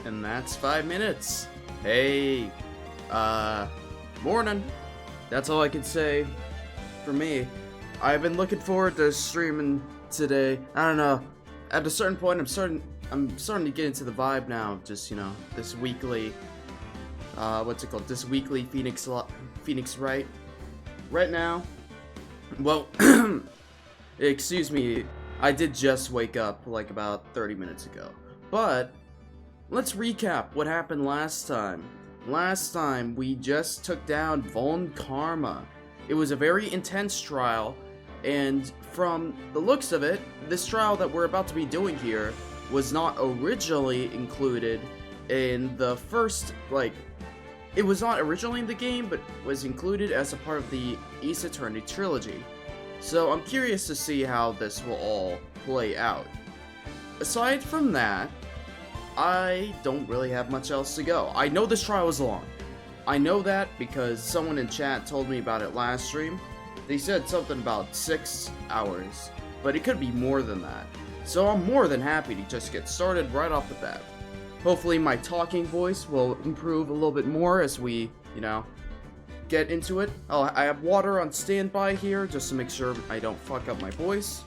And that's 5 minutes. Hey, morning. That's all I can say for me. I've been looking forward to streaming today. I don't know. At a certain point, I'm starting to get into the vibe now. Just, this weekly, what's it called? This weekly Phoenix Wright. Right now, well, excuse me, I did just wake up like about 30 minutes ago. But let's recap what happened last time. Last time, we just took down Von Karma. It was a very intense trial, and from the looks of it, this trial that we're about to be doing here was not originally included in the first, it was not originally in the game, but was included as a part of the Ace Attorney Trilogy. So I'm curious to see how this will all play out. Aside from that, I don't really have much else to go. I know this trial is long. I know that because someone in chat told me about it last stream. They said something about 6 hours, but it could be more than that. So I'm more than happy to just get started right off the bat. Hopefully my talking voice will improve a little bit more as we, get into it. Oh, I have water on standby here just to make sure I don't fuck up my voice.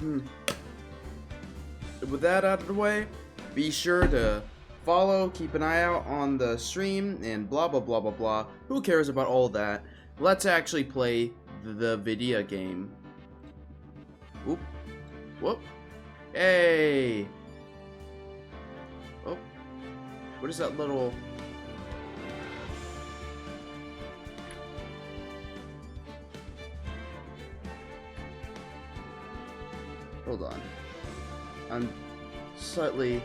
With that out of the way, be sure to follow, keep an eye out on the stream, and blah blah blah blah blah. Who cares about all that? Let's actually play the video game. Whoop. Whoop. Hey! Oh. What is that little... Hold on. I'm slightly...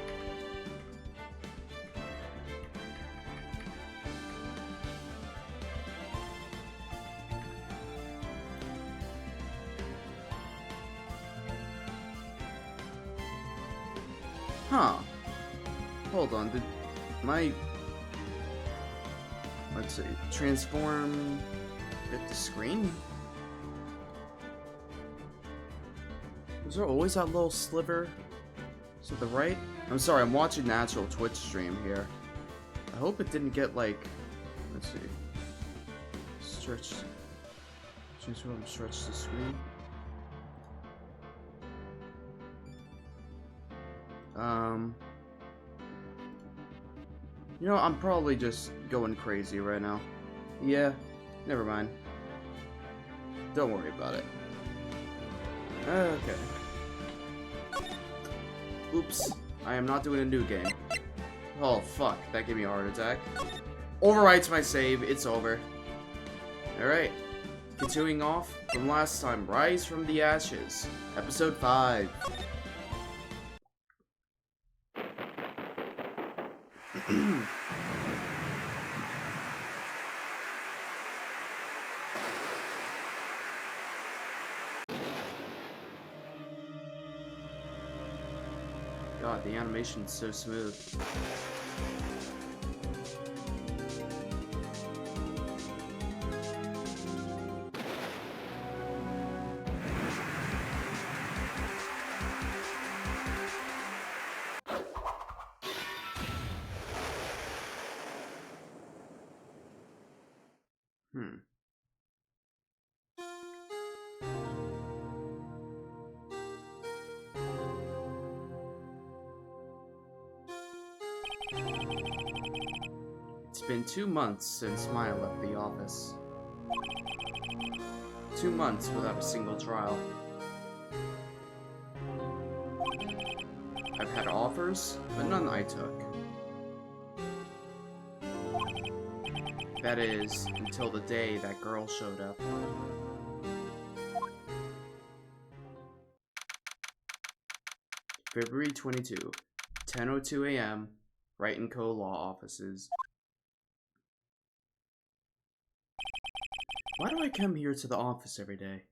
Huh. Hold on, did my... Let's see, transform... Hit the screen? Was there always that little sliver? Is it the right? I'm sorry, I'm watching the actual Twitch stream here. I hope it didn't get let's see. Stretch. Transform, stretch the screen. I'm probably just going crazy right now. Yeah, never mind. Don't worry about it. Okay. Oops. I am not doing a new game. Oh, fuck. That gave me a heart attack. Overwrites my save. It's over. Alright. Continuing off from last time. Rise from the Ashes. Episode 5. God, the animation's so smooth. It's been 2 months since Maya left the office. 2 months without a single trial. I've had offers, but none I took. That is, until the day that girl showed up. February 22, 10:02 a.m., Wright & Co. Law Offices. Why do I come here to the office every day?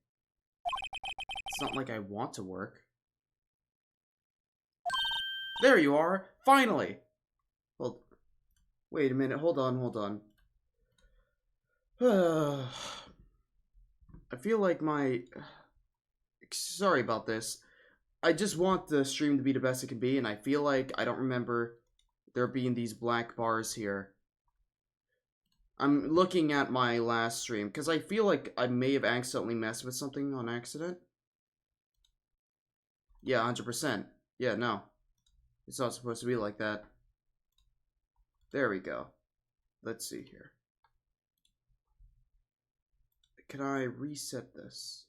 It's not like I want to work. There you are! Finally! Well, wait a minute, hold on. I feel like my... Sorry about this. I just want the stream to be the best it can be, and I feel like I don't remember there being these black bars here. I'm looking at my last stream, because I feel like I may have accidentally messed with something on accident. Yeah, 100%. Yeah, no. It's not supposed to be like that. There we go. Let's see here. Can I reset this?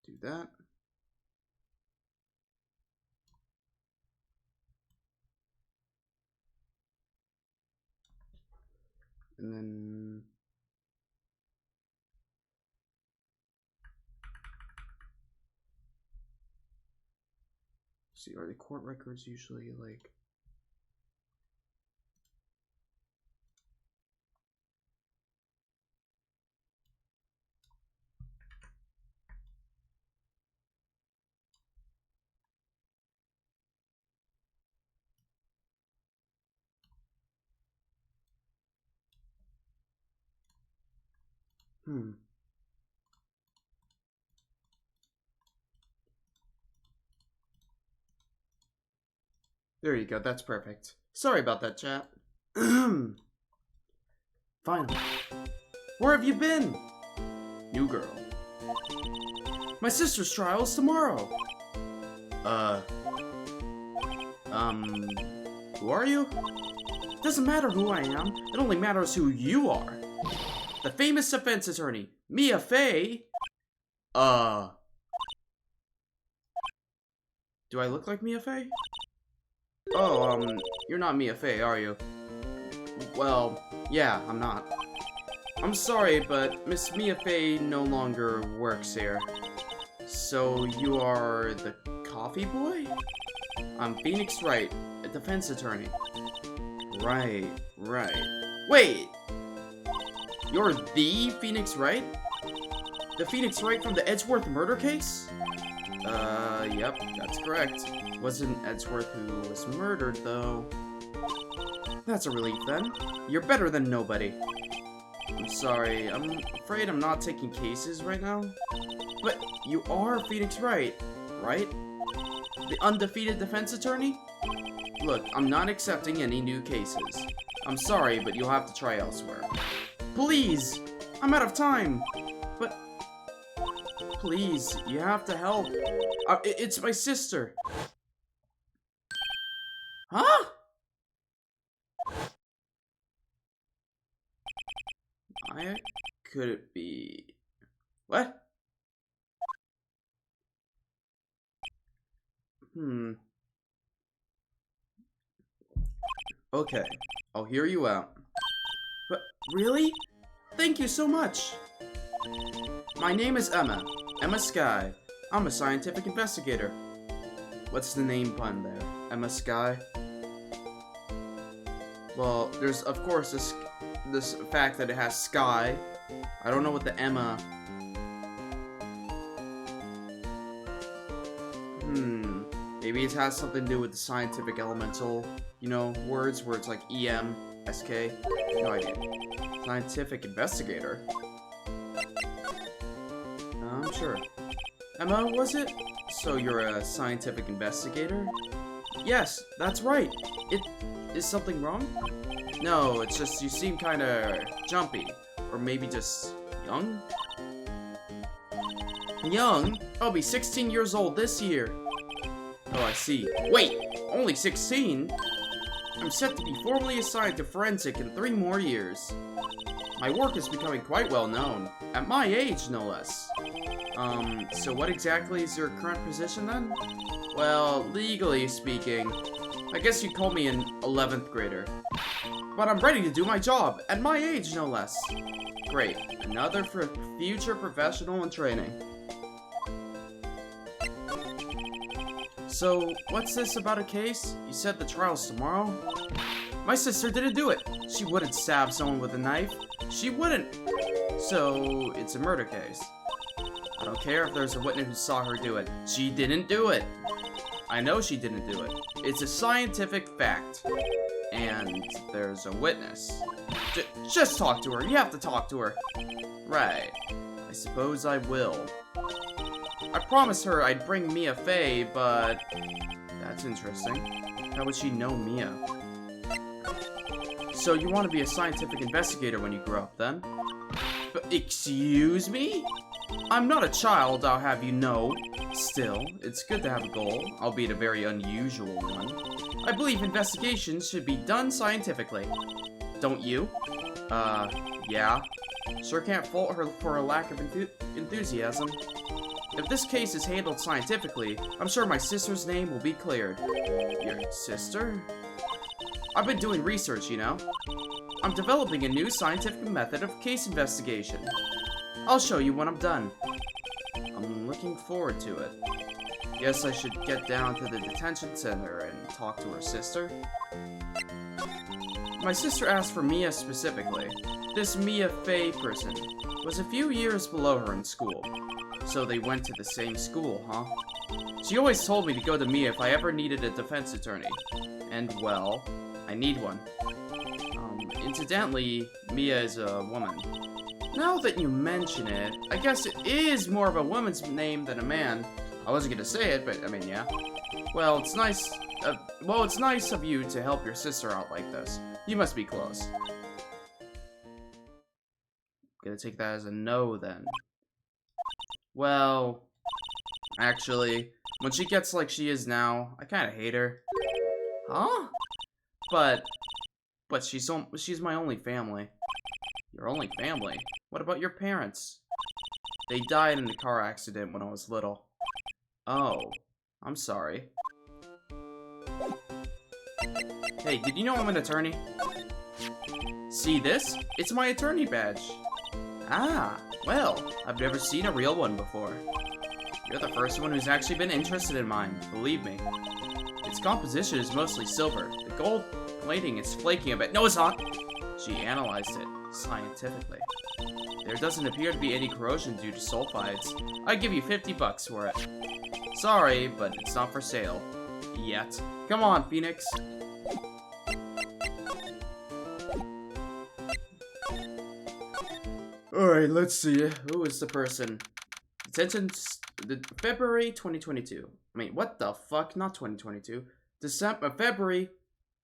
Do that. And then... see, are the court records usually like... There you go, that's perfect. Sorry about that, chat. Finally. Where have you been? New girl. My sister's trial is tomorrow. Who are you? Doesn't matter who I am, it only matters who you are. The famous defense attorney, Mia Fey. Do I look like Mia Fey? Oh, you're not Mia Fey, are you? Well, yeah, I'm not. I'm sorry, but Miss Mia Fey no longer works here. So, you are the coffee boy? I'm Phoenix Wright, a defense attorney. Right. Wait! You're the Phoenix Wright? The Phoenix Wright from the Edgeworth murder case? Yep, that's correct. Wasn't Edgeworth who was murdered, though. That's a relief, then. You're better than nobody. I'm sorry, I'm afraid I'm not taking cases right now. But you are Phoenix Wright, right? The undefeated defense attorney? Look, I'm not accepting any new cases. I'm sorry, but you'll have to try elsewhere. Please! I'm out of time! But... please, you have to help. It's my sister. Huh? Why could it be... what? Okay, I'll hear you out. But, really? Thank you so much! My name is Emma Skye. I'm a scientific investigator. What's the name pun there? Emma Skye? Well, there's of course this fact that it has sky. I don't know what the Emma... maybe it has something to do with the scientific elemental, you know, words where it's like EM, SK. No idea. Scientific investigator? I'm sure. Emma, was it? So you're a scientific investigator? Yes, that's right. Is something wrong? No, it's just you seem kinda jumpy. Or maybe just young? Young? I'll be 16 years old this year. Oh, I see. Wait! Only 16? I'm set to be formally assigned to forensic in 3 more years. My work is becoming quite well known. At my age, no less. So what exactly is your current position then? Well, legally speaking, I guess you'd call me an 11th grader. But I'm ready to do my job, at my age, no less. Great. Another for future professional in training. So, what's this about a case? You said the trial's tomorrow? My sister didn't do it. She wouldn't stab someone with a knife. She wouldn't. So, it's a murder case. I don't care if there's a witness who saw her do it. She didn't do it. I know she didn't do it. It's a scientific fact. And there's a witness. Just talk to her. You have to talk to her. Right. I suppose I will. I promised her I'd bring Mia Fey, but... That's interesting. How would she know Mia? So you want to be a scientific investigator when you grow up, then? But excuse me? I'm not a child, I'll have you know. Still, it's good to have a goal, albeit a very unusual one. I believe investigations should be done scientifically. Don't you? Yeah. Sure can't fault her for a lack of enthusiasm. If this case is handled scientifically, I'm sure my sister's name will be cleared. Your sister? I've been doing research, you know. I'm developing a new scientific method of case investigation. I'll show you when I'm done. I'm looking forward to it. Guess I should get down to the detention center and talk to her sister. My sister asked for Mia specifically. This Mia Fey person was a few years below her in school. So they went to the same school, huh? She always told me to go to Mia if I ever needed a defense attorney. And, well, I need one. Incidentally, Mia is a woman. Now that you mention it, I guess it is more of a woman's name than a man. I wasn't gonna say it, but I mean, yeah. Well, it's nice. It's nice of you to help your sister out like this. You must be close. Gonna take that as a no, then. Well, actually, when she gets like she is now, I kind of hate her. Huh? But she's my only family. Your only family? What about your parents? They died in a car accident when I was little. Oh, I'm sorry. Hey, did you know I'm an attorney? See this? It's my attorney badge. Ah, well, I've never seen a real one before. You're the first one who's actually been interested in mine, believe me. Its composition is mostly silver. The gold plating is flaking a bit. No, it's not! She analyzed it scientifically. There doesn't appear to be any corrosion due to sulfides. I'd give you 50 bucks for it. Sorry, but it's not for sale. Yet. Come on, Phoenix. Alright, let's see. Who is the person? February 2022. I mean, what the fuck? Not 2022. February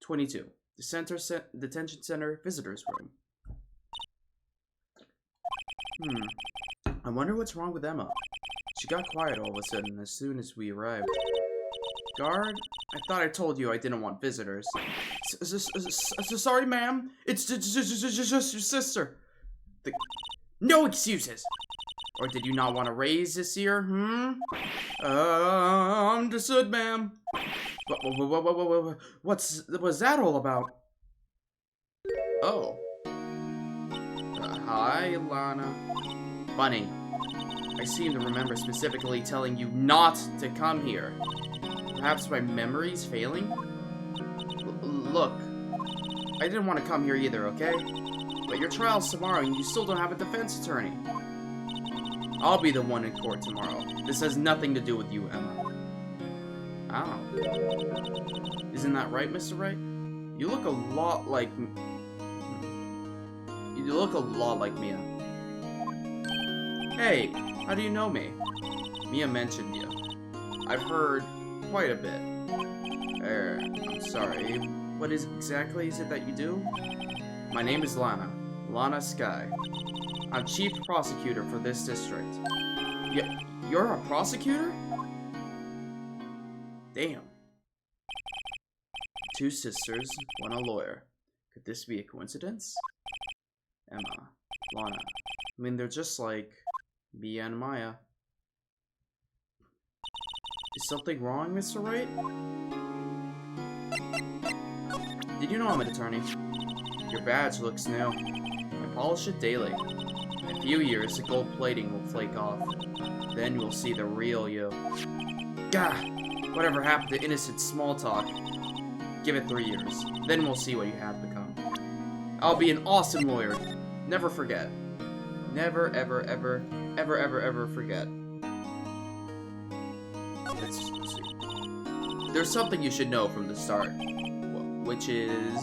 22. Detention Center Visitors Room. I wonder what's wrong with Emma. She got quiet all of a sudden as soon as we arrived. Guard, I thought I told you I didn't want visitors. Sorry, ma'am. It's just your sister. No excuses! Or did you not want to raise this year, Understood, ma'am. What's that all about? Oh. Hi, Lana. Bunny, I seem to remember specifically telling you not to come here. Perhaps my memory's failing? Look, I didn't want to come here either, okay? But your trial's tomorrow and you still don't have a defense attorney. I'll be the one in court tomorrow. This has nothing to do with you, Emma. Oh. Isn't that right, Mr. Wright? You look a lot like... You look a lot like Mia. Hey, how do you know me? Mia mentioned you. I've heard quite a bit. I'm sorry. What exactly is it that you do? My name is Lana. Lana Skye. I'm chief prosecutor for this district. You're a prosecutor? Damn. Two sisters, one a lawyer. Could this be a coincidence? Emma. Lana. I mean, they're just like Mia and Maya. Is something wrong, Mr. Wright? Did you know I'm an attorney? Your badge looks new. I polish it daily. In a few years, the gold plating will flake off. Then you'll see the real you. Gah! Whatever happened to innocent small talk? Give it 3 years. Then we'll see what you have become. I'll be an awesome lawyer. Never forget. Never, ever, ever, ever, ever, ever forget. Let's see. There's something you should know from the start. Which is...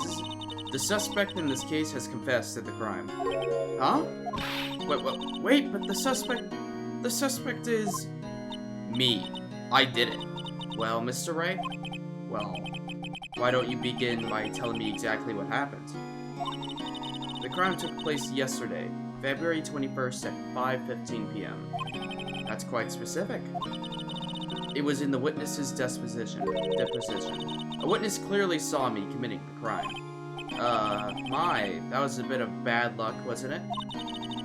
the suspect in this case has confessed to the crime. Huh? Wait, but the suspect is... Me. I did it. Well, Mr. Wright? Well, why don't you begin by telling me exactly what happened? The crime took place yesterday, February 21st at 5:15 p.m. That's quite specific. It was in the witness's deposition. A witness clearly saw me committing the crime. That was a bit of bad luck, wasn't it?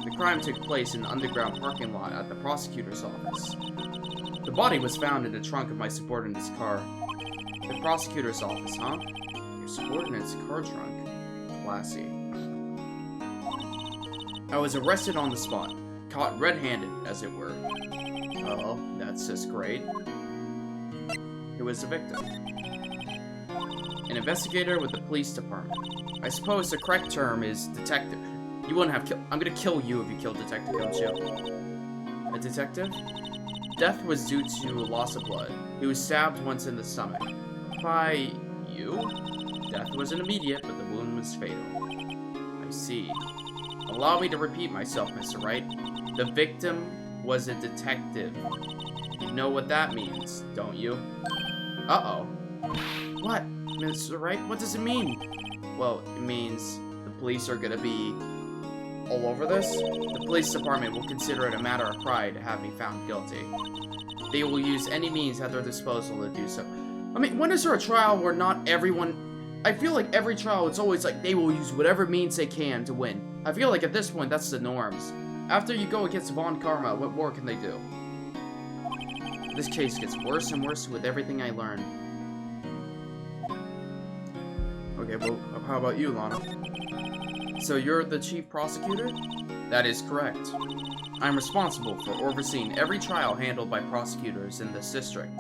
The crime took place in an underground parking lot at the prosecutor's office. The body was found in the trunk of my subordinate's car. The prosecutor's office, huh? Your subordinate's car trunk. Classy. I was arrested on the spot, caught red-handed, as it were. Oh, that's just great. Who was the victim? An investigator with the police department. I suppose the correct term is detective. You wouldn't have killed. I'm gonna kill you if you killed detective, don't you? A detective? Death was due to loss of blood. He was stabbed once in the stomach. By you? Death wasn't immediate, but the wound was fatal. I see. Allow me to repeat myself, Mr. Wright. The victim was a detective. You know what that means, don't you? Uh-oh. What, Mr. Wright? What does it mean? Well, it means the police are gonna be all over this. The police department will consider it a matter of pride to have me found guilty. They will use any means at their disposal to do so. I mean, when is there a trial where not everyone... I feel like every trial, it's always like they will use whatever means they can to win. I feel like at this point, that's the norms. After you go against Von Karma, what more can they do? This case gets worse and worse with everything I learn. Okay, well, how about you, Lana? So you're the chief prosecutor? That is correct. I'm responsible for overseeing every trial handled by prosecutors in this district.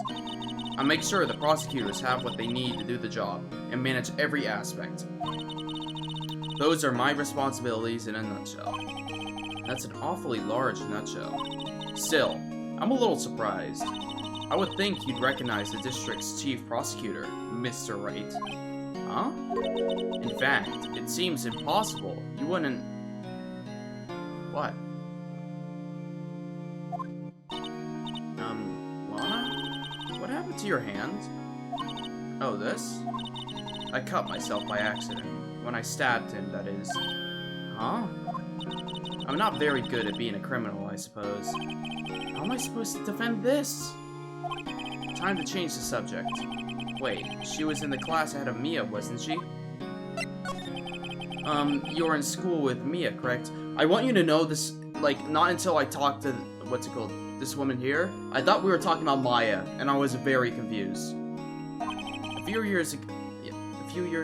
I make sure the prosecutors have what they need to do the job, and manage every aspect. Those are my responsibilities in a nutshell. That's an awfully large nutshell. Still, I'm a little surprised. I would think you'd recognize the district's chief prosecutor, Mr. Wright. Huh? In fact, it seems impossible. You wouldn't... What? Lana? What happened to your hand? Oh, this? I cut myself by accident. When I stabbed him, that is. Huh? I'm not very good at being a criminal, I suppose. How am I supposed to defend this? Time to change the subject. Wait, she was in the class ahead of Mia, wasn't she? You were in school with Mia, correct? I want you to know this, like, not until I talked to, what's it called, this woman here. I thought we were talking about Maya, and I was very confused. A few years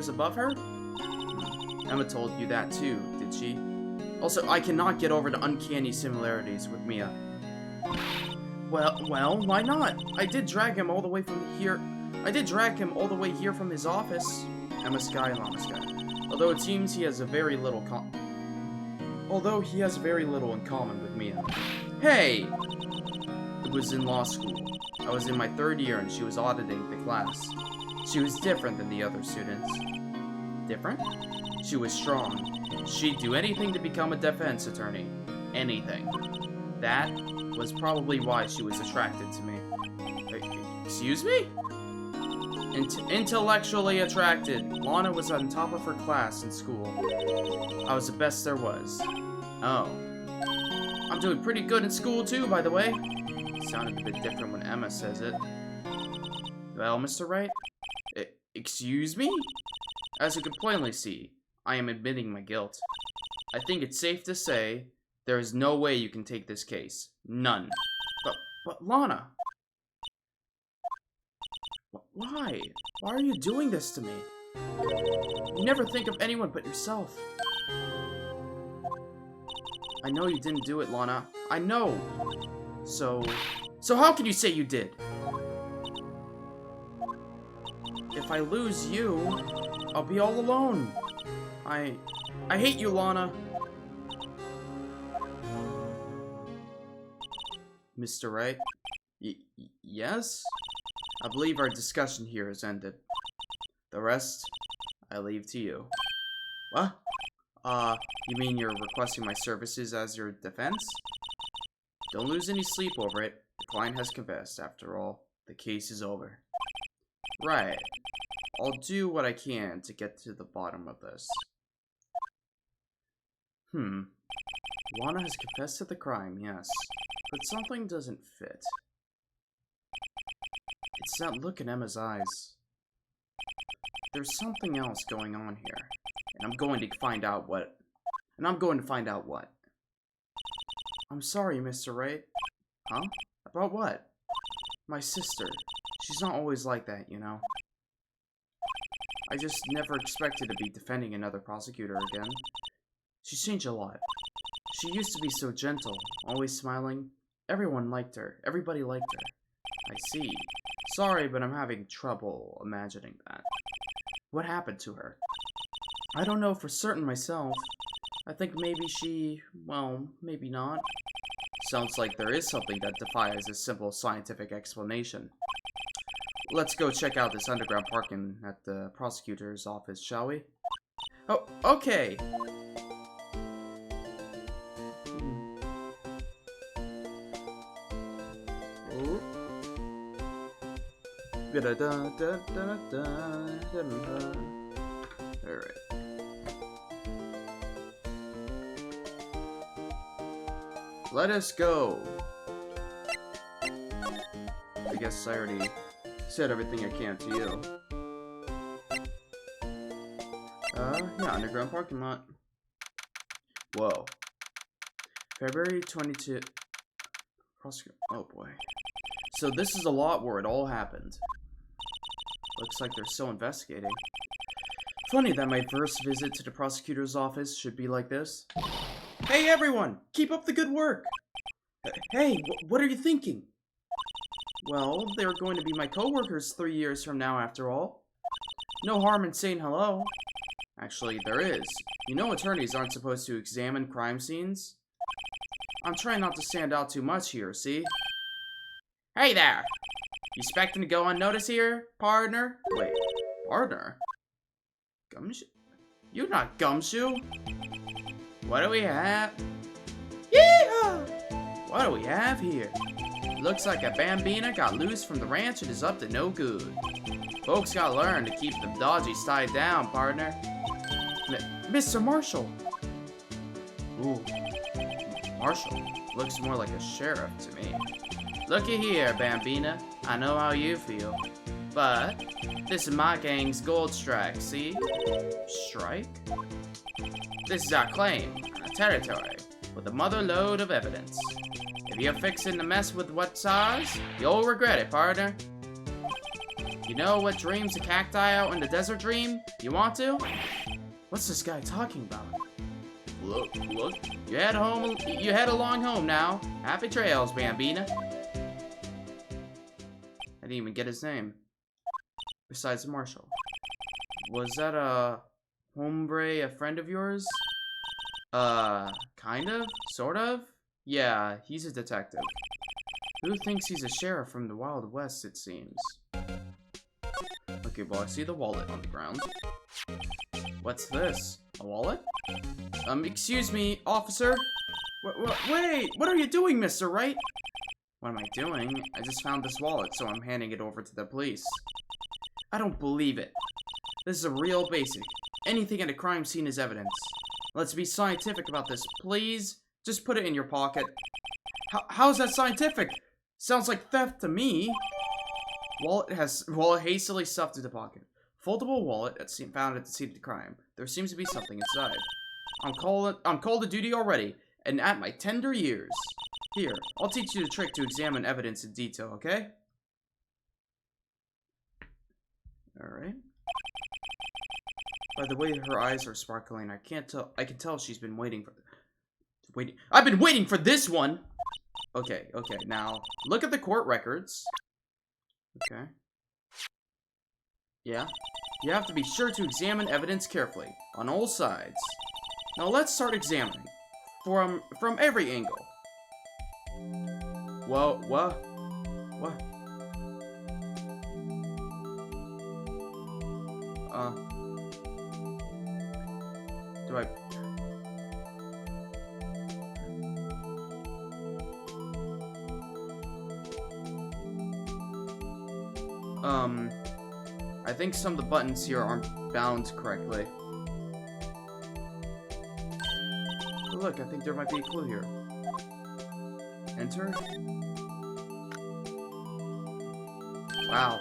above her? Emma told you that too, did she? Also, I cannot get over the uncanny similarities with Mia. Well, why not? I did drag him all the way from here. I did drag him all the way here from his office. Emma Sky, Lama Sky. Although it seems he has very little in common with Mia. Hey! It was in law school. I was in my 3rd year and she was auditing the class. She was different than the other students. Different? She was strong. She'd do anything to become a defense attorney. Anything. That was probably why she was attracted to me. Excuse me? Intellectually attracted. Lana was on top of her class in school. I was the best there was. Oh. I'm doing pretty good in school too, by the way. It sounded a bit different when Emma says it. Well, Mr. Wright? Excuse me? As you can plainly see, I am admitting my guilt. I think it's safe to say there is no way you can take this case. None. But Lana... Why? Why are you doing this to me? You never think of anyone but yourself. I know you didn't do it, Lana. I know. So how can you say you did? If I lose you, I'll be all alone. I hate you, Lana. Mr. Wright? Yes? I believe our discussion here has ended. The rest, I leave to you. What? You mean you're requesting my services as your defense? Don't lose any sleep over it. The client has confessed. After all, the case is over. Right. I'll do what I can to get to the bottom of this. Juana has confessed to the crime, yes. But something doesn't fit. It's that look in Emma's eyes. There's something else going on here. And I'm going to find out what. I'm sorry, Mr. Wright. Huh? About what? My sister. She's not always like that, you know. I just never expected to be defending another prosecutor again. She's changed a lot. She used to be so gentle, always smiling. Everyone liked her. Everybody liked her. I see. Sorry, but I'm having trouble imagining that. What happened to her? I don't know for certain myself. I think maybe she... well, maybe not. Sounds like there is something that defies a simple scientific explanation. Let's go check out this underground parking at the prosecutor's office, shall we? Oh, okay! Alright. Let us go! I guess I already said everything I can to you. Yeah, underground parking lot. Whoa. February 22... Oh boy. So this is a lot where it all happened. Looks like they're still investigating. Funny that my first visit to the prosecutor's office should be like this. Hey everyone! Keep up the good work! Hey, what are you thinking? Well, they're going to be my co-workers 3 years from now after all. No harm in saying hello. Actually, there is. You know attorneys aren't supposed to examine crime scenes? I'm trying not to stand out too much here, see? Hey there! You expecting to go unnoticed here, partner? Wait, partner? Gumshoe? You're not Gumshoe! What do we have? Yeehaw! What do we have here? Looks like a bambina got loose from the ranch and is up to no good. Folks gotta learn to keep the dodgies tied down, partner. Mr. Marshall! Ooh. Marshall? Looks more like a sheriff to me. Looky here, Bambina. I know how you feel. But this is my gang's gold strike, see? Strike? This is our claim, our territory, with a mother load of evidence. If you're fixing to mess with what's ours, you'll regret it, partner. You know what dreams the cacti out in the desert dream? You want to? What's this guy talking about? Look. You head along home now. Happy trails, Bambina. I didn't even get his name. Besides Marshall. Was that a hombre, a friend of yours? Kind of? Sort of? Yeah, he's a detective. Who thinks he's a sheriff from the Wild West, it seems. Okay, well, I see the wallet on the ground. What's this? A wallet? Excuse me, officer? Wait, what are you doing, Mr. Wright? What am I doing? I just found this wallet, so I'm handing it over to the police. I don't believe it. This is a real basic. Anything at a crime scene is evidence. Let's be scientific about this, please. Just put it in your pocket. How is that scientific? Sounds like theft to me. Wallet hastily stuffed into pocket. Foldable wallet found at the scene of the crime. There seems to be something inside. I'm called to duty already, and at my tender years. Here, I'll teach you the trick to examine evidence in detail, okay? Alright. By the way her eyes are sparkling, I can tell she's been waiting for... I've been waiting for this one! Okay, now, look at the court records. Okay. Yeah. You have to be sure to examine evidence carefully, on all sides. Now let's start examining. From every angle. Whoa, what? Do I... I think some of the buttons here aren't bound correctly. Oh, look, I think there might be a clue here. Enter. Wow.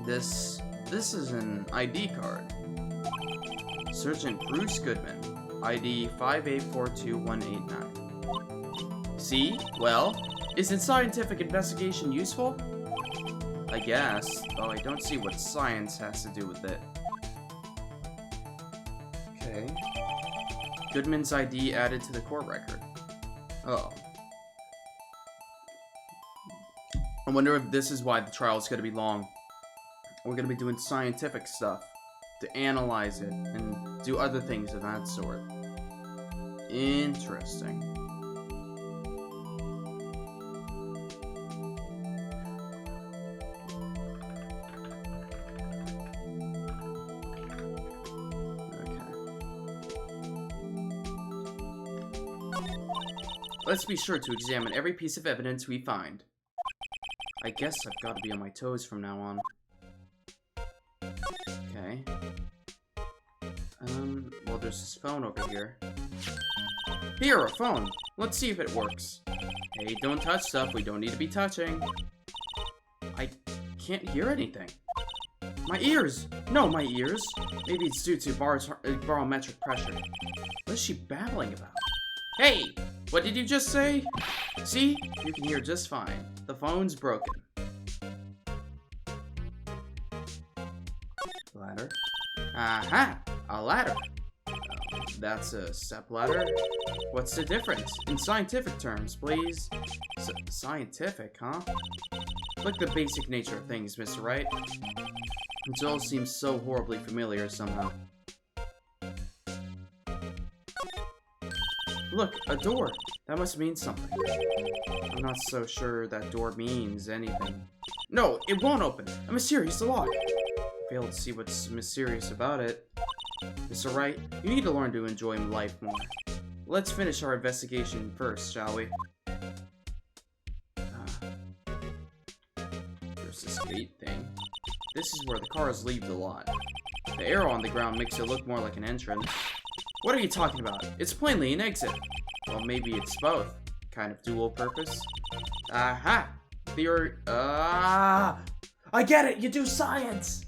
This is an ID card. Sergeant Bruce Goodman, ID 5842189. See? Well, isn't scientific investigation useful? I guess, though I don't see what science has to do with it. Okay. Goodman's ID added to the court record. Oh. I wonder if this is why the trial is going to be long. We're going to be doing scientific stuff to analyze it and do other things of that sort. Interesting. Let's be sure to examine every piece of evidence we find. I guess I've got to be on my toes from now on. Okay. Well, there's this phone over here. Here, a phone. Let's see if it works. Hey, don't touch stuff we don't need to be touching. I can't hear anything. My ears! No, my ears! Maybe it's due to barometric pressure. What is she babbling about? Hey! What did you just say? See? You can hear just fine. The phone's broken. Ladder. Aha! A ladder. That's a step ladder. What's the difference? In scientific terms, please. Scientific, huh? Look at the basic nature of things, Mr. Wright. It all seems so horribly familiar somehow. Look, a door. That must mean something. I'm not so sure that door means anything. No, it won't open. A mysterious lock. I fail to see what's mysterious about it. Mr. Wright, you need to learn to enjoy life more. Let's finish our investigation first, shall we? There's this gate thing. This is where the cars leave the lot. The arrow on the ground makes it look more like an entrance. What are you talking about? It's plainly an exit. Well, maybe it's both. Kind of dual purpose. Aha! Theory. I get it! You do science!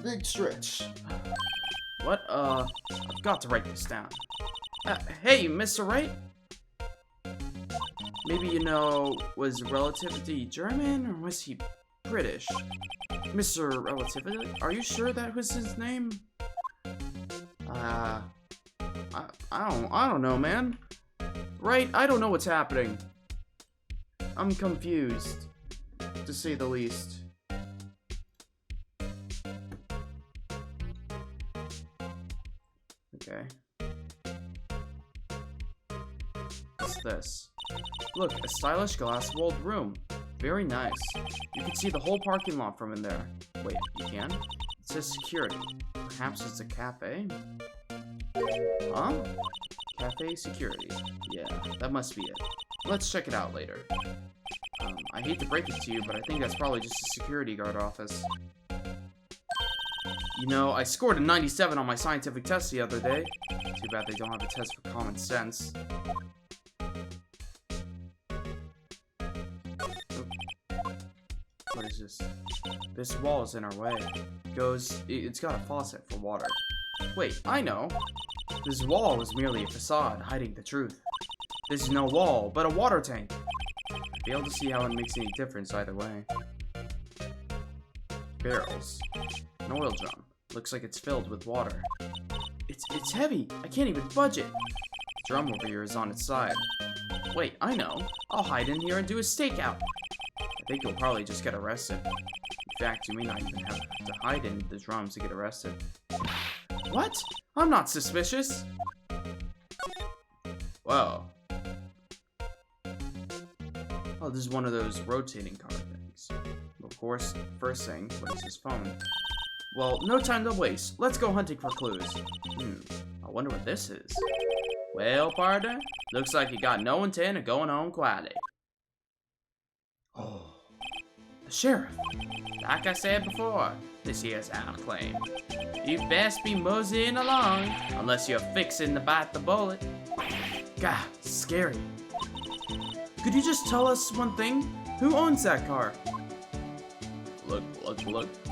Big stretch. What? I've got to write this down. Hey, Mr. Wright? Maybe you know, was Relativity German, or was he British? Mr. Relativity? Are you sure that was his name? I don't know, man. Right? I don't know what's happening. I'm confused, to say the least. Okay. What's this? Look, a stylish glass-walled room. Very nice. You can see the whole parking lot from in there. Wait, you can? It says security. Perhaps it's a cafe? Huh? Cafe security. Yeah, that must be it. Let's check it out later. I hate to break it to you, but I think that's probably just a security guard office. You know, I scored a 97 on my scientific test the other day. Too bad they don't have a test for common sense. What is this? This wall is in our way. It's got a faucet for water. Wait, I know. This wall is merely a facade hiding the truth. This is no wall, but a water tank. I'd be able to see how it makes any difference either way. Barrels. An oil drum. Looks like it's filled with water. It's heavy. I can't even budge it. The drum over here is on its side. Wait, I know. I'll hide in here and do a stakeout. I think you'll probably just get arrested. In fact, you may not even have to hide in the drums to get arrested. What? I'm not suspicious. Whoa. Oh, this is one of those rotating car things. Of course, first thing, what is his phone? Well, no time to waste. Let's go hunting for clues. I wonder what this is. Well, partner, Looks like you got no intent of going home quietly. Oh. The sheriff. Like I said before, this here's our claim. You best be moseying along, unless you're fixing to bite the bullet. God, scary. Could you just tell us one thing? Who owns that car? Look.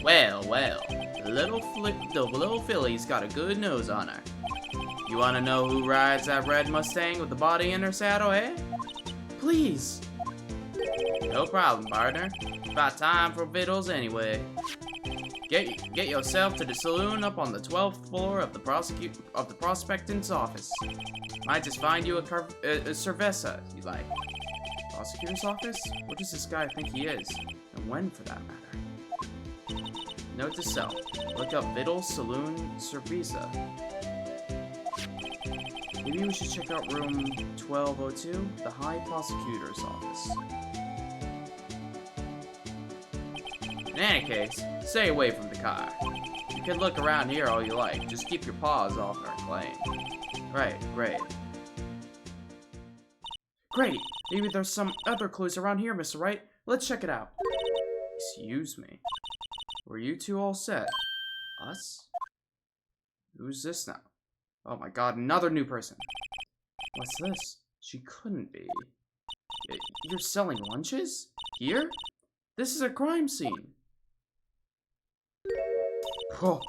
Well. The little filly's got a good nose on her. You wanna know who rides that red Mustang with the body in her saddle, eh? Please. No problem, partner. About time for victuals anyway. Get yourself to the saloon up on the 12th floor of the prospectant's office. Might just find you a cerveza you like. Prosecutor's office? What does this guy think he is? And when, for that matter? Note to self. Look up Vittles Saloon Cerveza. Maybe we should check out room 1202, the High Prosecutor's office. In any case, stay away from the car. You can look around here all you like. Just keep your paws off our claim. Right, great. Great! Maybe there's some other clues around here, Mr. Wright. Let's check it out. Excuse me. Were you two all set? Us? Who's this now? Oh my god, another new person. What's this? She couldn't be. You're selling lunches? Here? This is a crime scene. Oh.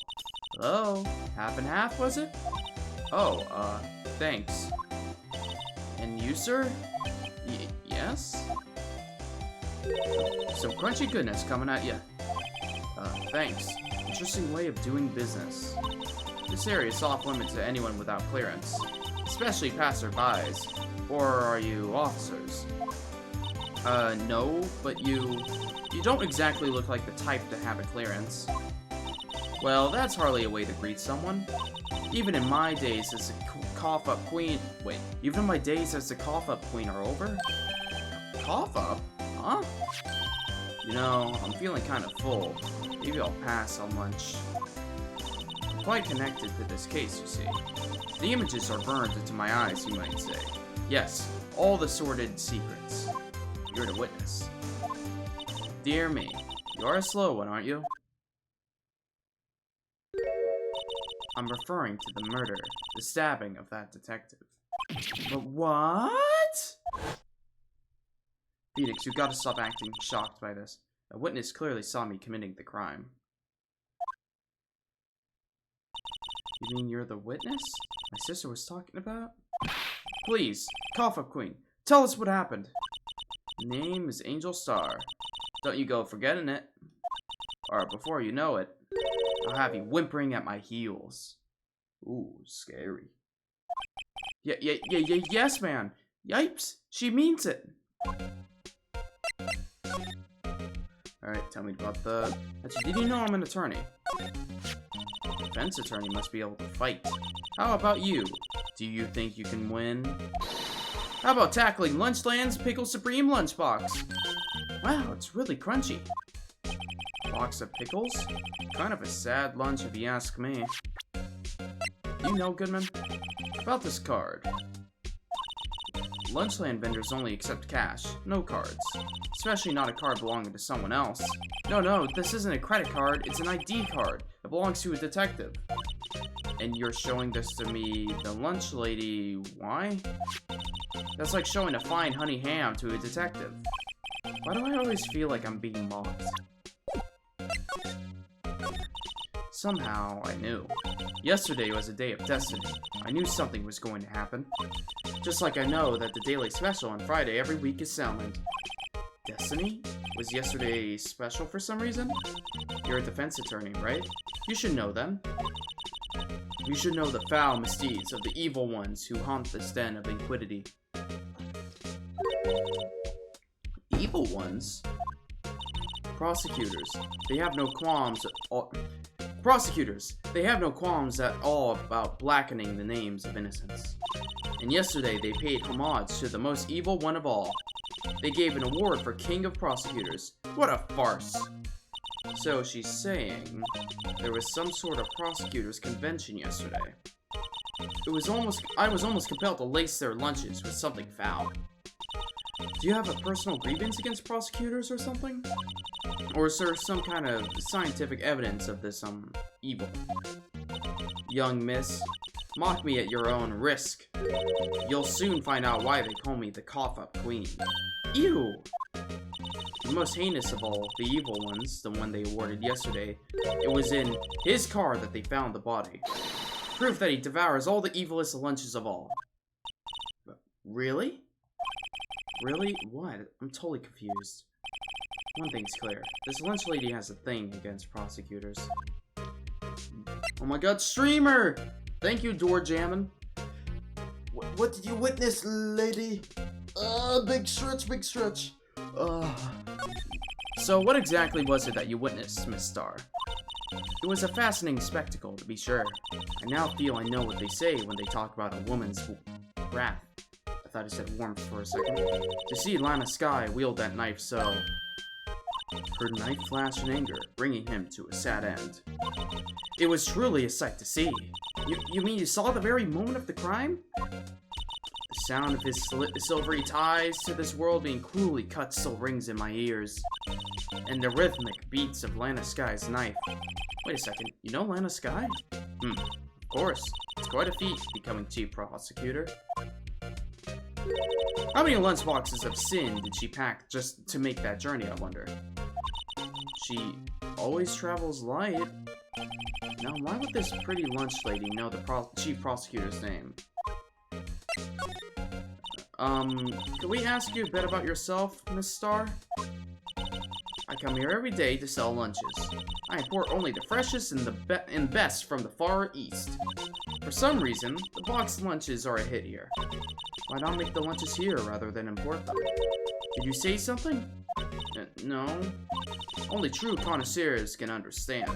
Hello? Half and half, was it? Oh, thanks. And you, sir? Yes? Some crunchy goodness coming at ya. Thanks. Interesting way of doing business. This area is off limits to anyone without clearance, especially passerbys. Or are you officers? No, but you don't exactly look like the type to have a clearance. Well, that's hardly a way to greet someone. Even in my days as a cough-up queen... Wait, even in my days as the cough-up queen are over? Cough-up? Huh? You know, I'm feeling kind of full. Maybe I'll pass on lunch. I'm quite connected to this case, you see. The images are burned into my eyes, you might say. Yes, all the sordid secrets. You're the witness. Dear me, you are a slow one, aren't you? I'm referring to the murder, the stabbing of that detective. But what? Phoenix, you've got to stop acting shocked by this. A witness clearly saw me committing the crime. You mean you're the witness my sister was talking about? Please, cough-up queen, tell us what happened. Name is Angel Star. Don't you go forgetting it. Or before you know it, I'll have you whimpering at my heels. Ooh, scary. Yes, man. Yipes, she means it. Alright, tell me about the... Did you know I'm an attorney? Defense attorney must be able to fight. How about you? Do you think you can win? How about tackling Lunchland's Pickle Supreme Lunchbox? Wow, it's really crunchy. Box of pickles? Kind of a sad lunch if you ask me. You know, Goodman, about this card. Lunchland vendors only accept cash, no cards. Especially not a card belonging to someone else. No, this isn't a credit card, it's an ID card. It belongs to a detective. And you're showing this to me, the lunch lady, why? That's like showing a fine honey ham to a detective. Why do I always feel like I'm being mocked? Somehow, I knew. Yesterday was a day of destiny. I knew something was going to happen. Just like I know that the daily special on Friday every week is sound. Destiny? Was yesterday special for some reason? You're a defense attorney, right? You should know them. You should know the foul misdeeds of the evil ones who haunt this den of iniquity. Evil ones? Prosecutors. They have no qualms at all. Prosecutors. They have no qualms at all about blackening the names of innocents. And yesterday they paid homage to the most evil one of all. They gave an award for King of Prosecutors. What a farce! So she's saying there was some sort of prosecutors convention yesterday. I was almost compelled to lace their lunches with something foul. Do you have a personal grievance against prosecutors or something? Or is there some kind of scientific evidence of this, evil? Young miss, mock me at your own risk. You'll soon find out why they call me the cough-up queen. Ew! The most heinous of all the evil ones, the one they awarded yesterday, it was in his car that they found the body. Proof that he devours all the evilest lunches of all. Really? Really? What? I'm totally confused. One thing's clear. This lunch lady has a thing against prosecutors. Oh my god, streamer! Thank you, door jamming. What did you witness, lady? Big stretch, big stretch. So what exactly was it that you witnessed, Miss Star? It was a fascinating spectacle, to be sure. I now feel I know what they say when they talk about a woman's wrath. I thought I said warmth for a second. To see Lana Sky wield that knife so... Her knife flashed in anger, bringing him to a sad end. It was truly a sight to see. You mean you saw the very moment of the crime? The sound of his silvery ties to this world being cruelly cut still rings in my ears. And the rhythmic beats of Lana Sky's knife. Wait a second, you know Lana Sky? Of course. It's quite a feat, becoming chief prosecutor. How many lunchboxes of sin did she pack just to make that journey, I wonder? She always travels light. Now, why would this pretty lunch lady know the chief prosecutor's name? Can we ask you a bit about yourself, Miss Star? I come here every day to sell lunches. I import only the freshest and best from the Far East. For some reason, the boxed lunches are a hit here. Why not make the lunches here rather than import them? Did you say something? No. Only true connoisseurs can understand.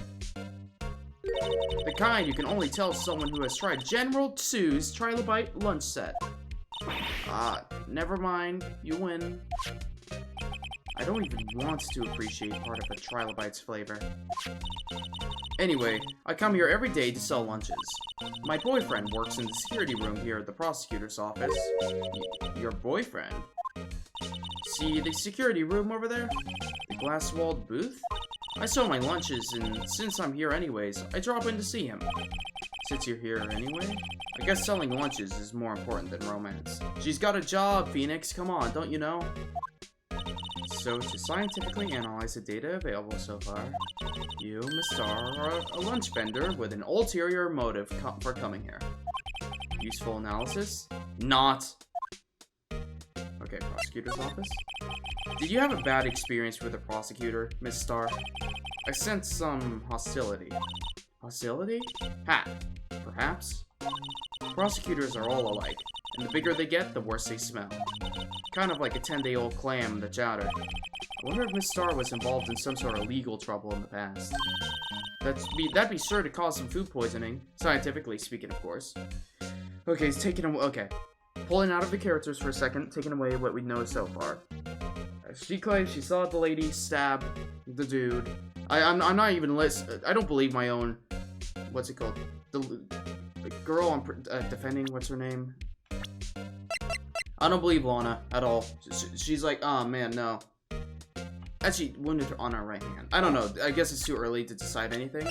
The kind you can only tell someone who has tried General Tsu's Trilogy lunch set. Never mind. You win. I don't even want to appreciate part of a Trilobite's flavor. Anyway, I come here every day to sell lunches. My boyfriend works in the security room here at the prosecutor's office. Your boyfriend? See the security room over there? The glass-walled booth? I sell my lunches, and since I'm here anyways, I drop in to see him. Since you're here anyway, I guess selling lunches is more important than romance. She's got a job, Phoenix. Come on, don't you know? So, to scientifically analyze the data available so far, you, Miss Star, are a lunch vendor with an ulterior motive for coming here. Useful analysis? Not. Okay, prosecutor's office. Did you have a bad experience with the prosecutor, Miss Star? I sense some hostility. Hostility? Ha! Perhaps? Prosecutors are all alike, and the bigger they get, the worse they smell. Kind of like a 10-day-old clam in the chowder. I wonder if Miss Star was involved in some sort of legal trouble in the past. That'd be sure to cause some food poisoning, scientifically speaking, of course. Okay, it's taking away. Okay, pulling out of the characters for a second, taking away what we know so far. She claims she saw the lady stab the dude. I'm not even I don't believe my own. What's it called? The girl I'm defending. What's her name? I don't believe Lana at all. She's like, oh man, no. Actually, wounded her on her right hand. I don't know. I guess it's too early to decide anything.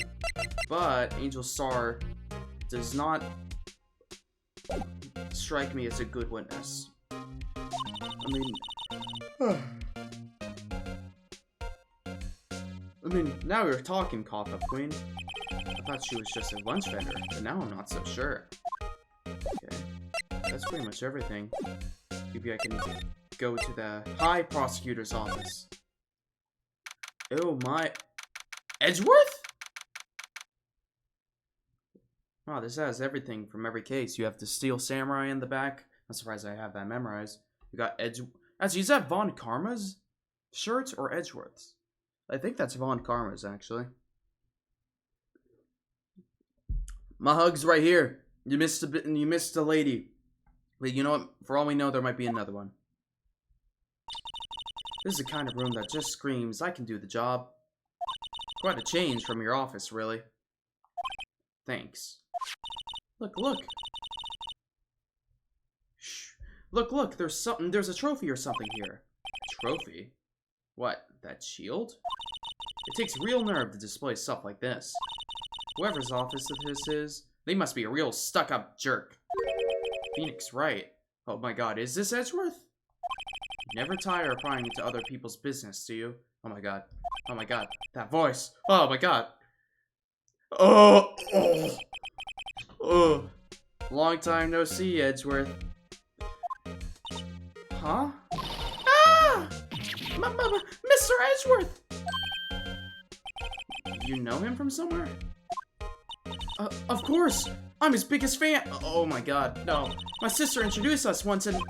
But Angel Star does not strike me as a good witness. I mean, now we're talking, Cough-Up Queen. I thought she was just a lunch vendor, but now I'm not so sure. Okay, that's pretty much everything. Maybe I can go to the High Prosecutor's office. Oh my... Edgeworth? Wow, this has everything from every case. You have the Steel Samurai in the back. I'm surprised I have that memorized. You got Actually, is that Von Karma's shirt or Edgeworth's? I think that's Von Karma's, actually. My hug's right here. You missed a bit, and you missed a lady. But you know what? For all we know, there might be another one. This is the kind of room that just screams, I can do the job. Quite a change from your office, really. Thanks. Look, look. Look, there's a trophy or something here. Trophy? What, that shield? It takes real nerve to display stuff like this. Whoever's office this is, they must be a real stuck-up jerk. Phoenix Wright. Oh my god, is this Edgeworth? You never tire of prying into other people's business, do you? Oh my god. Oh my god. That voice. Oh my god. Oh. Long time no see, Edgeworth. Huh? Ah! Mr. Edgeworth! You know him from somewhere? Of course! I'm his biggest fan! Oh my god, no. My sister introduced us once and...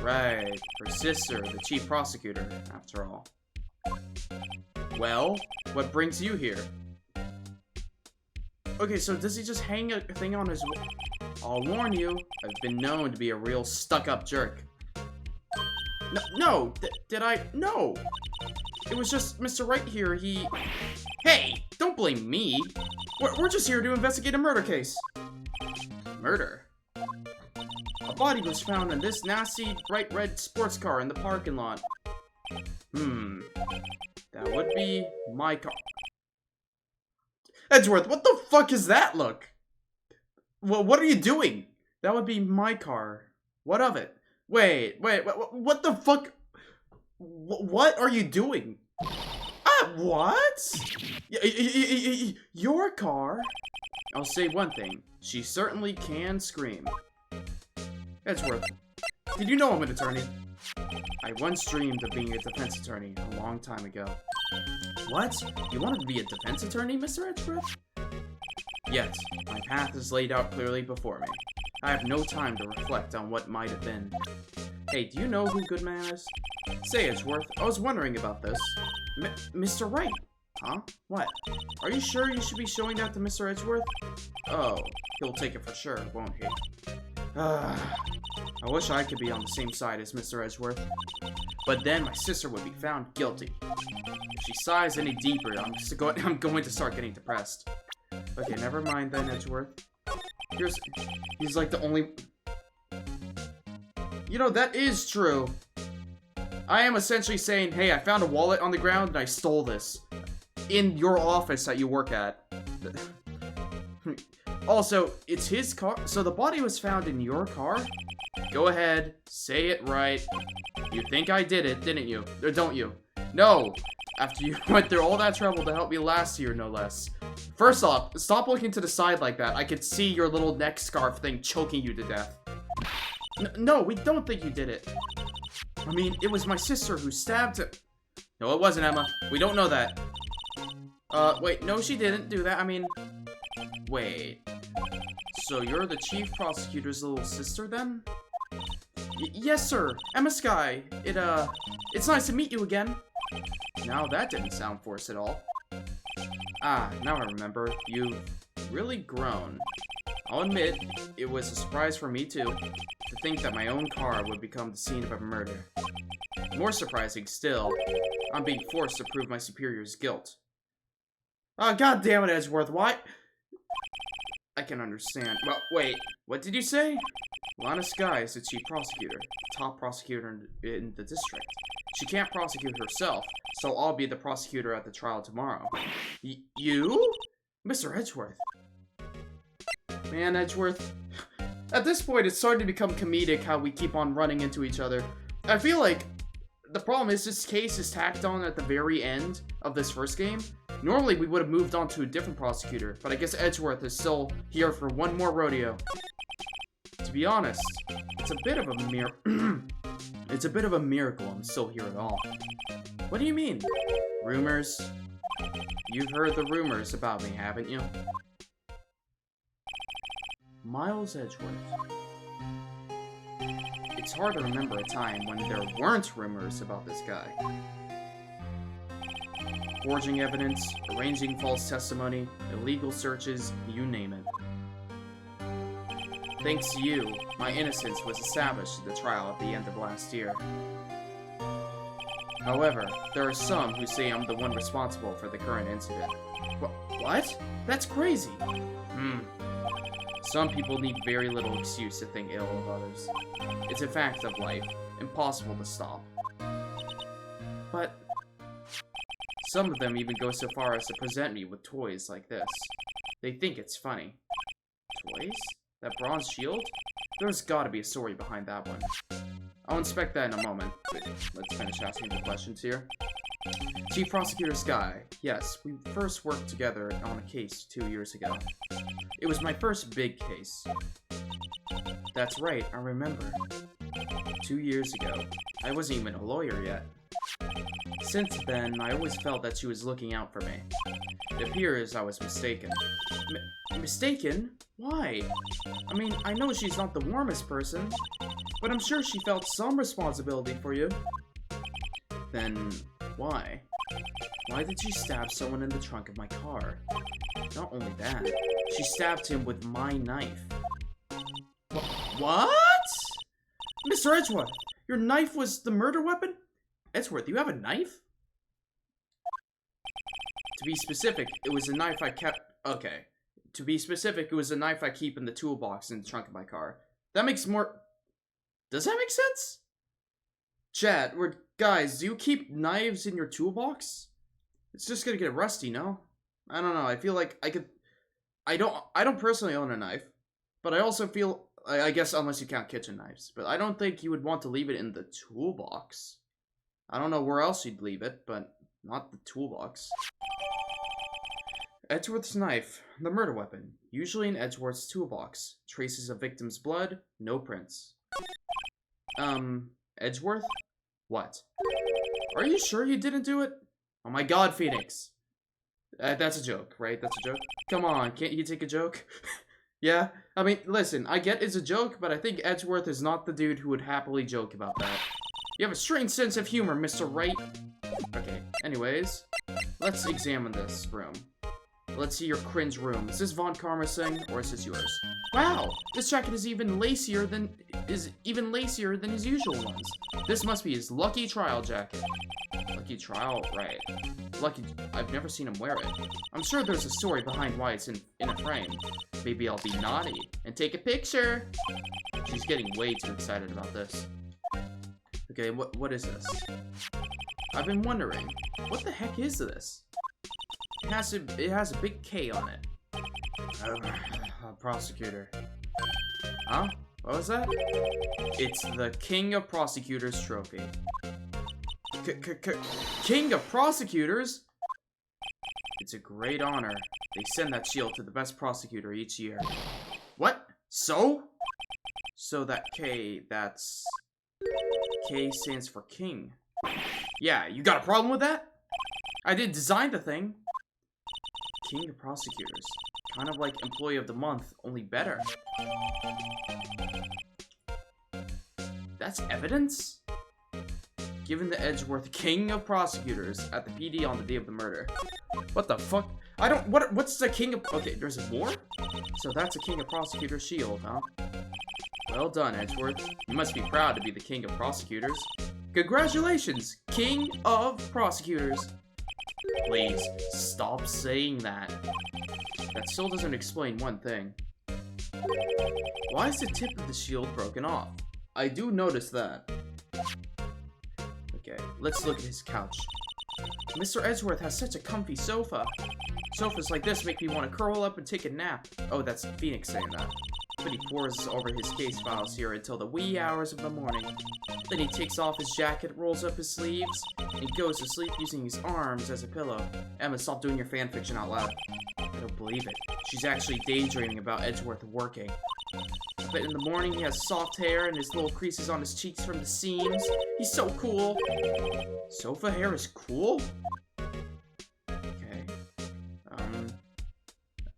Right, her sister, the chief prosecutor, after all. Well, what brings you here? Okay, so does he just hang a thing on his... I'll warn you, I've been known to be a real stuck-up jerk. No, did I? No! It was just Mr. Wright here, he... Hey, don't blame me! We're just here to investigate a murder case. Murder? A body was found in this nasty, bright red sports car in the parking lot. That would be my car. Edgeworth, what the fuck is that look? Well, what are you doing? That would be my car. What of it? Wait, what the fuck? What are you doing? What? Your car? I'll say one thing. She certainly can scream. Edgeworth, did you know I'm an attorney? I once dreamed of being a defense attorney a long time ago. What? You wanted to be a defense attorney, Mr. Edgeworth? Yet, my path is laid out clearly before me. I have no time to reflect on what might have been. Hey, do you know who Goodman is? Say, Edgeworth, I was wondering about this. Mr. Wright? Huh? What? Are you sure you should be showing that to Mr. Edgeworth? Oh, he'll take it for sure, won't he? I wish I could be on the same side as Mr. Edgeworth. But then my sister would be found guilty. If she sighs any deeper, I'm going to start getting depressed. Okay, never mind then, Edgeworth. He's like the only... You know, that is true. I am essentially saying, hey, I found a wallet on the ground and I stole this. In your office that you work at. Also, it's his car, so the body was found in your car? Go ahead, say it right. You think I did it, didn't you? Or don't you? No! After you went through all that trouble to help me last year, no less. First off, stop looking to the side like that. I could see your little neck scarf thing choking you to death. No, we don't think you did it. I mean, it was my sister who stabbed him. No, it wasn't, Emma. We don't know that. Wait, no, she didn't do that. I mean, wait. So you're the chief prosecutor's little sister, then? Yes, sir. Emma Skye. It's nice to meet you again. Now that didn't sound forced at all. Ah, now I remember. You've really grown. I'll admit, it was a surprise for me too, to think that my own car would become the scene of a murder. More surprising still, I'm being forced to prove my superior's guilt. Oh, god damn it, Edgeworth, why? I can understand. Well, wait, what did you say? Lana Skye is the chief prosecutor, top prosecutor in the district. She can't prosecute herself, so I'll be the prosecutor at the trial tomorrow. You? Mr. Edgeworth. Man, Edgeworth. At this point, it's starting to become comedic how we keep on running into each other. I feel like the problem is this case is tacked on at the very end of this first game. Normally, we would have moved on to a different prosecutor, but I guess Edgeworth is still here for one more rodeo. To be honest, it's a bit of a it's a bit of a miracle I'm still here at all. What do you mean? Rumors? You've heard the rumors about me, haven't you? Miles Edgeworth. It's hard to remember a time when there weren't rumors about this guy. Forging evidence, arranging false testimony, illegal searches, you name it. Thanks to you, my innocence was established at the trial at the end of last year. However, there are some who say I'm the one responsible for the current incident. What? That's crazy. Some people need very little excuse to think ill of others. It's a fact of life, impossible to stop. But some of them even go so far as to present me with toys like this. They think it's funny. Toys? That bronze shield? There's gotta be a story behind that one. I'll inspect that in a moment. Wait, let's finish asking the questions here. Chief Prosecutor Sky. Yes, we first worked together on a case 2 years ago. It was my first big case. That's right, I remember. 2 years ago. I wasn't even a lawyer yet. Since then, I always felt that she was looking out for me. It appears I was mistaken. Mistaken? Why? I mean, I know she's not the warmest person, but I'm sure she felt some responsibility for you. Then, why? Why did she stab someone in the trunk of my car? Not only that, she stabbed him with my knife. What? Mr. Edgeworth, your knife was the murder weapon? Edgeworth, you have a knife? To be specific, it was a knife I kept... Okay. To be specific, it was a knife I keep in the toolbox in the trunk of my car. That makes more... Does that make sense? Chat, guys, do you keep knives in your toolbox? It's just gonna get rusty, no? I don't know, I feel like I could... I don't personally own a knife, but I also feel... I guess unless you count kitchen knives, but I don't think you would want to leave it in the toolbox. I don't know where else you'd leave it, but not the toolbox. Edgeworth's knife, the murder weapon, usually in Edgeworth's toolbox. Traces of victim's blood, no prints. Edgeworth? What? Are you sure you didn't do it? Oh my god, Phoenix. That's a joke, right? That's a joke? Come on, can't you take a joke? Yeah? I mean, listen, I get it's a joke, but I think Edgeworth is not the dude who would happily joke about that. You have a strange sense of humor, Mr. Wright. Okay, anyways, let's examine this room. Let's see your cringe room. Is this Von Karma's thing, or is this yours? Wow, this jacket is even lacier than his usual ones. This must be his lucky trial jacket. Lucky trial, right? Lucky. I've never seen him wear it. I'm sure there's a story behind why it's in a frame. Maybe I'll be naughty and take a picture. She's getting way too excited about this. Okay, what is this? I've been wondering, what the heck is this? It has a big K on it. Prosecutor. Huh? What was that? It's the King of Prosecutors trophy. King of Prosecutors? It's a great honor. They send that shield to the best prosecutor each year. What? So? So that K, that's... K stands for King. Yeah, you got a problem with that? I didn't design the thing. King of Prosecutors. Kind of like Employee of the Month, only better. That's evidence? Given the Edgeworth King of Prosecutors at the PD on the day of the murder. What the fuck? What's the King of... Okay, there's more? So that's a King of Prosecutors shield, huh? Well done, Edgeworth. You must be proud to be the King of Prosecutors. Congratulations, King of Prosecutors. Please, stop saying that. That still doesn't explain one thing. Why is the tip of the shield broken off? I do notice that. Okay, let's look at his couch. Mr. Edgeworth has such a comfy sofa. Sofas like this make me want to curl up and take a nap. Oh, that's Phoenix saying that. But he pores over his case files here until the wee hours of the morning. Then he takes off his jacket, rolls up his sleeves, and he goes to sleep using his arms as a pillow. Emma, stop doing your fanfiction out loud. I don't believe it. She's actually daydreaming about Edgeworth working. But in the morning, he has soft hair and his little creases on his cheeks from the seams. He's so cool. Sofa hair is cool? Okay.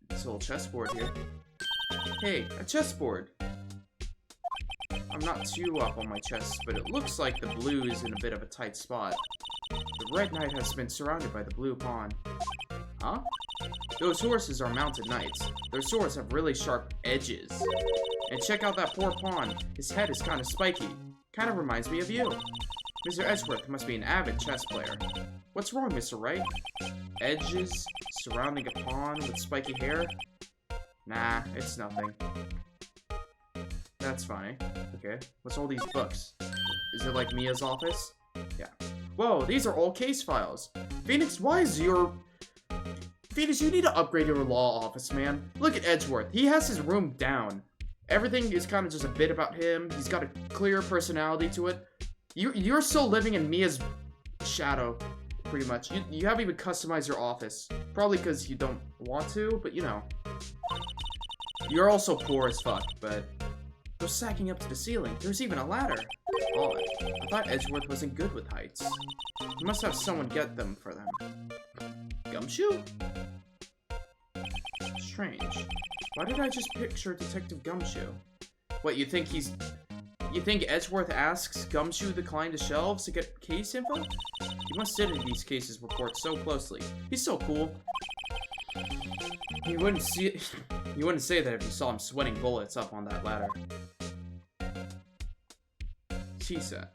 This little chessboard here. Hey, a chessboard. I'm not too up on my chess, but it looks like the blue is in a bit of a tight spot. The red knight has been surrounded by the blue pawn. Huh? Those horses are mounted knights. Their swords have really sharp edges. And check out that poor pawn. His head is kind of spiky. Kind of reminds me of you. Mr. Edgeworth must be an avid chess player. What's wrong, Mr. Wright? Edges surrounding a pawn with spiky hair? Nah, it's nothing. That's funny. Okay, what's all these books? Is it like Mia's office? Yeah. Whoa, these are all case files. Phoenix, why is your... Phoenix, you need to upgrade your law office, man. Look at Edgeworth. He has his room down. Everything is kind of just a bit about him. He's got a clear personality to it. You're still living in Mia's shadow, pretty much. You haven't even customized your office. Probably because you don't want to, but you know. You're also poor as fuck, but... They're sacking up to the ceiling. There's even a ladder. Odd. I thought Edgeworth wasn't good with heights. He must have someone get them for them. Gumshoe? Strange. Why did I just picture Detective Gumshoe? What, you think Edgeworth asks Gumshoe to climb the shelves to get case info? He must study these cases reports so closely. He's so cool. You wouldn't say that if you saw him sweating bullets up on that ladder. Tea set.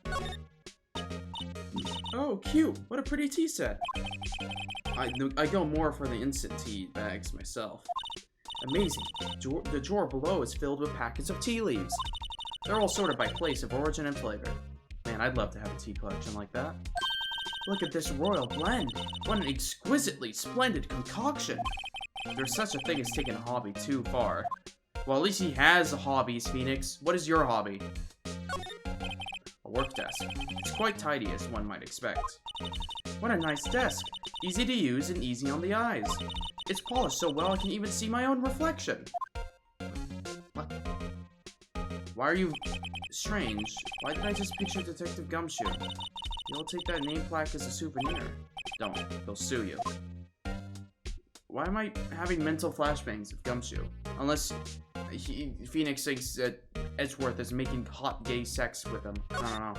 Oh, cute! What a pretty tea set. I go more for the instant tea bags myself. Amazing. The drawer below is filled with packets of tea leaves. They're all sorted by place of origin and flavor. Man, I'd love to have a tea collection like that. Look at this royal blend. What an exquisitely splendid concoction. There's such a thing as taking a hobby too far. Well, at least he has hobbies, Phoenix. What is your hobby? A work desk. It's quite tidy, as one might expect. What a nice desk. Easy to use and easy on the eyes. It's polished so well I can even see my own reflection. What? Why are you... Strange. Why did I just picture Detective Gumshoe? You'll take that name plaque as a souvenir. Don't. They'll sue you. Why am I having mental flashbangs of Gumshoe? Unless Phoenix thinks that Edgeworth is making hot gay sex with him. I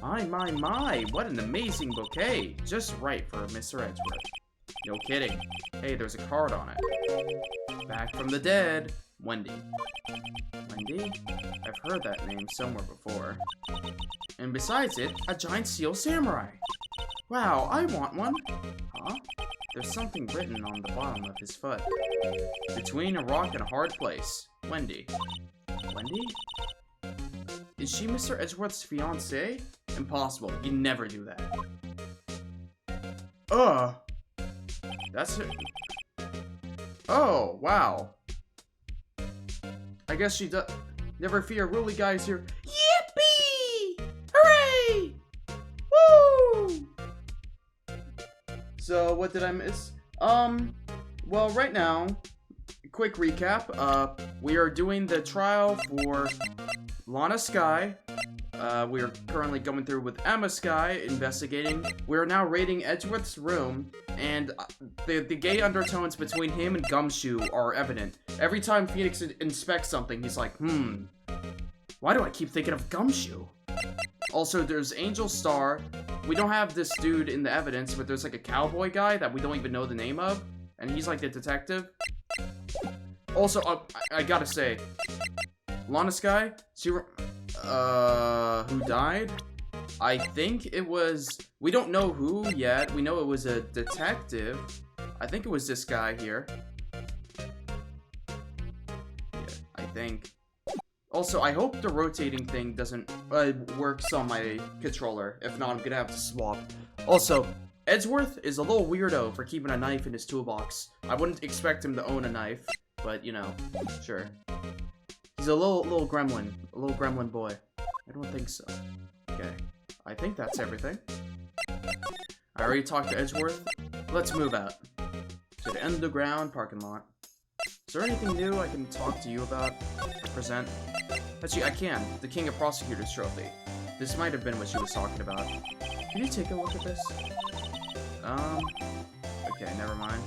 don't know. My, what an amazing bouquet. Just right for Mr. Edgeworth. No kidding. Hey, there's a card on it. Back from the dead, Wendy. Wendy? I've heard that name somewhere before. And besides it, a giant steel samurai. Wow, I want one. Huh? There's something written on the bottom of his foot. Between a rock and a hard place. Wendy. Wendy? Is she Mr. Edgeworth's fiancée? Impossible. You never do that. That's it. Oh, wow. I guess she does. Never fear, Ruly Guy's here. Yippee! Hooray! Woo! So, what did I miss? Well, right now, quick recap. We are doing the trial for Lana Skye. We are currently going through with Emma Skye, investigating. We are now raiding Edgeworth's room, and the gay undertones between him and Gumshoe are evident. Every time Phoenix inspects something, he's like, why do I keep thinking of Gumshoe? Also, there's Angel Star. We don't have this dude in the evidence, but there's like a cowboy guy that we don't even know the name of, and he's like the detective. Also, I gotta say, Lana Skye, who died? I think it was, we don't know who yet. We know it was a detective. I think it was this guy here. Yeah, I think. Also, I hope the rotating thing doesn't works on my controller. If not, I'm gonna have to swap. Also, Edgeworth is a little weirdo for keeping a knife in his toolbox. I wouldn't expect him to own a knife, but you know, sure. He's a little gremlin boy. I don't think so. Okay, I think that's everything. I already talked to Edgeworth. Let's move out to the underground parking lot. Is there anything new I can talk to you about or present? Actually, I can. The King of Prosecutors trophy. This might have been what she was talking about. Can you take a look at this? Okay, never mind.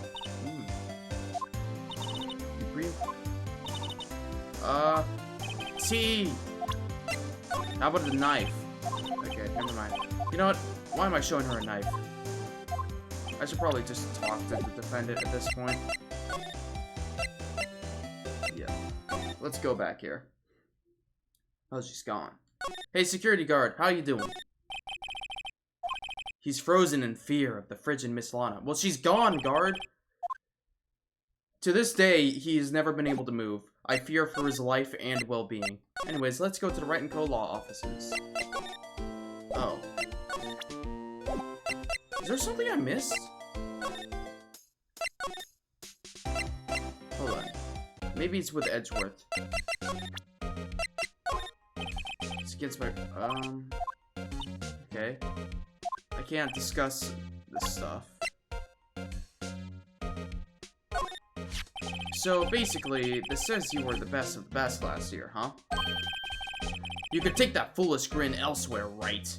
You breathe. T! How about a knife? Okay, never mind. You know what? Why am I showing her a knife? I should probably just talk to the defendant at this point. Yeah. Let's go back here. Oh, she's gone. Hey, security guard, how you doing? He's frozen in fear of the frigid Miss Lana. Well, she's gone, guard! To this day, he has never been able to move. I fear for his life and well-being. Anyways, let's go to the Wright and Co. law offices. Oh. Is there something I missed? Hold on. Maybe it's with Edgeworth. It's against my... Okay. I can't discuss this stuff. So, basically, this says you were the best of the best last year, huh? You could take that foolish grin elsewhere, right?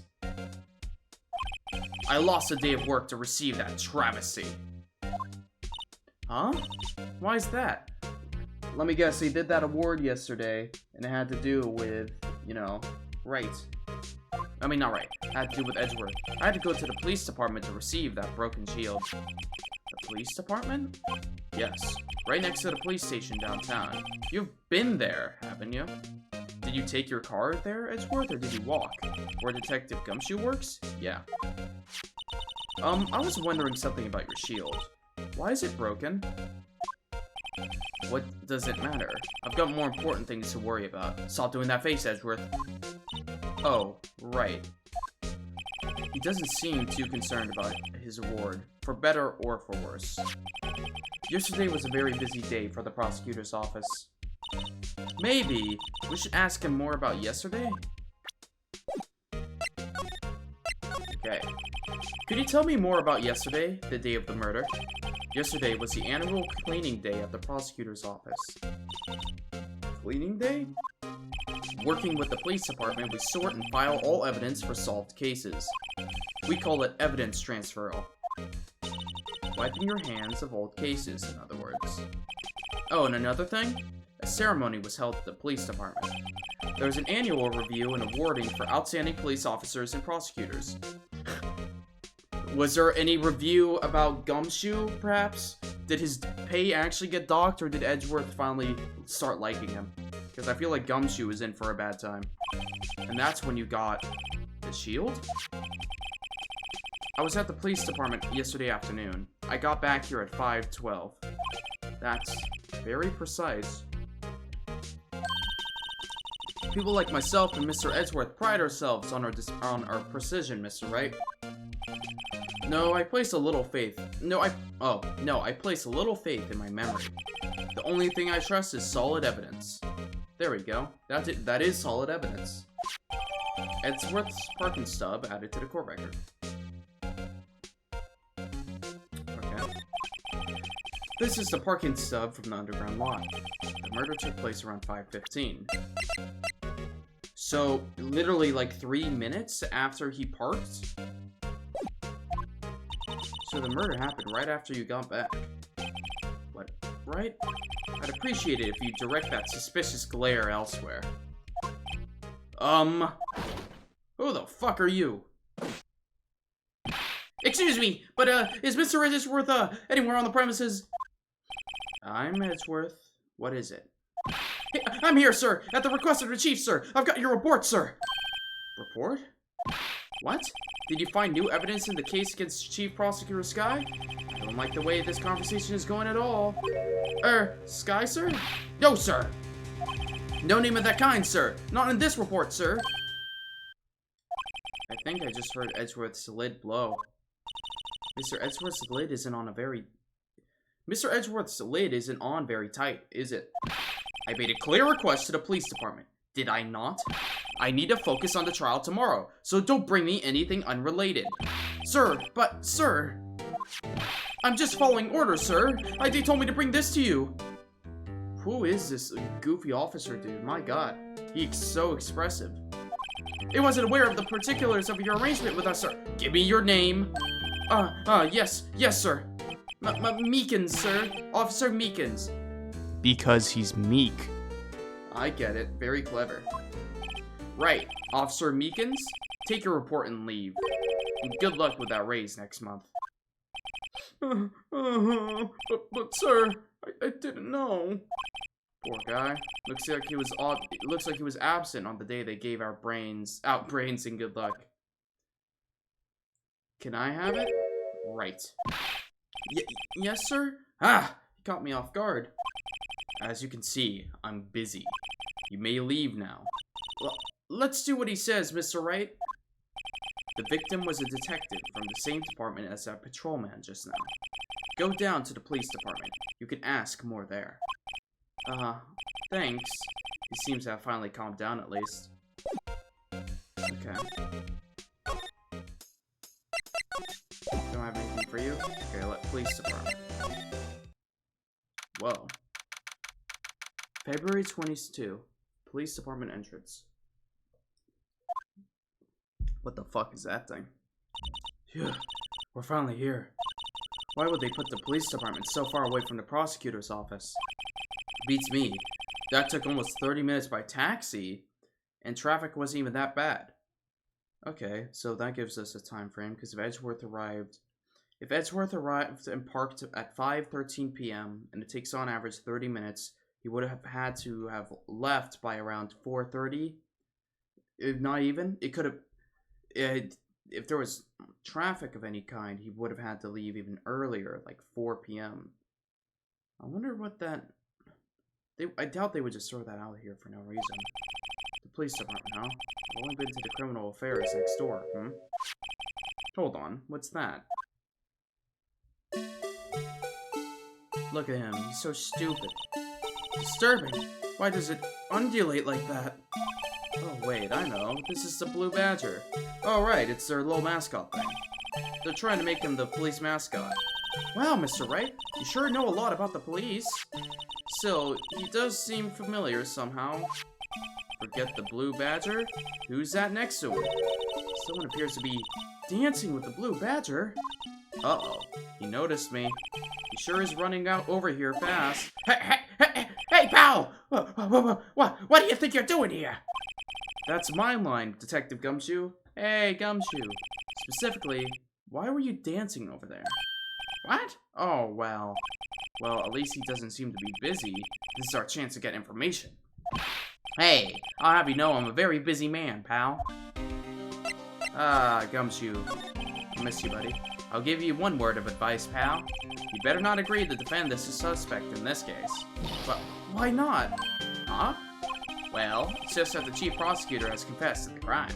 I lost a day of work to receive that travesty. Huh? Why is that? Let me guess, he did that award yesterday, and it had to do with, you know, Wright. I mean, not Wright. It had to do with Edgeworth. I had to go to the police department to receive that broken shield. The police department? Yes. Right next to the police station downtown. You've been there, haven't you? Did you take your car there, Edgeworth, or did you walk? Where Detective Gumshoe works? Yeah. I was wondering something about your shield. Why is it broken? What does it matter? I've got more important things to worry about. Stop doing that face, Edgeworth. Oh, right. He doesn't seem too concerned about his award, for better or for worse. Yesterday was a very busy day for the prosecutor's office. Maybe we should ask him more about yesterday? Okay. Could you tell me more about yesterday, the day of the murder? Yesterday was the annual cleaning day at the prosecutor's office. Cleaning day? Working with the police department, we sort and file all evidence for solved cases. We call it evidence transfer. Wiping your hands of old cases, in other words. Oh, and another thing? A ceremony was held at the police department. There was an annual review and awarding for outstanding police officers and prosecutors. Was there any review about Gumshoe, perhaps? Did his pay actually get docked, or did Edgeworth finally start liking him? Because I feel like Gumshoe is in for a bad time. And that's when you got the shield? I was at the police department yesterday afternoon. I got back here at 5:12. That's very precise. People like myself and Mr. Edgeworth pride ourselves on our precision, Mr. Wright. No, I place a little faith. I place a little faith in my memory. The only thing I trust is solid evidence. There we go. That's it. That is solid evidence. Edgeworth's parking stub added to the court record. Okay. This is the parking stub from the underground lot. The murder took place around 5:15. So, literally like 3 minutes after he parked? So the murder happened right after you got back. What? Right? I'd appreciate it if you direct that suspicious glare elsewhere. Who the fuck are you? Excuse me, but, is Mr. Edgeworth, anywhere on the premises? I'm Edgeworth. What is it? Hey, I'm here, sir, at the request of the chief, sir. I've got your report, sir. Report? What? Did you find new evidence in the case against Chief Prosecutor Sky? I don't like the way this conversation is going at all. Sky, sir? No, sir! No name of that kind, sir! Not in this report, sir! I think I just heard Edgeworth's lid blow. Mr. Edgeworth's lid isn't on very tight, is it? I made a clear request to the police department. Did I not? I need to focus on the trial tomorrow, so don't bring me anything unrelated. Sir, I'm just following orders, sir. They told me to bring this to you. Who is this goofy officer dude? My god. He's so expressive. I wasn't aware of the particulars of your arrangement with us, sir. Give me your name. Yes, sir. Meekins, sir. Officer Meekins. Because he's meek. I get it. Very clever. Right, Officer Meekins, take your report and leave. And good luck with that raise next month. But sir, I didn't know. Poor guy. Looks like he was absent on the day they gave out brains and good luck. Can I have it? Right. Yes, sir? caught me off guard. As you can see, I'm busy. You may leave now. Well, let's do what he says, Mr. Wright. The victim was a detective from the same department as our patrolman just now. Go down to the police department. You can ask more there. Thanks. He seems to have finally calmed down at least. Okay. Don't have anything for you? Okay, police department. Whoa. February 22. Police department entrance. What the fuck is that thing? Phew. We're finally here. Why would they put the police department so far away from the prosecutor's office? Beats me. That took almost 30 minutes by taxi, and traffic wasn't even that bad. Okay, so that gives us a time frame, because if Edgeworth arrived and parked at 5:13 p.m., and it takes on average 30 minutes, he would have had to have left by around 4:30. Not even. It could have... if there was traffic of any kind, he would have had to leave even earlier, like 4 p.m. I wonder what that... I doubt they would just throw that out here for no reason. The police department, huh? I've only been to the criminal affairs next door, Hold on, what's that? Look at him, he's so stupid. Disturbing. Why does it undulate like that? Oh wait, I know. This is the Blue Badger. Oh right, it's their little mascot thing. They're trying to make him the police mascot. Wow, Mr. Wright, you sure know a lot about the police. Still, he does seem familiar somehow. Forget the Blue Badger? Who's that next to him? Someone appears to be dancing with the Blue Badger. Uh-oh, he noticed me. He sure is running out over here fast. Hey, pal! What do you think you're doing here? That's my line, Detective Gumshoe. Hey, Gumshoe. Specifically, why were you dancing over there? What? Oh, well. Well, at least he doesn't seem to be busy. This is our chance to get information. Hey, I'll have you know I'm a very busy man, pal. Ah, Gumshoe. I miss you, buddy. I'll give you one word of advice, pal. You better not agree to defend this suspect in this case. But why not? Huh? Well, it's just that the chief prosecutor has confessed to the crime.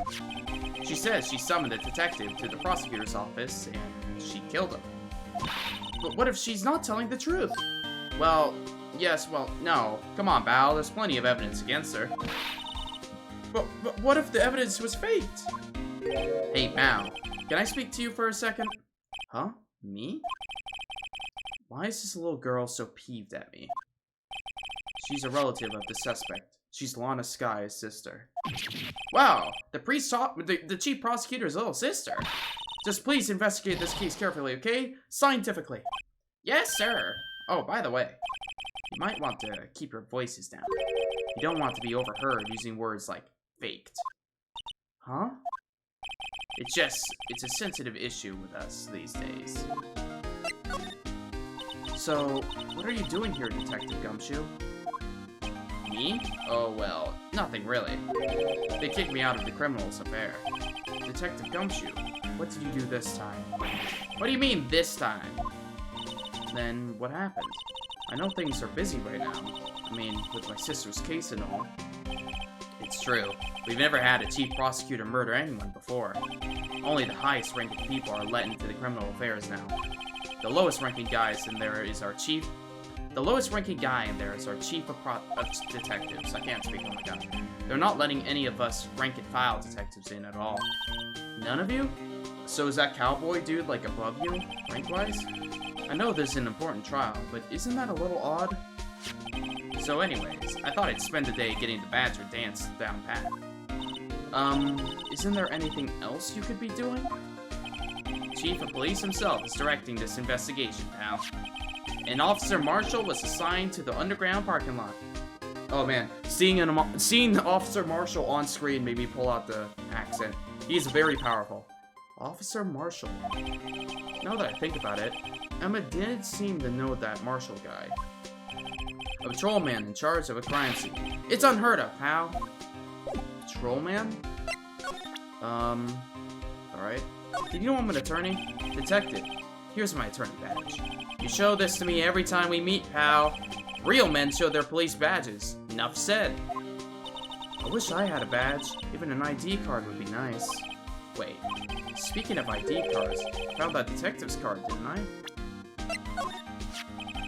She says she summoned a detective to the prosecutor's office and she killed him. But what if she's not telling the truth? Well, yes, well, no. Come on, pal, there's plenty of evidence against her. But what if the evidence was faked? Hey, pal, can I speak to you for a second? Huh? Me? Why is this little girl so peeved at me? She's a relative of the suspect. She's Lana Sky's sister. Wow, the chief prosecutor's little sister. Just please investigate this case carefully, okay? Scientifically. Yes, sir. Oh, by the way, you might want to keep your voices down. You don't want to be overheard using words like faked. Huh? It's a sensitive issue with us these days. So, what are you doing here, Detective Gumshoe? Me? Oh, well, nothing really. They kicked me out of the criminal's affair. Detective Gumshoe, what did you do this time? What do you mean, this time? Then, what happened? I know things are busy right now. I mean, with my sister's case and all. It's true. We've never had a chief prosecutor murder anyone before. Only the highest ranking people are let into the criminal affairs now. The lowest ranking guy in there is our chief of detectives. I can't speak, oh my god. They're not letting any of us rank and file detectives in at all. None of you? So is that cowboy dude like above you, rank-wise? I know this is an important trial, but isn't that a little odd? So anyways, I thought I'd spend the day getting the Badger dance down pat. Isn't there anything else you could be doing? Chief of Police himself is directing this investigation, pal. And Officer Marshall was assigned to the underground parking lot. Oh man, seeing Officer Marshall on screen made me pull out the accent. He's very powerful. Officer Marshall. Now that I think about it, Emma did seem to know that Marshall guy. A patrolman in charge of a crime scene. It's unheard of, pal. Patrolman? Alright. Did you know I'm an attorney? Detective. Here's my attorney badge. You show this to me every time we meet, pal. Real men show their police badges. Enough said. I wish I had a badge. Even an ID card would be nice. Wait, speaking of ID cards, I found that detective's card, didn't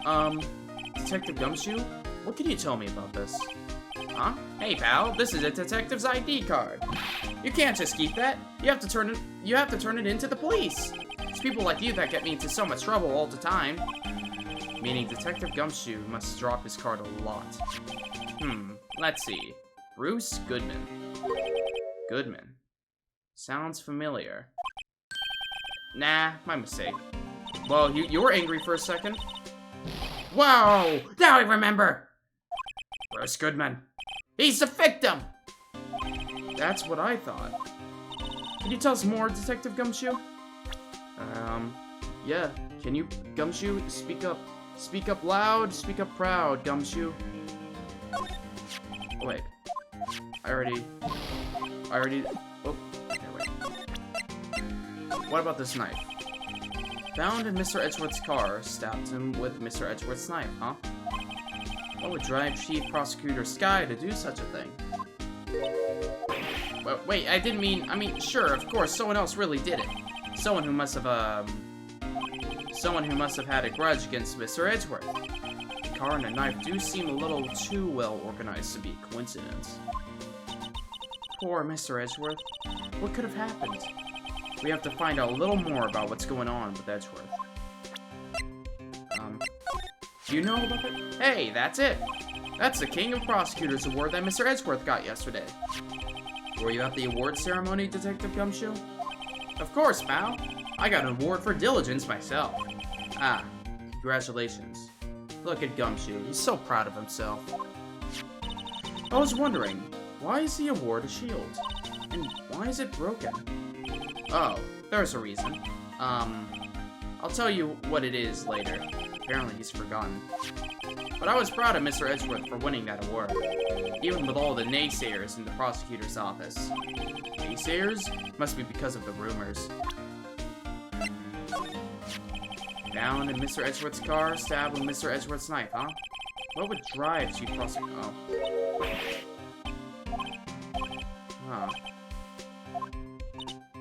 I? Detective Gumshoe? What can you tell me about this? Huh? Hey, pal, this is a detective's ID card. You can't just keep that. You have to turn it into the police. It's people like you that get me into so much trouble all the time. Meaning Detective Gumshoe must drop his card a lot. Let's see. Bruce Goodman. Goodman. Sounds familiar. Nah, my mistake. Well, you were angry for a second. Whoa! Now I remember! Bruce Goodman. He's the victim! That's what I thought. Can you tell us more, Detective Gumshoe? Yeah. Can you, Gumshoe, speak up? Speak up loud, speak up proud, Gumshoe. Oh, wait. I already... Oh, okay, wait. What about this knife? Found in Mr. Edgeworth's car, stabbed him with Mr. Edgeworth's knife, huh? What would drive Chief Prosecutor Skye to do such a thing? But wait, I mean, sure, of course, someone else really did it. Someone who must have had a grudge against Mr. Edgeworth. The car and the knife do seem a little too well organized to be a coincidence. Poor Mr. Edgeworth. What could have happened? We have to find out a little more about what's going on with Edgeworth. Do you know about it? Hey, that's it! That's the King of Prosecutors award that Mr. Edgeworth got yesterday. Were you at the award ceremony, Detective Gumshoe? Of course, pal. I got an award for diligence myself. Ah, congratulations. Look at Gumshoe, he's so proud of himself. I was wondering, why is the award a shield? And why is it broken? Oh, there's a reason. I'll tell you what it is later. Apparently he's forgotten. But I was proud of Mr. Edgeworth for winning that award, even with all the naysayers in the prosecutor's office. Naysayers? Must be because of the rumors. Found in Mr. Edgeworth's car, stabbed with Mr. Edgeworth's knife, huh? What would drive Chief Prosecutor? Oh. Huh.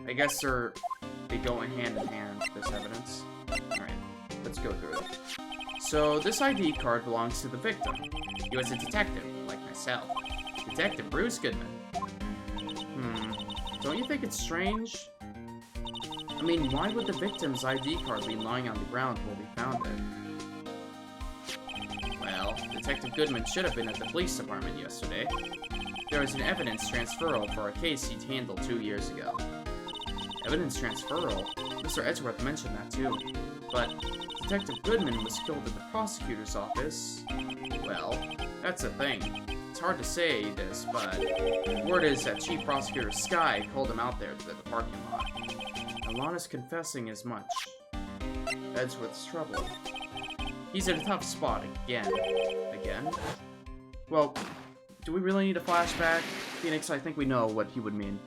I guess they go hand in hand, this evidence. Alright, let's go through it. So, this ID card belongs to the victim. He was a detective, like myself. Detective Bruce Goodman. Don't you think it's strange? I mean, why would the victim's ID card be lying on the ground while we found it? Well, Detective Goodman should have been at the police department yesterday. There was an evidence transferal for a case he'd handled 2 years ago. Evidence transferal? Mr. Edgeworth mentioned that too. But Detective Goodman was killed at the prosecutor's office. Well, that's the thing. It's hard to say this, but word is that Chief Prosecutor Skye called him out there to the parking lot. Alana's confessing as much. Edgeworth's trouble. He's in a tough spot again. Again? Well, do we really need a flashback? Phoenix, I think we know what he would mean.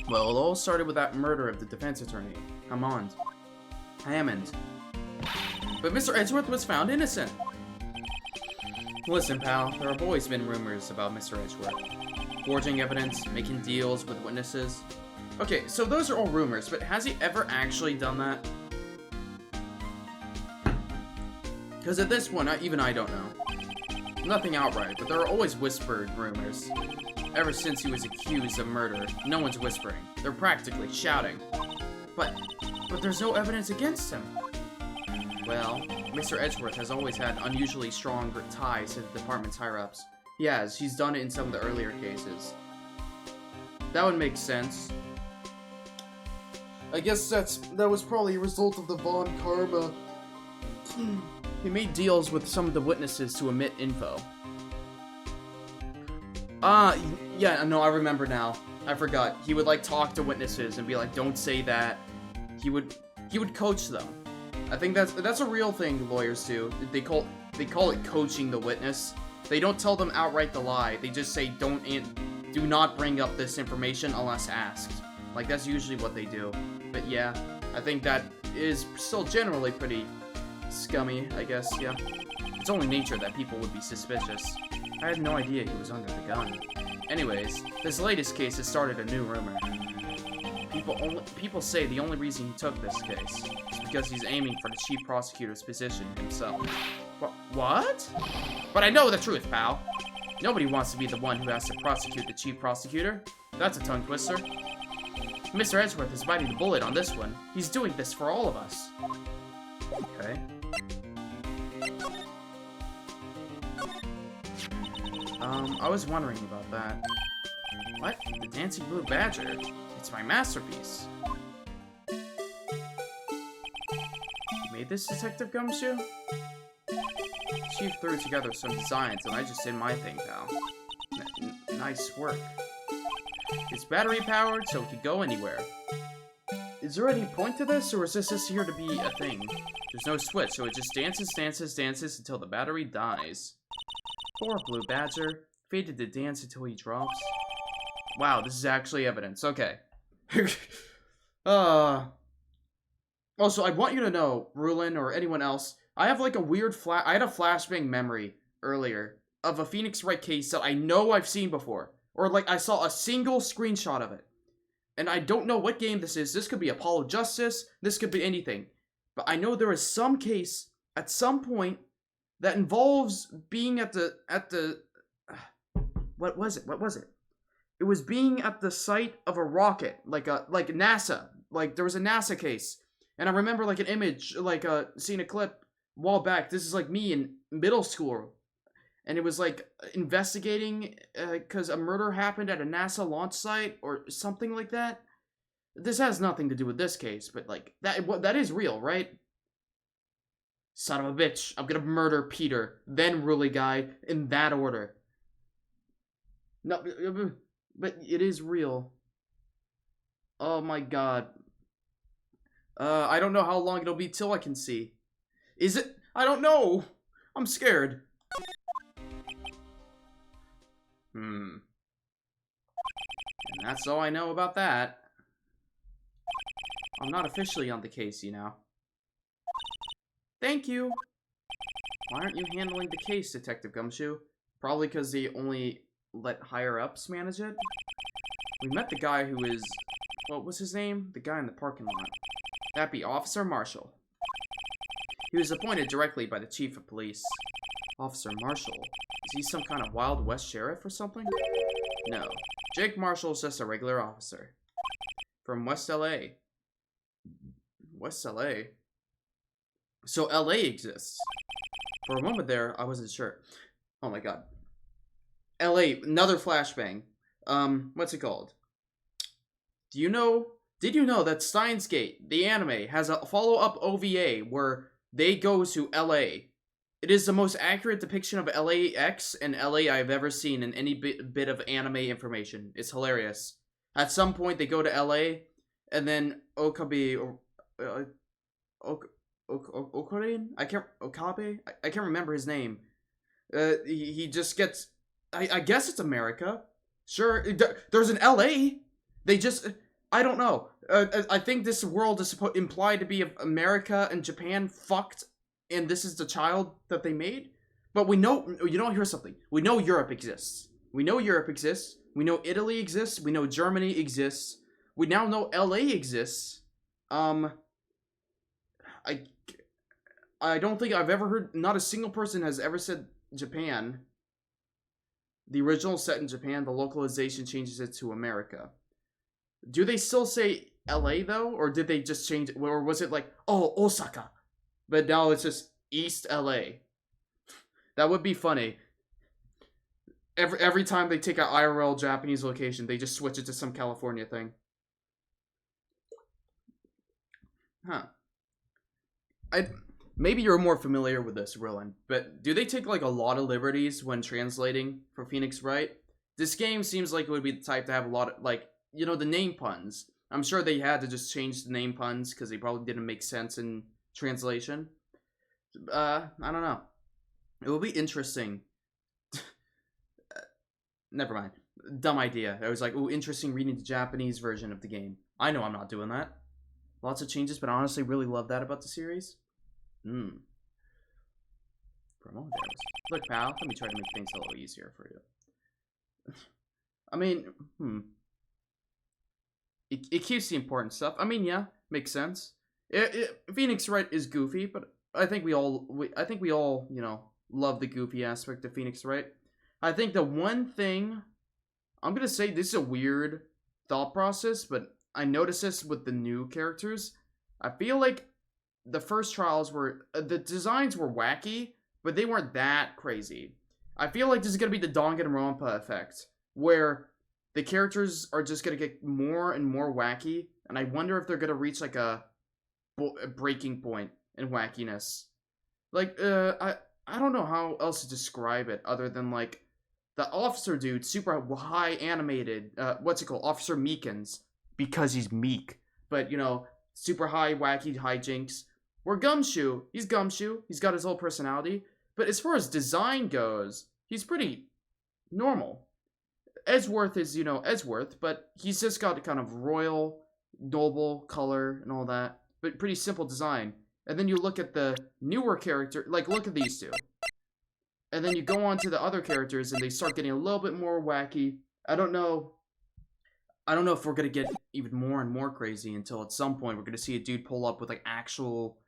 Well, it all started with that murder of the defense attorney, Hammond. But Mr. Edgeworth was found innocent. Listen, pal, there have always been rumors about Mr. Edgeworth. Forging evidence, making deals with witnesses. Okay, so those are all rumors, but has he ever actually done that? Because at this point, even I don't know. Nothing outright, but there are always whispered rumors. Ever since he was accused of murder, no one's whispering. They're practically shouting. But there's no evidence against him. Well, Mr. Edgeworth has always had unusually strong ties to the department's higher-ups. He has. He's done it in some of the earlier cases. That would make sense. I guess that was probably a result of the Von Karma. He made deals with some of the witnesses to omit info. Yeah, no, I remember now. I forgot. He would, like, talk to witnesses and be like, don't say that. He would coach them. I think that's a real thing lawyers do. They call it coaching the witness. They don't tell them outright the lie. They just say, do not bring up this information unless asked. Like, that's usually what they do. But yeah, I think that is still generally pretty scummy, I guess, yeah. It's only nature that people would be suspicious. I had no idea he was under the gun. Anyways, this latest case has started a new rumor. People say the only reason he took this case is because he's aiming for the chief prosecutor's position himself. What? But I know the truth, pal. Nobody wants to be the one who has to prosecute the chief prosecutor. That's a tongue twister. Mr. Edgeworth is biting the bullet on this one. He's doing this for all of us. Okay. I was wondering about that. What? The Dancing Blue Badger? It's my masterpiece. You made this, Detective Gumshoe? Chief threw together some designs, and I just did my thing, pal. Nice work. It's battery powered, so it could go anywhere. Is there any point to this, or is this just here to be a thing? There's no switch, so it just dances, dances, dances until the battery dies. Poor Blue Badger. Fated to dance until he drops. Wow, this is actually evidence. Okay. Also, I want you to know, Rulin or anyone else, I have like a weird I had a flashbang memory earlier of a Phoenix Wright case that I know I've seen before. Or like I saw a single screenshot of it. And I don't know what game this is. This could be Apollo Justice. This could be anything. But I know there is some case at some point that involves being at the what was it? It was being at the site of a rocket, like NASA. Like there was a NASA case. And I remember like an image, like seeing a clip a while back. This is like me in middle school. And it was like investigating because a murder happened at a NASA launch site or something like that. This has nothing to do with this case, but like that is real, right? Son of a bitch, I'm gonna murder Peter, then Rully Guy, in that order. No, but it is real. Oh my god. I don't know how long it'll be till I can see. Is it? I don't know. I'm scared. And that's all I know about that. I'm not officially on the case, you know. Thank you. Why aren't you handling the case, Detective Gumshoe? Probably because they only let higher-ups manage it. We met the guy who is... What was his name? The guy in the parking lot. That'd be Officer Marshall. He was appointed directly by the Chief of Police. Officer Marshall? Is he some kind of Wild West sheriff or something? No. Jake Marshall is just a regular officer. From West LA. West LA? So LA exists. For a moment there, I wasn't sure. Oh my god. LA, another flashbang. What's it called? Did you know that Steins Gate, the anime, has a follow-up OVA where they go to LA? It is the most accurate depiction of LAX and LA I've ever seen in any bit of anime information. It's hilarious. At some point, they go to LA, and then Okabe... Okabe? I can't remember his name. He just gets... I guess it's America. Sure, there's an LA. They just... I don't know. I think this world is implied to be of America and Japan fucked, and this is the child that they made. But we know... You know, here's something. We know Europe exists. We know Europe exists. We know Italy exists. We know Germany exists. We now know LA exists. I don't think I've ever heard... Not a single person has ever said Japan. The original set in Japan, the localization changes it to America. Do they still say LA, though? Or did they just change it? Or was it like, oh, Osaka? But now it's just East LA. That would be funny. Every time they take an IRL Japanese location, they just switch it to some California thing. Huh. Maybe you're more familiar with this, Roland, but do they take like a lot of liberties when translating for Phoenix Wright? This game seems like it would be the type to have a lot of, like, you know, the name puns. I'm sure they had to just change the name puns because they probably didn't make sense in translation. I don't know. It will be interesting. Never mind. Dumb idea. I was like, ooh, interesting reading the Japanese version of the game. I know I'm not doing that. Lots of changes, but I honestly really love that about the series. Promo videos. Look, pal, let me try to make things a little easier for you. I mean, It keeps the important stuff. I mean, yeah, makes sense. Phoenix Wright is goofy, but I think we all, you know, love the goofy aspect of Phoenix Wright. I think the one thing, I'm gonna say this is a weird thought process, but I noticed this with the new characters. I feel like the first trials were, the designs were wacky, but they weren't that crazy. I feel like this is gonna be the Danganronpa effect, where the characters are just gonna get more and more wacky, and I wonder if they're gonna reach like a breaking point in wackiness. Like, I don't know how else to describe it other than like the officer dude, super high animated, what's it called? Officer Meekins, because he's meek, but you know, super high wacky hijinks. Where Gumshoe, he's Gumshoe, he's got his whole personality, but as far as design goes, he's pretty normal. Edgeworth is, you know, Edgeworth, but he's just got a kind of royal, noble color and all that, but pretty simple design. And then you look at the newer character, like, look at these two. And then you go on to the other characters, and they start getting a little bit more wacky. I don't know if we're gonna get even more and more crazy until at some point we're gonna see a dude pull up with, like, actual...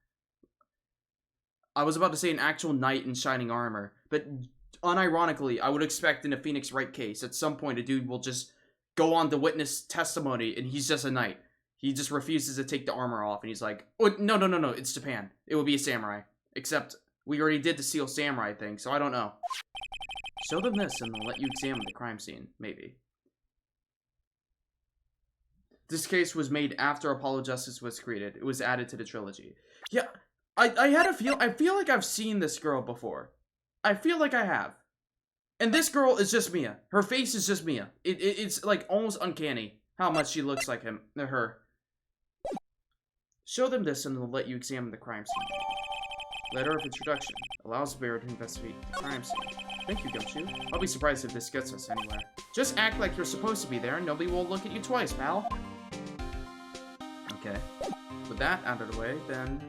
I was about to say an actual knight in shining armor, but... unironically, I would expect in a Phoenix Wright case, at some point a dude will just go on to witness testimony and he's just a knight. He just refuses to take the armor off and he's like, oh, no, it's Japan. It will be a samurai. Except, we already did the Seal Samurai thing, so I don't know. Show them this and they'll let you examine the crime scene, maybe. This case was made after Apollo Justice was created. It was added to the trilogy. Yeah, I feel like I've seen this girl before. I feel like I have. And this girl is just Mia. Her face is just Mia. It's like almost uncanny how much she looks like her. Show them this and they'll let you examine the crime scene. Letter of introduction. Allows the bearer to investigate the crime scene. Thank you, Gumshoe. I'll be surprised if this gets us anywhere. Just act like you're supposed to be there and nobody will look at you twice, pal. Okay. With that out of the way, then...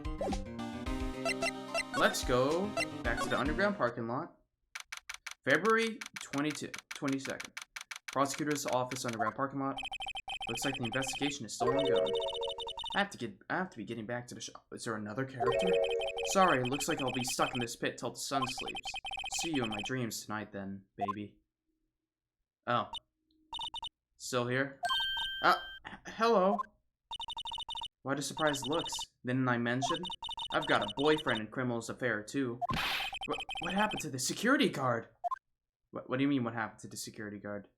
let's go back to the underground parking lot. February 22nd. Prosecutor's office, underground parking lot. Looks like the investigation is still ongoing. I have to be getting back to the shop. Is there another character? Sorry, looks like I'll be stuck in this pit till the sun sleeps. See you in my dreams tonight then, baby. Oh. Still here? Hello. Why the surprised looks? Didn't I mention? I've got a boyfriend in Criminal's affair, too. What happened to the security guard? What do you mean, what happened to the security guard?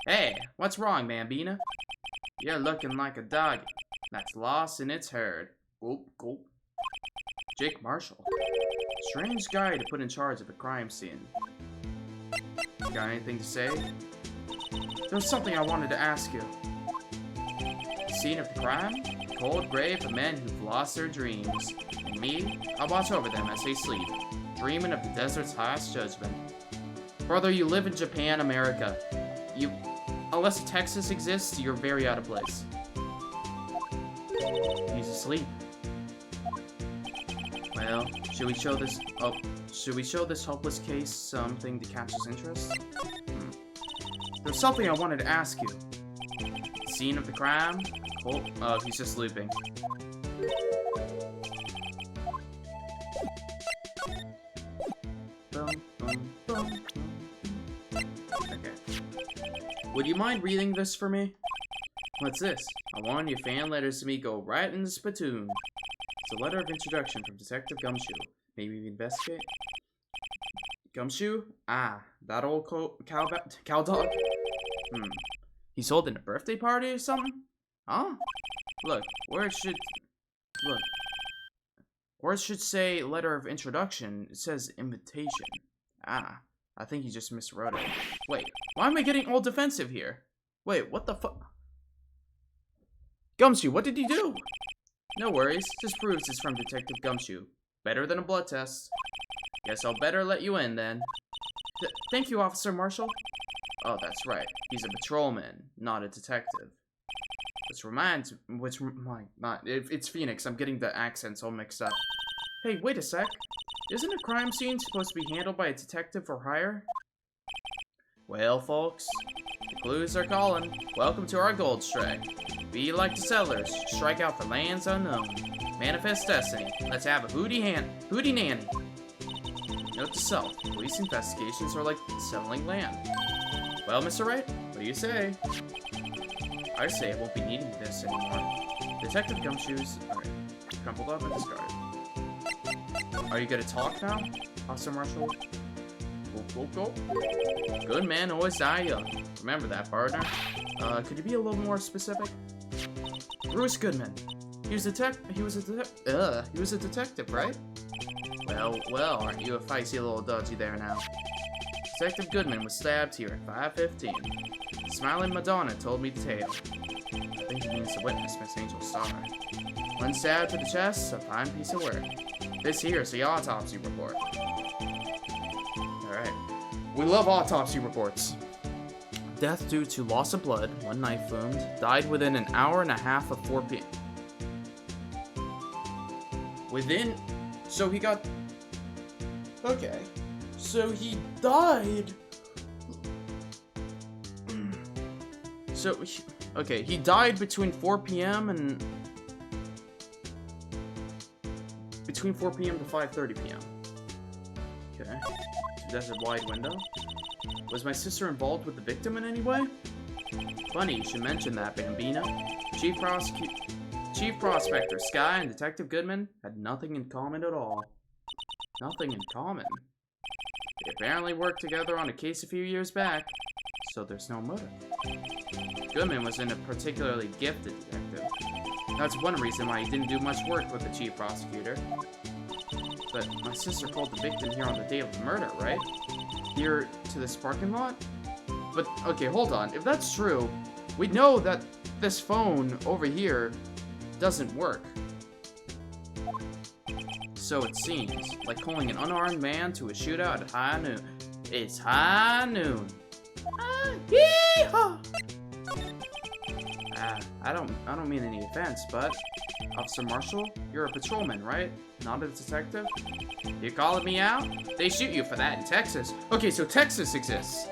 Hey, what's wrong, Bambina? You're looking like a dog that's lost in its herd. Gulp, gulp. Jake Marshall. Strange guy to put in charge of a crime scene. Got anything to say? There's something I wanted to ask you. Scene of the crime? Cold grave of men who've lost their dreams. And me, I watch over them as they sleep, dreaming of the desert's highest judgment. Brother, you live in Japan, America. Unless Texas exists, you're very out of place. He's asleep. Well, should we show this hopeless case something to catch his interest? There's something I wanted to ask you. Scene of the crime? Oh, he's just looping. Okay. Would you mind reading this for me? What's this? I wanted your fan letters to me go right in the spittoon. It's a letter of introduction from Detective Gumshoe. Maybe we investigate? Gumshoe? Ah, that old cow dog? He's holding a birthday party or something? Huh? Look, where it should say letter of introduction, it says invitation. Ah, I think you just miswrote it. Wait, why am I getting all defensive here? Wait, what the fuck? Gumshoe, what did you do? No worries, just proves it's from Detective Gumshoe. Better than a blood test. Guess I'll better let you in then. Thank you, Officer Marshall. Oh, that's right. He's a patrolman, not a detective. It's Phoenix. I'm getting the accents all mixed up. Hey, wait a sec. Isn't a crime scene supposed to be handled by a detective for hire? Well, folks, the clues are calling. Welcome to our gold strike. We, like the settlers, strike out for lands unknown. Manifest destiny. Let's have a hooty nanny. Note to self, police investigations are like settling land. Well, Mr. Wright, what do you say? I say I won't be needing this anymore. Detective Gumshoes, alright, crumpled up and discarded. Are you gonna talk now, Officer Marshall? Go. Good men always die young. Remember that, partner. Could you be a little more specific? Bruce Goodman. He was a detective, right? Well, aren't you a feisty little dodgy there now? Detective Goodman was stabbed here at 5:15. Smiling Madonna told me the tale. I think he means to witness Miss Angel's star. One stab to the chest, a fine piece of work. This here's the autopsy report. Alright. We love autopsy reports. Death due to loss of blood, one knife wound, died within an hour and a half of 4 p.m. So he got... Okay. So he died... he died between 4 p.m. and... Between 4 p.m. to 5:30 p.m. Okay. That's a wide window. Was my sister involved with the victim in any way? Funny you should mention that, Bambino. Chief Prospector Sky and Detective Goodman had nothing in common at all. Nothing in common? They apparently worked together on a case a few years back, so there's no motive. Goodman wasn't a particularly gifted detective. That's one reason why he didn't do much work with the chief prosecutor. But my sister called the victim here on the day of the murder, right? Here to this parking lot? But, okay, hold on. If that's true, we know that this phone over here doesn't work. So it seems, like calling an unarmed man to a shootout at high noon. It's high noon. Yeehaw! I don't mean any offense, but Officer Marshall, you're a patrolman, right? Not a detective? You calling me out? They shoot you for that in Texas. Okay, so Texas exists.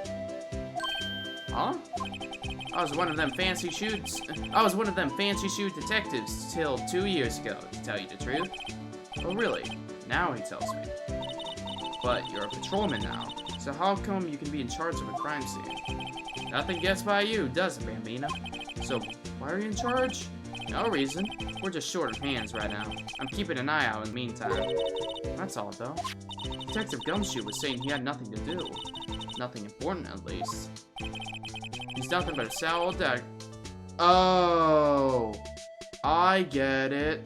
Huh? I was one of them fancy shoot detectives till 2 years ago, to tell you the truth. Oh, really? Now he tells me. But you're a patrolman now, so how come you can be in charge of a crime scene? Nothing gets by you, does it, Bambino? So, why are you in charge? No reason. We're just short of hands right now. I'm keeping an eye out in the meantime. That's all, though. Detective Gumshoe was saying he had nothing to do. Nothing important, at least. He's nothing but a sour old deck. Oh, I get it.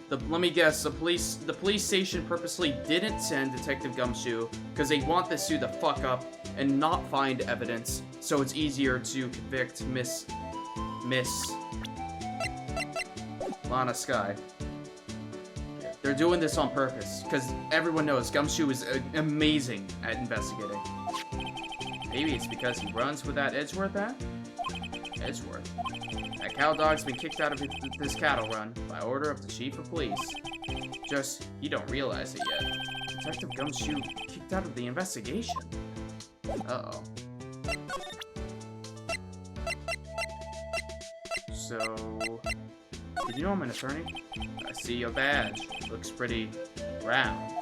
Let me guess. The police station purposely didn't send Detective Gumshoe because they want this dude to fuck up and not find evidence, so it's easier to convict Miss Lana Sky. They're doing this on purpose because everyone knows Gumshoe is amazing at investigating. Maybe it's because he runs with that Edgeworth at? Edgeworth. That cow dog's been kicked out of this cattle run by order of the chief of police. Just, you don't realize it yet. Detective Gumshoe kicked out of the investigation. Uh-oh. So, did you know I'm an attorney? I see your badge. Looks pretty round.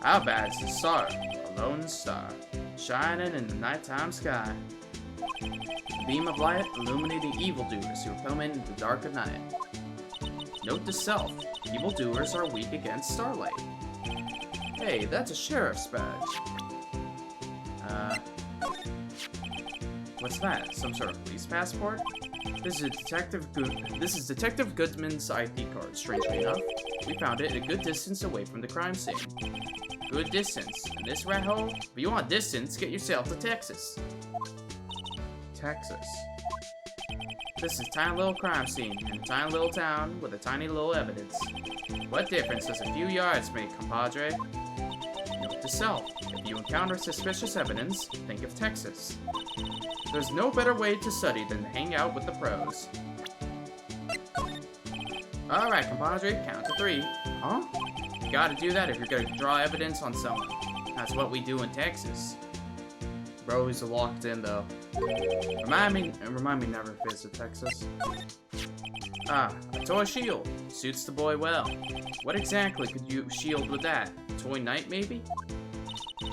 Our badge is a star, a lone star, shining in the nighttime sky. A beam of light illuminating evildoers who come in the dark of night. Note to self, evildoers are weak against starlight. Hey, that's a sheriff's badge. What's that? Some sort of police passport? This is Detective Goodman's ID card, strangely enough. We found it a good distance away from the crime scene. Good distance. In this rat hole? If you want distance, get yourself to Texas. Texas. This is a tiny little crime scene in a tiny little town with a tiny little evidence. What difference does a few yards make, compadre? Note to self. If you encounter suspicious evidence, think of Texas. There's no better way to study than to hang out with the pros. Alright, compadre, count to 3. Huh? You gotta do that if you're gonna draw evidence on someone. That's what we do in Texas. Bros are locked in, though. Remind me never to visit Texas. Ah, a toy shield. Suits the boy well. What exactly could you shield with that? A toy knight, maybe?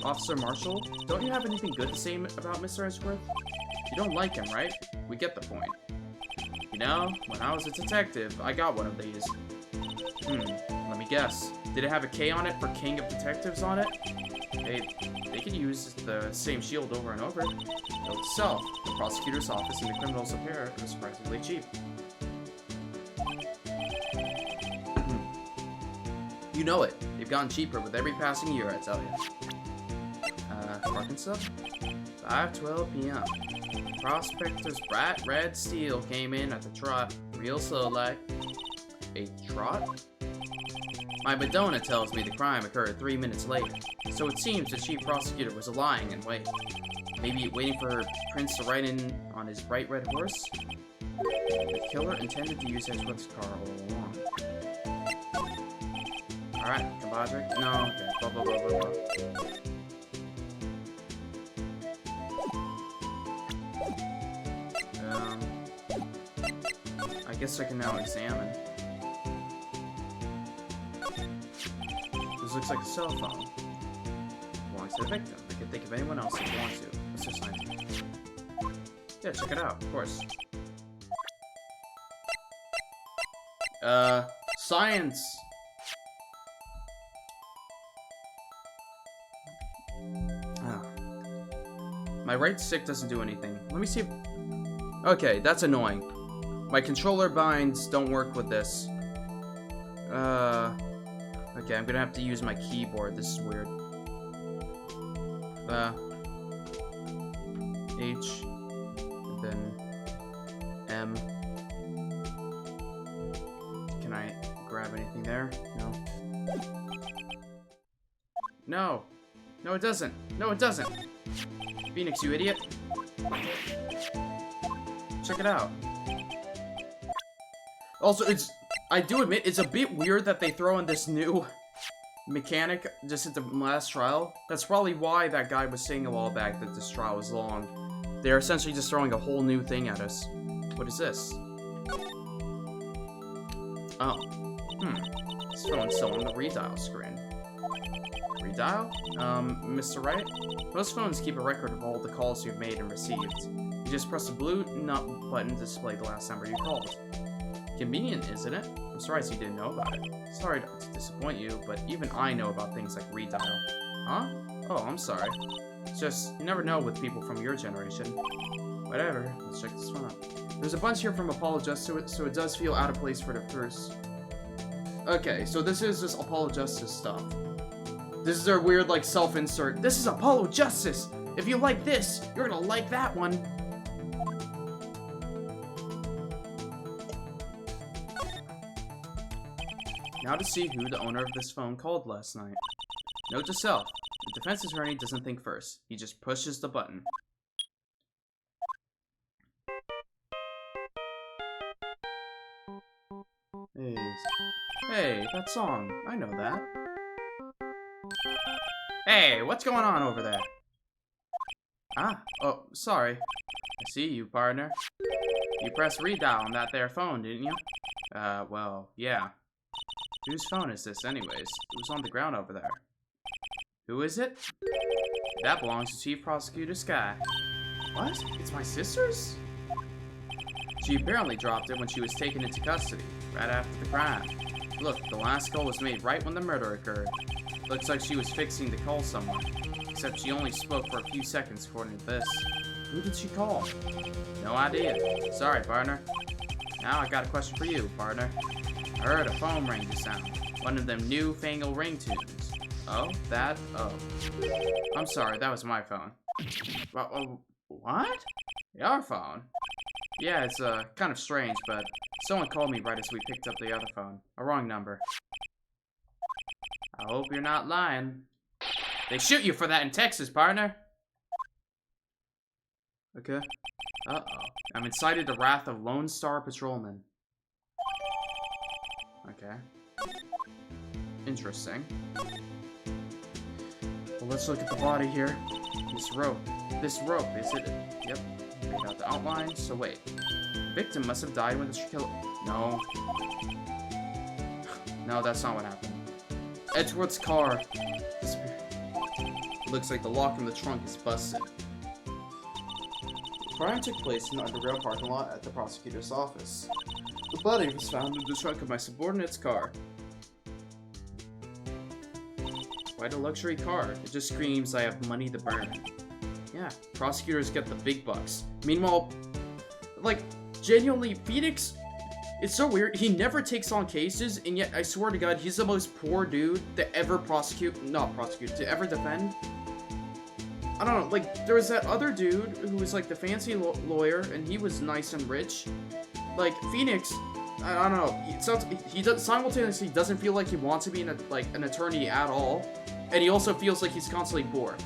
Officer Marshall, don't you have anything good to say about Mr. Edgeworth? You don't like him, right? We get the point. You know, when I was a detective, I got one of these. Let me guess. Did it have a K on it for King of Detectives on it? They could use the same shield over and over. Note to self, the prosecutor's office and the criminal's affair are surprisingly cheap. You know it. They've gotten cheaper with every passing year, I tell you. Arkansas? 5:12 p.m. Prospector's bright red steel came in at the trot, real slow like. A trot? My Madonna tells me the crime occurred 3 minutes later, so it seems the chief prosecutor was lying in wait. Maybe waiting for her prince to ride in on his bright red horse? The killer intended to use Edgeworth's car all along. Alright, compadre. No, okay. Blah, blah, blah, blah, blah. I guess I can now examine. This looks like a cell phone. Belongs to the victim. I can think of anyone else that belongs to. Mr. Science. Yeah, check it out, of course. Science! Oh. My right stick doesn't do anything. Let me see if... Okay, that's annoying. My controller binds don't work with this. Okay, I'm gonna have to use my keyboard. This is weird. H, and then M. Can I grab anything there? No. No! No, it doesn't! No, it doesn't! Phoenix, you idiot! Check it out. Also, I do admit, it's a bit weird that they throw in this new mechanic just at the last trial. That's probably why that guy was saying a while back that this trial was long. They're essentially just throwing a whole new thing at us. What is this? Oh. This phone's still on the redial screen. Redial? Mr. Wright? Most phones keep a record of all the calls you've made and received. You just press the blue button to display the last number you called. Convenient, isn't it? I'm surprised you didn't know about it. Sorry to disappoint you, but even I know about things like redial. Huh? Oh, I'm sorry. It's just, you never know with people from your generation. Whatever, let's check this one out. There's a bunch here from Apollo Justice, so it does feel out of place for the first. Okay, so this is just Apollo Justice stuff. This is their weird, like, self-insert. This is Apollo Justice! If you like this, you're gonna like that one! Now to see who the owner of this phone called last night. Note to self, the defense attorney doesn't think first. He just pushes the button. Hey, that song. I know that. Hey, what's going on over there? Ah, oh, sorry. I see you, partner. You pressed redial on that there phone, didn't you? Well, yeah. Whose phone is this, anyways? Who's on the ground over there? Who is it? That belongs to Chief Prosecutor Sky. What? It's my sister's? She apparently dropped it when she was taken into custody, right after the crime. Look, the last call was made right when the murder occurred. Looks like she was fixing to call someone. Except she only spoke for a few seconds according to this. Who did she call? No idea. Sorry, partner. Now I got a question for you, partner. I heard a phone ring just sound. One of them newfangled ringtones. Oh, that? Oh. I'm sorry, that was my phone. What? Your phone? Yeah, it's kind of strange, but someone called me right as we picked up the other phone. A wrong number. I hope you're not lying. They shoot you for that in Texas, partner. Okay. Uh-oh. I'm incited the wrath of Lone Star Patrolman. Okay. Interesting. Well, let's look at the body here. This rope, is it? Yep. We got the outline. So wait. Victim must have died when the killer. No. No, that's not what happened. Edgeworth's car. Looks like the lock in the trunk is busted. The crime took place in an underground parking lot at the prosecutor's office. The body was found in the trunk of my subordinate's car. Quite a luxury car. It just screams I have money to burn. Yeah, prosecutors get the big bucks. Meanwhile, like, genuinely, Phoenix, it's so weird. He never takes on cases, and yet, I swear to God, he's the most poor dude to ever to ever defend. I don't know, like, there was that other dude who was, like, the fancy lawyer, and he was nice and rich. Like, Phoenix, I don't know, he simultaneously doesn't feel like he wants to be an attorney at all, and he also feels like he's constantly poor.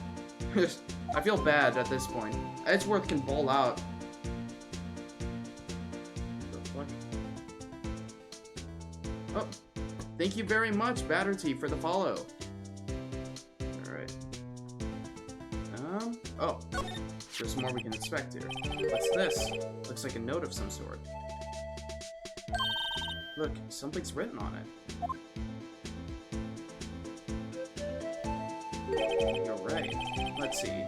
I feel bad at this point. Edgeworth can ball out. What the fuck? Oh, thank you very much, Batterty, for the follow. Alright. Oh. There's more we can expect here. What's this? Looks like a note of some sort. Look, something's written on it. You're right. Let's see.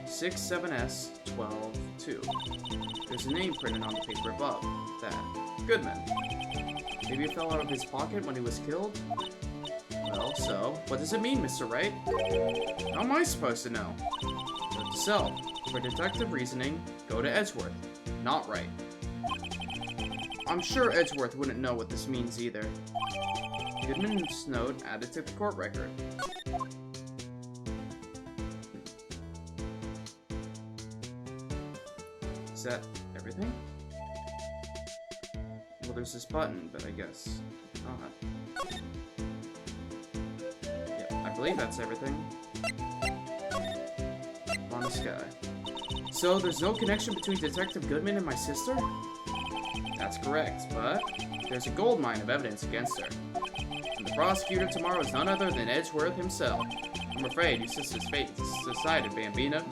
67S122. There's a name printed on the paper above. That. Goodman. Maybe it fell out of his pocket when he was killed? Well, so, what does it mean, Mr. Wright? How am I supposed to know? Note to self. For deductive reasoning, go to Edgeworth, not Wright. I'm sure Edgeworth wouldn't know what this means either. Goodman's note added to the court record. Is that everything? Well, there's this button, but I guess not. Yeah, I believe that's everything. On the sky. So, there's no connection between Detective Goodman and my sister? That's correct, but there's a goldmine of evidence against her. And the prosecutor tomorrow is none other than Edgeworth himself. I'm afraid your sister's fate is decided, Bambina.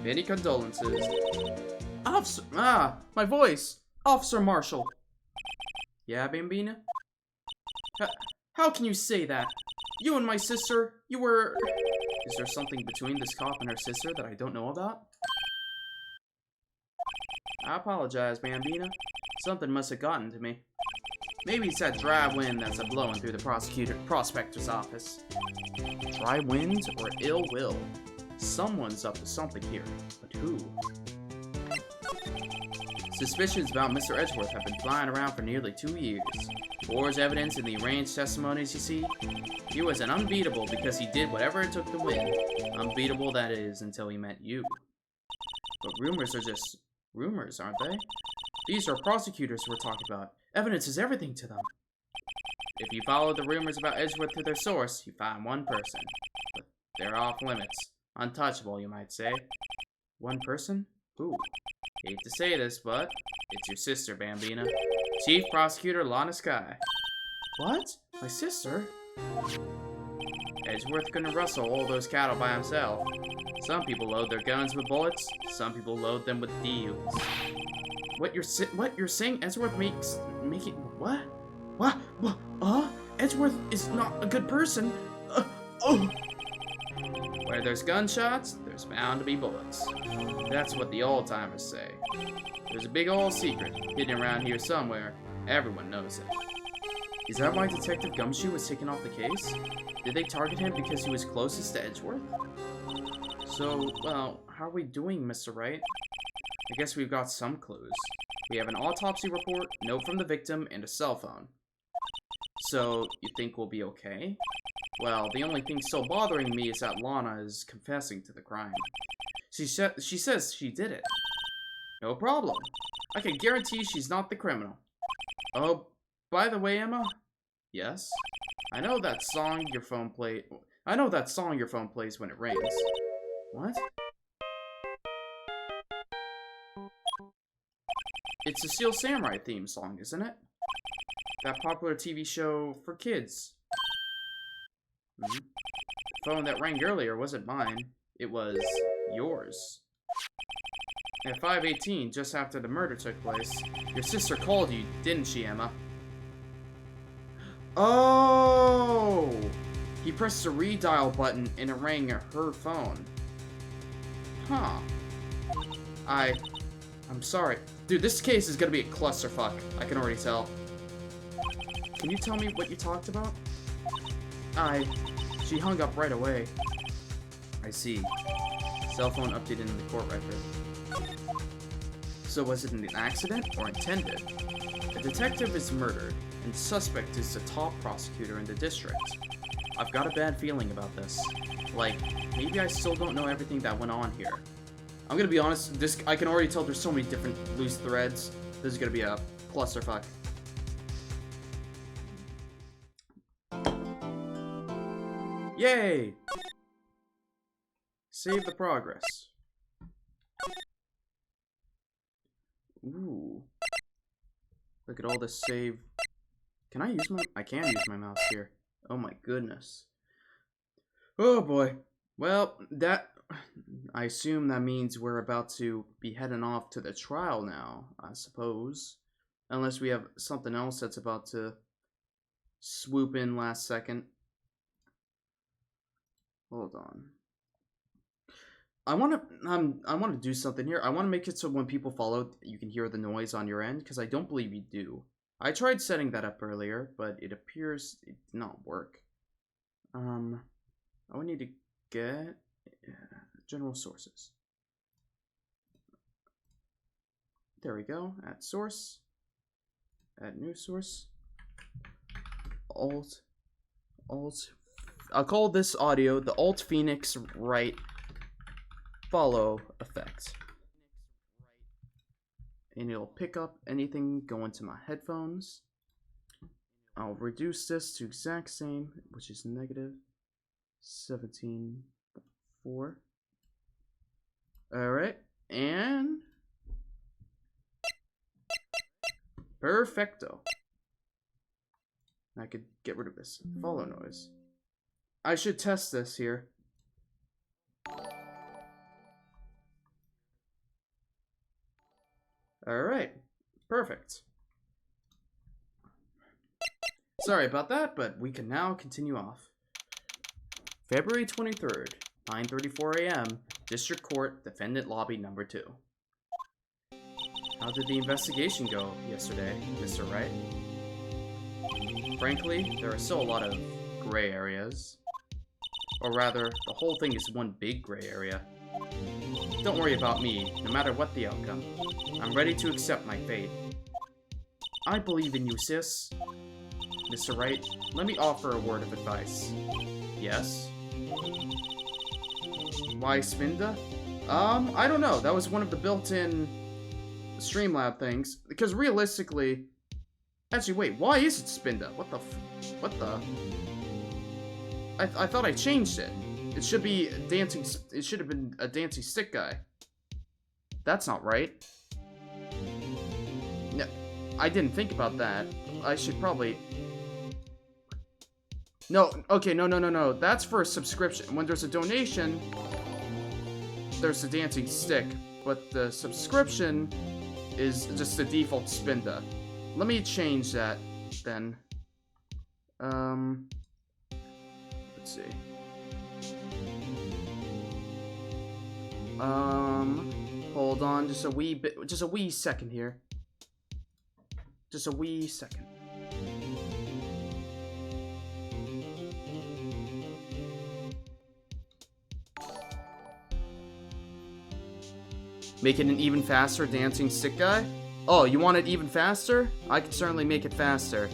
Many condolences. Officer, my voice! Officer Marshall. Yeah, Bambina? How can you say that? You and my sister, you were... Is there something between this cop and her sister that I don't know about? I apologize, Bambina. Something must have gotten to me. Maybe it's that dry wind that's a-blowing through the prospector's office. Dry wind or ill will? Someone's up to something here, but who? Suspicions about Mr. Edgeworth have been flying around for nearly 2 years. Forged evidence in the arranged testimonies, you see. He was an unbeatable because he did whatever it took to win. Unbeatable, that is, until he met you. But rumors are just rumors, aren't they? These are prosecutors we're talking about. Evidence is everything to them. If you follow the rumors about Edgeworth to their source, you find one person. But they're off limits. Untouchable, you might say. One person? Who? Hate to say this, but it's your sister, Bambina. Chief Prosecutor Lana Sky. What? My sister? Edgeworth couldn't rustle all those cattle by himself. Some people load their guns with bullets, some people load them with deals. What you're saying Edgeworth making what? What? Edgeworth is not a good person. Where there's gunshots, there's bound to be bullets. That's what the old-timers say. There's a big old secret hidden around here somewhere. Everyone knows it. Is that why Detective Gumshoe was taken off the case? Did they target him because he was closest to Edgeworth? So, well, how are we doing, Mr. Wright? I guess we've got some clues. We have an autopsy report, note from the victim, and a cell phone. So, you think we'll be okay? Well, the only thing still bothering me is that Lana is confessing to the crime. She says she did it. No problem. I can guarantee she's not the criminal. Oh, by the way, Emma? Yes? I know that song your phone plays when it rings. What? It's a Steel Samurai theme song, isn't it? That popular TV show for kids. The phone that rang earlier wasn't mine. It was yours. At 5:18, just after the murder took place, your sister called you, didn't she, Emma? Oh! He pressed the redial button and it rang her phone. Huh. I'm sorry. Dude, this case is gonna be a clusterfuck. I can already tell. Can you tell me what you talked about? She hung up right away. I see. Cell phone updated in the court record. So was it an accident or intended? The detective is murdered, and the suspect is the top prosecutor in the district. I've got a bad feeling about this. Like, maybe I still don't know everything that went on here. I'm gonna be honest, I can already tell there's so many different loose threads. This is gonna be a clusterfuck. Yay! Save the progress. Ooh. Look at all this save. Can I use I can use my mouse here. Oh my goodness. Oh boy. Well, I assume that means we're about to be heading off to the trial now, I suppose. Unless we have something else that's about to swoop in last second. Hold on. I want to do something here. I want to make it so when people follow, you can hear the noise on your end, because I don't believe you do. I tried setting that up earlier, but it appears it did not work. I would need to get general sources. There we go. Add source. Add new source. Alt. I'll call this audio the Alt Phoenix Wright follow effect. And it'll pick up anything going to my headphones. I'll reduce this to exact same, which is negative 17.4. Alright, and perfecto. I could get rid of this follow noise. I should test this here. Alright, perfect. Sorry about that, but we can now continue off. February 23rd, 9:34 a.m., District Court, Defendant Lobby Number 2. How did the investigation go yesterday, Mr. Wright? Frankly, there are still a lot of gray areas. Or rather, the whole thing is one big gray area. Don't worry about me, no matter what the outcome. I'm ready to accept my fate. I believe in you, sis. Mr. Wright, let me offer a word of advice. Yes? Why Spinda? I don't know. That was one of the built-in Streamlab things. Because realistically... Actually, wait. Why is it Spinda? What the... I thought I changed it. It should be dancing... It should have been a dancing stick guy. That's not right. No, I didn't think about that. I should probably... No, okay, no. That's for a subscription. When there's a donation, there's a dancing stick. But the subscription is just the default Spinda. Let me change that, then. Let's see. Hold on, just a wee second here. Just a wee second. Make it an even faster dancing stick guy? Oh, you want it even faster? I can certainly make it faster.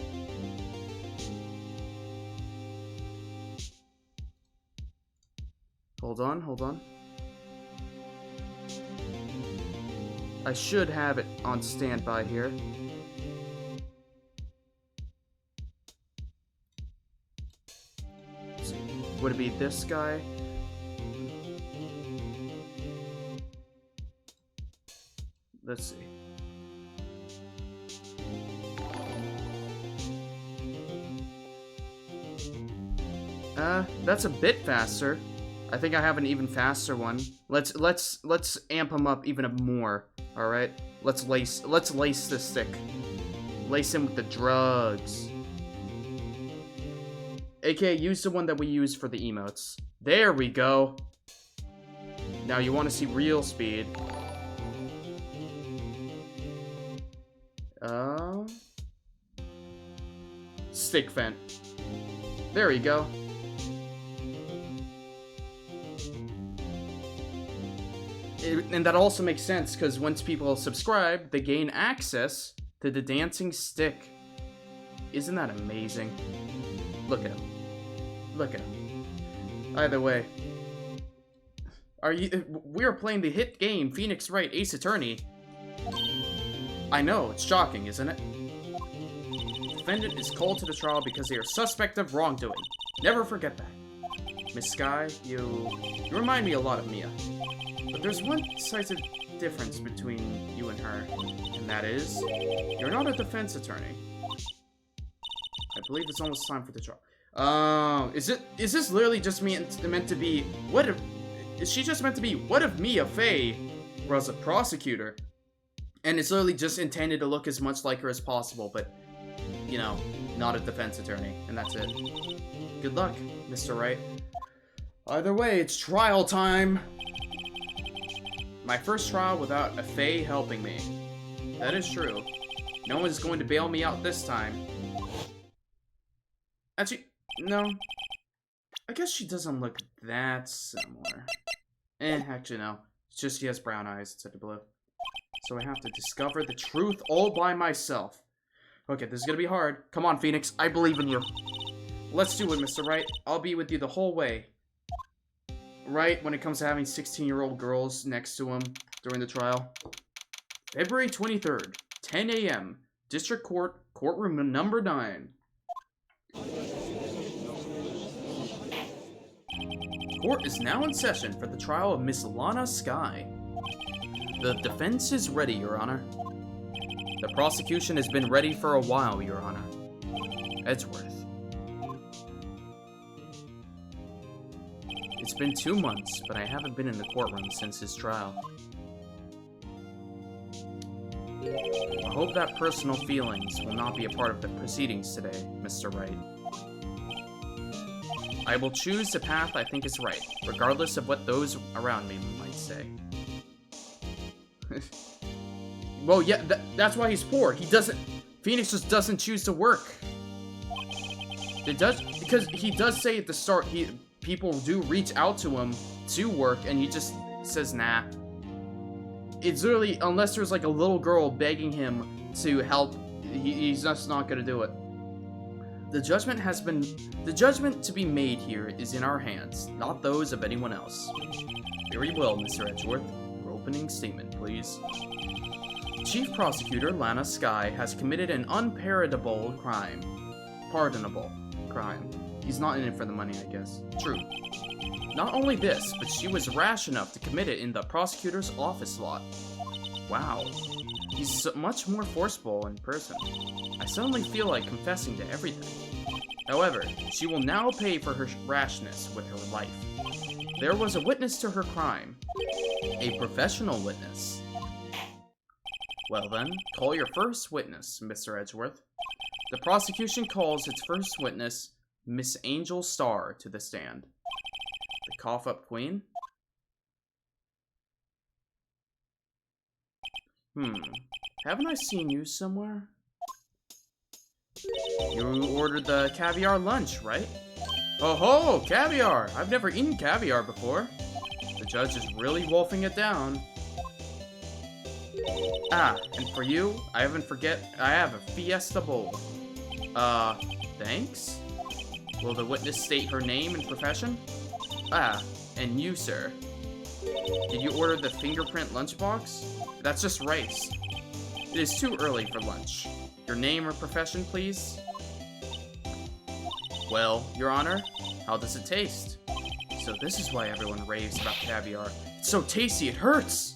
Hold on. I should have it on standby here. Let's see. Would it be this guy? Let's see. That's a bit faster. I think I have an even faster one. Let's amp him up even more. All right. Let's lace the stick. Lace him with the drugs. AKA use the one that we use for the emotes. There we go. Now you want to see real speed. Stick vent. There we go. And that also makes sense, because once people subscribe, they gain access to the dancing stick. Isn't that amazing? Look at him. Look at him. Either way. We are playing the hit game Phoenix Wright Ace Attorney. I know, it's shocking, isn't it? Defendant is called to the trial because they are suspect of wrongdoing. Never forget that. Miss Sky, you remind me a lot of Mia. But there's one decisive difference between you and her, and that is, you're not a defense attorney. I believe it's almost time for the trial. Is this literally just meant to be, is she just meant to be, what if Mia Fey was a prosecutor? And it's literally just intended to look as much like her as possible, but, you know, not a defense attorney, and that's it. Good luck, Mr. Wright. Either way, it's trial time! My first trial without a Fae helping me. That is true. No one's going to bail me out this time. Actually, no. I guess she doesn't look that similar. Actually no. It's just she has brown eyes instead of blue. So I have to discover the truth all by myself. Okay, this is gonna be hard. Come on, Phoenix. I believe in you. Let's do it, Mr. Wright. I'll be with you the whole way. Right when it comes to having 16-year-old girls next to him during the trial. February 23rd, 10 a.m. District Court, courtroom number 9. Court is now in session for the trial of Miss Lana Sky. The defense is ready, Your Honor. The prosecution has been ready for a while, Your Honor. Edgeworth. It's been 2 months, but I haven't been in the courtroom since his trial. I hope that personal feelings will not be a part of the proceedings today, Mr. Wright. I will choose the path I think is right, regardless of what those around me might say. Well, yeah, that's why he's poor. Phoenix just doesn't choose to work. Because he does say at the start, people do reach out to him to work, and he just says, nah. It's literally, unless there's like a little girl begging him to help, he's just not gonna do it. The judgment to be made here is in our hands, not those of anyone else. Very well, Mr. Edgeworth. Your opening statement, please. Chief Prosecutor Lana Sky has committed an unpardonable crime. Pardonable crime. He's not in it for the money, I guess. True. Not only this, but she was rash enough to commit it in the prosecutor's office lot. Wow. He's so much more forceful in person. I suddenly feel like confessing to everything. However, she will now pay for her rashness with her life. There was a witness to her crime. A professional witness. Well then, call your first witness, Mr. Edgeworth. The prosecution calls its first witness, Miss Angel Star, to the stand. The cough-up queen? Haven't I seen you somewhere? You ordered the caviar lunch, right? Oh ho, caviar! I've never eaten caviar before. The judge is really wolfing it down. Ah, and for you, I have a Fiesta Bowl. Thanks? Will the witness state her name and profession? Ah, and you, sir. Did you order the fingerprint lunchbox? That's just rice. It is too early for lunch. Your name or profession, please? Well, Your Honor, how does it taste? So this is why everyone raves about caviar. It's so tasty, it hurts!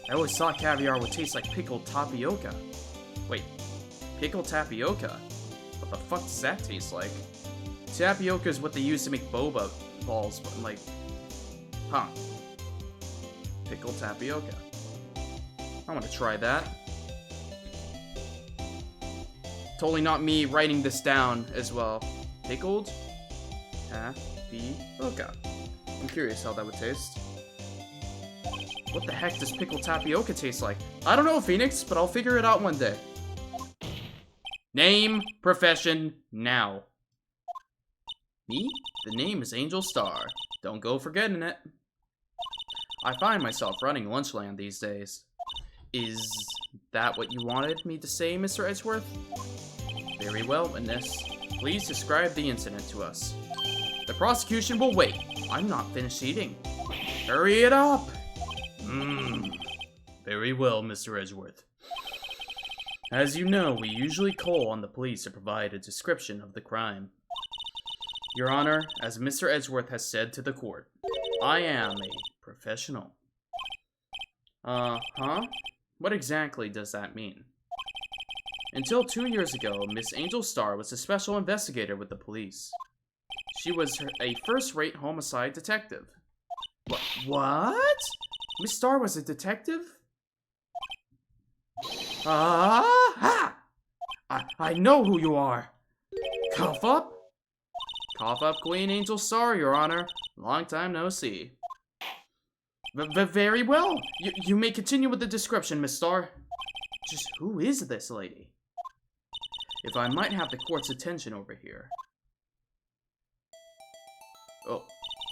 I always thought caviar would taste like pickled tapioca. Wait, pickled tapioca? What the fuck does that taste like? Tapioca is what they use to make boba balls, but like, huh? Pickled tapioca. I want to try that. Totally not me writing this down as well. Pickled tapioca. I'm curious how that would taste. What the heck does pickled tapioca taste like? I don't know, Phoenix, but I'll figure it out one day. Name, profession, now. Me? The name is Angel Star. Don't go forgetting it. I find myself running Lunchland these days. Is that what you wanted me to say, Mr. Edgeworth? Very well, witness. Please describe the incident to us. The prosecution will wait. I'm not finished eating. Hurry it up! Very well, Mr. Edgeworth. As you know, we usually call on the police to provide a description of the crime. Your Honor, as Mr. Edgeworth has said to the court, I am a professional. What exactly does that mean? Until 2 years ago, Miss Angel Star was a special investigator with the police. She was a first-rate homicide detective. What? Miss Star was a detective? I know who you are. Cough up? Cough up, Queen Angel Star, Your Honor. Long time no see. Very well. You may continue with the description, Miss Star. Just who is this lady? If I might have the court's attention over here. Oh,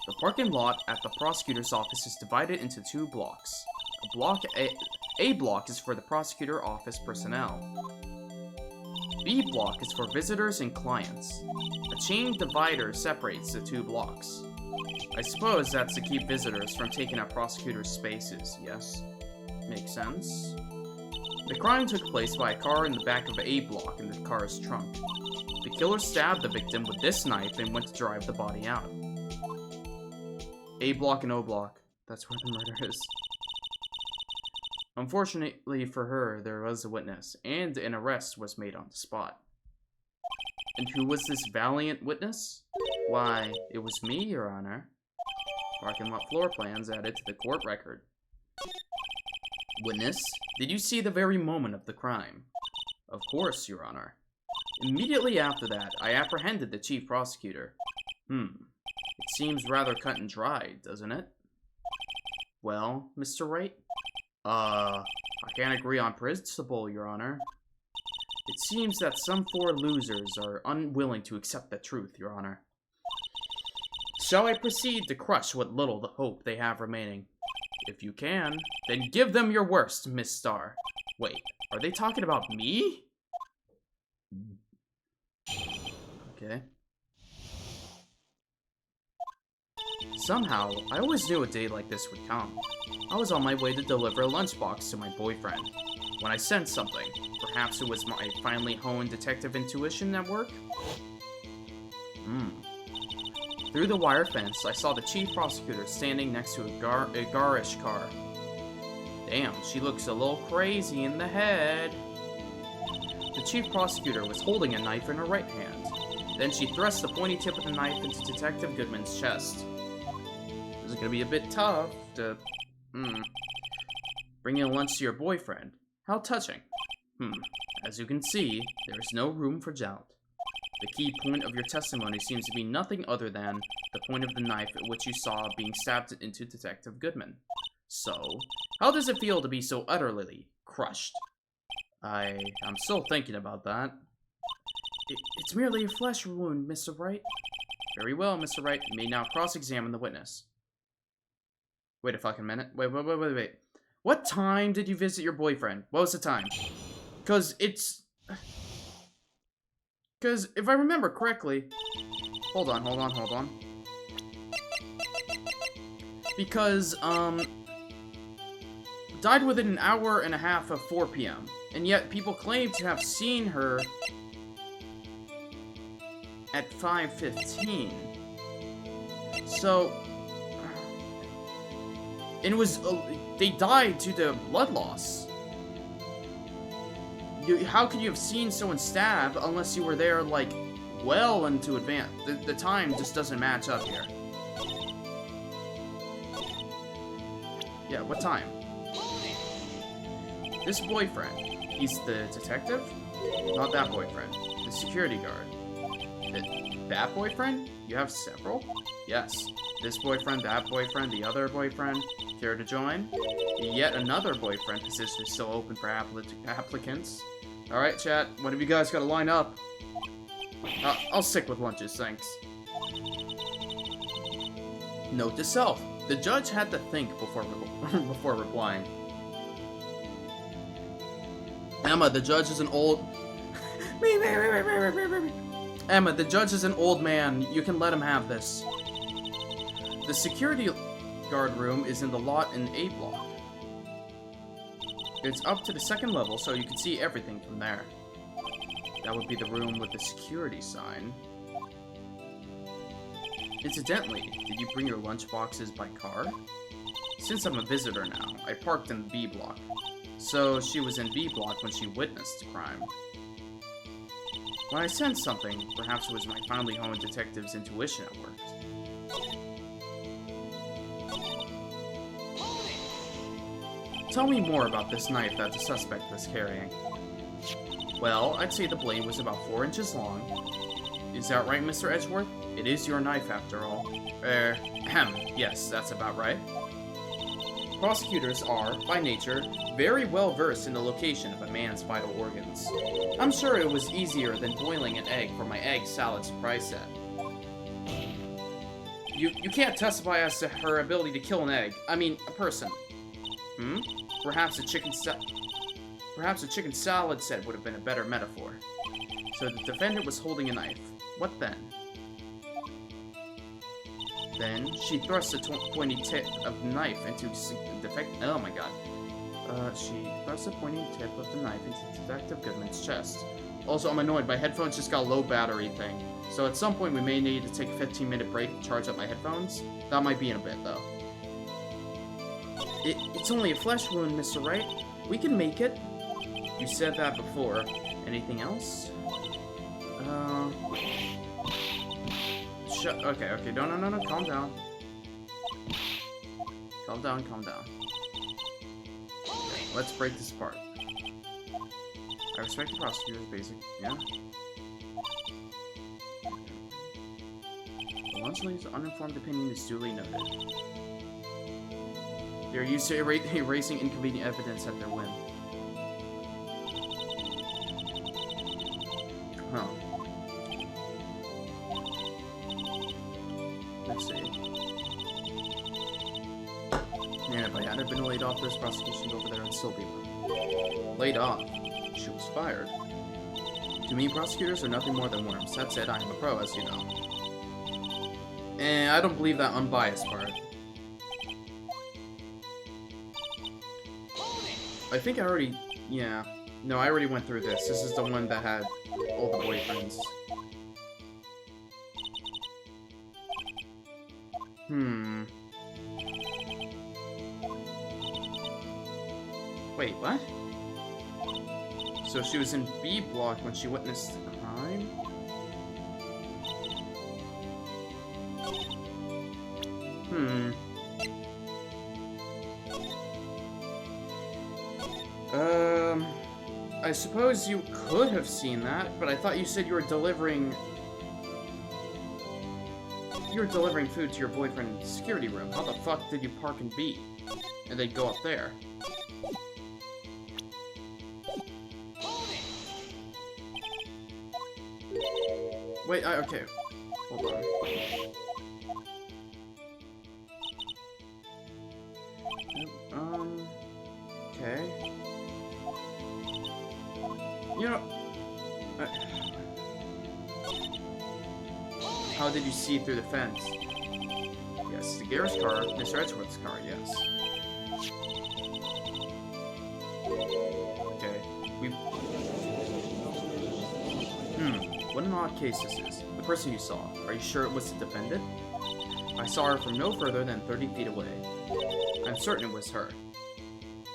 the parking lot at the prosecutor's office is divided into 2 blocks. A block is for the prosecutor office personnel. B block is for visitors and clients. A chain divider separates the 2 blocks. I suppose that's to keep visitors from taking up prosecutors' spaces, yes? Makes sense. The crime took place by a car in the back of A block in the car's trunk. The killer stabbed the victim with this knife and went to drive the body out. A block and O block. That's where the murder is. Unfortunately for her, there was a witness, and an arrest was made on the spot. And who was this valiant witness? Why, it was me, Your Honor. Parking lot floor plans added to the court record. Witness, did you see the very moment of the crime? Of course, Your Honor. Immediately after that, I apprehended the chief prosecutor. It seems rather cut and dry, doesn't it? Well, Mr. Wright? I can't agree on principle, Your Honor. It seems that some 4 losers are unwilling to accept the truth, Your Honor. Shall I proceed to crush what little the hope they have remaining? If you can, then give them your worst, Miss Star. Wait, are they talking about me? Okay. Somehow, I always knew a day like this would come. I was on my way to deliver a lunchbox to my boyfriend, when I sensed something. Perhaps it was my finely honed detective intuition at work? Through the wire fence, I saw the chief prosecutor standing next to a garish car. Damn, she looks a little crazy in the head. The chief prosecutor was holding a knife in her right hand. Then she thrust the pointy tip of the knife into Detective Goodman's chest. This is gonna be a bit tough to... Bringing a lunch to your boyfriend. How touching. As you can see, there is no room for doubt. The key point of your testimony seems to be nothing other than the point of the knife at which you saw being stabbed into Detective Goodman. So, how does it feel to be so utterly crushed? I'm still thinking about that. It's merely a flesh wound, Mr. Wright. Very well, Mr. Wright. You may now cross-examine the witness. Wait a fucking minute. Wait. What time did you visit your boyfriend? What was the time? Because if I remember correctly... Hold on. Because, died within an hour and a half of 4 p.m. And yet people claim to have seen her at 5:15. So... And it was... they died due to blood loss. How could you have seen someone stabbed unless you were there, like, well into advance. The time just doesn't match up here. Yeah, what time? This boyfriend. He's the detective? Not that boyfriend. The security guard. That boyfriend? You have several? Yes. This boyfriend, that boyfriend, the other boyfriend. Care to join? Yet another boyfriend position is still open for applicants. Alright, chat. What have you guys got to line up? I'll stick with lunches, thanks. Note to self. The judge had to think before replying. Emma, the judge is an old... Emma, the judge is an old man. You can let him have this. The security guard room is in the lot in A block. It's up to the second level, so you can see everything from there. That would be the room with the security sign. Incidentally, did you bring your lunch boxes by car? Since I'm a visitor now, I parked in B block. So she was in B block when she witnessed the crime. When I sensed something, perhaps it was my finely honed detective's intuition at work. Tell me more about this knife that the suspect was carrying. Well, I'd say the blade was about 4 inches long. Is that right, Mr. Edgeworth? It is your knife, after all. Yes, that's about right. Prosecutors are, by nature, very well versed in the location of a man's vital organs. I'm sure it was easier than boiling an egg for my egg salad surprise set. You can't testify as to her ability to kill an egg. I mean, a person. Perhaps a chicken salad set would have been a better metaphor. So the defendant was holding a knife. What then? Then she thrust the pointy tip of the knife into oh my god. She thrust the pointy tip of the knife into Detective Goodman's chest. Also, I'm annoyed. My headphones just got a low battery thing. So at some point we may need to take a 15-minute break to charge up my headphones. That might be in a bit, though. It's only a flesh wound, Mr. Wright. We can make it. You said that before. Anything else? Okay, no, calm down. Calm down. Okay, let's break this apart. I respect the prosecutor's basic, yeah? The lunch lady's uninformed opinion is duly noted. They're used to erasing inconvenient evidence at their whim. Huh. Let's see. Man, if I hadn't been laid off, this prosecution over there would still be laid off. She was fired. To me, prosecutors are nothing more than worms. That said, I am a pro, as you know. And I don't believe that unbiased part. I think I already... Yeah. No, I already went through this. This is the one that had all the boyfriends. Wait, what? So she was in B block when she witnessed the crime? I suppose you could have seen that, but I thought you said you were delivering... food to your boyfriend's security room. How the fuck did you park in B? And then go up there? Wait, okay. Hold on. Okay. You know... How did you see through the fence? Yes, the Garrett's car, Mr. Edgeworth's car, yes. Okay, what an odd case this is. The person you saw, are you sure it was the defendant? I saw her from no further than 30 feet away. I'm certain it was her.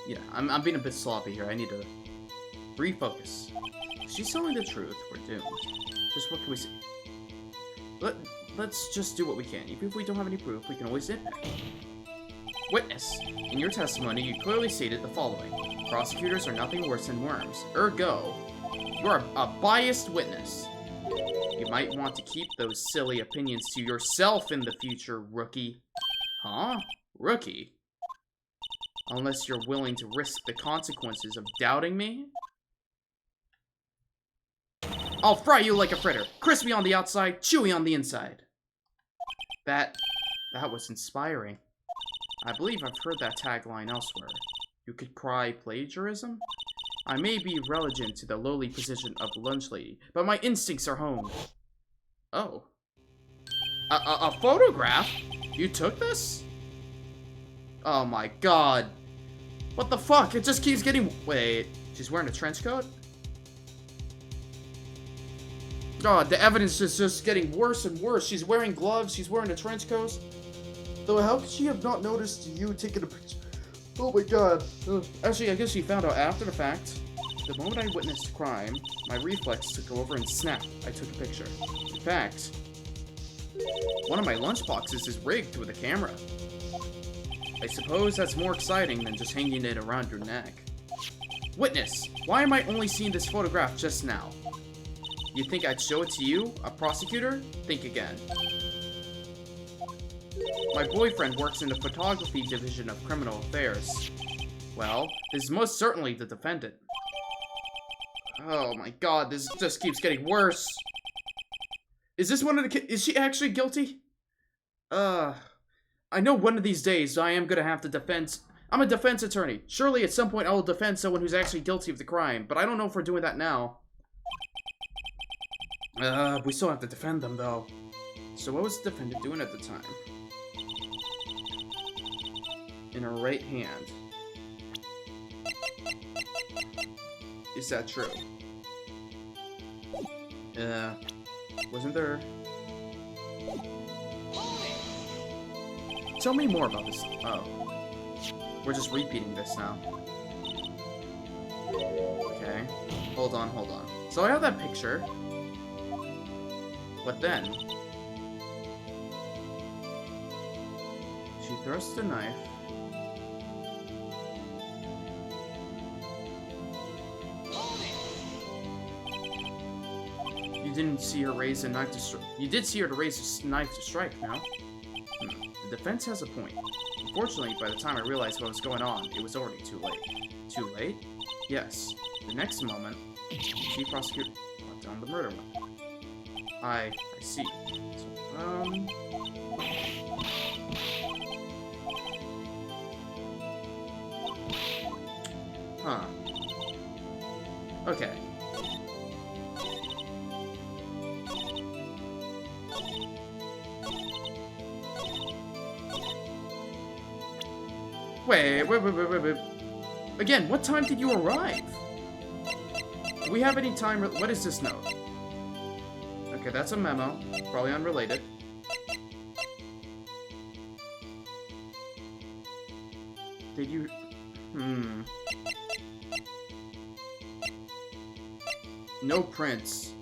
Yeah, I'm being a bit sloppy here. I need to refocus. If she's telling the truth, we're doomed. Just what can we say? Let's just do what we can. Even if we don't have any proof, we can always nitpick. Witness, in your testimony, you clearly stated the following. Prosecutors are nothing worse than worms. Ergo, you're a biased witness. You might want to keep those silly opinions to yourself in the future, rookie. Huh? Rookie? Unless you're willing to risk the consequences of doubting me? I'll fry you like a fritter. Crispy on the outside, chewy on the inside. That was inspiring. I believe I've heard that tagline elsewhere. You could cry plagiarism? I may be relegant to the lowly position of lunch lady, but my instincts are honed. Oh. A photograph? You took this? Oh my god. What the fuck? It just keeps getting... Wait, she's wearing a trench coat? God, the evidence is just getting worse and worse. She's wearing gloves, she's wearing a trench coat. Though how could she have not noticed you taking a picture? Oh my god. Actually, I guess she found out after the fact. The moment I witnessed the crime, my reflex took over and snap. I took a picture. In fact, one of my lunch boxes is rigged with a camera. I suppose that's more exciting than just hanging it around your neck. Witness, why am I only seeing this photograph just now? You think I'd show it to you, a prosecutor? Think again. My boyfriend works in the photography division of criminal affairs. Well, this is most certainly the defendant. Oh my god, this just keeps getting worse. Is this one of the kids? Is she actually guilty? I know one of these days I am gonna have to defend... I'm a defense attorney. Surely at some point I will defend someone who's actually guilty of the crime, but I don't know if we're doing that now. We still have to defend them, though. So what was the defendant doing at the time? In her right hand. Is that true? Wasn't there... Tell me more about this. Oh. We're just repeating this now. Okay. Hold on. So I have that picture. What then? She thrusts the knife. You didn't see her raise a knife to strike. You did see her to raise a knife to strike, no? The defense has a point. Unfortunately, by the time I realized what was going on, it was already too late. Too late? Yes. The next moment, the chief prosecutor brought down the murder weapon. I see. So, huh. Okay. Wait. Again, what time did you arrive? Do we have any time? What is this note? Okay, that's a memo. Probably unrelated. Did you... No prints.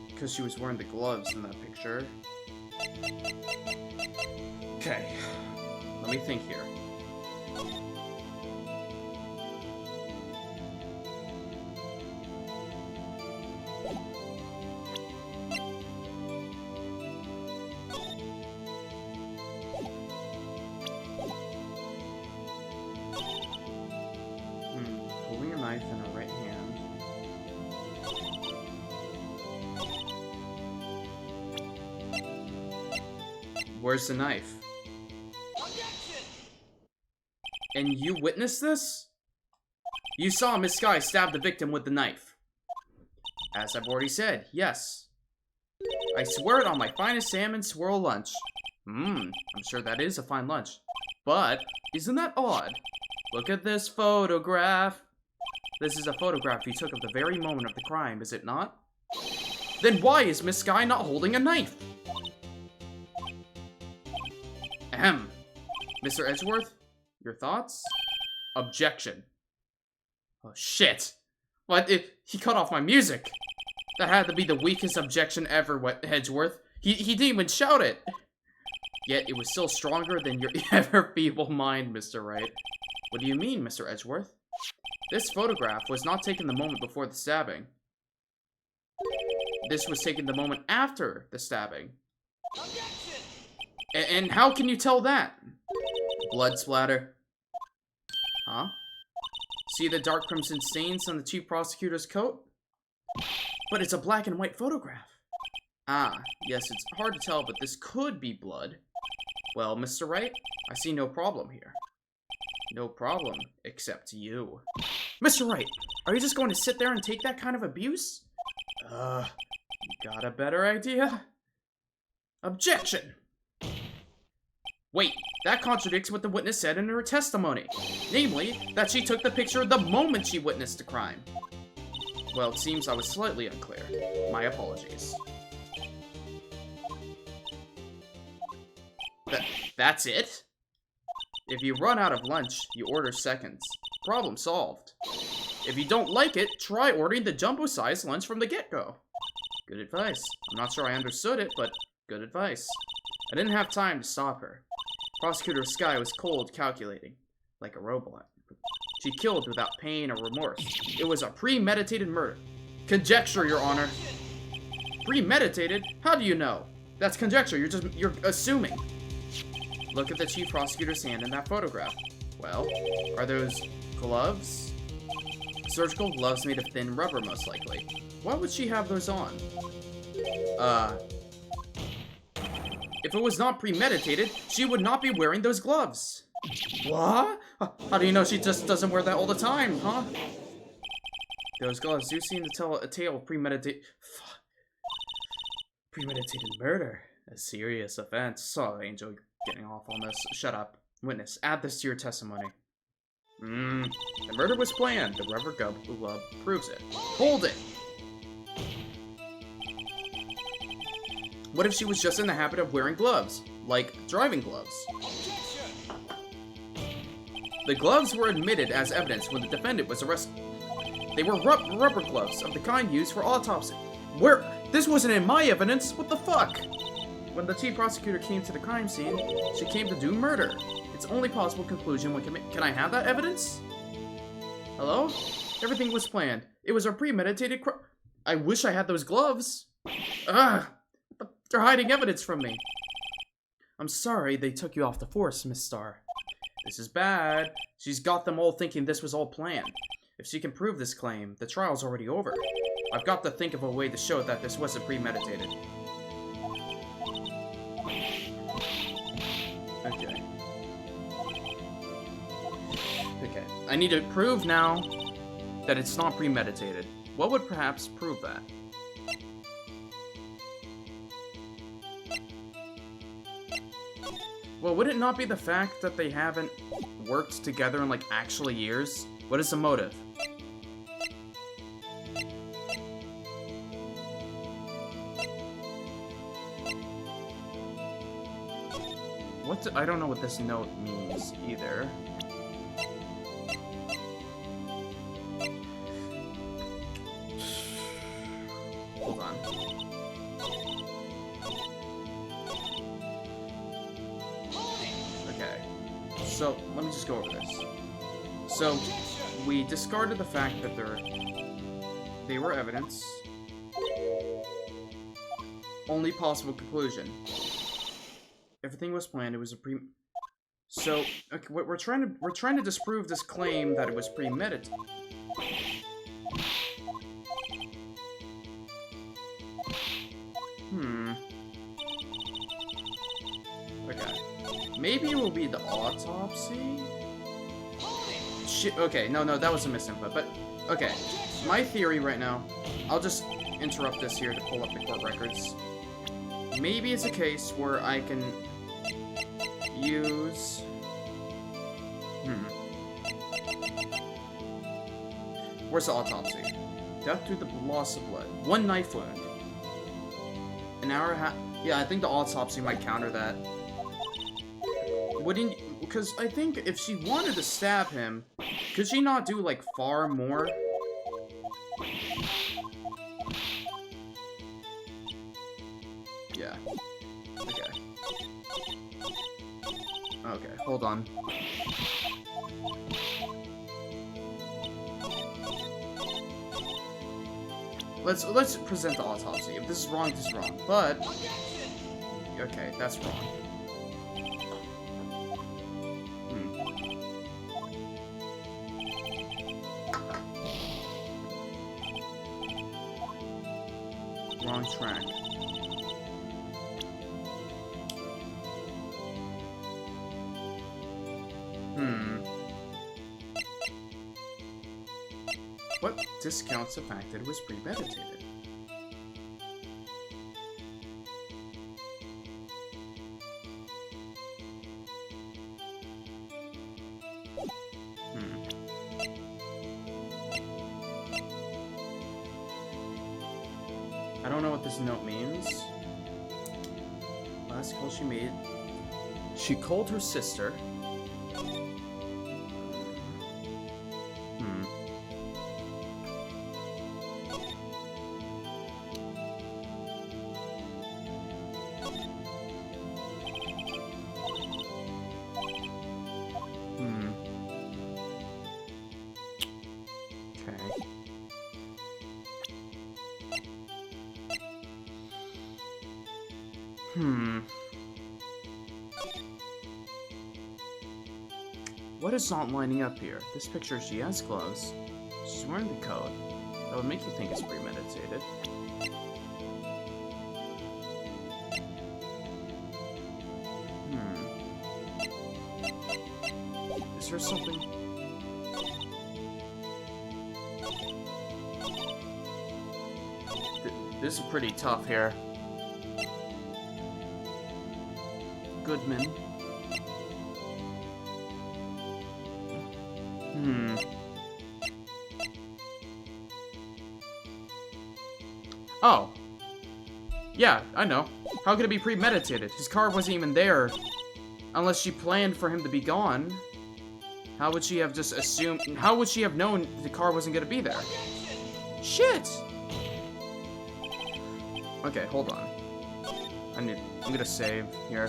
Because she was wearing the gloves in that picture. Okay. Let me think here. Holding a knife in her right hand. Where's the knife? And you witnessed this? You saw Miss Sky stab the victim with the knife. As I've already said, yes. I swear it on my finest salmon swirl lunch. I'm sure that is a fine lunch. But, isn't that odd? Look at this photograph. This is a photograph you took of the very moment of the crime, is it not? Then why is Miss Sky not holding a knife? Ahem. Mr. Edgeworth, your thoughts? Objection. Oh, shit. What? He cut off my music. That had to be the weakest objection ever, Edgeworth. He didn't even shout it. Yet it was still stronger than your ever feeble mind, Mr. Wright. What do you mean, Mr. Edgeworth? This photograph was not taken the moment before the stabbing. This was taken the moment after the stabbing. And how can you tell that? Blood splatter. Huh? See the dark crimson stains on the chief prosecutor's coat? But it's a black and white photograph. Ah, yes, it's hard to tell, but this could be blood. Well, Mr. Wright, I see no problem here. No problem, except you. Mr. Wright, are you just going to sit there and take that kind of abuse? You got a better idea? Objection! Wait, that contradicts what the witness said in her testimony. Namely, that she took the picture the moment she witnessed the crime. Well, it seems I was slightly unclear. My apologies. That's it? If you run out of lunch, you order seconds. Problem solved. If you don't like it, try ordering the jumbo-sized lunch from the get-go. Good advice. I'm not sure I understood it, but good advice. I didn't have time to stop her. Prosecutor Sky was cold, calculating, like a robot. She killed without pain or remorse. It was a premeditated murder. Conjecture, Your Honor. Premeditated? How do you know? That's conjecture. You're assuming. Look at the chief prosecutor's hand in that photograph. Well, are those gloves? Surgical gloves made of thin rubber, most likely. Why would she have those on? If it was not premeditated, she would not be wearing those gloves. What? How do you know she just doesn't wear that all the time, huh? Those gloves do seem to tell a tale of premeditated murder. A serious offense. Sorry, Angel, getting off on this. Shut up. Witness, add this to your testimony. The murder was planned. The rubber glove proves it. Hold it! What if she was just in the habit of wearing gloves? Like driving gloves? The gloves were admitted as evidence when the defendant was arrested. They were rubber gloves of the kind used for autopsy. Where? This wasn't in my evidence! What the fuck? When the chief prosecutor came to the crime scene, she came to do murder. It's only possible conclusion when can I have that evidence? Hello? Everything was planned. It was a premeditated crime. I wish I had those gloves. Ugh! They're hiding evidence from me. I'm sorry they took you off the force, Miss Starr. This is bad. She's got them all thinking this was all planned. If she can prove this claim, the trial's already over. I've got to think of a way to show that this wasn't premeditated. Okay. Okay. I need to prove now that it's not premeditated. What would perhaps prove that? Well, would it not be the fact that they haven't worked together in, like, actually years? What is the motive? I don't know what this note means, either. Hold on. Okay. So, let me just go over this. So, we discarded the fact that they were evidence. Only possible conclusion. Everything was planned. It was a So, okay, we're trying to disprove this claim that it was premeditated. Okay. Maybe it will be the autopsy? Shit, okay, no, that was a misinput, but, okay. My theory right now, I'll just interrupt this here to pull up the court records. Maybe it's a case where I can use... Where's the autopsy? Death due to the loss of blood. 1 knife wound. An hour and a half... Yeah, I think the autopsy might counter that. Wouldn't... Because I think if she wanted to stab him, could she not do, like, far more? Yeah. Okay. Okay, hold on. Let's present the autopsy. If this is wrong, this is wrong. But okay, that's wrong. Wrong track. What discounts the fact that it was premeditated? I don't know what this note means. Last call she made. She called her sister. What is not lining up here? This picture, she has gloves. She's wearing the coat. That would make you think it's premeditated. Is there something? This is pretty tough here. Goodman. Oh. Yeah, I know. How could it be premeditated? His car wasn't even there. Unless she planned for him to be gone. How would she have just assumed... How would she have known the car wasn't gonna be there? Shit! Okay, hold on. I'm gonna save here.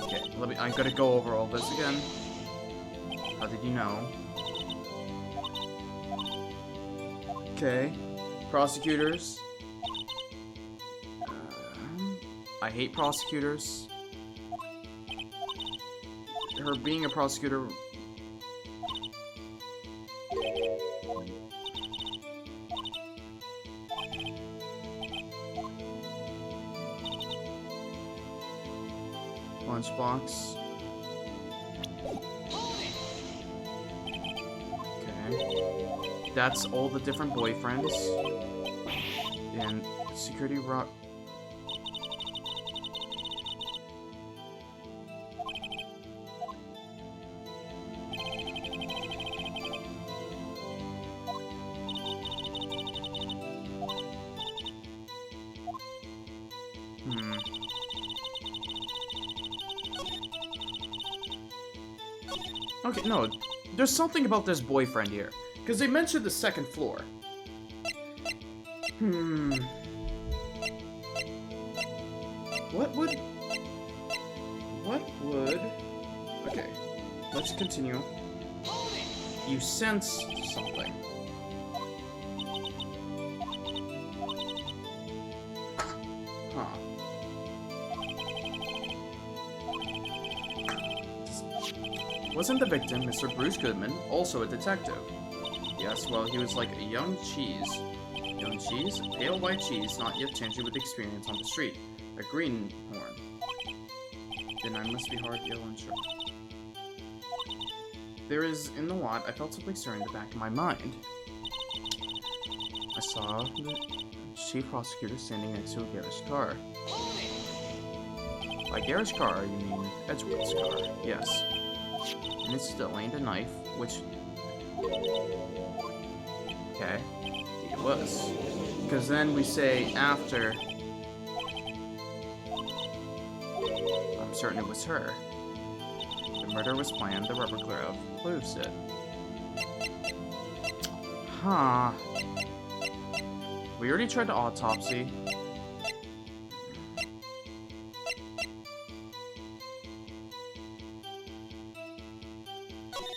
Okay, I'm gonna go over all this again. How did you know? Okay. Prosecutors. I hate prosecutors. Her being a prosecutor... Lunchbox. Okay. That's all the different boyfriends. And security rock. Okay, no, there's something about this boyfriend here. Because they mentioned the second floor. What would... Okay, let's continue. You sense something. Huh. Wasn't the victim, Mr. Bruce Goodman, also a detective? Yes, well, he was like a young cheese. Young cheese? A pale white cheese, not yet tainted with experience on the street. A greenhorn. Then I must be hard, yellow, and sharp. There is, in the lot, I felt something stirring in the back of my mind. I saw the chief prosecutor standing next to a garage car. By garage car, you mean Edgewood's car. Yes. And it's still aimed a knife, which... Okay. It was. Because then we say after... I'm certain it was her. The murder was planned, the rubber glove proves it. Huh. We already tried the autopsy.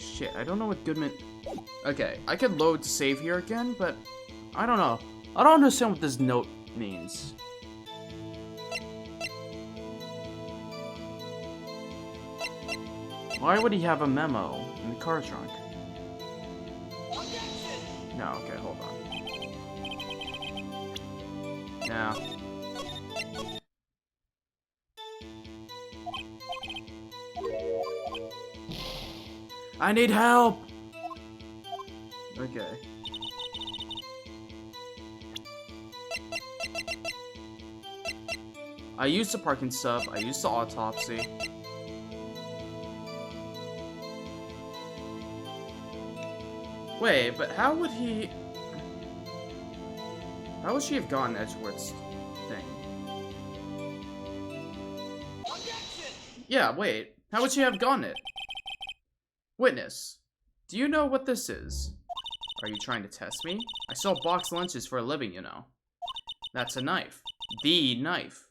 Shit, I don't know what Goodman... Okay, I could load to save here again, but I don't know. I don't understand what this note means. Why would he have a memo in the car trunk? No, okay, hold on. No. I need help! Okay. I used the parking sub, I used the autopsy. Wait, but how would he... How would she have gotten Edgeworth's thing? Yeah, wait. How would she have gotten it? Witness, do you know what this is? Are you trying to test me? I sell boxed lunches for a living, you know. That's a knife. The knife.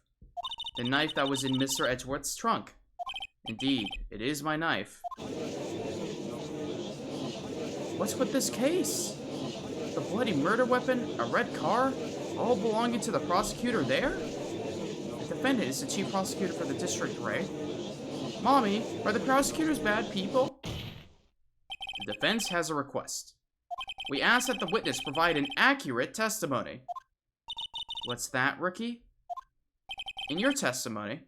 The knife that was in Mr. Edgeworth's trunk. Indeed, it is my knife. What's with this case? The bloody murder weapon, a red car, all belonging to the prosecutor there? The defendant is the chief prosecutor for the district, right? Mommy, are the prosecutors bad people? The defense has a request. We ask that the witness provide an accurate testimony. What's that, rookie? In your testimony,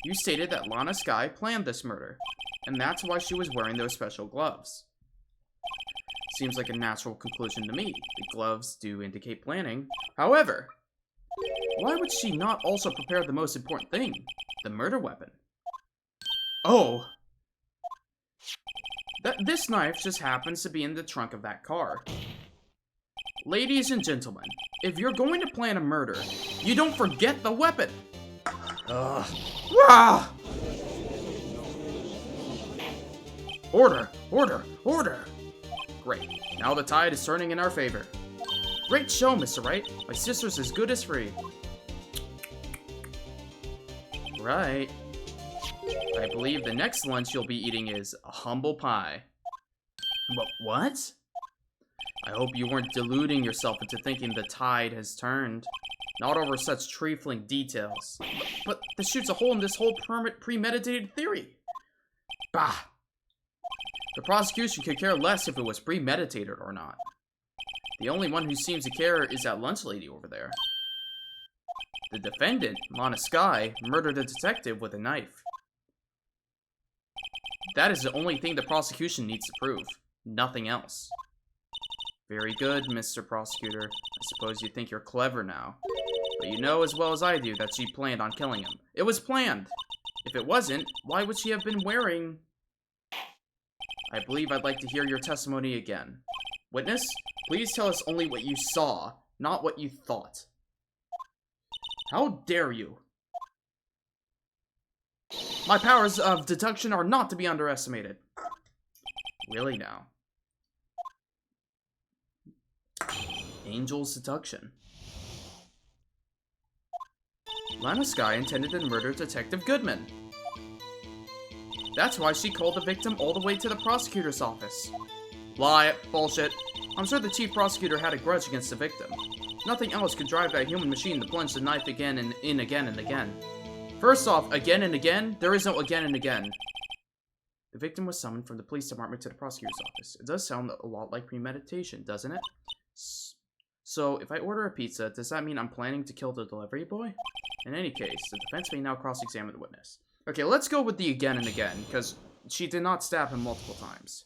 you stated that Lana Skye planned this murder, and that's why she was wearing those special gloves. Seems like a natural conclusion to me. The gloves do indicate planning. However, why would she not also prepare the most important thing, the murder weapon? Oh! This knife just happens to be in the trunk of that car. Ladies and gentlemen, if you're going to plan a murder, you don't forget the weapon! Ugh. Ah! Order! Order! Order! Great. Now the tide is turning in our favor. Great show, Mr. Wright. My sister's as good as free. Right. I believe the next lunch you'll be eating is a humble pie. What? I hope you weren't deluding yourself into thinking the tide has turned. Not over such trifling details. But this shoots a hole in this whole premeditated theory. Bah! The prosecution could care less if it was premeditated or not. The only one who seems to care is that lunch lady over there. The defendant, Lana Skye, murdered a detective with a knife. That is the only thing the prosecution needs to prove. Nothing else. Very good, Mr. Prosecutor. I suppose you think you're clever now. But you know as well as I do that she planned on killing him. It was planned! If it wasn't, why would she have been wearing... I believe I'd like to hear your testimony again. Witness, please tell us only what you saw, not what you thought. How dare you? My powers of deduction are not to be underestimated. Really now. Angel's deduction. Lana Skye intended to murder Detective Goodman. That's why she called the victim all the way to the prosecutor's office. Lie. Bullshit. I'm sure the chief prosecutor had a grudge against the victim. Nothing else could drive that human machine to plunge the knife again and in again and again. First off, again and again? There is no again and again. The victim was summoned from the police department to the prosecutor's office. It does sound a lot like premeditation, doesn't it? So, if I order a pizza, does that mean I'm planning to kill the delivery boy? In any case, the defense may now cross-examine the witness. Okay, let's go with the again and again, because she did not stab him multiple times.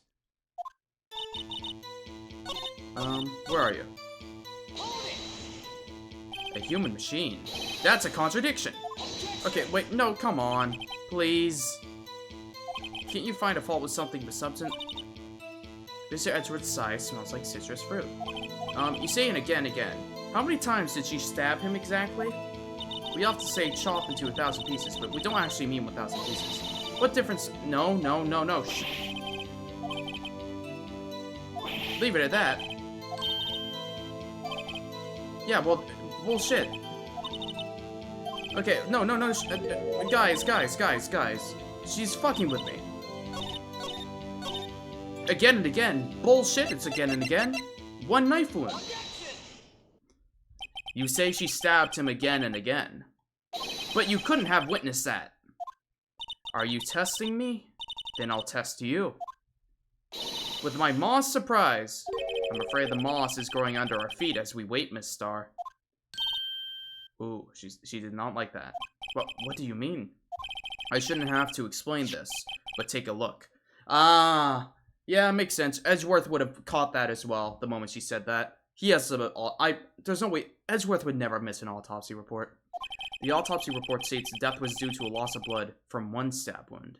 Where are you? A human machine. That's a contradiction. Okay, wait, no, come on. Please. Can't you find a fault with something but substance? Mr. Edgeworth's size smells like citrus fruit. You say it again. How many times did she stab him exactly? We often say chop into 1,000 pieces, but we don't actually mean 1,000 pieces. What difference? No, no, no, no. Shh. Leave it at that. Yeah, well, bullshit. Okay, no, no, no, guys. She's fucking with me. Again and again. Bullshit, it's again and again. One knife wound. You say she stabbed him again and again. But you couldn't have witnessed that. Are you testing me? Then I'll test you. With my moss surprise. I'm afraid the moss is growing under our feet as we wait, Miss Star. Ooh, she did not like that. What do you mean? I shouldn't have to explain this, but take a look. Ah, yeah, makes sense. Edgeworth would have caught that as well the moment she said that. He has there's no way, Edgeworth would never miss an autopsy report. The autopsy report states death was due to a loss of blood from one stab wound.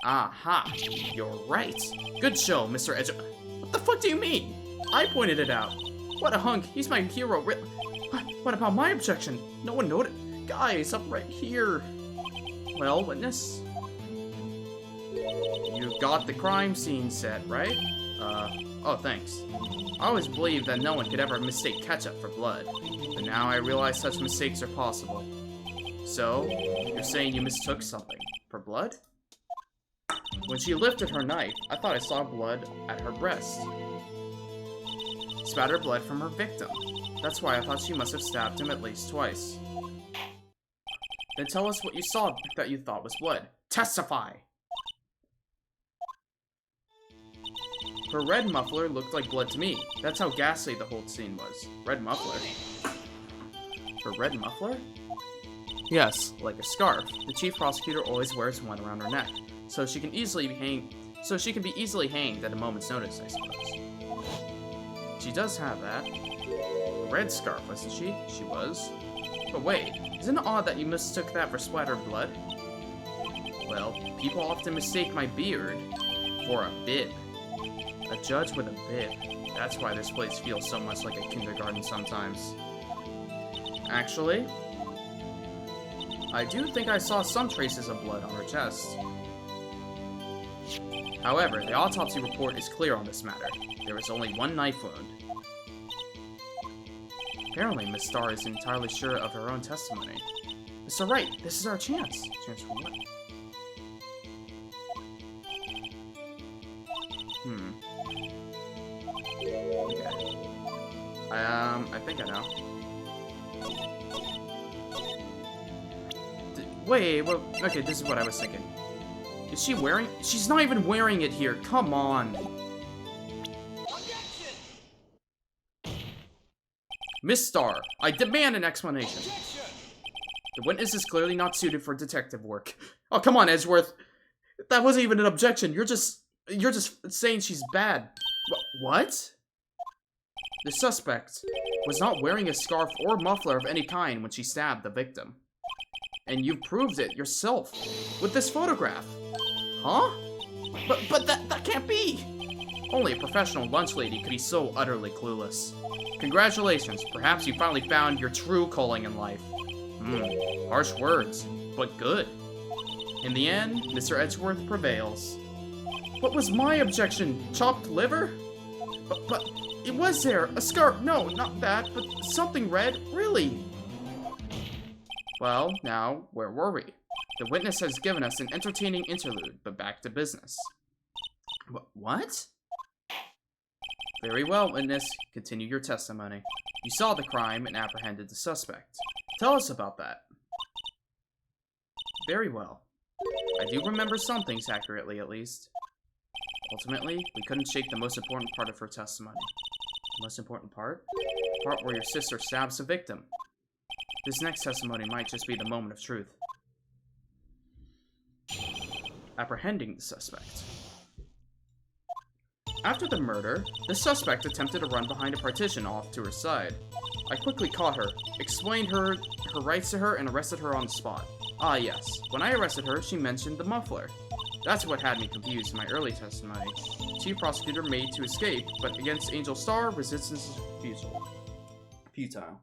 Aha, you're right. Good show, Mr. Edgeworth. What the fuck do you mean? I pointed it out. What a hunk, he's my hero. What about my objection? No one noted. Guys, I'm right here. Well, witness? You got the crime scene set, right? Oh, thanks. I always believed that no one could ever mistake ketchup for blood, but now I realize such mistakes are possible. So, you're saying you mistook something for blood? When she lifted her knife, I thought I saw blood at her breast. Spattered blood from her victim. That's why I thought she must have stabbed him at least twice. Then tell us what you saw that you thought was blood. Testify! Her red muffler looked like blood to me. That's how ghastly the whole scene was. Red muffler? Her red muffler? Yes, like a scarf. The chief prosecutor always wears one around her neck, so she can be easily hanged at a moment's notice, I suppose. She does have that. A red scarf, wasn't she? She was. But wait, isn't it odd that you mistook that for splattered blood? Well, people often mistake my beard for a bib. A judge with a bib. That's why this place feels so much like a kindergarten sometimes. Actually, I do think I saw some traces of blood on her chest. However, the autopsy report is clear on this matter. There was only one knife wound. Apparently, Miss Starr is entirely sure of her own testimony. Mr. Wright, this is our chance. Chance for what? Okay. I think I know. Wait, well, okay, this is what I was thinking. Is she wearing? She's not even wearing it here. Come on. Miss Starr, I demand an explanation. The witness is clearly not suited for detective work. Oh, come on, Edgeworth. That wasn't even an objection. You're just saying she's bad. What? The suspect was not wearing a scarf or muffler of any kind when she stabbed the victim. And you proved it yourself with this photograph. Huh? But that can't be. Only a professional lunch lady could be so utterly clueless. Congratulations, perhaps you finally found your true calling in life. Harsh words, but good. In the end, Mr. Edgeworth prevails. What was my objection? Chopped liver? But it was there. A scarf. No, not that, but something red. Really? Well, now, where were we? The witness has given us an entertaining interlude, but back to business. What? Very well, witness. Continue your testimony. You saw the crime and apprehended the suspect. Tell us about that. Very well. I do remember some things accurately, at least. Ultimately, we couldn't shake the most important part of her testimony. The most important part? The part where your sister stabs the victim. This next testimony might just be the moment of truth. Apprehending the suspect. After the murder, the suspect attempted to run behind a partition off to her side. I quickly caught her, explained her rights to her, and arrested her on the spot. Ah yes, when I arrested her, she mentioned the muffler. That's what had me confused in my early testimony. Chief Prosecutor made to escape, but against Angel Star, resistance is futile.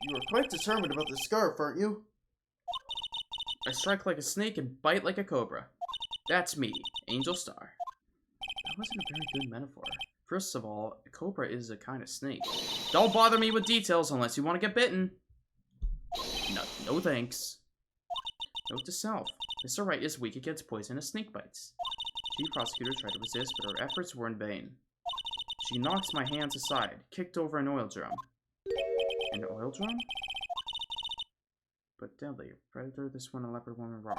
You are quite determined about the scarf, aren't you? I strike like a snake and bite like a cobra. That's me, Angel Star. That wasn't a very good metaphor. First of all, a cobra is a kind of snake. Don't bother me with details unless you want to get bitten. No thanks. Note to self. Mr. Wright is weak against poisonous snake bites. The prosecutor tried to resist, but her efforts were in vain. She knocked my hands aside, kicked over an oil drum. An oil drum? But deadly. Predator, this one, a leopard woman, rawr.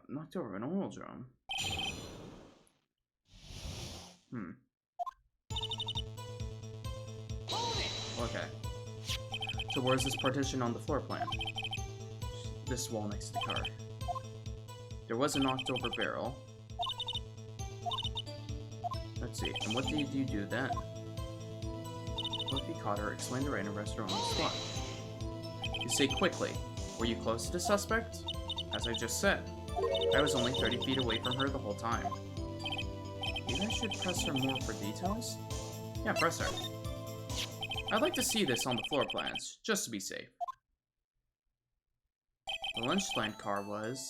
Knocked over an oil drum. Okay. So where's this partition on the floor plan? This wall next to the car. There was a knocked over barrel. Let's see, and what did you do then? Well, if you caught her, explain the right and arrest her on the spot. You say quickly, were you close to the suspect? As I just said, I was only 30 feet away from her the whole time. Maybe I should press her more for details? Yeah, press her. I'd like to see this on the floor plans, just to be safe. The lunchland car was...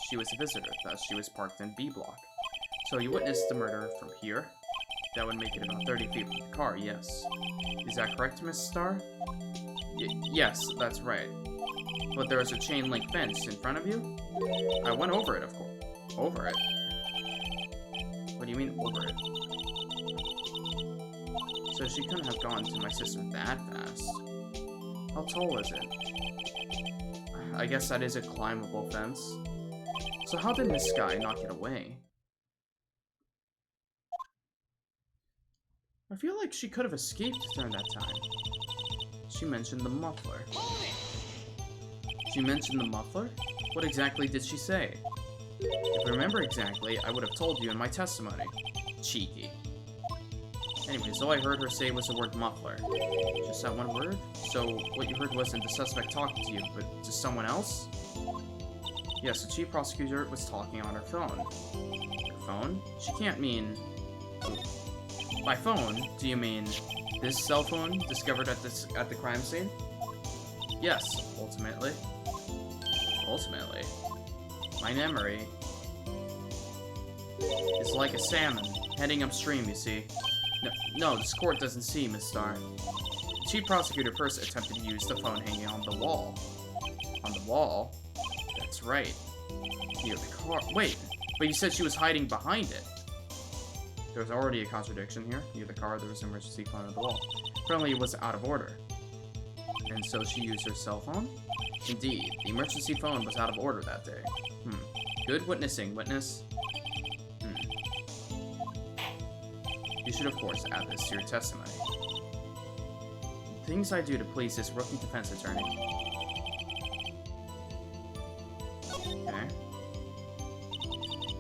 She was a visitor, thus she was parked in B block. So you witnessed the murder from here? That would make it about 30 feet from the car, yes. Is that correct, Miss Star? Yes, that's right. But there was a chain link fence in front of you? I went over it, of course. Over it? What do you mean, over it? So she couldn't have gone to my sister that fast. How tall is it? I guess that is a climbable fence. So how did Miss Sky knock it away? I feel like she could have escaped during that time. She mentioned the muffler. She mentioned the muffler? What exactly did she say? If I remember exactly, I would have told you in my testimony. Cheeky. Anyways, all I heard her say was the word muffler. Just that one word? So, what you heard wasn't the suspect talking to you, but to someone else? Yes, the chief prosecutor was talking on her phone. Her phone? She can't mean... By phone, do you mean this cell phone discovered at the crime scene? Yes, ultimately. Ultimately. My memory is like a salmon heading upstream, you see. No, this court doesn't see, Miss Star. The chief prosecutor first attempted to use the phone hanging on the wall. On the wall? That's right. Near the car. Wait, but you said she was hiding behind it. There's already a contradiction here. Near the car, there was an emergency phone on the wall. Apparently, it was out of order. And so she used her cell phone? Indeed, the emergency phone was out of order that day. Good witnessing, witness. You should, of course, add this to your testimony. Things I do to please this rookie defense attorney. Okay.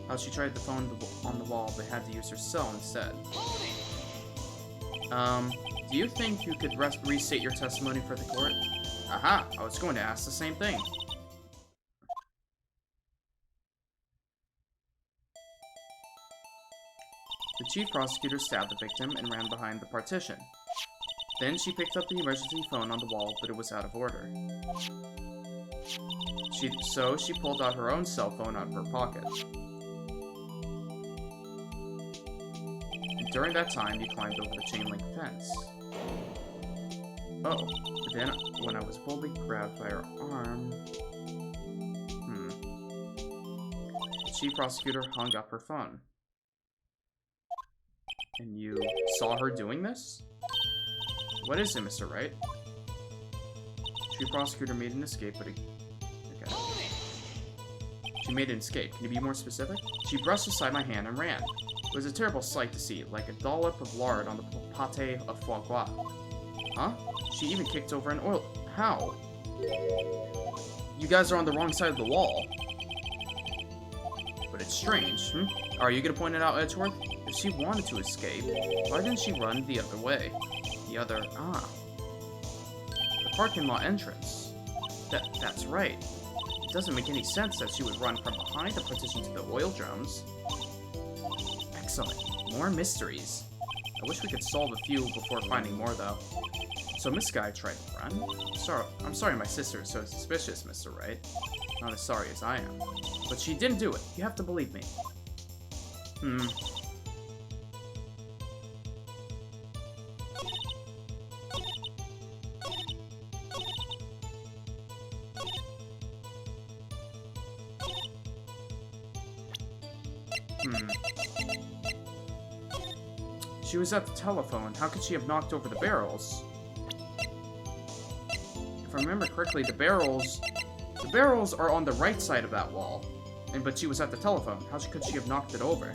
How she tried the phone on the wall, but had to use her cell instead. Do you think you could restate your testimony for the court? Aha! I was going to ask the same thing. The chief prosecutor stabbed the victim and ran behind the partition. Then she picked up the emergency phone on the wall, but it was out of order. So she pulled out her own cell phone out of her pocket. And during that time, you climbed over the chain link fence. Oh, but then when I was boldly grabbed by her arm... The chief prosecutor hung up her phone. And you saw her doing this? What is it, Mr. Wright? Chief prosecutor made an escape, but okay. She made an escape. Can you be more specific? She brushed aside my hand and ran. It was a terrible sight to see, like a dollop of lard on the pate of foie gras. Huh? She even kicked over an oil... How? You guys are on the wrong side of the wall. But it's strange, Are you gonna point it out, Edgeworth? If she wanted to escape, why didn't she run the other way? The parking lot entrance. That's right. It doesn't make any sense that she would run from behind the partition to the oil drums. Excellent. More mysteries. I wish we could solve a few before finding more, though. So Miss Guy tried to run? I'm sorry my sister is so suspicious, Mr. Wright. Not as sorry as I am. But she didn't do it. You have to believe me. She was at the telephone. How could she have knocked over the barrels? If I remember correctly, the barrels are on the right side of that wall. But she was at the telephone. How could she have knocked it over?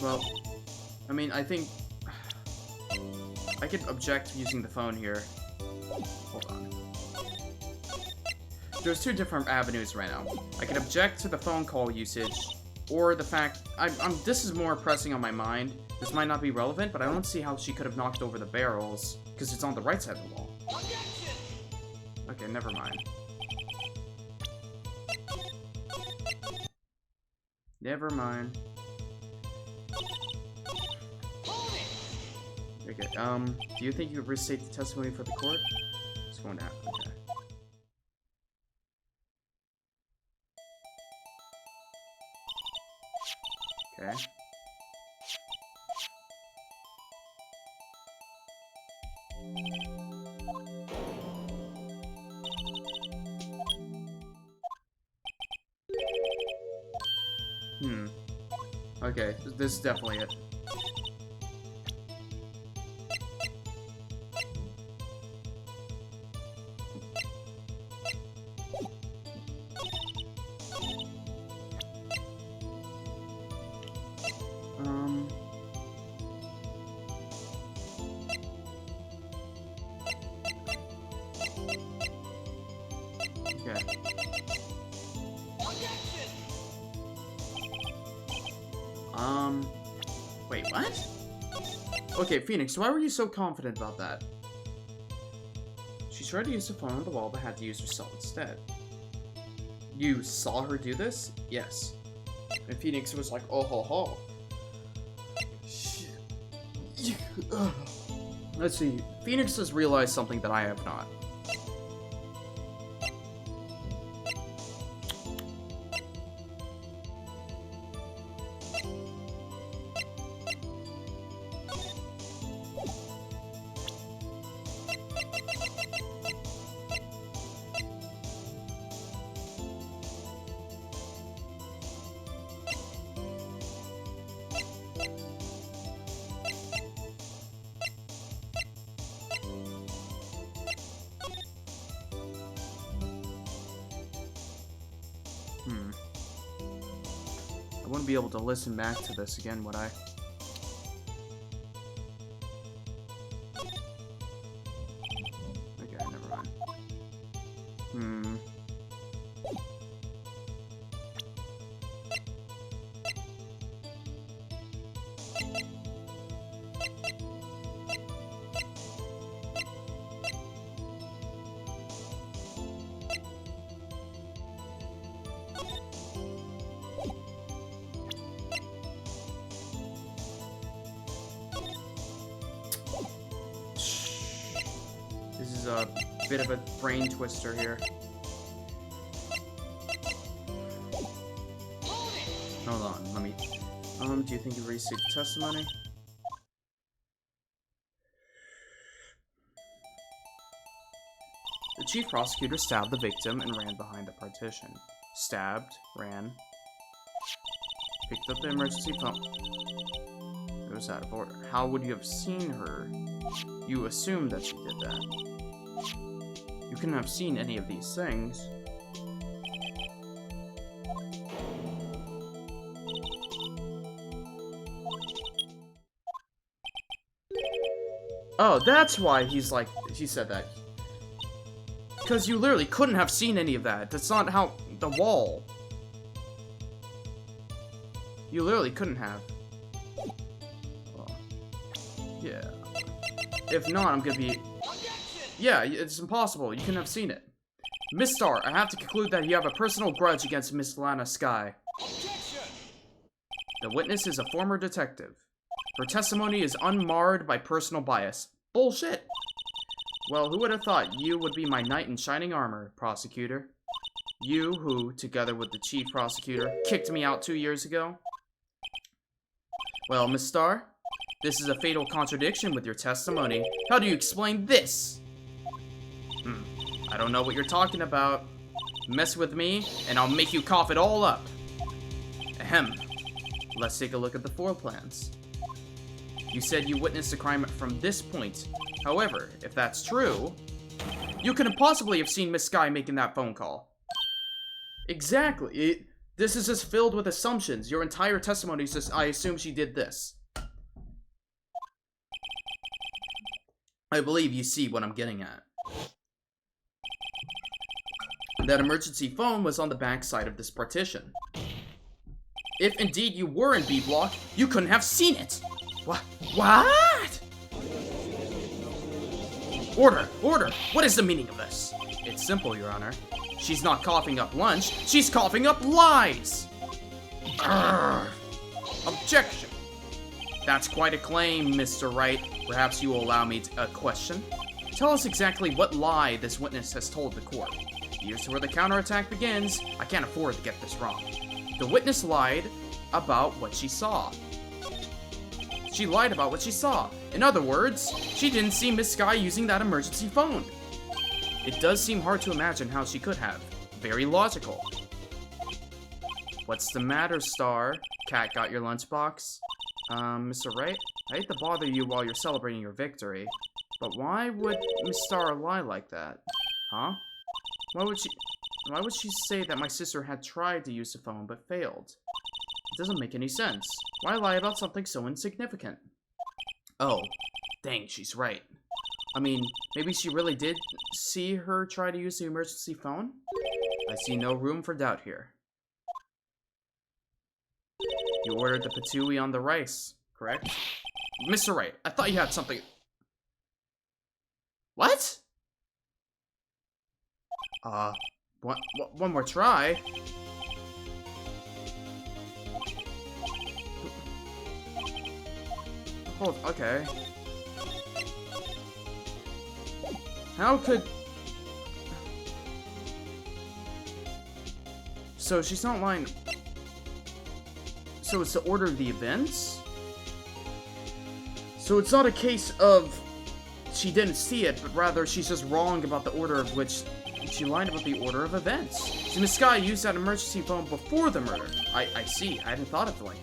Well, I mean, I think I could object using the phone here. Hold on. There's two different avenues right now. I can object to the phone call usage, or the fact this is more pressing on my mind. This might not be relevant, but I don't see how she could have knocked over the barrels because it's on the right side of the wall. Okay, never mind. Never mind. Okay, do you think you could restate the testimony for the court? It's going to happen, okay. Okay. Okay, this is definitely it. Wait, what? Okay, Phoenix, why were you so confident about that? She tried to use the phone on the wall, but had to use her cell instead. You saw her do this? Yes. And Phoenix was like, oh ho ho. Let's see. Phoenix has realized something that I have not. I wouldn't be able to listen back to this again, would I? Okay, never mind. This is a bit of a brain twister here. Hold on, let me... do you think you received testimony? The chief prosecutor stabbed the victim and ran behind the partition. Stabbed, ran, picked up the emergency phone. It was out of order. How would you have seen her? You assumed that she did that. You couldn't have seen any of these things. Oh, that's why he said that. Because you literally couldn't have seen any of that. That's not how the wall. You literally couldn't have. Oh. Yeah. If not, I'm gonna be... Yeah, it's impossible. You couldn't have seen it. Miss Star, I have to conclude that you have a personal grudge against Miss Lana Sky. The witness is a former detective. Her testimony is unmarred by personal bias. Bullshit. Well, who would have thought you would be my knight in shining armor, prosecutor? You who, together with the chief prosecutor, kicked me out 2 years ago? Well, Miss Star, this is a fatal contradiction with your testimony. How do you explain this? I don't know what you're talking about. Mess with me, and I'll make you cough it all up. Ahem. Let's take a look at the floor plans. You said you witnessed the crime from this point. However, if that's true, you couldn't possibly have seen Miss Sky making that phone call. Exactly. This is just filled with assumptions. Your entire testimony is just, I assume she did this. I believe you see what I'm getting at. That emergency phone was on the back side of this partition. If indeed you were in B block, you couldn't have seen it. What? Order! What is the meaning of this? It's simple, Your Honor. She's not coughing up lunch, she's coughing up lies! Urgh. Objection! That's quite a claim, Mr. Wright. Perhaps you will allow me a question? Tell us exactly what lie this witness has told the court. Here's where the counterattack begins. I can't afford to get this wrong. The witness lied about what she saw. She lied about what she saw. In other words, she didn't see Miss Sky using that emergency phone. It does seem hard to imagine how she could have. Very logical. What's the matter, Star? Cat got your lunchbox? Mr. Wright? I hate to bother you while you're celebrating your victory, but why would Miss Star lie like that? Huh? Why would she say that my sister had tried to use the phone but failed? It doesn't make any sense. Why lie about something so insignificant? Oh, dang, she's right. I mean, maybe she really did see her try to use the emergency phone? I see no room for doubt here. You ordered the patooey on the rice, correct? Mr. Wright, I thought you had something... What? One more try? Oh, okay. How could... So she's not lying... So it's to order the events? So it's not a case of she didn't see it, but rather she's just wrong about the order of which... She lied about the order of events. So Miss Sky used that emergency phone before the murder. I see. I hadn't thought of it like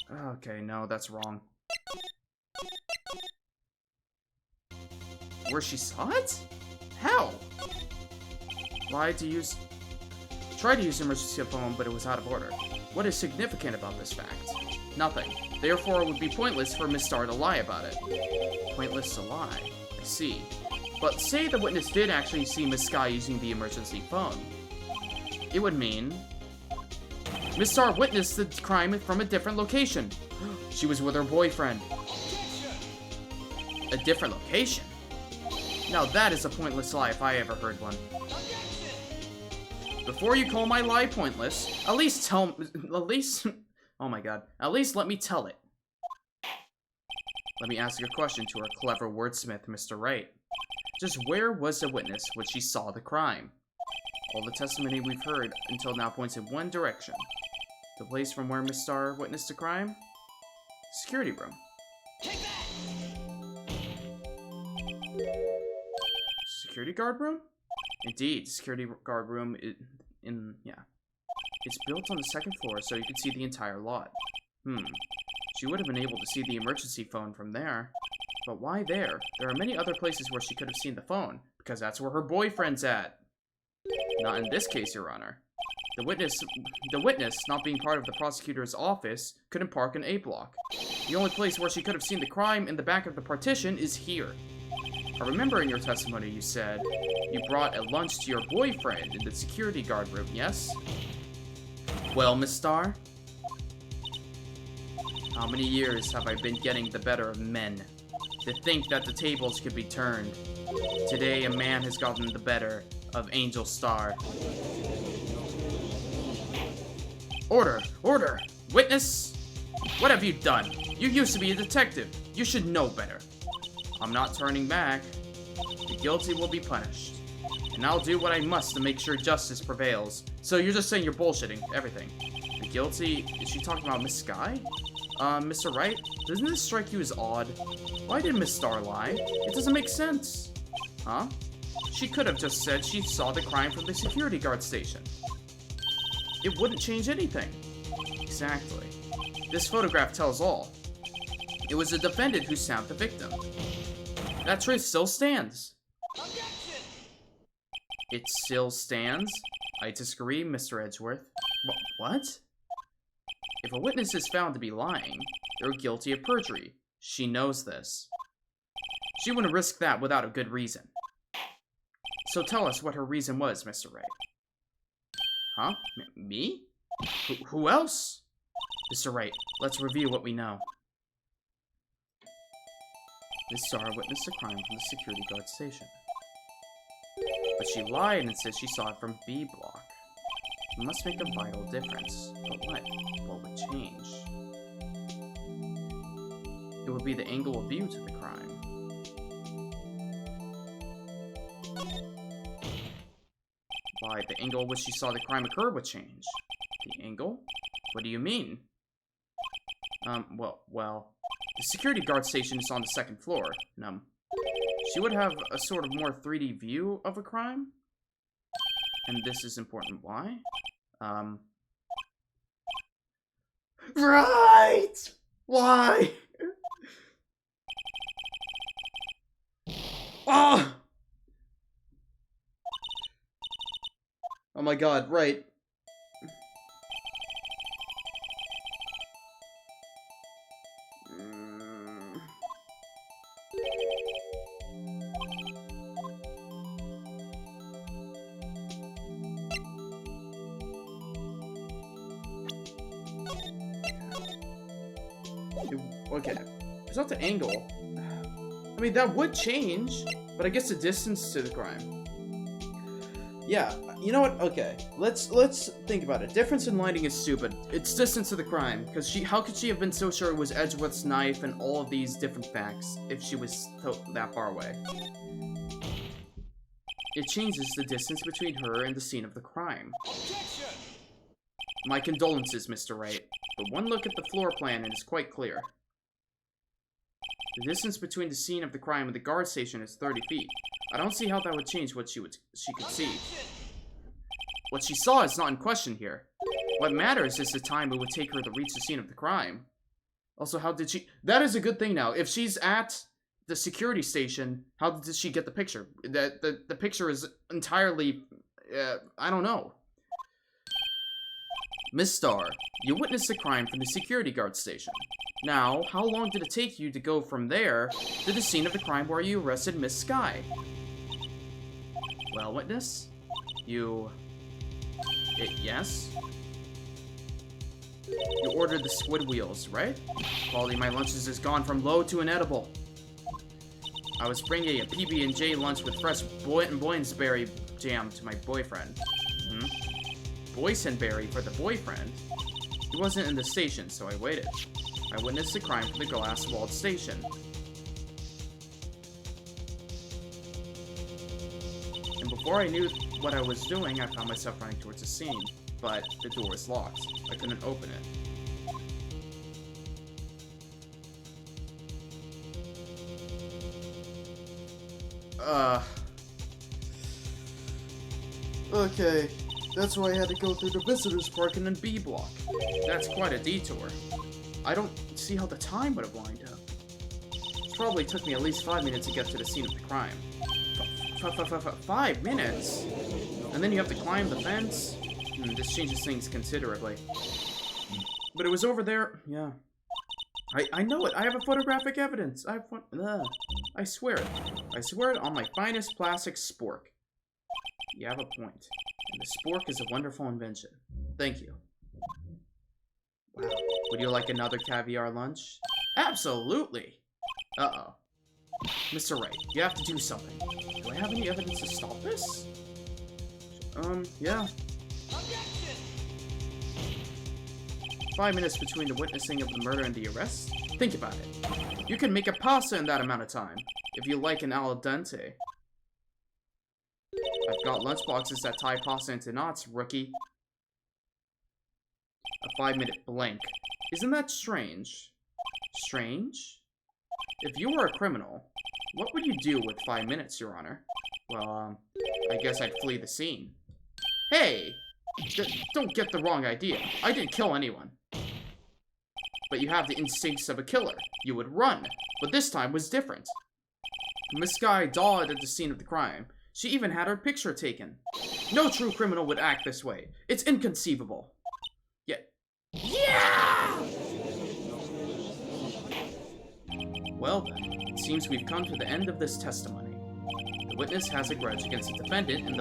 that. Okay, no, that's wrong. Where she saw it? How? Tried to use the emergency phone, but it was out of order. What is significant about this fact? Nothing. Therefore, it would be pointless for Miss Star to lie about it. Pointless to lie. I see. But say the witness did actually see Miss Sky using the emergency phone. It would mean Miss Star witnessed the crime from a different location. She was with her boyfriend. A different location? Now that is a pointless lie if I ever heard one. Before you call my lie pointless, at least oh my god, at least let me tell it. Let me ask a question to our clever wordsmith, Mr. Wright. Just where was the witness when she saw the crime? All the testimony we've heard until now points in one direction. The place from where Miss Star witnessed the crime? Security room. Security guard room? Indeed, security guard room yeah. It's built on the second floor so you can see the entire lot. She would have been able to see the emergency phone from there. But why there? There are many other places where she could have seen the phone, because that's where her boyfriend's at. Not in this case, Your Honor. The witness, not being part of the prosecutor's office, couldn't park in A block. The only place where she could have seen the crime in the back of the partition is here. I remember in your testimony you said you brought a lunch to your boyfriend in the security guard room, yes? Well, Miss Star? How many years have I been getting the better of men? To think that the tables could be turned. Today, a man has gotten the better of Angel Star. Order! Order! Witness! What have you done? You used to be a detective. You should know better. I'm not turning back. The guilty will be punished. And I'll do what I must to make sure justice prevails. So you're just saying you're bullshitting everything. The guilty... Is she talking about Miss Sky? Mr. Wright? Doesn't this strike you as odd? Why did Miss Star lie? It doesn't make sense. Huh? She could have just said she saw the crime from the security guard station. It wouldn't change anything. Exactly. This photograph tells all. It was the defendant who stabbed the victim. That truth still stands. Objection! It still stands? I disagree, Mr. Edgeworth. What? If a witness is found to be lying, they're guilty of perjury. She knows this. She wouldn't risk that without a good reason. So tell us what her reason was, Mr. Wright. Huh? Me? Who else? Mr. Wright, let's review what we know. Miss Star witnessed a crime from the security guard station. But she lied and said she saw it from B block. It must make a vital difference. But what? What would change? It would be the angle of view to the crime. Why, the angle at which she saw the crime occur would change. The angle? What do you mean? Well, the security guard station is on the second floor. She would have a sort of more 3D view of a crime. And this is important. Why? Right! Why? Oh! Oh my god, right. Okay, it's not the angle. I mean, that would change, but I guess the distance to the crime. Yeah, you know what? Okay, let's think about it. Difference in lighting is stupid. It's distance to the crime, because how could she have been so sure it was Edgeworth's knife and all of these different facts if she was that far away? It changes the distance between her and the scene of the crime. Objection! My condolences, Mr. Wright, but one look at the floor plan and it's quite clear. The distance between the scene of the crime and the guard station is 30 feet. I don't see how that would change what she could see. What she saw is not in question here. What matters is the time it would take her to reach the scene of the crime. Also, how did she... That is a good thing now. If she's at the security station, how did she get the picture? The picture is entirely... I don't know. Miss Star, you witnessed the crime from the security guard station. Now, how long did it take you to go from there to the scene of the crime where you arrested Miss Sky? Well, witness? Yes? You ordered the squid wheels, right? Quality of my lunches has gone from low to inedible. I was bringing a PB&J lunch with fresh boysenberry jam to my boyfriend. Boysenberry for the boyfriend? He wasn't in the station, so I waited. I witnessed the crime from the glass-walled station. And before I knew what I was doing, I found myself running towards the scene. But the door was locked. I couldn't open it. Okay. That's why I had to go through the visitors park and then B block. That's quite a detour. I don't see how the time would have lined up. It probably took me at least 5 minutes to get to the scene of the crime. 5 minutes? And then you have to climb the fence? This changes things considerably. But it was over there. Yeah. I know it. I have a photographic evidence. I swear it. I swear it on my finest plastic spork. You have a point. And the spork is a wonderful invention. Thank you. Wow. Would you like another caviar lunch? Absolutely! Uh-oh. Mr. Wright, you have to do something. Do I have any evidence to stop this? Yeah. 5 minutes between the witnessing of the murder and the arrest? Think about it. You can make a pasta in that amount of time, if you like an al dente. I've got lunchboxes that tie pasta into knots, rookie. A 5-minute blank. Isn't that strange? Strange? If you were a criminal, what would you do with 5 minutes, Your Honor? Well, I guess I'd flee the scene. Hey! Don't get the wrong idea. I didn't kill anyone. But you have the instincts of a killer. You would run. But this time was different. Miss Guy dawdled at the scene of the crime. She even had her picture taken. No true criminal would act this way. It's inconceivable. Yeah! Well then, it seems we've come to the end of this testimony. The witness has a grudge against the defendant and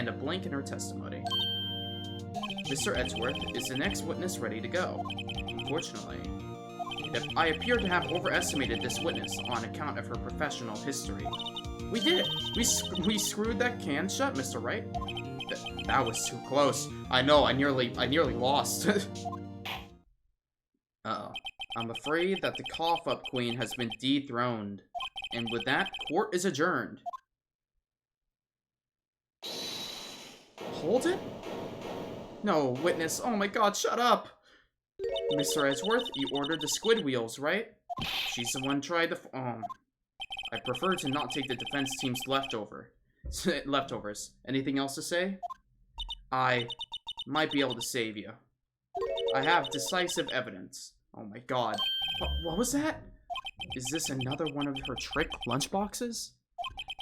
a blank in her testimony. Mr. Edgeworth is the next witness ready to go. Unfortunately, I appear to have overestimated this witness on account of her professional history. We did it! We screwed that can shut, Mr. Wright. That was too close. I know, I nearly lost. Uh-oh. I'm afraid that the cough-up queen has been dethroned. And with that, court is adjourned. Hold it? No, witness. Oh my god, shut up! Mr. Edgeworth, you ordered the squid wheels, right? She's the one tried the I prefer to not take the defense team's leftovers. Anything else to say? I might be able to save you. I have decisive evidence. Oh my god. What was that? Is this another one of her trick lunchboxes?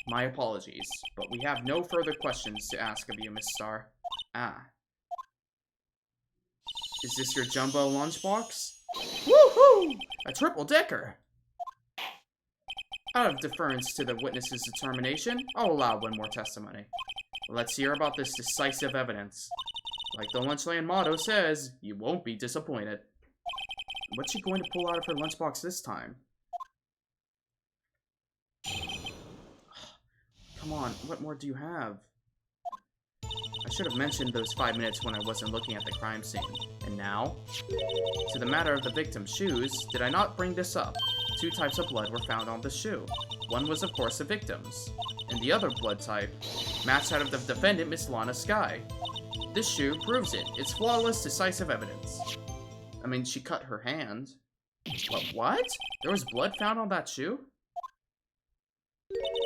My apologies, but we have no further questions to ask of you, Miss Star. Ah. Is this your jumbo lunchbox? Woohoo! A triple-decker! Out of deference to the witness's determination, I'll allow one more testimony. Let's hear about this decisive evidence. Like the Lunchland motto says, you won't be disappointed. What's she going to pull out of her lunchbox this time? Come on, what more do you have? I should have mentioned those 5 minutes when I wasn't looking at the crime scene. And now? To the matter of the victim's shoes, did I not bring this up? 2 types of blood were found on the shoe. One was, of course, the victim's. And the other blood type matched that of the defendant, Miss Lana Skye. This shoe proves it. It's flawless, decisive evidence. I mean, she cut her hand. But what? There was blood found on that shoe?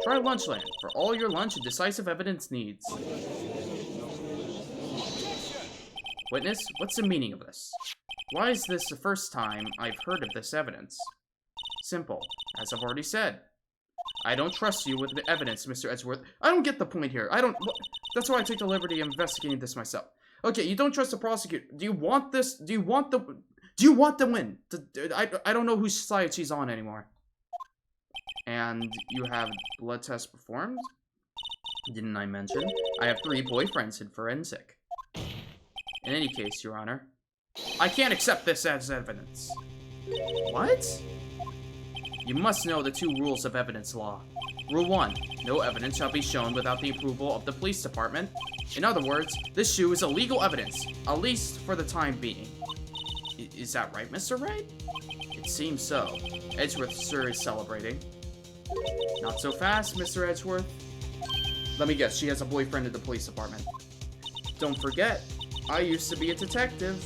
Try Lunchland for all your lunch and decisive evidence needs. Witness, what's the meaning of this? Why is this the first time I've heard of this evidence? Simple, as I've already said. I don't trust you with the evidence, Mr. Edgeworth. I don't get the point here. That's why I take the liberty of investigating this myself. Okay, you don't trust the prosecutor. Do you want this? Do you want the win? I don't know whose side she's on anymore. And you have blood tests performed? Didn't I mention? I have 3 boyfriends in forensic. In any case, Your Honor, I can't accept this as evidence. What? You must know the 2 rules of evidence law. Rule 1, no evidence shall be shown without the approval of the police department. In other words, this shoe is illegal evidence, at least for the time being. Is that right, Mr. Wright? It seems so. Edgeworth, sir, is celebrating. Not so fast, Mr. Edgeworth. Let me guess, she has a boyfriend in the police department. Don't forget, I used to be a detective.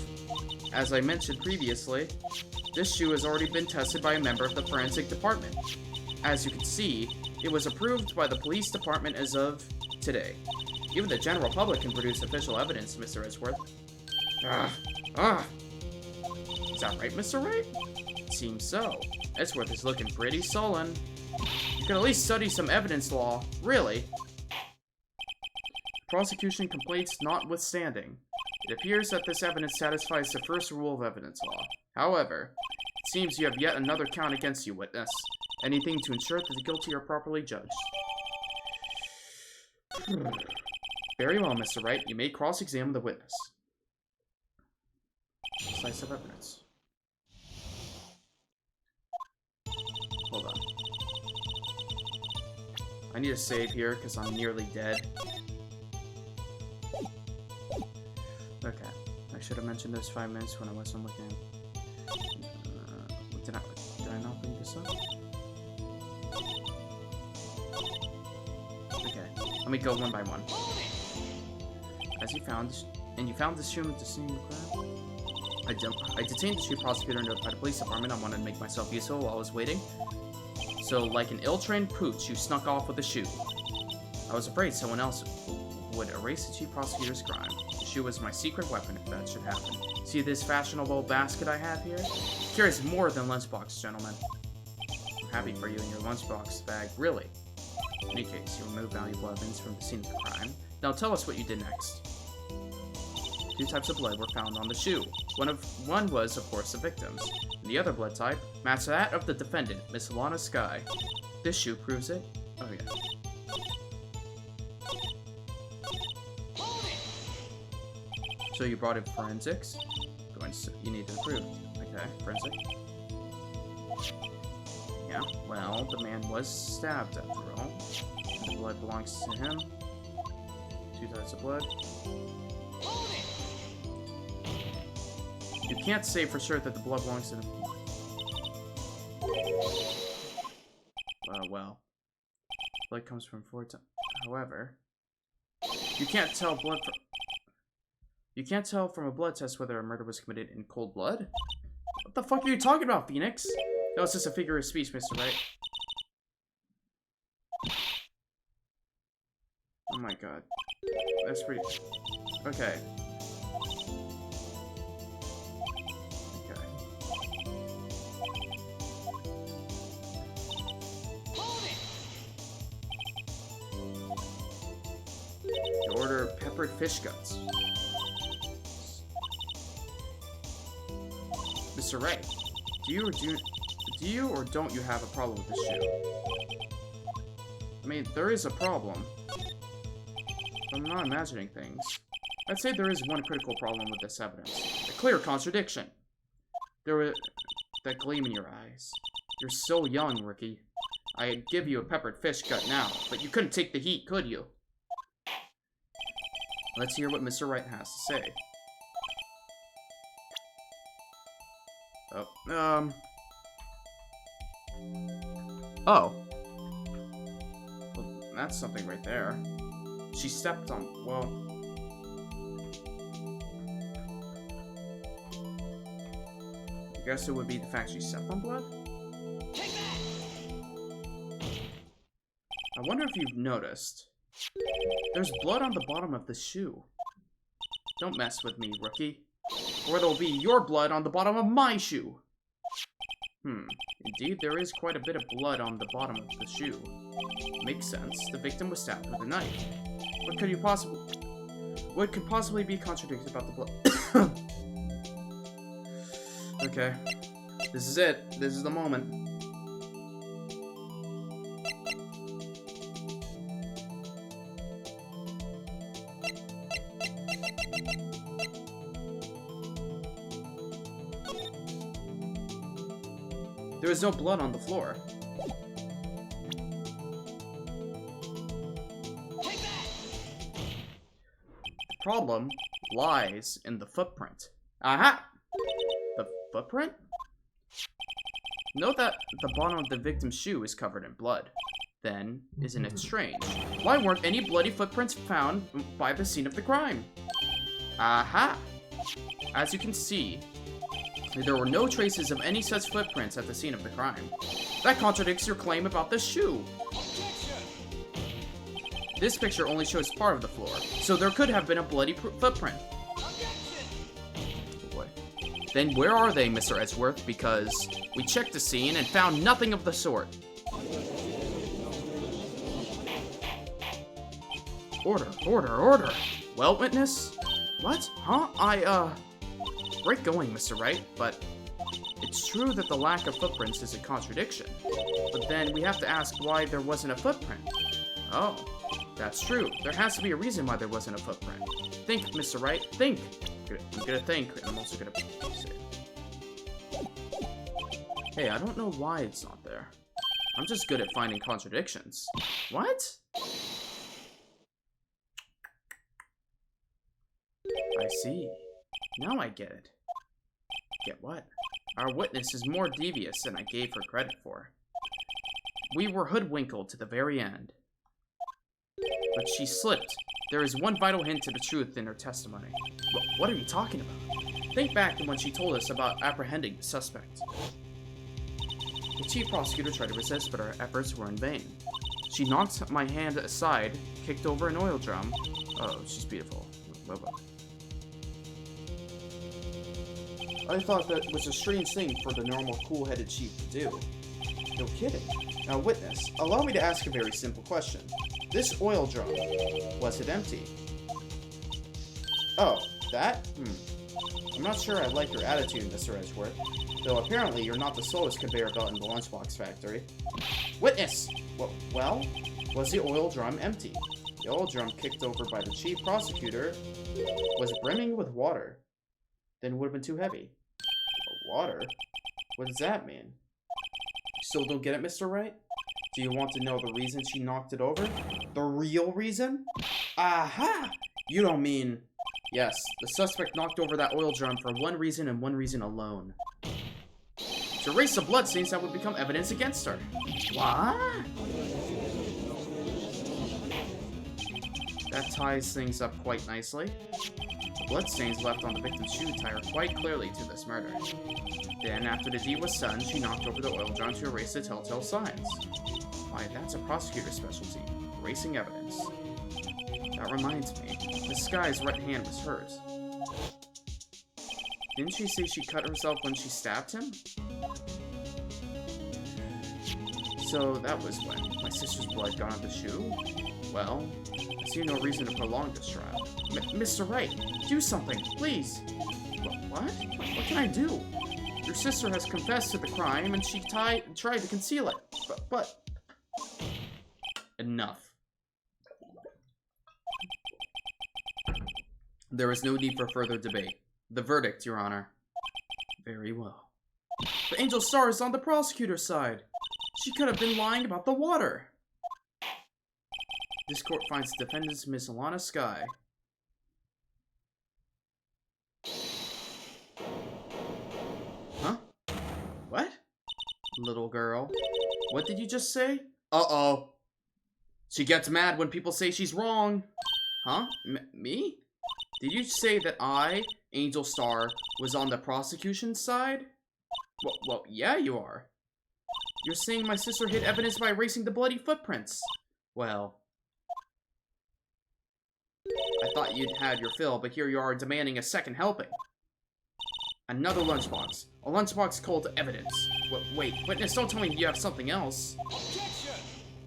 As I mentioned previously, this shoe has already been tested by a member of the forensic department. As you can see, it was approved by the police department as of today. Even the general public can produce official evidence, Mr. Edgeworth. Is that right, Mr. Wright? It seems so. Edgeworth is looking pretty sullen. You could at least study some evidence law. Really? Prosecution complaints notwithstanding, it appears that this evidence satisfies the first rule of evidence law. However, it seems you have yet another count against you, witness. Anything to ensure that the guilty are properly judged. Very well, Mr. Wright. You may cross-examine the witness. Decisive evidence. Hold on. I need to save here because I'm nearly dead. Okay. I should have mentioned those 5 minutes when I wasn't looking. Did I not bring this up? Okay. Let me go one by one. As you found this shoe at the scene of the crime. I detained the shoe prosecutor and notified the police department. I wanted to make myself useful while I was waiting. So, like an ill-trained pooch, you snuck off with the shoe. I was afraid someone else would erase the chief prosecutor's crime. The shoe was my secret weapon if that should happen. See this fashionable basket I have here? It carries more than lunchbox, gentlemen. I'm happy for you in your lunchbox bag, really. In any case, you removed valuable evidence from the scene of the crime. Now tell us what you did next. 2 types of blood were found on the shoe. One was, of course, the victim's. And the other blood type matched that of the defendant, Miss Lana Skye. This shoe proves it. Oh, yeah. So you brought in forensics? You need to prove. Okay, forensic. Yeah, well, the man was stabbed after all. And the blood belongs to him. 2 types of blood. You can't say for sure that the blood belongs to him. Well. Blood comes from 4 times. However, you can't tell from a blood test whether a murder was committed in cold blood? What the fuck are you talking about, Phoenix? No, it's just a figure of speech, Mr. Wright. Oh my god. That's pretty... Okay. You order peppered fish guts. Mr. Wright, do you or don't you have a problem with this shoe? I mean, there is a problem. I'm not imagining things. I'd say there is one critical problem with this evidence. A clear contradiction. There was that gleam in your eyes. You're so young, rookie. I'd give you a peppered fish gut now, but you couldn't take the heat, could you? Let's hear what Mr. Wright has to say. Oh. Well, that's something right there. She stepped on... Well... I guess it would be the fact she stepped on blood? I wonder if you've noticed. There's blood on the bottom of the shoe. Don't mess with me, rookie. Or there'll be your blood on the bottom of my shoe. Indeed, there is quite a bit of blood on the bottom of the shoe. Makes sense. The victim was stabbed with a knife. What could possibly be contradicted about the blood? Okay. This is it. This is the moment. There is no blood on the floor. The problem lies in the footprint. Aha! The footprint? Note that the bottom of the victim's shoe is covered in blood. Then, isn't it strange? Why weren't any bloody footprints found by the scene of the crime? Aha! As you can see, there were no traces of any such footprints at the scene of the crime. That contradicts your claim about the shoe. This picture only shows part of the floor, so there could have been a bloody footprint. Oh boy. Then where are they, Mr. Edgeworth? Because we checked the scene and found nothing of the sort. Order, order, order. Well, witness? What? Huh? Great going, Mr. Wright, but it's true that the lack of footprints is a contradiction. But then we have to ask why there wasn't a footprint. Oh, that's true. There has to be a reason why there wasn't a footprint. Think, Mr. Wright, think. I'm gonna think, and I'm also gonna say. Hey, I don't know why it's not there. I'm just good at finding contradictions. What? I see. Now I get it. Get what? Our witness is more devious than I gave her credit for. We were hoodwinked to the very end. But she slipped. There is one vital hint to the truth in her testimony. What are you talking about? Think back to when she told us about apprehending the suspect. The chief prosecutor tried to resist, but her efforts were in vain. She knocked my hand aside, kicked over an oil drum. Oh, she's beautiful. Bye-bye. I thought that was a strange thing for the normal cool-headed chief to do. No kidding. Now, witness, allow me to ask a very simple question. This oil drum, was it empty? Oh, that? I'm not sure I like your attitude, Mr. Edgeworth. Though apparently you're not the slowest conveyor belt in the lunchbox factory. Witness! Well, was the oil drum empty? The oil drum kicked over by the chief prosecutor was brimming with water. Then it would have been too heavy. Water? What does that mean? Still don't get it, Mr. Wright? Do you want to know the reason she knocked it over? The real reason? Aha! You don't mean... Yes, the suspect knocked over that oil drum for one reason and one reason alone. To erase the bloodstains that would become evidence against her. What? That ties things up quite nicely. The bloodstains left on the victim's shoe tie her quite clearly to this murder. Then, after the deed was done, she knocked over the oil drum to erase the telltale signs. Why, that's a prosecutor's specialty, erasing evidence. That reminds me, this guy's right hand was hurt. Didn't she say she cut herself when she stabbed him? So that was when my sister's blood got on the shoe? Well, I see no reason to prolong this trial. Mr. Wright, do something, please! What? What can I do? Your sister has confessed to the crime and she tried to conceal it. But... Enough. There is no need for further debate. The verdict, Your Honor. Very well. The Angel Star is on the prosecutor's side. She could have been lying about the water. This court finds the defendants Miss Alana Skye. Huh? What? Little girl. What did you just say? Uh-oh. She gets mad when people say she's wrong. Huh? Me? Did you say that I, Angel Star, was on the prosecution's side? Well, yeah, you are. You're saying my sister hid evidence by erasing the bloody footprints. Well, I thought you'd had your fill, but here you are demanding a second helping. Another lunchbox. A lunchbox called evidence. Wait, witness, don't tell me you have something else.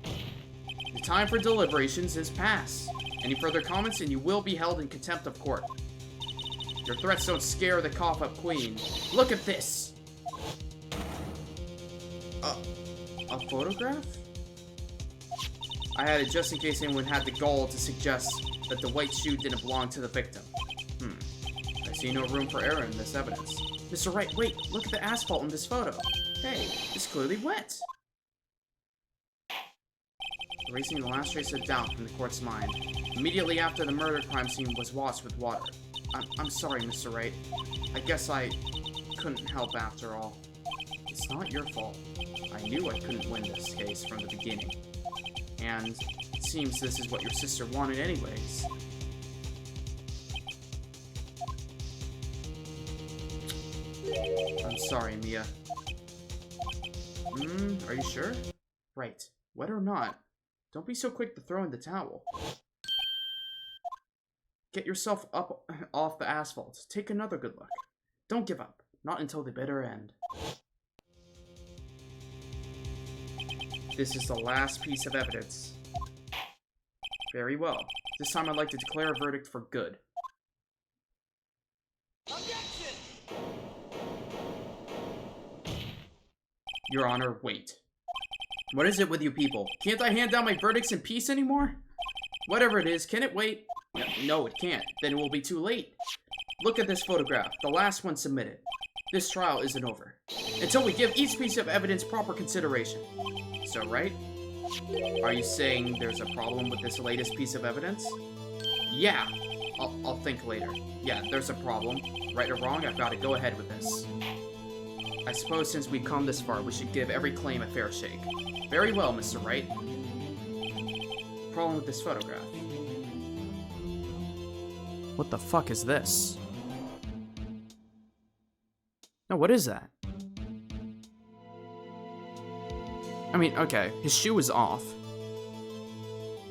The time for deliberations is past. Any further comments and you will be held in contempt of court. Your threats don't scare the cough-up queen. Look at this! A photograph? I had it just in case anyone had the gall to suggest that the white shoe didn't belong to the victim. I see no room for error in this evidence. Mr. Wright, wait, look at the asphalt in this photo. Hey, it's clearly wet. Erasing the last trace of doubt from the court's mind. Immediately after the murder crime scene was washed with water. I'm sorry, Mr. Wright. I guess I couldn't help after all. It's not your fault. I knew I couldn't win this case from the beginning. And it seems this is what your sister wanted anyways. I'm sorry, Mia. Are you sure? Right. Wet or not, don't be so quick to throw in the towel. Get yourself up off the asphalt. Take another good look. Don't give up. Not until the bitter end. This is the last piece of evidence. Very well. This time I'd like to declare a verdict for good. Objection! Your Honor, wait. What is it with you people? Can't I hand down my verdicts in peace anymore? Whatever it is, can it wait? No, it can't. Then it will be too late. Look at this photograph, the last one submitted. This trial isn't over. until we give each piece of evidence proper consideration. So, right? Are you saying there's a problem with this latest piece of evidence? Yeah. I'll think later. Yeah, there's a problem. Right or wrong, I've got to go ahead with this. I suppose since we've come this far, we should give every claim a fair shake. Very well, Mr. Wright. Problem with this photograph. What the fuck is this? No, what is that? I mean, okay, his shoe is off.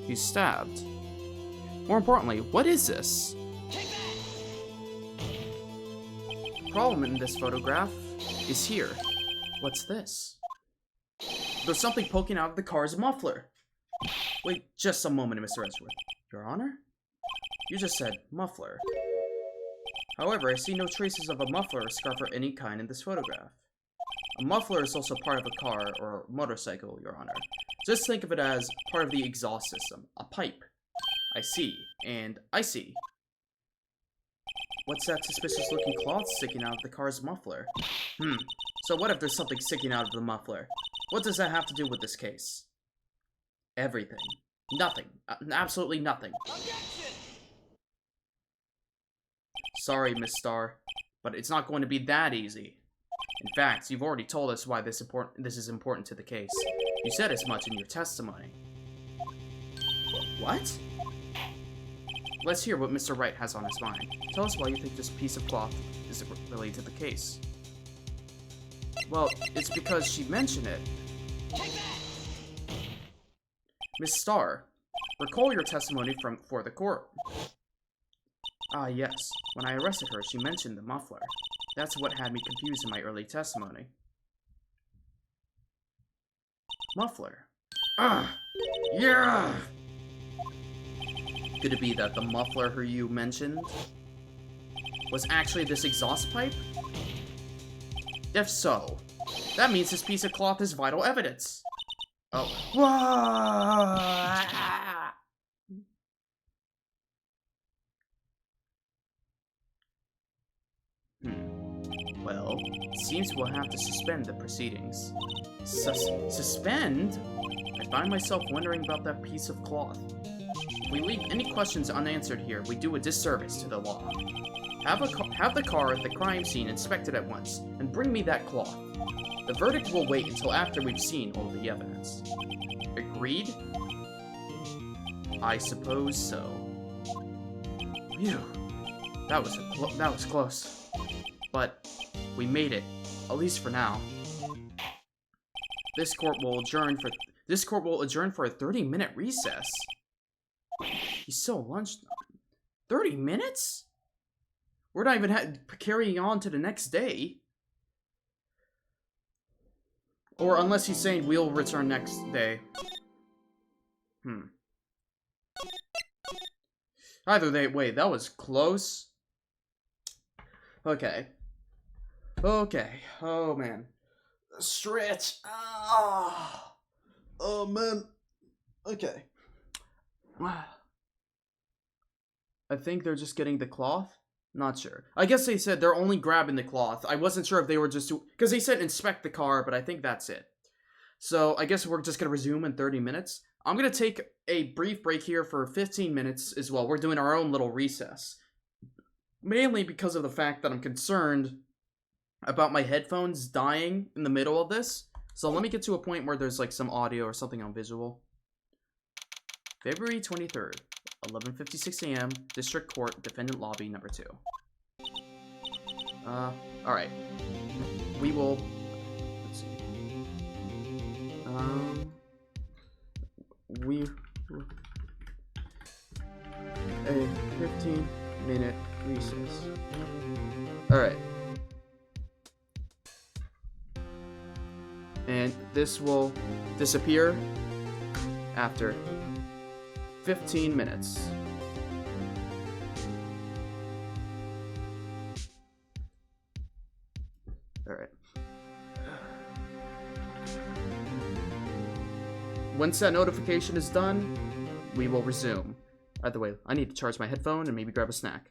He's stabbed. More importantly, what is this? The problem in this photograph is here. What's this? There's something poking out of the car's muffler. Wait just a moment, Mr. Edgeworth. Your Honor? You just said muffler. However, I see no traces of a muffler or scarf of any kind in this photograph. A muffler is also part of a car or motorcycle, Your Honor. Just think of it as part of the exhaust system, a pipe. I see, and I see. What's that suspicious looking cloth sticking out of the car's muffler? So what if there's something sticking out of the muffler? What does that have to do with this case? Everything. Nothing. Absolutely nothing. Sorry, Miss Starr, but it's not going to be that easy. In fact, you've already told us why this is important to the case. You said as much in your testimony. What? Let's hear what Mr. Wright has on his mind. Tell us why you think this piece of cloth is related to the case. Well, it's because she mentioned it. Miss Starr, recall your testimony for the court. Ah, yes. When I arrested her, she mentioned the muffler. That's what had me confused in my early testimony. Muffler. Yeah! Could it be that the muffler who you mentioned was actually this exhaust pipe? If so, that means this piece of cloth is vital evidence. Oh. Well, it seems we'll have to suspend the proceedings. Suspend? I find myself wondering about that piece of cloth. If we leave any questions unanswered here, we do a disservice to the law. Have the car at the crime scene inspected at once, and bring me that cloth. The verdict will wait until after we've seen all the evidence. Agreed? I suppose so. Phew. That was close. But we made it, at least for now. This court will adjourn for a 30-minute recess. He's still lunchtime. 30 minutes? We're not even carrying on to the next day. Or unless he's saying we'll return next day. Either way, wait, that was close. Okay. Okay. Oh, man. Stretch. Oh, man. Okay. I think they're just getting the cloth. Not sure. I guess they said they're only grabbing the cloth. I wasn't sure if they were just... Because they said inspect the car, but I think that's it. So I guess we're just going to resume in 30 minutes. I'm going to take a brief break here for 15 minutes as well. We're doing our own little recess. Mainly because of the fact that I'm concerned about my headphones dying in the middle of this. So let me get to a point where there's like some audio or something on visual. February 23rd, 11:56 a.m., District Court, Defendant Lobby, number 2. Alright. We will... Let's see. A 15-minute recess. Alright. And this will disappear after 15 minutes. Alright. Once that notification is done, we will resume. By the way, I need to charge my headphone and maybe grab a snack.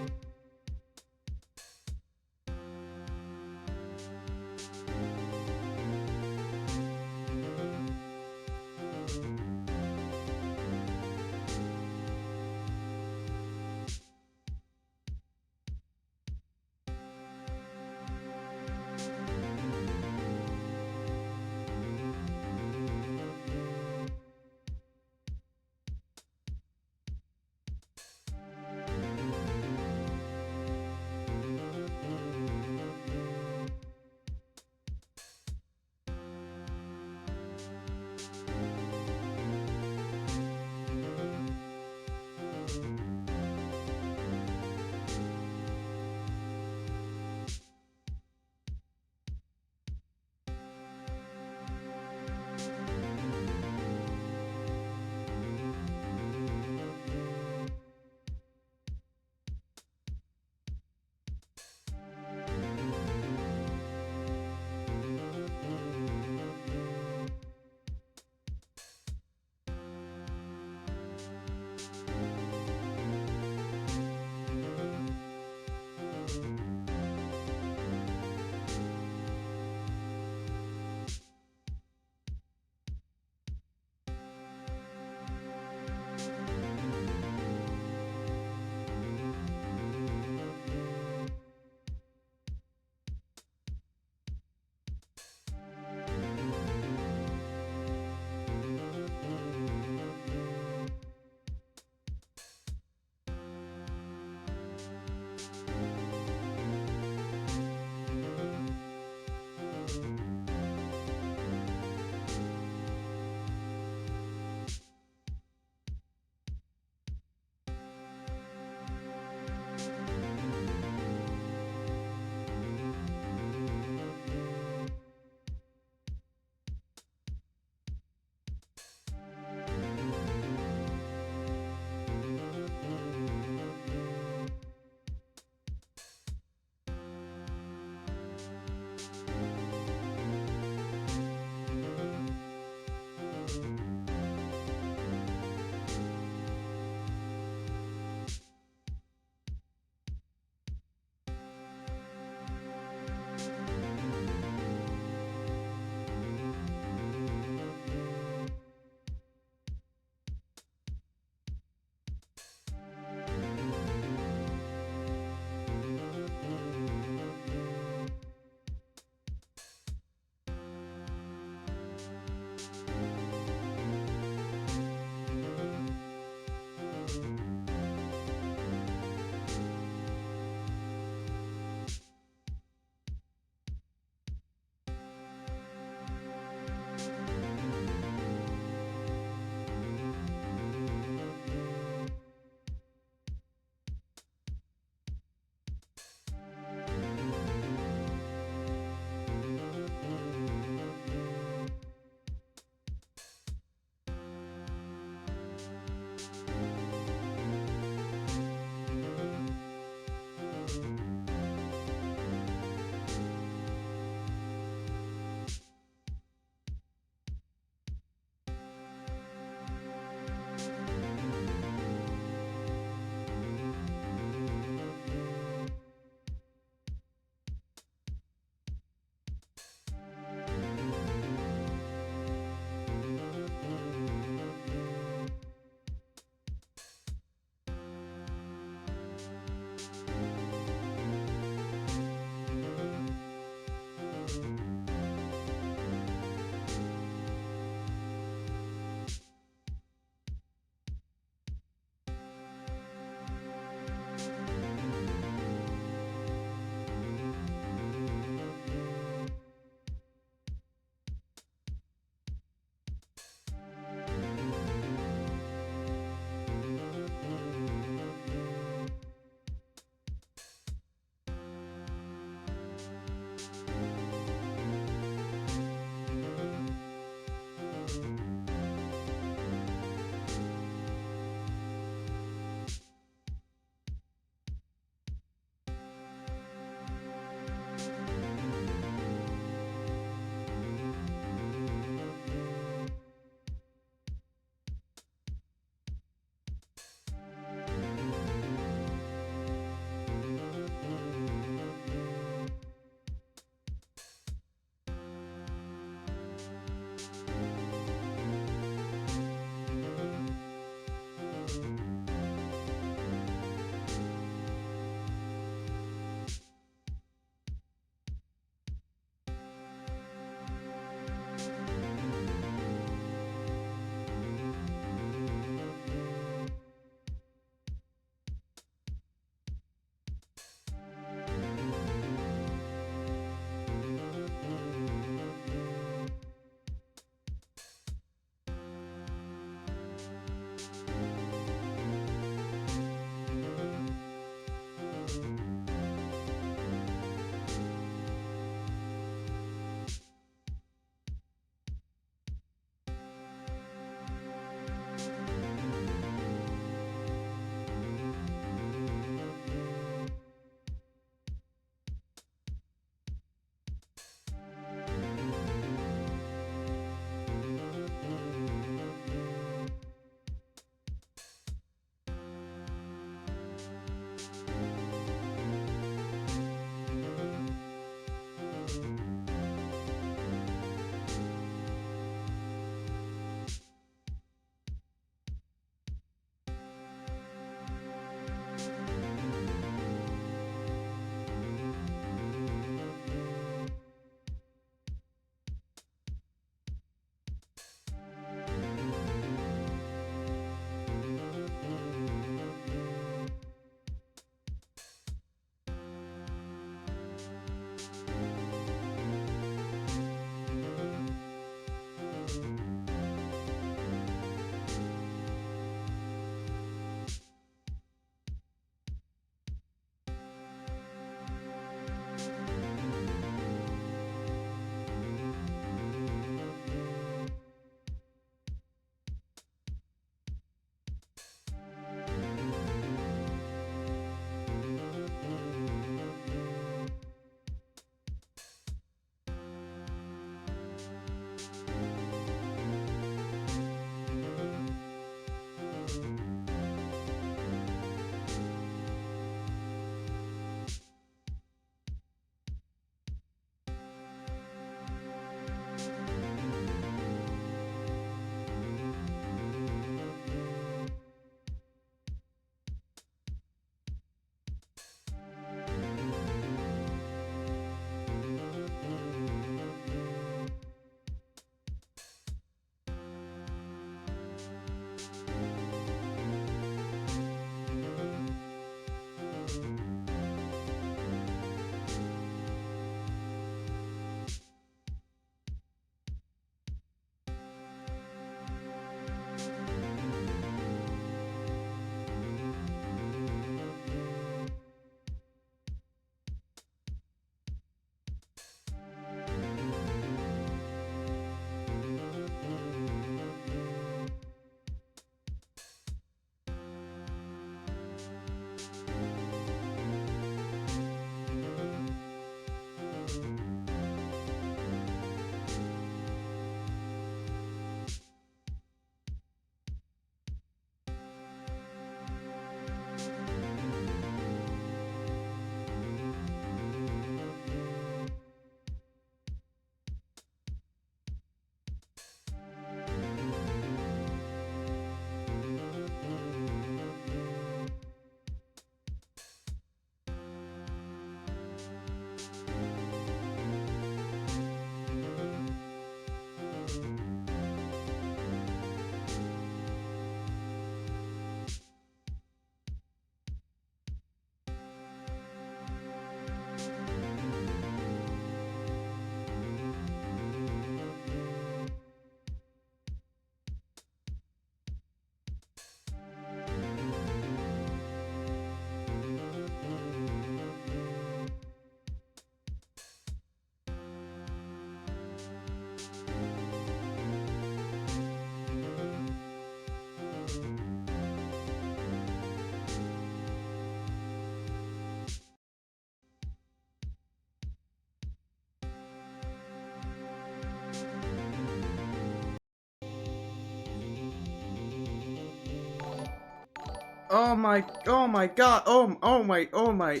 oh my god, oh my.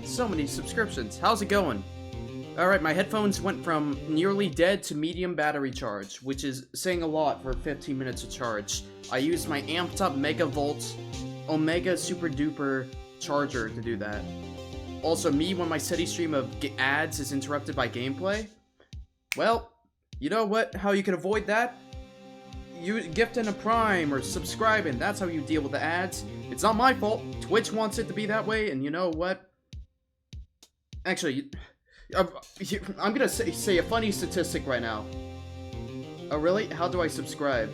So many subscriptions. How's it going? Alright, my headphones went from nearly dead to medium battery charge, which is saying a lot for 15 minutes of charge. I used my amped up Megavolt Omega Super Duper charger to do that. Also, me when my steady stream of ads is interrupted by gameplay. Well, you know what? How you can avoid that? You gifting a Prime or subscribing. That's how you deal with the ads. It's not my fault. Twitch wants it to be that way, and you know what? Actually, I'm gonna say a funny statistic right now. Oh, really? How do I subscribe?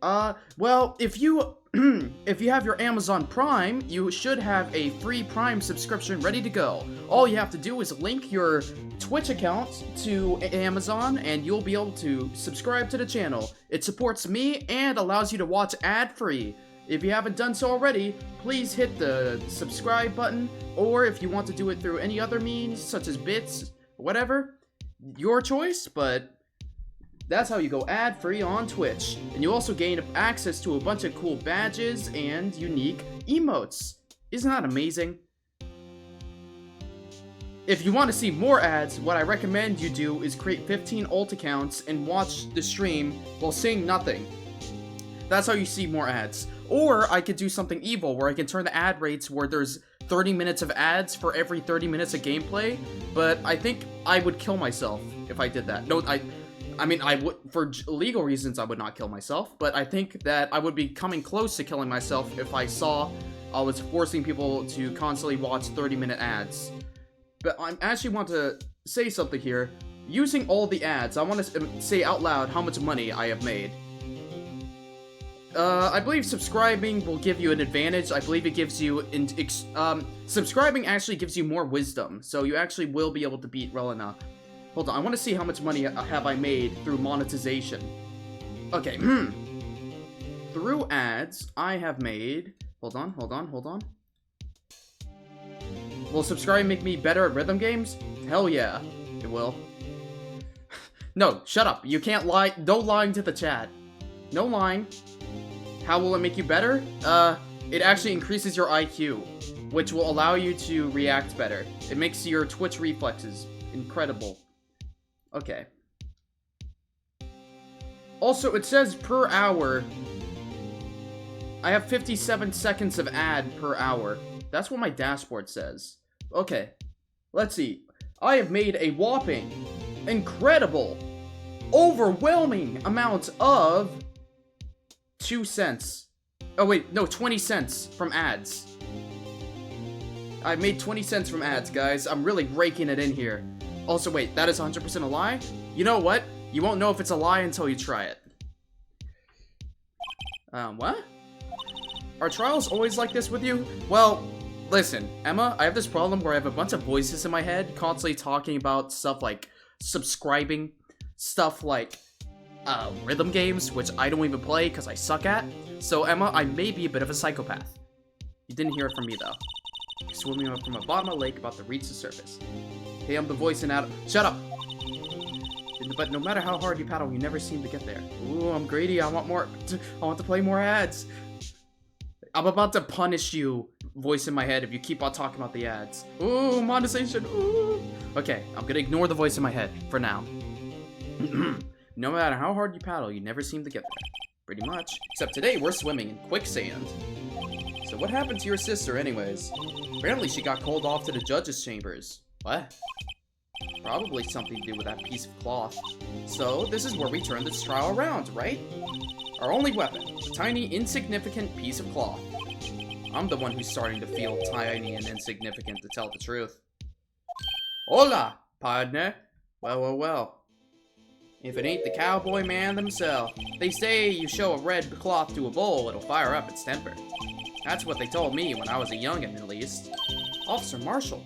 Well, if you if you have your Amazon Prime, you should have a free Prime subscription ready to go. All you have to do is link your Twitch account to Amazon, and you'll be able to subscribe to the channel. It supports me and allows you to watch ad-free. If you haven't done so already, please hit the subscribe button, or if you want to do it through any other means, such as bits, whatever, your choice, but that's how you go ad-free on Twitch. And you also gain access to a bunch of cool badges and unique emotes. Isn't that amazing? If you want to see more ads, what I recommend you do is create 15 alt accounts and watch the stream while saying nothing. That's how you see more ads. Or I could do something evil where I can turn the ad rates where there's 30 minutes of ads for every 30 minutes of gameplay, but I think I would kill myself if I did that. No, I mean, I would, for legal reasons, I would not kill myself, but I think that I would be coming close to killing myself if I saw I was forcing people to constantly watch 30-minute ads. But I actually want to say something here. Using all the ads, I want to say out loud how much money I have made. I believe subscribing will give you an advantage. I believe it gives you, subscribing actually gives you more wisdom, so you actually will be able to beat Relina. Hold on, I want to see how much money have I made through monetization. Okay, through ads, I have made, hold on. Will subscribing make me better at rhythm games? Hell yeah, it will. No, shut up, you can't lie, no lying to the chat. No lying. How will it make you better? It actually increases your IQ, which will allow you to react better. It makes your Twitch reflexes incredible. Okay. Also, it says per hour. I have 57 seconds of ad per hour. That's what my dashboard says. Okay. Let's see. I have made a whopping, incredible, overwhelming amount of 2 cents. Oh wait, no, 20 cents from ads. I made 20 cents from ads, guys. I'm really raking it in here. Also, wait, that is 100% a lie? You know what? You won't know if it's a lie until you try it. What? Are trials always like this with you? Well, listen, Emma, I have this problem where I have a bunch of voices in my head constantly talking about stuff like subscribing, stuff like rhythm games, which I don't even play because I suck at. So, Emma, I may be a bit of a psychopath. You didn't hear it from me, though. You're swimming up from the bottom of the lake about to reach the surface. Hey, I'm the voice in Adam. Shut up! But no matter how hard you paddle, you never seem to get there. Ooh, I'm greedy. I want more. I want to play more ads. I'm about to punish you, voice in my head, if you keep on talking about the ads. Ooh, monetization. Ooh. Okay, I'm gonna ignore the voice in my head for now. No matter how hard you paddle, you never seem to get there. Pretty much. Except today, we're swimming in quicksand. So what happened to your sister anyways? Apparently she got called off to the judge's chambers. What? Probably something to do with that piece of cloth. So, this is where we turn this trial around, right? Our only weapon, a tiny, insignificant piece of cloth. I'm the one who's starting to feel tiny and insignificant, to tell the truth. Hola, partner. Well. If it ain't the cowboy man himself. They say you show a red cloth to a bull, it'll fire up its temper. That's what they told me when I was a youngin', at least. Officer Marshall.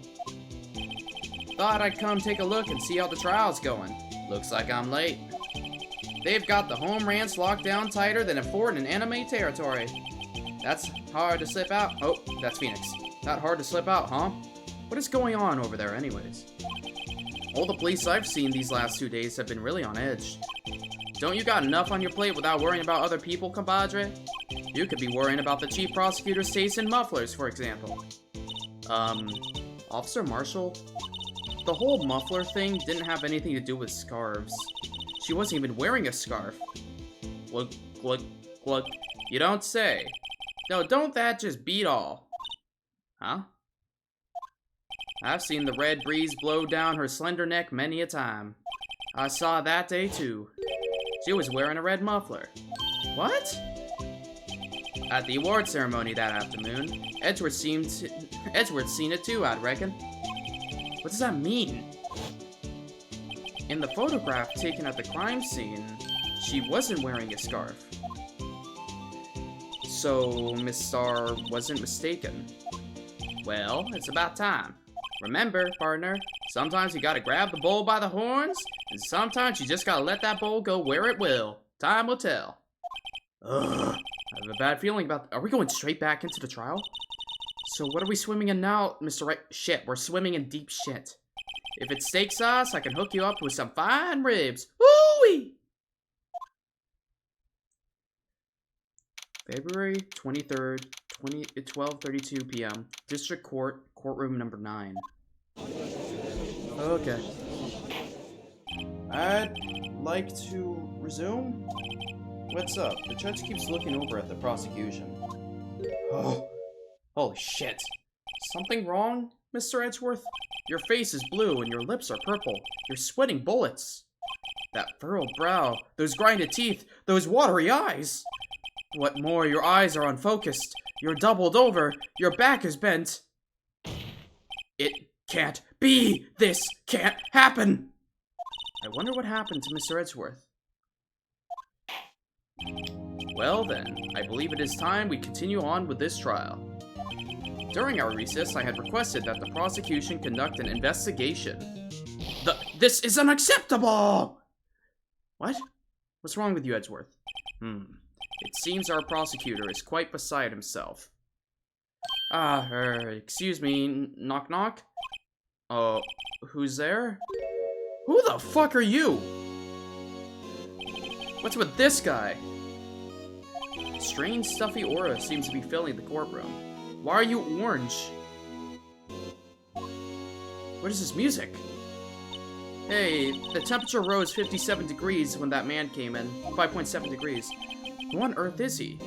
Thought I'd come take a look and see how the trial's going. Looks like I'm late. They've got the home ranch locked down tighter than a fort in anime territory. That's hard to slip out. Oh, that's Phoenix. Not hard to slip out, huh? What is going on over there anyways? All the police I've seen these last 2 days have been really on edge. Don't you got enough on your plate without worrying about other people, compadre? You could be worrying about the chief prosecutor's taste in mufflers, for example. Officer Marshall? The whole muffler thing didn't have anything to do with scarves. She wasn't even wearing a scarf. Look, look, look. You don't say. No, don't that just beat all? Huh? I've seen the red breeze blow down her slender neck many a time. I saw it that day, too. She was wearing a red muffler. What? At the award ceremony that afternoon, Edgeworth's seen it too, I'd reckon. What does that mean? In the photograph taken at the crime scene, she wasn't wearing a scarf. So, Miss Starr wasn't mistaken. Well, it's about time. Remember, partner, sometimes you gotta grab the bull by the horns, and sometimes you just gotta let that bull go where it will. Time will tell. Ugh, I have a bad feeling about... Are we going straight back into the trial? So what are we swimming in now, Mr. Wright? Shit, we're swimming in deep shit. If it's steak sauce, I can hook you up with some fine ribs. Woo-wee! February 23rd, 12:32 p.m. District Court, courtroom number 9. Okay. I'd like to resume? What's up? The judge keeps looking over at the prosecution. Oh, holy shit. Something wrong, Mr. Edgeworth? Your face is blue and your lips are purple. You're sweating bullets. That furrowed brow, those grinded teeth, those watery eyes. What more, your eyes are unfocused. You're doubled over. Your back is bent. It can't be. This can't happen. I wonder what happened to Mr. Edgeworth. Well then, I believe it is time we continue on with this trial. During our recess, I had requested that the prosecution conduct an investigation. This is unacceptable! What? What's wrong with you, Edgeworth? It seems our prosecutor is quite beside himself. Excuse me, knock knock? Who's there? Who the fuck are you? What's with this guy? A strange stuffy aura seems to be filling the courtroom. Why are you orange? What is this music? Hey, the temperature rose 57 degrees when that man came in. 5.7 degrees. Who on earth is he?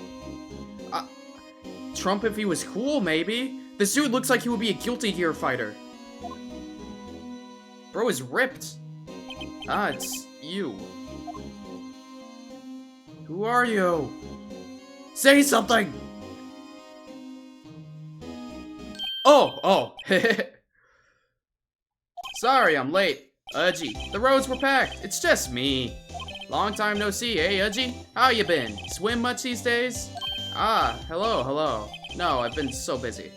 Trump if he was cool, maybe? This dude looks like he would be a Guilty Gear fighter. Bro is ripped. It's you. Who are you? Say something! Oh. Sorry, I'm late. Udgy, the roads were packed. It's just me. Long time no see, eh, Udgy? How you been? Swim much these days? Hello. No, I've been so busy.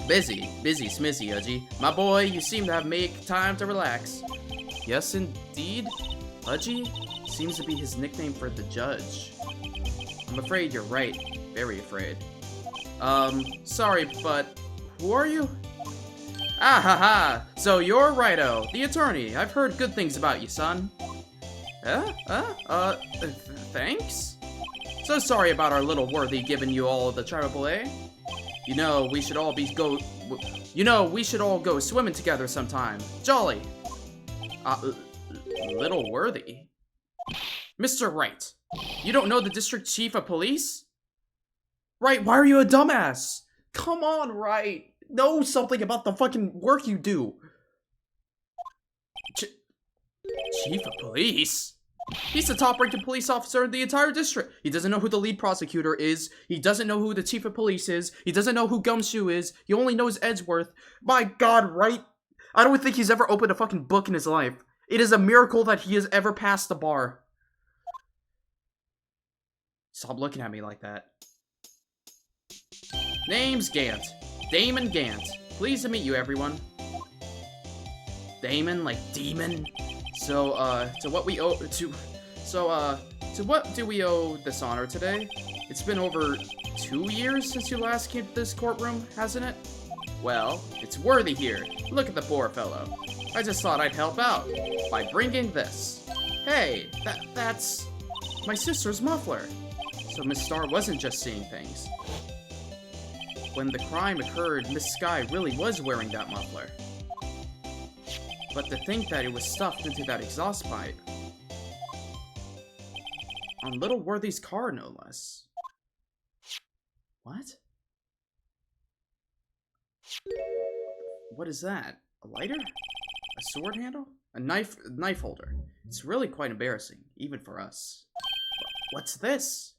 Busy, smizzy, Udgy. My boy, you seem to have make time to relax. Yes, indeed. Udgy seems to be his nickname for the judge. I'm afraid you're right. Very afraid. Sorry, but who are you? So you're Righto, the attorney. I've heard good things about you, son. Thanks? So sorry about our little worthy giving you all the trouble, eh? You know, we should all go swimming together sometime. Jolly. Little worthy? Mr. Wright, you don't know the district chief of police? Wright, why are you a dumbass? Come on, Wright. Know something about the fucking work you do. Chief of police? He's the top-ranking police officer in the entire district. He doesn't know who the lead prosecutor is. He doesn't know who the chief of police is. He doesn't know who Gumshoe is. He only knows Edgeworth. My God, Wright. I don't think he's ever opened a fucking book in his life. It is a miracle that he has ever passed the bar. Stop looking at me like that. Name's Gant. Damon Gant. Pleased to meet you, everyone. Damon, like demon? So, to what do we owe this honor today? It's been over 2 years since you last came to this courtroom, hasn't it? Well, it's worthy here. Look at the poor fellow. I just thought I'd help out by bringing this. Hey, that's my sister's muffler. So Miss Star wasn't just seeing things. When the crime occurred, Miss Sky really was wearing that muffler. But to think that it was stuffed into that exhaust pipe. On Little Worthy's car, no less. What? What is that? A lighter? A sword handle? A knife holder. It's really quite embarrassing, even for us. What's this?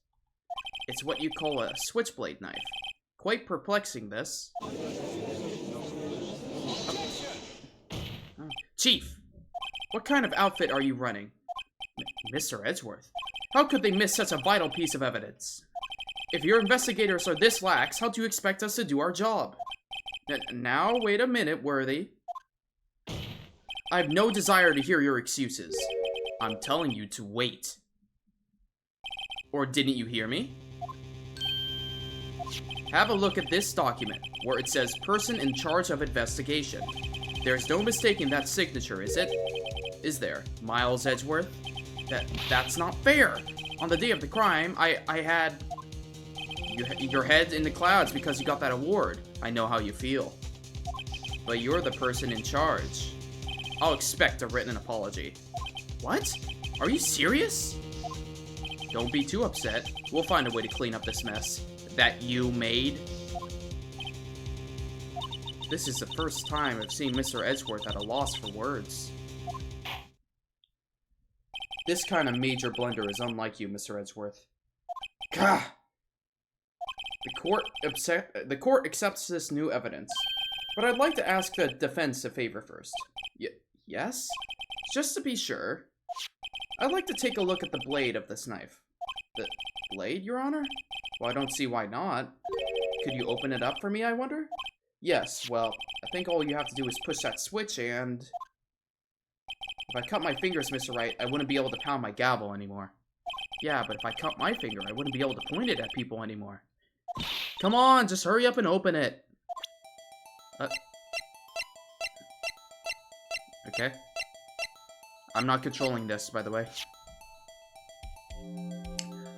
It's what you call a switchblade knife. Quite perplexing, this. Chief, what kind of outfit are you running? Mr. Edgeworth, how could they miss such a vital piece of evidence? If your investigators are this lax, how do you expect us to do our job? Now, wait a minute, Worthy. I have no desire to hear your excuses. I'm telling you to wait. Or didn't you hear me? Have a look at this document, where it says person in charge of investigation. There's no mistaking that signature, is it? Is there? Miles Edgeworth? That's not fair. On the day of the crime, I had your head in the clouds because you got that award. I know how you feel. But you're the person in charge. I'll expect a written apology. What? Are you serious? Don't be too upset. We'll find a way to clean up this mess that you made. This is the first time I've seen Mr. Edgeworth at a loss for words. This kind of major blunder is unlike you, Mr. Edgeworth. Gah! The court accepts this new evidence, but I'd like to ask the defense a favor first. Yes? Just to be sure, I'd like to take a look at the blade of this knife. The blade, Your Honor? Well, I don't see why not. Could you open it up for me, I wonder? Yes, well, I think all you have to do is push that switch and... If I cut my fingers, Mr. Wright, I wouldn't be able to pound my gavel anymore. Yeah, but if I cut my finger, I wouldn't be able to point it at people anymore. Come on, just hurry up and open it. Okay. I'm not controlling this, by the way.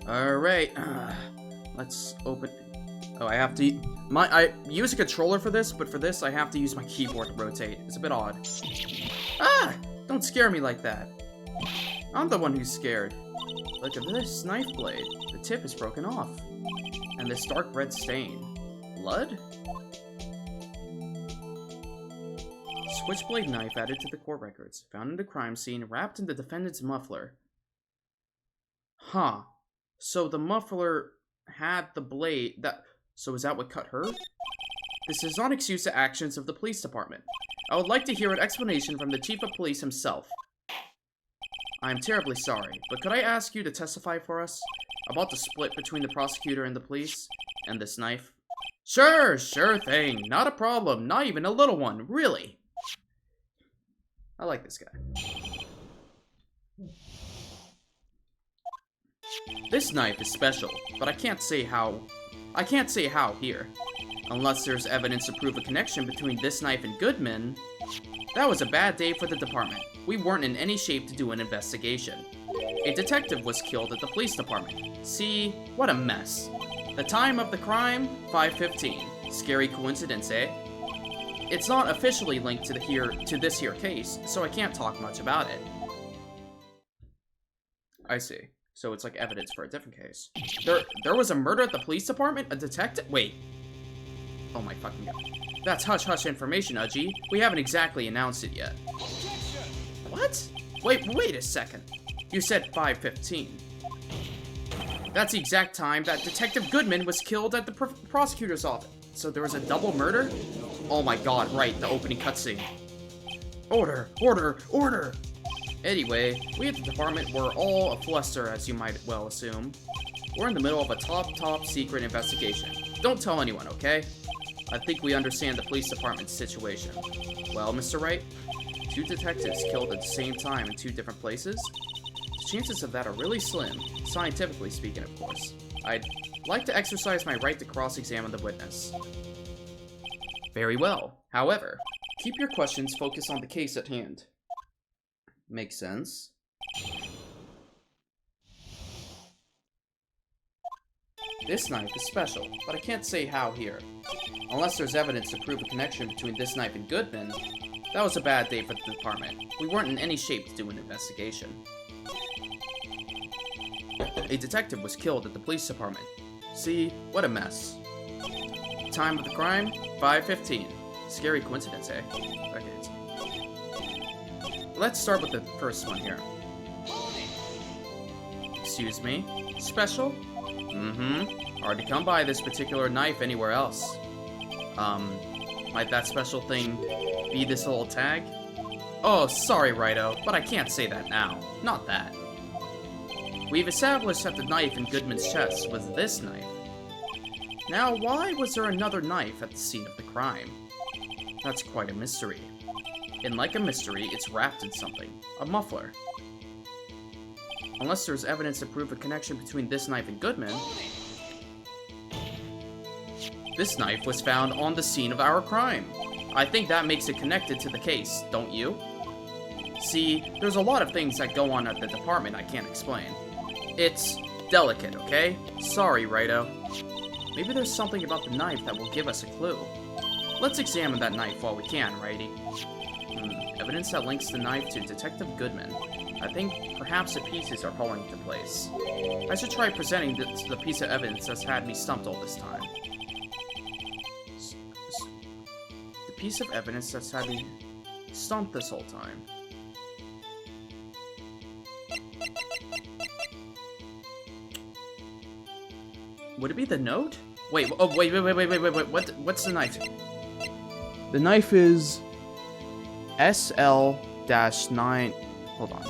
Alright. Let's open... Oh, I have to... I use a controller for this, but for this, I have to use my keyboard to rotate. It's a bit odd. Ah! Don't scare me like that. I'm the one who's scared. Look at this knife blade. The tip is broken off. And this dark red stain. Blood? Switchblade knife added to the court records. Found in the crime scene, wrapped in the defendant's muffler. Huh. So the muffler had the blade So is that what cut her? This does not excuse the actions of the police department. I would like to hear an explanation from the chief of police himself. I am terribly sorry, but could I ask you to testify for us about the split between the prosecutor and the police and this knife? Sure thing. Not a problem. Not even a little one, really. I like this guy. This knife is special, but I can't say how here. Unless there's evidence to prove a connection between this knife and Goodman. That was a bad day for the department. We weren't in any shape to do an investigation. A detective was killed at the police department. See, what a mess. The time of the crime, 5:15. Scary coincidence, eh? It's not officially linked to this here case, so I can't talk much about it. I see. So it's like evidence for a different case. There was a murder at the police department? A detective? Wait. Oh my fucking god. That's hush-hush information, Udgy. We haven't exactly announced it yet. What? Wait a second. You said 5:15. That's the exact time that Detective Goodman was killed at the prosecutor's office. So there was a double murder? Oh my god, right, the opening cutscene. Order! Anyway, we at the department were all a fluster, as you might well assume. We're in the middle of a top secret investigation. Don't tell anyone, okay? I think we understand the police department's situation. Well, Mr. Wright, 2 detectives killed at the same time in 2 different places? The chances of that are really slim, scientifically speaking, of course. I'd like to exercise my right to cross-examine the witness. Very well. However, keep your questions focused on the case at hand. Makes sense. This knife is special, but I can't say how here. Unless there's evidence to prove a connection between this knife and Goodman, that was a bad day for the department. We weren't in any shape to do an investigation. A detective was killed at the police department. See, what a mess. Time of the crime, 5:15. Scary coincidence, eh? Okay. Let's start with the first one here. Excuse me? Special? Mm-hmm. Hard to come by this particular knife anywhere else. Might that special thing be this little tag? Oh, sorry, Righto, but I can't say that now. Not that. We've established that the knife in Goodman's chest was this knife. Now, why was there another knife at the scene of the crime? That's quite a mystery. And like a mystery, it's wrapped in something. A muffler. Unless there's evidence to prove a connection between this knife and Goodman, this knife was found on the scene of our crime. I think that makes it connected to the case, don't you? See, there's a lot of things that go on at the department I can't explain. It's delicate, okay? Sorry, Righto. Maybe there's something about the knife that will give us a clue. Let's examine that knife while we can, Righty. Evidence that links the knife to Detective Goodman. I think perhaps the pieces are falling into place. I should try presenting the piece of evidence that's had me stumped all this time. The piece of evidence that's had me stumped this whole time. Would it be the note? Wait, oh, wait, what's the knife? The knife is SL-9. Hold on.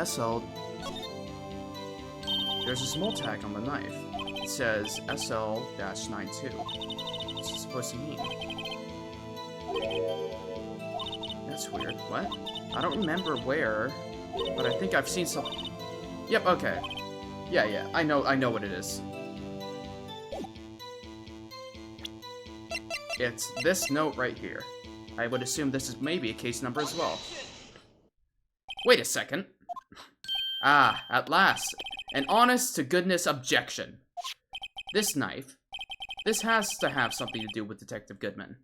SL. There's a small tag on the knife. It says SL-92. What's it supposed to mean? That's weird. What? I don't remember where, but I think I've seen something. Yep, okay. Yeah, I know what it is. It's this note right here. I would assume this is maybe a case number as well. Wait a second. Ah, at last. An honest-to-goodness objection. This knife. This has to have something to do with Detective Goodman.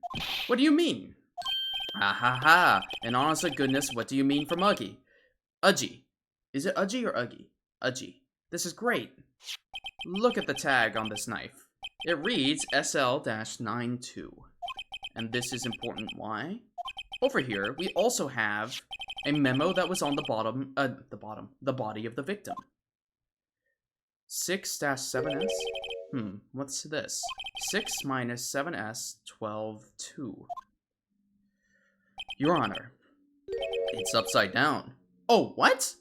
What do you mean? Ah ha ha. An honest-to-goodness, what do you mean from Uggy? Udgy. Is it Udgy or Uggy? Udgy. This is great. Look at the tag on this knife. It reads SL-92. And this is important. Why? Over here, we also have a memo that was on the body of the victim. 6-7S? What's this? 6 minus 7S, 12-2. Your Honor, it's upside down. Oh, what?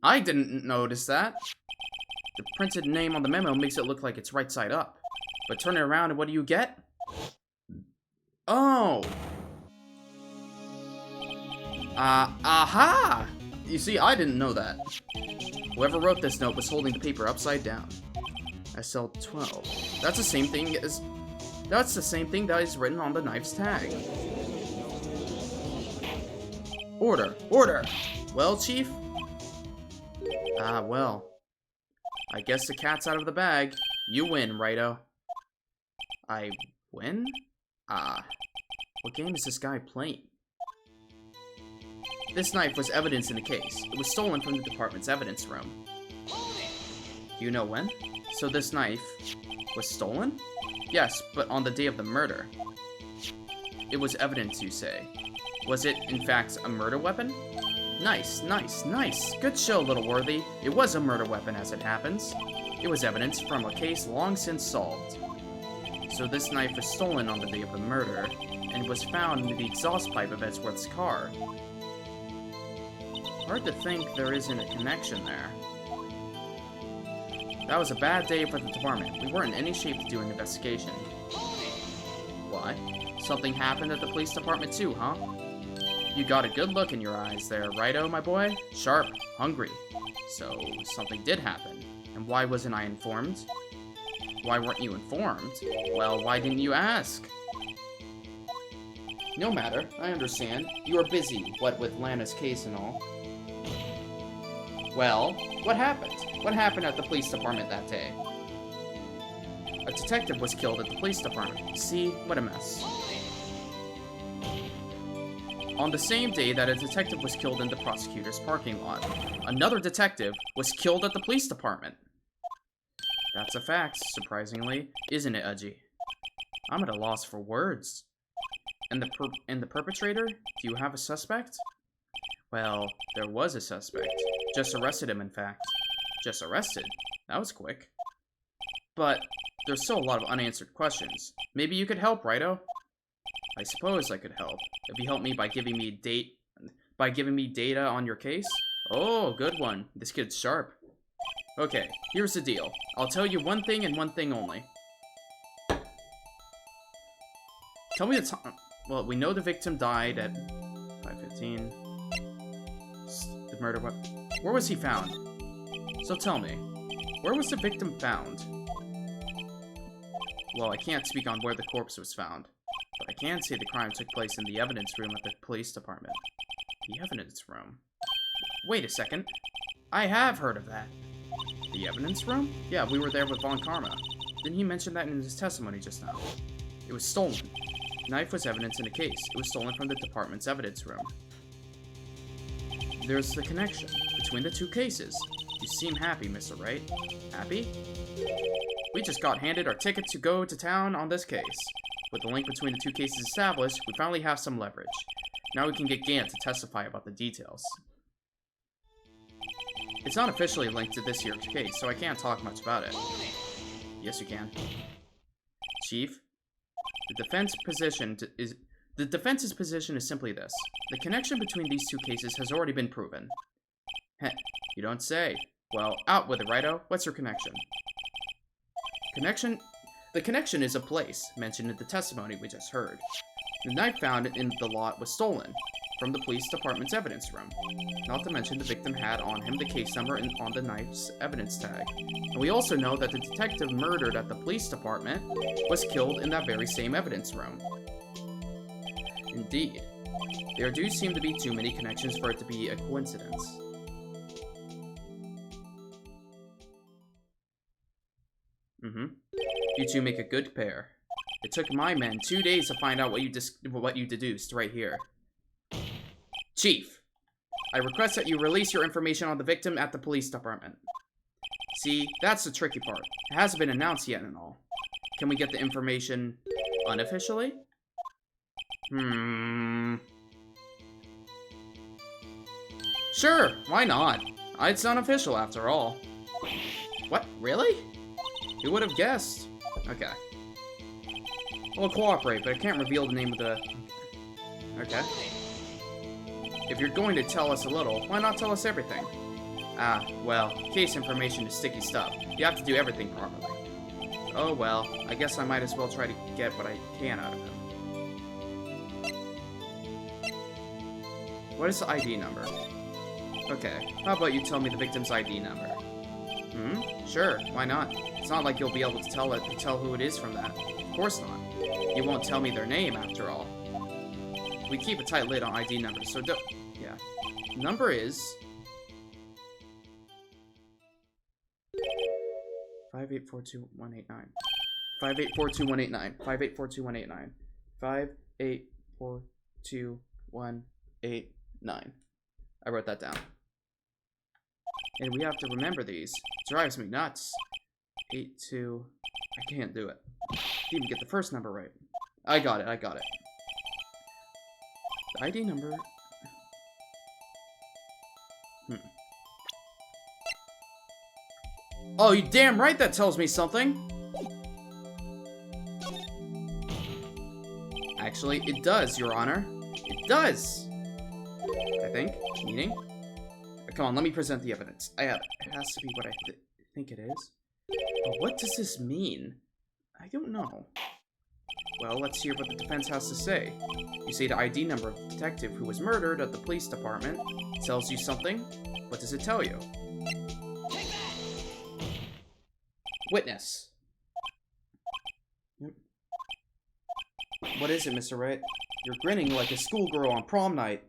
I didn't notice that. The printed name on the memo makes it look like it's right side up. But turn it around and what do you get? Oh! Aha! You see, I didn't know that. Whoever wrote this note was holding the paper upside down. SL-12. That's the same thing that is written on the knife's tag. Order! Order! Well, Chief? Ah, well. I guess the cat's out of the bag. You win, Righto. I win? What game is this guy playing? This knife was evidence in the case. It was stolen from the department's evidence room. Do you know when? So this knife was stolen? Yes, but on the day of the murder. It was evidence, you say. Was it, in fact, a murder weapon? Nice, nice, nice. Good show, little worthy. It was a murder weapon, as it happens. It was evidence from a case long since solved. So this knife was stolen on the day of the murder, and was found in the exhaust pipe of Edgeworth's car. Hard to think there isn't a connection there. That was a bad day for the department. We weren't in any shape to do an investigation. Why? Something happened at the police department too, huh? You got a good look in your eyes there, righto, my boy? Sharp, hungry. So, something did happen. And why wasn't I informed? Why weren't you informed? Well, why didn't you ask? No matter, I understand. You are busy, what with Lana's case and all. Well, what happened? What happened at the police department that day? A detective was killed at the police department. See? What a mess. On the same day that a detective was killed in the prosecutor's parking lot, another detective was killed at the police department. That's a fact, surprisingly, isn't it, Udgy? I'm at a loss for words. And the perpetrator? Do you have a suspect? Well, there was a suspect. Just arrested him, in fact. Just arrested? That was quick. But there's still a lot of unanswered questions. Maybe you could help, Righto? I suppose I could help. If you help me by giving me data on your case? Oh, good one. This kid's sharp. Okay, here's the deal. I'll tell you one thing and one thing only. Tell me the time. Well, we know the victim died at 5:15. The murder weapon. Where was he found? So tell me, where was the victim found? Well, I can't speak on where the corpse was found, but I can say the crime took place in the evidence room at the police department. The evidence room? Wait a second. I have heard of that. The evidence room? Yeah, we were there with Von Karma. Didn't he mention that in his testimony just now? It was stolen. The knife was evidence in the case. It was stolen from the department's evidence room. There's the connection between the two cases. You seem happy, Mr. Wright. Happy? We just got handed our ticket to go to town on this case. With the link between the two cases established, we finally have some leverage. Now we can get Gant to testify about the details. It's not officially linked to this year's case, so I can't talk much about it. Yes, you can. Chief, the defense's position is simply this. The connection between these two cases has already been proven. Heh, you don't say. Well, out with it, Righto. What's your connection? The connection is a place, mentioned in the testimony we just heard. The knife found in the lot was stolen from the police department's evidence room. Not to mention the victim had on him the case number and on the knife's evidence tag. And we also know that the detective murdered at the police department was killed in that very same evidence room. Indeed. There do seem to be too many connections for it to be a coincidence. You two make a good pair. It took my men 2 days to find out what you deduced right here. Chief, I request that you release your information on the victim at the police department. See, that's the tricky part. It hasn't been announced yet and all. Can we get the information unofficially? Sure, why not? It's unofficial after all. What, really? Who would have guessed? Okay. We'll cooperate, but I can't reveal the name of the... Okay. If you're going to tell us a little, why not tell us everything? Ah, well, case information is sticky stuff. You have to do everything properly. Oh well, I guess I might as well try to get what I can out of him. What is the ID number? Okay, how about you tell me the victim's ID number? Sure, why not? It's not like you'll be able to tell who it is from that. Of course not. You won't tell me their name, after all. We keep a tight lid on ID numbers, so don't... Yeah. Number is... 5842189. 5842189. 5842189. 5842189. I wrote that down. And we have to remember these. It drives me nuts. 82... I can't do it. Didn't even get the first number right. I got it. The ID number... Oh, you damn right that tells me something! Actually, it does, Your Honor. It does! I think. Meaning? Come on, let me present the evidence. It has to be what I think it is. But what does this mean? I don't know. Well, let's hear what the defense has to say. You say the ID number of the detective who was murdered at the police department tells you something. What does it tell you? Witness. Yep. What is it, Mr. Wright? You're grinning like a schoolgirl on prom night.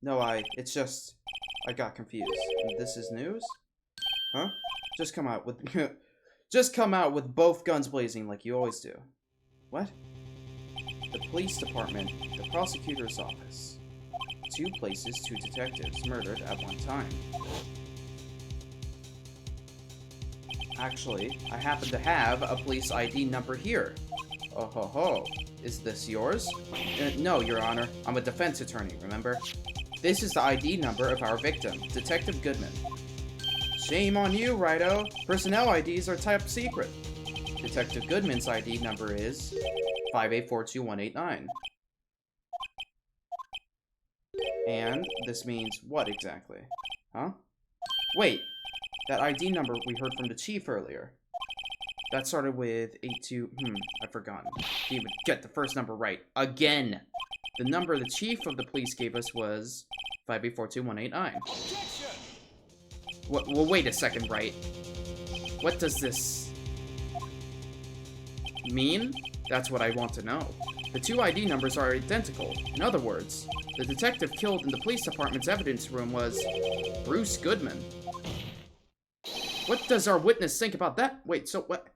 No, it's just... I got confused. This is news? Huh? Just come out with just come out with both guns blazing like you always do. What? The police department, the prosecutor's office. 2 places, 2 detectives murdered at one time. Actually, I happen to have a police ID number here. Oh ho ho. Is this yours? No, Your Honor. I'm a defense attorney, remember? This is the ID number of our victim, Detective Goodman. Shame on you, Righto. Personnel IDs are top secret. Detective Goodman's ID number is 5842189. And this means what exactly? Huh? Wait, that ID number we heard from the chief earlier. That started with 82... I forgot. Didn't even get the first number right. Again! The number the chief of the police gave us was 5842189. Well, wait a second, Wright. What does this mean? That's what I want to know. The 2 ID numbers are identical. In other words, the detective killed in the police department's evidence room was Bruce Goodman. What does our witness think about that? Wait, so what?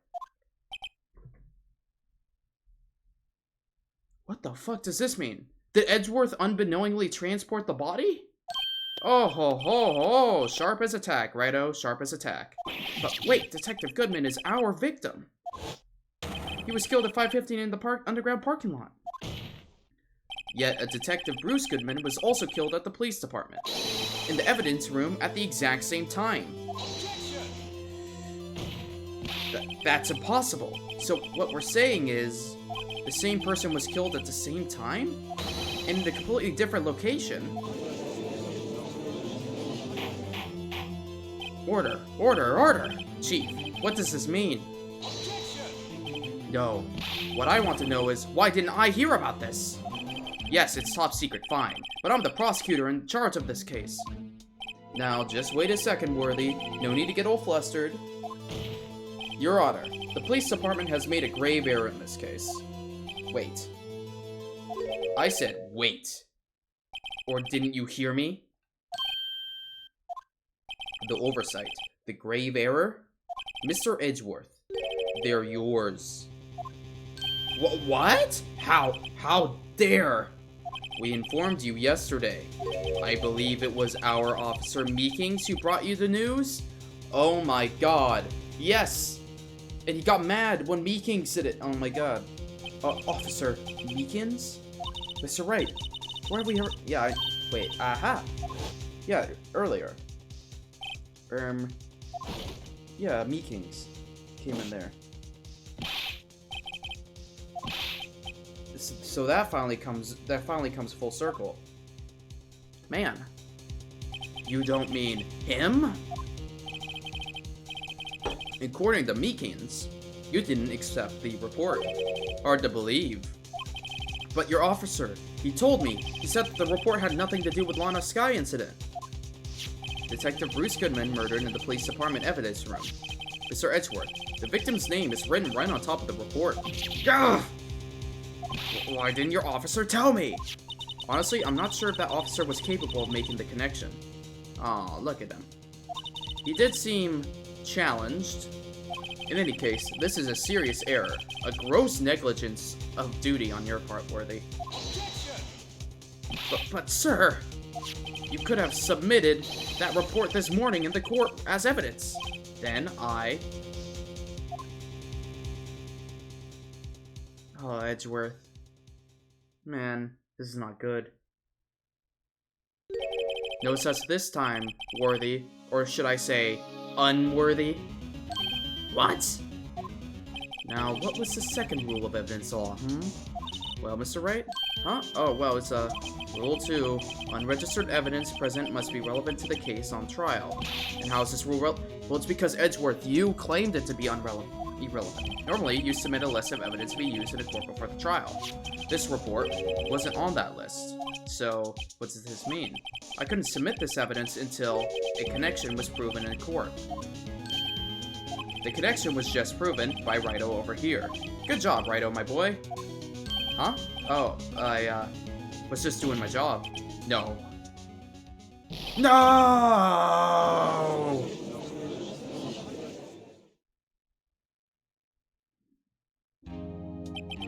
What the fuck does this mean? Did Edgeworth unbeknowingly transport the body? Oh ho ho ho! Sharp as attack, Righto. Sharp as attack. But wait, Detective Goodman is our victim. He was killed at 5:15 in the underground parking lot. Yet a Detective Bruce Goodman was also killed at the police department, in the evidence room at the exact same time. That's impossible. So what we're saying is, the same person was killed at the same time? In a completely different location? Order, order, order! Chief, what does this mean? No. What I want to know is, why didn't I hear about this? Yes, it's top secret, fine. But I'm the prosecutor in charge of this case. Now, just wait a second, Worthy. No need to get all flustered. Your Honor, the police department has made a grave error in this case. Wait. I said wait. Or didn't you hear me? The oversight. The grave error? Mr. Edgeworth, they're yours. What? How dare? We informed you yesterday. I believe it was our Officer Meekings who brought you the news? Oh my god. Yes! And he got mad when Meekings did it. Oh my god. Officer Meekins? Mr. Wright, where have we heard? Yeah, wait, aha. Yeah, earlier. Yeah, Meekings came in there. So that finally comes full circle. Man, you don't mean him? According to Meekins, you didn't accept the report. Hard to believe. But your officer, he told me. He said that the report had nothing to do with Lana Sky incident. Detective Bruce Goodman murdered in the police department evidence room. Mr. Edgeworth, the victim's name is written right on top of the report. Gah! Why didn't your officer tell me? Honestly, I'm not sure if that officer was capable of making the connection. Aw, look at him. He did seem challenged. In any case, this is a serious error. A gross negligence of duty on your part, Worthy. But sir, you could have submitted that report this morning in the court as evidence. Then Oh, Edgeworth. Man, this is not good. No such this time, Worthy. Or should I say, unworthy? What? Now, what was the second rule of evidence law, Well, Mr. Wright? Huh? Oh, well, it's, Rule 2. Unregistered evidence present must be relevant to the case on trial. And how is this rule Well, it's because, Edgeworth, you claimed it to be irrelevant. Normally, you submit a list of evidence to be used in a court before the trial. This report wasn't on that list. So, what does this mean? I couldn't submit this evidence until a connection was proven in court. The connection was just proven by Righto over here. Good job, Righto, my boy. Huh? Oh, I, was just doing my job. No. No!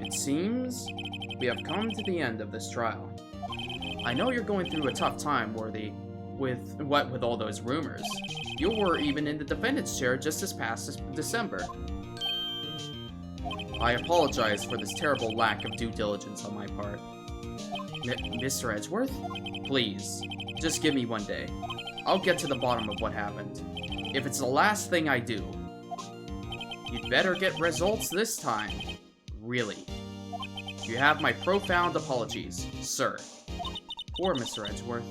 It seems we have come to the end of this trial. I know you're going through a tough time, Worthy, with all those rumors. You were even in the defendant's chair just this past December. I apologize for this terrible lack of due diligence on my part. Mr. Edgeworth? Please, just give me one day. I'll get to the bottom of what happened. If it's the last thing I do, you'd better get results this time. Really. You have my profound apologies, sir. Poor Mr. Edgeworth.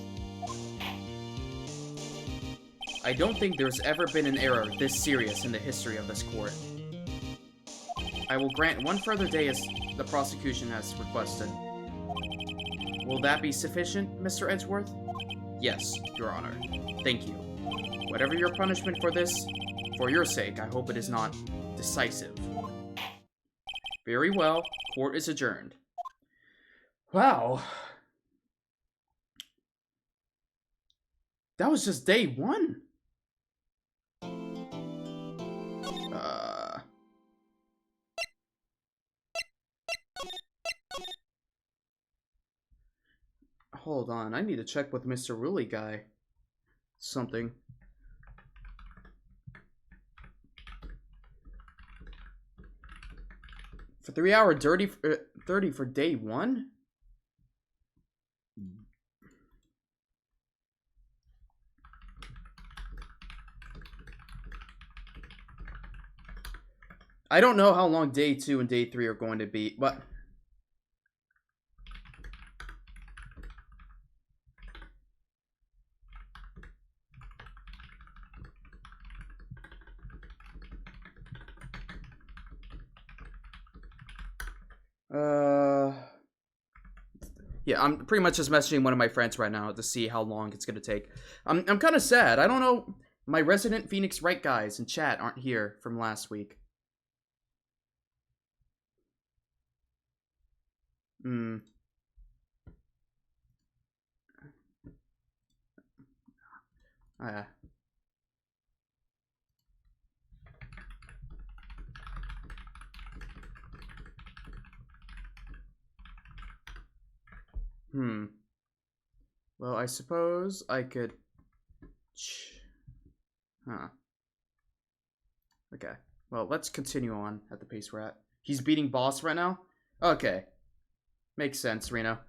I don't think there's ever been an error this serious in the history of this court. I will grant one further day as the prosecution has requested. Will that be sufficient, Mr. Edgeworth? Yes, Your Honor. Thank you. Whatever your punishment for this, for your sake, I hope it is not decisive. Very well. Court is adjourned. Wow. That was just day one. Hold on, I need to check with Mr. Ruley guy. Something. For 3 hour 30 for day one? I don't know how long day 2 and day 3 are going to be, but... Yeah, I'm pretty much just messaging one of my friends right now to see how long it's gonna take. I'm kind of sad. I don't know. My resident Phoenix Wright guys in chat aren't here from last week. Well, I suppose I could... Okay. Well, let's continue on at the pace we're at. He's beating boss right now? Okay. Makes sense, Reno.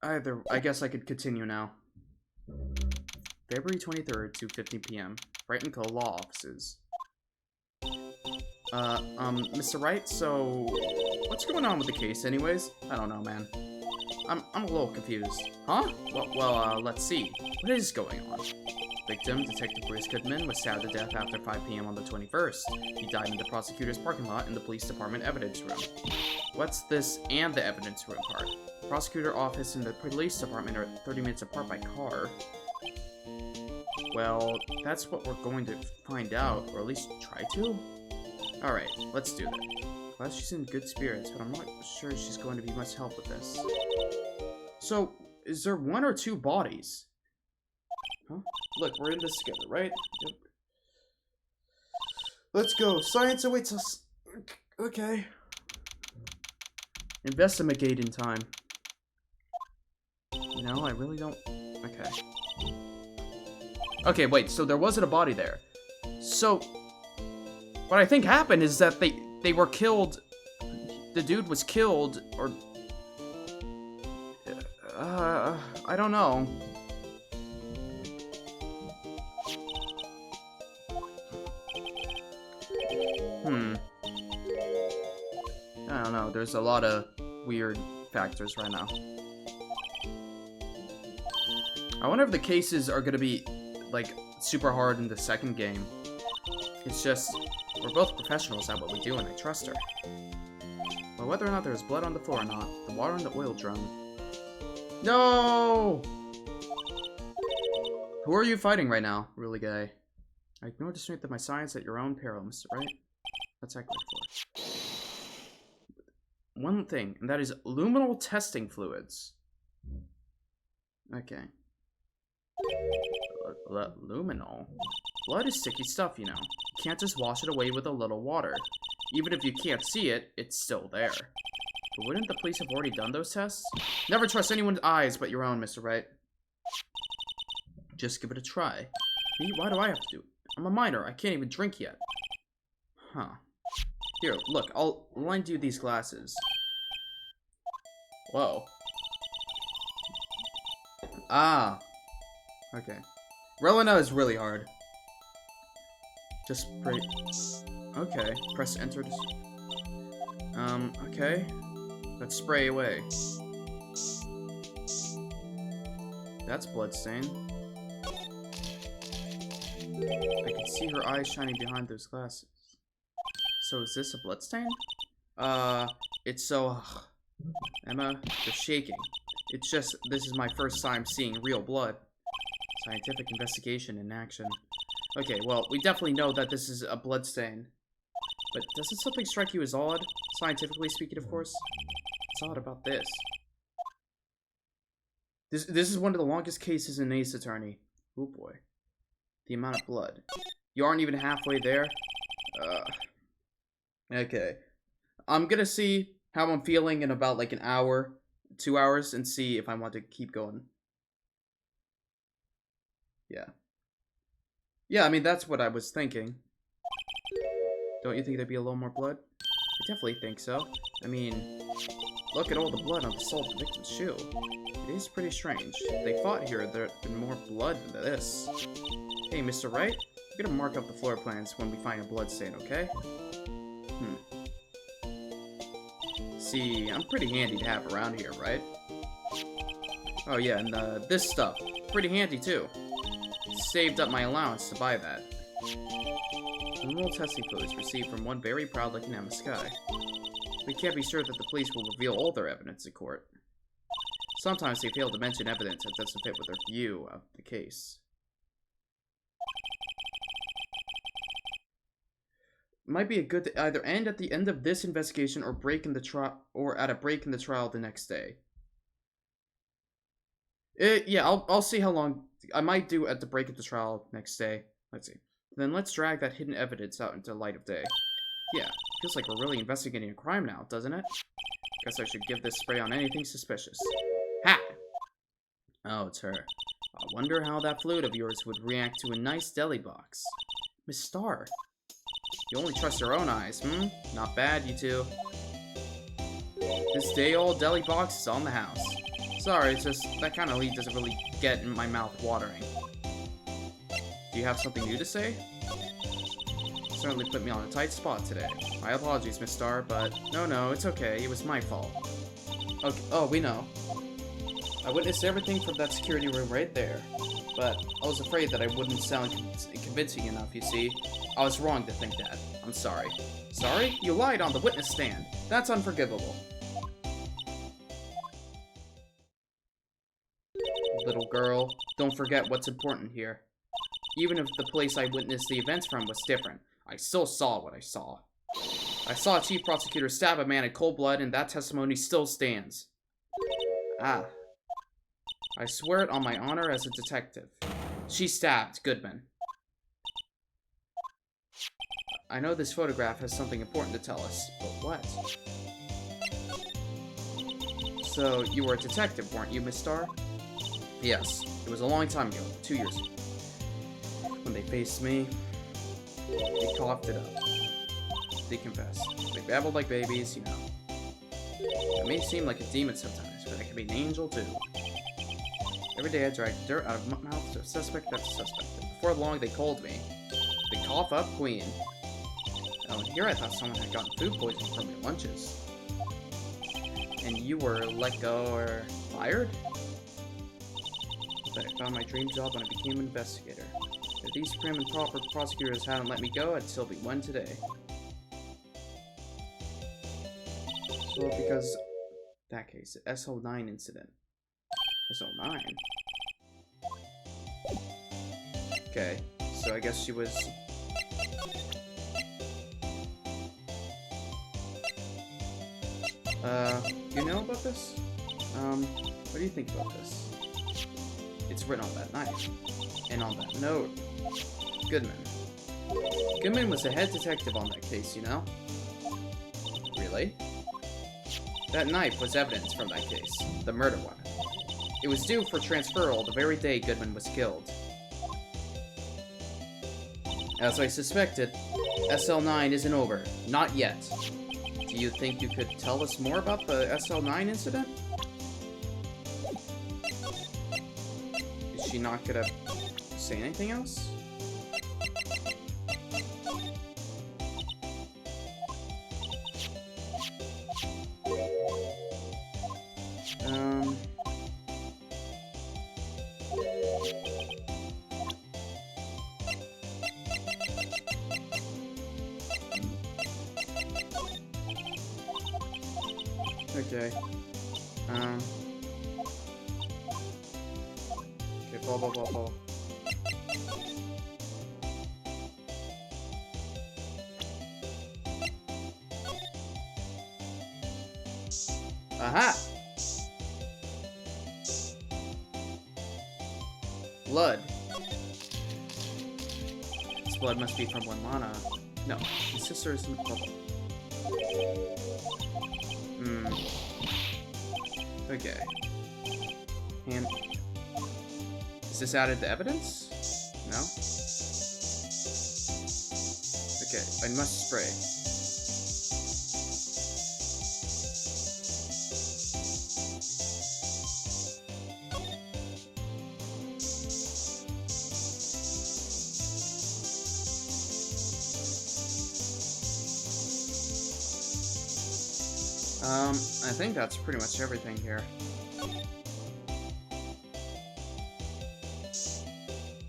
I guess I could continue now. February 23rd, 2:50 p.m. Wright & Co. Law Offices. Mr. Wright, so... What's going on with the case anyways? I don't know, man. I'm a little confused. Huh? Well, let's see. What is going on? Victim, Detective Bruce Goodman, was stabbed to death after 5 p.m. on the 21st. He died in the prosecutor's parking lot in the police department evidence room. What's this and the evidence room part? Prosecutor office and the police department are 30 minutes apart by car. Well, that's what we're going to find out, or at least try to. Alright, let's do that. Glad she's in good spirits, but I'm not sure she's going to be much help with this. So, is there 1 or 2 bodies? Huh? Look, we're in this together, right? Yep. Let's go. Science awaits us. Okay. Investigating time. No, I really don't... Okay. Okay, wait, so there wasn't a body there. So, what I think happened is that they were killed... The dude was killed, or... I don't know. I don't know, there's a lot of weird factors right now. I wonder if the cases are gonna be, like, super hard in the second game. It's just, we're both professionals at what we do and I trust her. But whether or not there's blood on the floor or not, the water in the oil drum... No! Who are you fighting right now, Ruley guy? I ignore the strength of my science at your own peril, Mr. Wright. That's accurate for. One thing, and that is luminal testing fluids. Okay. Luminal? Blood is sticky stuff, you know. You can't just wash it away with a little water. Even if you can't see it, it's still there. But wouldn't the police have already done those tests? Never trust anyone's eyes but your own, Mr. Wright. Just give it a try. Me? Why do I have to do it? I'm a minor. I can't even drink yet. Huh. Here, look. I'll lend you these glasses. Whoa. Ah. Okay. Relena is really hard. Just spray. Okay. Press enter. Okay. Let's spray away. That's bloodstain. I can see her eyes shining behind those glasses. So is this a bloodstain? It's so... Emma, you're shaking. It's just, this is my first time seeing real blood. Scientific investigation in action. Okay, well, we definitely know that this is a bloodstain. But doesn't something strike you as odd? Scientifically speaking, of course. What's odd about this? This is one of the longest cases in Ace Attorney. Oh boy. The amount of blood. You aren't even halfway there? Okay. I'm gonna see how I'm feeling in about like an hour, 2 hours, and see if I want to keep going. Yeah. Yeah, I mean, that's what I was thinking. Don't you think there'd be a little more blood? I definitely think so. I mean, look at all the blood on the sole of the victim's shoe. It is pretty strange. If they fought here, there'd been more blood than this. Hey, Mr. Wright, we're gonna mark up the floor plans when we find a blood stain, okay? See, I'm pretty handy to have around here, right? Oh yeah, and this stuff, pretty handy too. Saved up my allowance to buy that. Criminal testing fluids received from one very proud-looking Emma Skye. We can't be sure that the police will reveal all their evidence in court. Sometimes they fail to mention evidence that doesn't fit with their view of the case. Might be a good to either end at the end of this investigation or break in the trial, or at a break in the trial the next day. Yeah, I'll see how long I might do at the break in the trial next day. Let's see. Then let's drag that hidden evidence out into light of day. Yeah, feels like we're really investigating a crime now, doesn't it? Guess I should give this spray on anything suspicious. Ha! Oh, it's her. I wonder how that fluid of yours would react to a nice deli box. Miss Starr. You only trust your own eyes, Not bad, you two. This day-old deli box is on the house. Sorry, it's just that kind of lead doesn't really get in my mouth watering. Do you have something new to say? Certainly put me on a tight spot today. My apologies, Miss Starr, but no, it's okay. It was my fault. Okay, oh, we know. I witnessed everything from that security room right there, but I was afraid that I wouldn't sound convincing enough, you see. I was wrong to think that. I'm sorry. Sorry? You lied on the witness stand. That's unforgivable. Little girl, don't forget what's important here. Even if the place I witnessed the events from was different, I still saw what I saw. I saw a chief prosecutor stab a man in cold blood, and that testimony still stands. Ah. I swear it on my honor as a detective. She stabbed Goodman. I know this photograph has something important to tell us, but what? So, you were a detective, weren't you, Miss Starr? Yes, it was a long time ago, 2 years ago. When they faced me, they coughed it up. They confessed. They babbled like babies, you know. I may seem like a demon sometimes, but I can be an angel too. Every day I dragged dirt out of my mouth to a suspect after suspect. And before long, they called me the cough up queen. Oh, and here I thought someone had gotten food poisoning from my lunches. And you were let go or fired? But I found my dream job when I became an investigator. If these prim and proper prosecutors hadn't let me go, I'd still be one today. So because that case, the SO9 incident. SO9? Okay, so I guess she was... you know about this? What do you think about this? It's written on that knife. And on that note, Goodman. Goodman was the head detective on that case, you know? Really? That knife was evidence from that case, the murder one. It was due for transferal the very day Goodman was killed. As I suspected, SL9 isn't over. Not yet. Do you think you could tell us more about the SL9 incident? Is she not gonna say anything else? Okay. Okay, blah, blah, blah, blah. Aha! Blood. This blood must be from when Lana... No, his sister is in the bubble. Okay. And... Is this added to evidence? No? Okay, I must spray. I think that's pretty much everything here.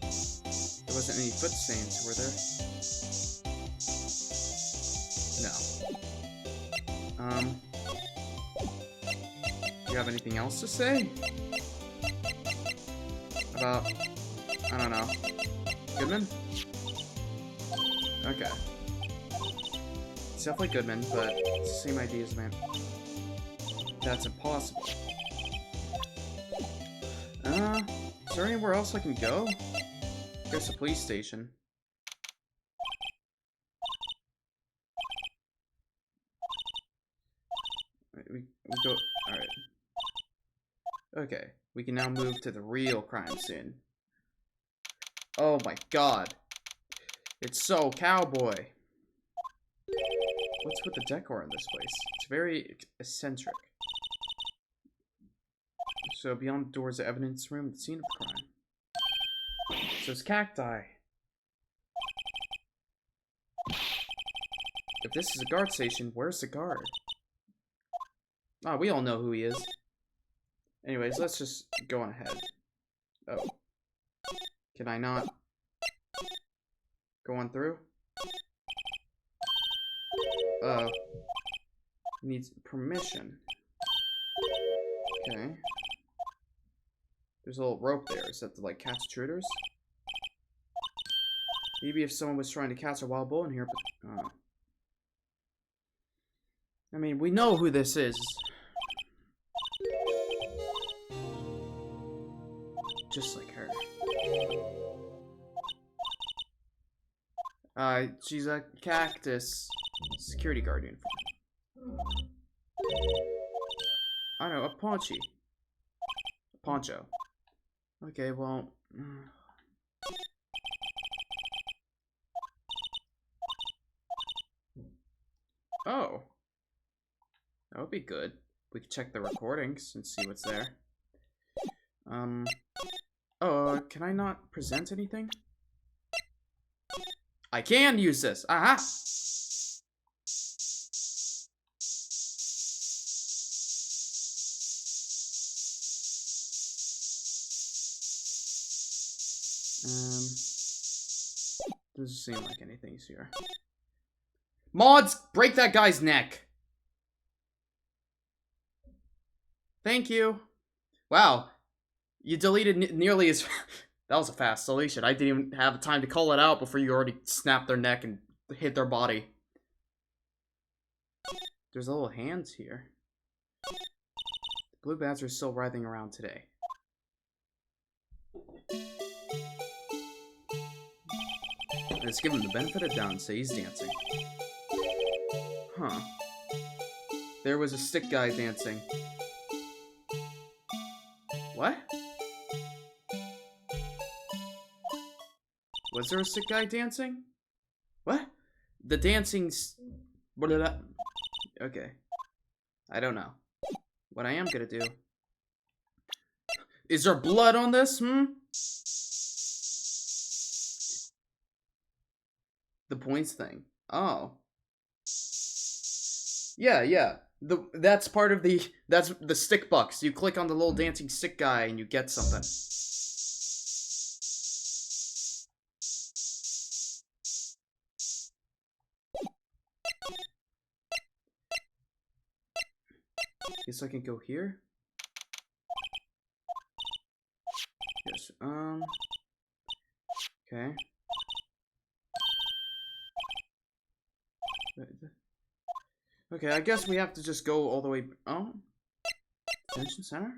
There wasn't any foot stains, were there? No. Do you have anything else to say? About, I don't know, Goodman? Okay. It's definitely Goodman, but it's the same idea as man. That's impossible. Is there anywhere else I can go? There's a police station. We go. Alright. Okay. We can now move to the real crime scene. Oh my god. It's so cowboy. What's with the decor in this place? It's very eccentric. So beyond the doors of the evidence room, the scene of the crime. So it's cacti. If this is a guard station, where's the guard? Ah, we all know who he is. Anyways, let's just go on ahead. Oh. Can I not go on through? Needs permission. Okay. There's a little rope there. Is that to, like, catch intruders? Maybe if someone was trying to catch a wild bull in here, but... I mean, we know who this is. Just like her. She's a cactus security guard uniform. I don't know, a poncho. Okay, well... Oh. That would be good. We could check the recordings and see what's there. Oh, can I not present anything? I can use this! Aha! Doesn't seem like anything's here. Mods, break that guy's neck! Thank you. Wow. You deleted nearly as... That was a fast deletion. I didn't even have time to call it out before you already snapped their neck and hit their body. There's little hands here. The blue bats are still writhing around today. Let's give him the benefit of the doubt and say he's dancing. Huh. There was a stick guy dancing. What? Was there a stick guy dancing? What? The dancing's... Okay. I don't know. What I am gonna do... Is there blood on this, The points thing. Oh. Yeah. That's part of the... That's the stick bucks. You click on the little dancing stick guy and you get something. Guess I can go here. Yes, okay. Okay, I guess we have to just go all the way... Oh? Detention center?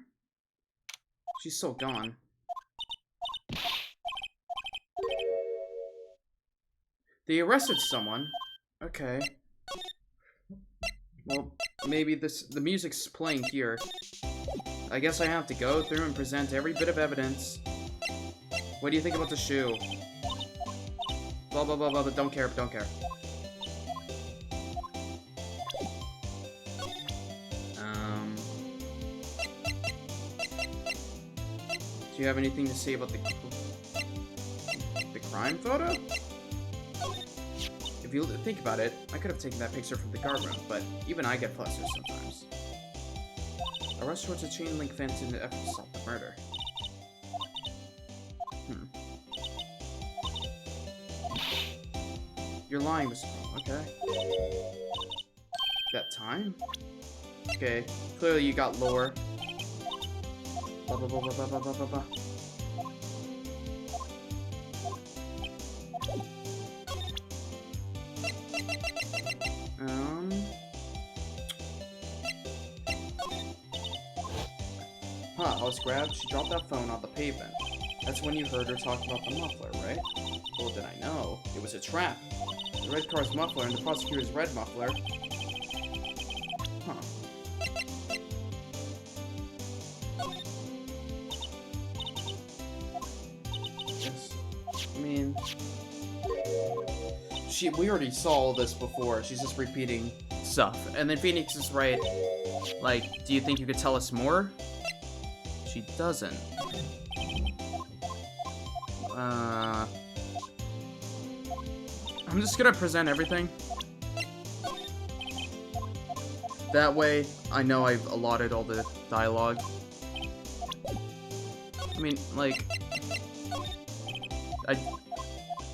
She's so gone. They arrested someone. Okay. Well, maybe the music's playing here. I guess I have to go through and present every bit of evidence. What do you think about the shoe? Blah, blah, blah, blah, but don't care. Do you have anything to say about the crime photo? If you think about it, I could have taken that picture from the guard room, but even I get flustered sometimes. Arrest towards a chain link fence in the effort to solve the murder. You're lying, Mr. Cole. Okay. That time? Okay. Clearly you got lore. Blah, blah, blah, blah, blah, blah, blah, blah. I was grabbed. She dropped that phone on the pavement. That's when you heard her talk about the muffler, right? Well, then I know. It was a trap. The red car's muffler and the prosecutor's red muffler. Huh. Yes. I mean... We already saw all this before. She's just repeating stuff. And then Phoenix is right. Like, do you think you could tell us more? She doesn't. I'm just gonna present everything. That way, I know I've allotted all the dialogue. I mean, like...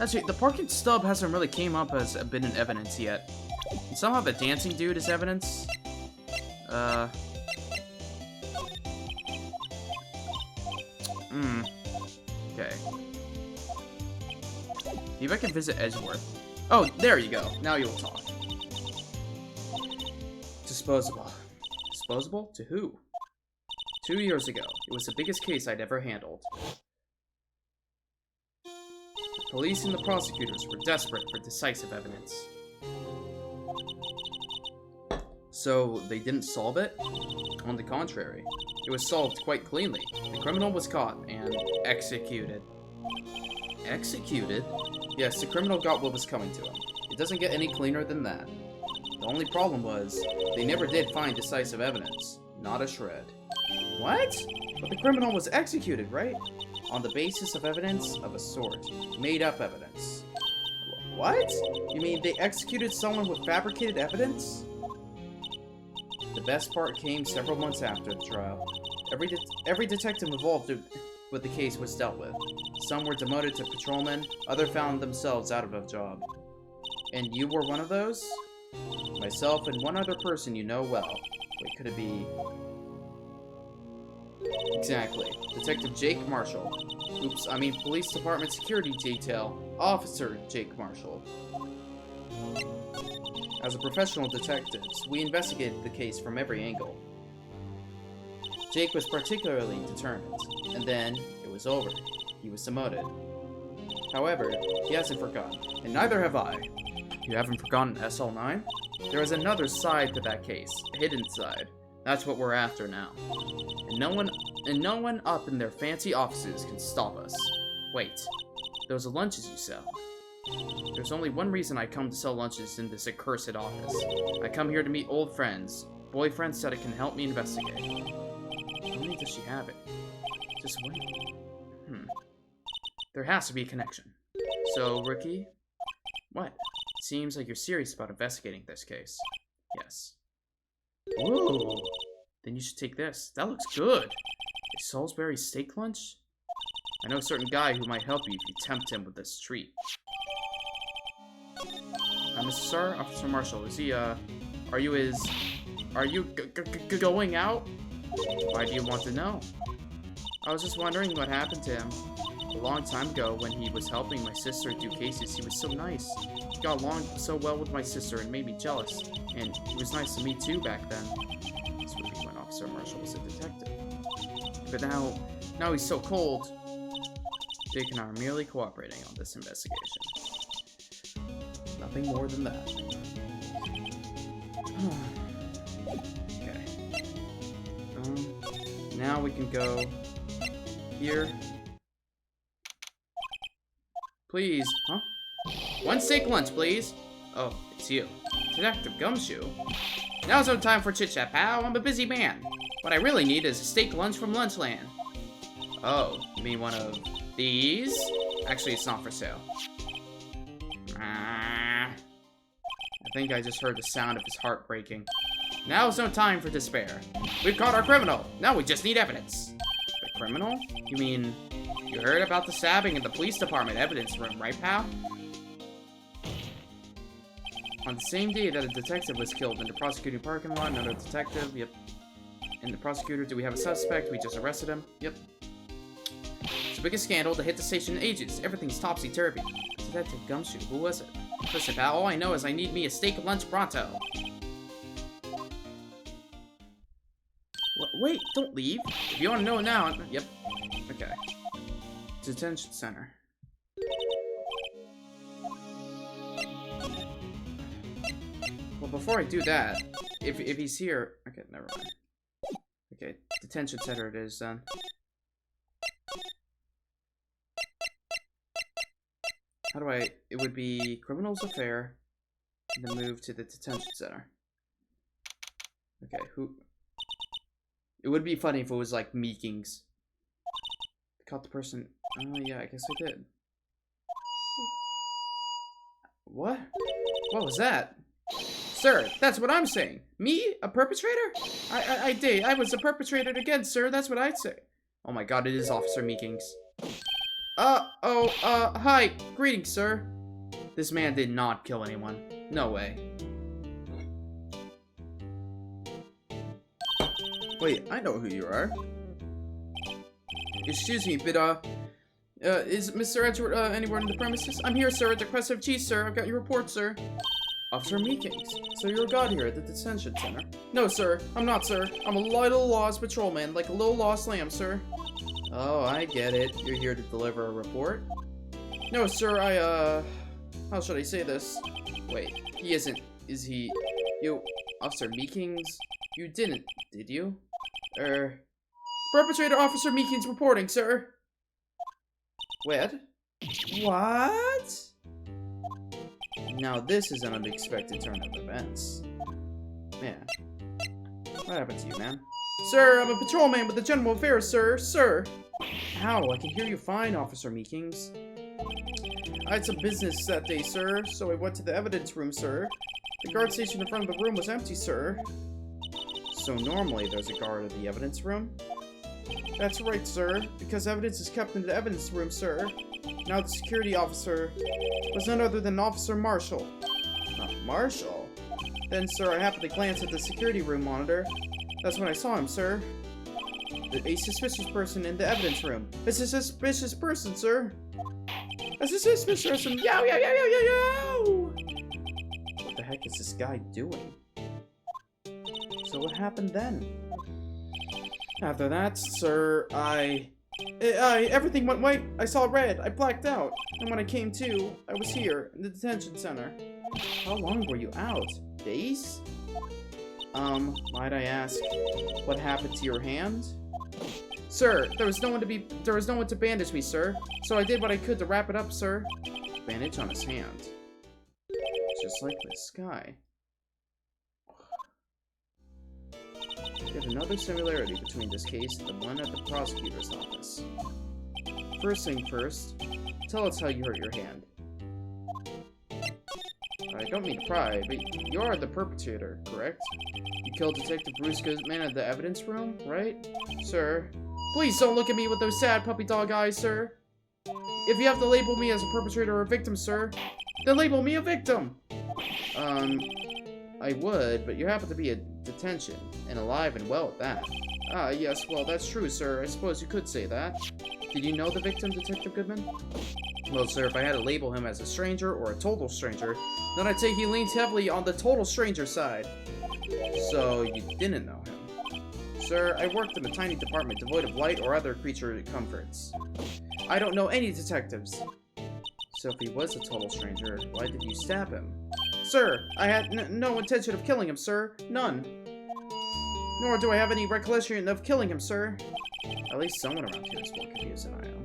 Actually, the parking stub hasn't really came up as a bit in evidence yet. And somehow the dancing dude is evidence. Okay. Maybe I can visit Edgeworth. Oh, there you go. Now you'll talk. Disposable. Disposable? To who? 2 years ago. It was the biggest case I'd ever handled. The police and the prosecutors were desperate for decisive evidence. So, they didn't solve it? On the contrary, it was solved quite cleanly. The criminal was caught and executed. Executed? Yes, the criminal got what was coming to him. It doesn't get any cleaner than that. The only problem was, they never did find decisive evidence. Not a shred. What? But the criminal was executed, right? On the basis of evidence of a sort. Made up evidence. What? You mean they executed someone with fabricated evidence? The best part came several months after the trial. Every detective involved with the case was dealt with. Some were demoted to patrolmen, others found themselves out of a job. And you were one of those? Myself and one other person you know well. Wait, could it be... Exactly. Detective Jake Marshall. Oops, I mean Police Department Security Detail. Officer Jake Marshall. As a professional detectives, we investigated the case from every angle. Jake was particularly determined, and then it was over. He was demoted. However, he hasn't forgotten, and neither have I. You haven't forgotten SL9? There is another side to that case, a hidden side. That's what we're after now. And no one up in their fancy offices can stop us. Wait, those are lunches you sell. There's only one reason I come to sell lunches in this accursed office. I come here to meet old friends, boyfriends that can help me investigate. How many does she have it? Just one? There has to be a connection. So, rookie? What? Seems like you're serious about investigating this case. Yes. Ooh. Then you should take this. That looks good. A Salisbury steak lunch? I know a certain guy who might help you if you tempt him with this treat. Mr. Sir, Officer Marshall, is he, are you going out? Why do you want to know? I was just wondering what happened to him. A long time ago, when he was helping my sister do cases, he was so nice. He got along so well with my sister and made me jealous. And he was nice to me too back then. This would be when Officer Marshall was a detective. But now he's so cold. Jake and I are merely cooperating on this investigation. Nothing more than that. Okay. Now we can go here. Please, huh? One steak lunch, please. Oh, it's you. Detective Gumshoe. Now's no time for chit-chat, pal. I'm a busy man. What I really need is a steak lunch from Lunchland. Oh, you mean one of these? Actually, it's not for sale. I think I just heard the sound of his heart breaking. Now's no time for despair. We've caught our criminal. Now we just need evidence. The criminal? You mean... You heard about the stabbing in the police department evidence room, right, pal? On the same day that a detective was killed in the prosecuting parking lot, another detective, yep. And the prosecutor, do we have a suspect? We just arrested him, yep. It's the biggest scandal to hit the station in ages. Everything's topsy-turvy. Detective Gumshoe, who was it? Listen, pal, all I know is I need me a steak lunch pronto. Wait, don't leave. If you want to know now, yep. Okay. Detention center. Well, before I do that, if he's here... Okay, never mind. Okay, detention center it is, then. How do I... It would be criminals affair, and then move to the detention center. Okay, who... It would be funny if it was, like, Meekings. Caught the person... Oh, yeah, I guess I did. What? What was that? Sir, that's what I'm saying. Me? A perpetrator? I did. I was a perpetrator again, sir. That's what I'd say. Oh my god, it is Officer Meekings. Hi. Greetings, sir. This man did not kill anyone. No way. Wait, I know who you are. Excuse me, but, is Mr. Edgeworth, anywhere in the premises? I'm here, sir, at the request of Chief, sir. I've got your report, sir. Officer Meekings. So you're a god here at the detention center? No, sir. I'm not, sir. I'm a little lost patrolman, like a little lost lamb, sir. Oh, I get it. You're here to deliver a report? No, sir, how should I say this? Wait, he isn't. Is he... You... Officer Meekings? You didn't, did you? Perpetrator Officer Meekings reporting, sir. What? What? Now this is an unexpected turn of events. Man. What happened to you, man? Sir, I'm a patrolman with the General Affairs, sir. Sir. How? I can hear you fine, Officer Meekings. I had some business that day, sir, so I went to the evidence room, sir. The guard station in front of the room was empty, sir. So normally there's a guard in the evidence room? That's right, sir, because evidence is kept in the evidence room, sir. Now the security officer was none other than Officer Marshall. Marshall? Then, sir, I happened to glance at the security room monitor. That's when I saw him, sir. A suspicious person in the evidence room. It's a suspicious person, sir. A suspicious person. Yow, yow, yow, yow, yow, yow! What the heck is this guy doing? So what happened then? After that, sir, everything went white. I saw red. I blacked out. And when I came to, I was here, in the detention center. How long were you out? days? Might I ask, what happened to your hand? Sir, there was no one to bandage me, sir. So I did what I could to wrap it up, sir. Bandage on his hand. Just like this guy. Yet another similarity between this case and the one at the prosecutor's office. First thing first, tell us how you hurt your hand. I don't mean to pry, but you are the perpetrator, correct? You killed Detective Bruce Goodman at the evidence room, right? Sir, please don't look at me with those sad puppy dog eyes, sir. If you have to label me as a perpetrator or a victim, sir, then label me a victim! I would, but you happen to be in detention, and alive and well at that. Ah, yes, well, that's true, sir. I suppose you could say that. Did you know the victim, Detective Goodman? Well, sir, if I had to label him as a stranger or a total stranger, then I'd say he leans heavily on the total stranger side. So, you didn't know him. Sir, I worked in a tiny department devoid of light or other creature comforts. I don't know any detectives. So if he was a total stranger, why did you stab him? Sir, I had no intention of killing him, sir. None. Nor do I have any recollection of killing him, sir. At least someone around here is more confused than I am.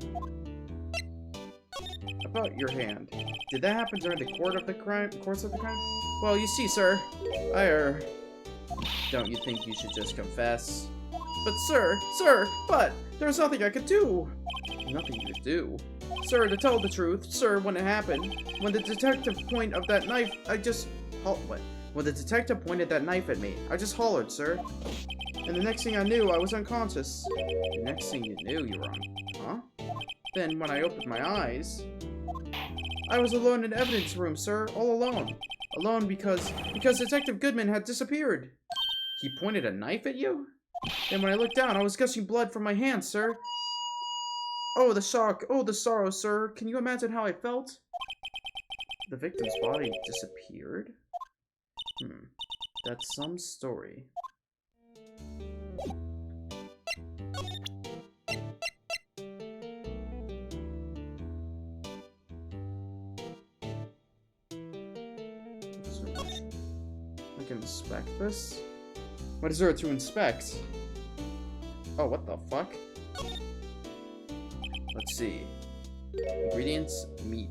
About your hand. Did that happen during the course of the crime? Well, you see, sir, don't you think you should just confess? But but there's nothing I could do. Nothing you could do? Sir, to tell the truth, sir, when it happened, when the detective pointed that knife, When the detective pointed that knife at me, I just hollered, sir. And the next thing I knew, I was unconscious. The next thing you knew, you were on, huh? Then, when I opened my eyes, I was alone in the evidence room, sir, all alone. Alone because Detective Goodman had disappeared. He pointed a knife at you? Then when I looked down, I was gushing blood from my hands, sir. Oh, the shock. Oh, the sorrow, sir. Can you imagine how I felt? The victim's body disappeared? That's some story. I can inspect this? What is there to inspect? Oh, what the fuck? Let's see. Ingredients, meat.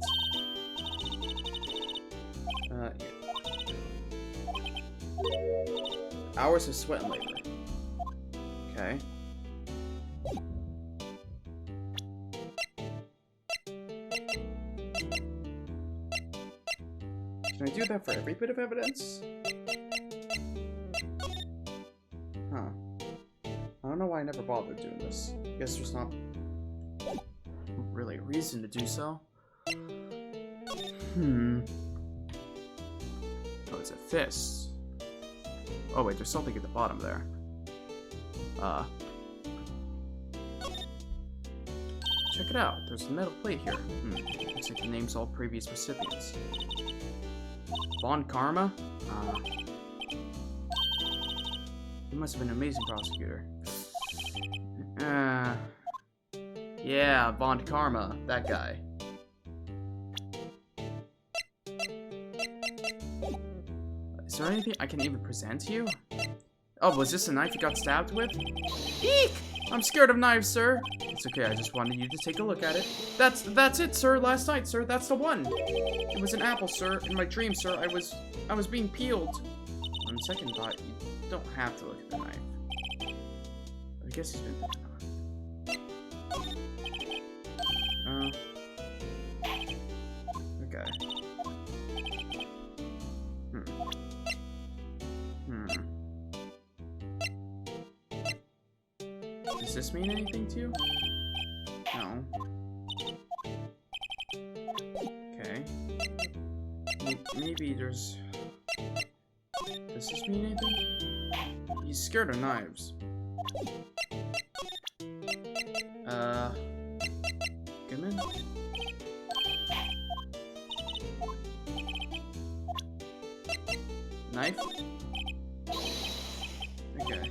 Yeah. Hours of sweat and labor. Okay. Can I do that for every bit of evidence? Huh. I don't know why I never bothered doing this. I guess there's not really a reason to do so. Oh, it's a fist. Oh wait, there's something at the bottom there. Check it out. There's a metal plate here. Looks like the names of all previous recipients. Von Karma? He must have been an amazing prosecutor. Yeah, Von Karma. That guy. Is there anything I can even present to you? Oh, was this a knife you got stabbed with? Eek! I'm scared of knives, sir. It's okay, I just wanted you to take a look at it. That's it, sir. Last night, sir. That's the one. It was an apple, sir. In my dream, sir, I was being peeled. On second thought, you don't have to look at the knife. I guess he's been thinking on it. Okay. Does this mean anything to you? No. Okay. Maybe there's... Does this mean anything? He's scared of knives. Goodman? Knife? Okay.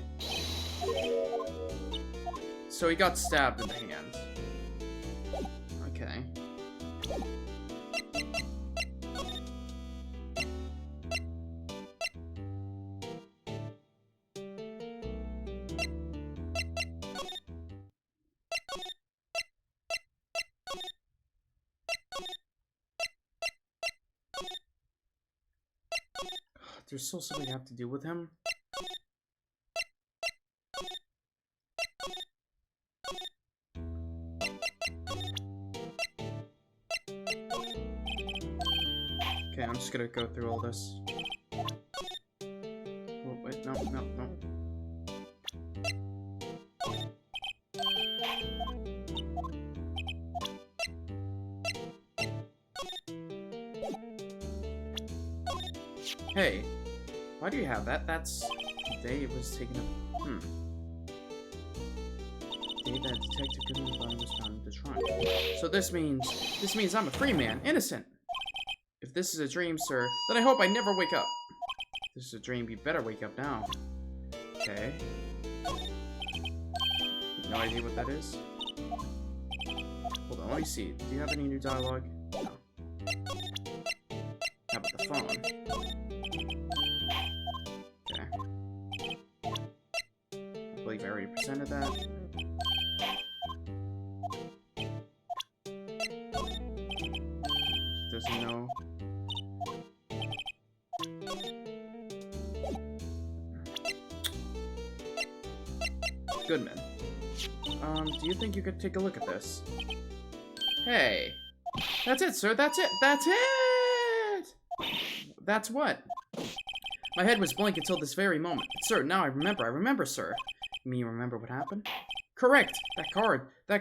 So he got stabbed in the hand. Okay. there's still something I have to do with him. Okay, I'm just gonna go through all this. Oh, wait, no. Hey, why do you have that? That's the day it was taken up. The day that Detective Goodman's body was found in the trunk. So this means I'm a free man, innocent. If this is a dream, sir, then I hope I never wake up. If this is a dream, you better wake up now. Okay. No idea what that is. Hold on, let me see. Do you have any new dialogue? No. How about the phone? Okay. I believe I already presented that. Doesn't know. Goodman. Do you think you could take a look at this? Hey! That's it, sir! That's it! That's it! That's what? My head was blank until this very moment. Sir, now I remember, sir. You mean you remember what happened? Correct! That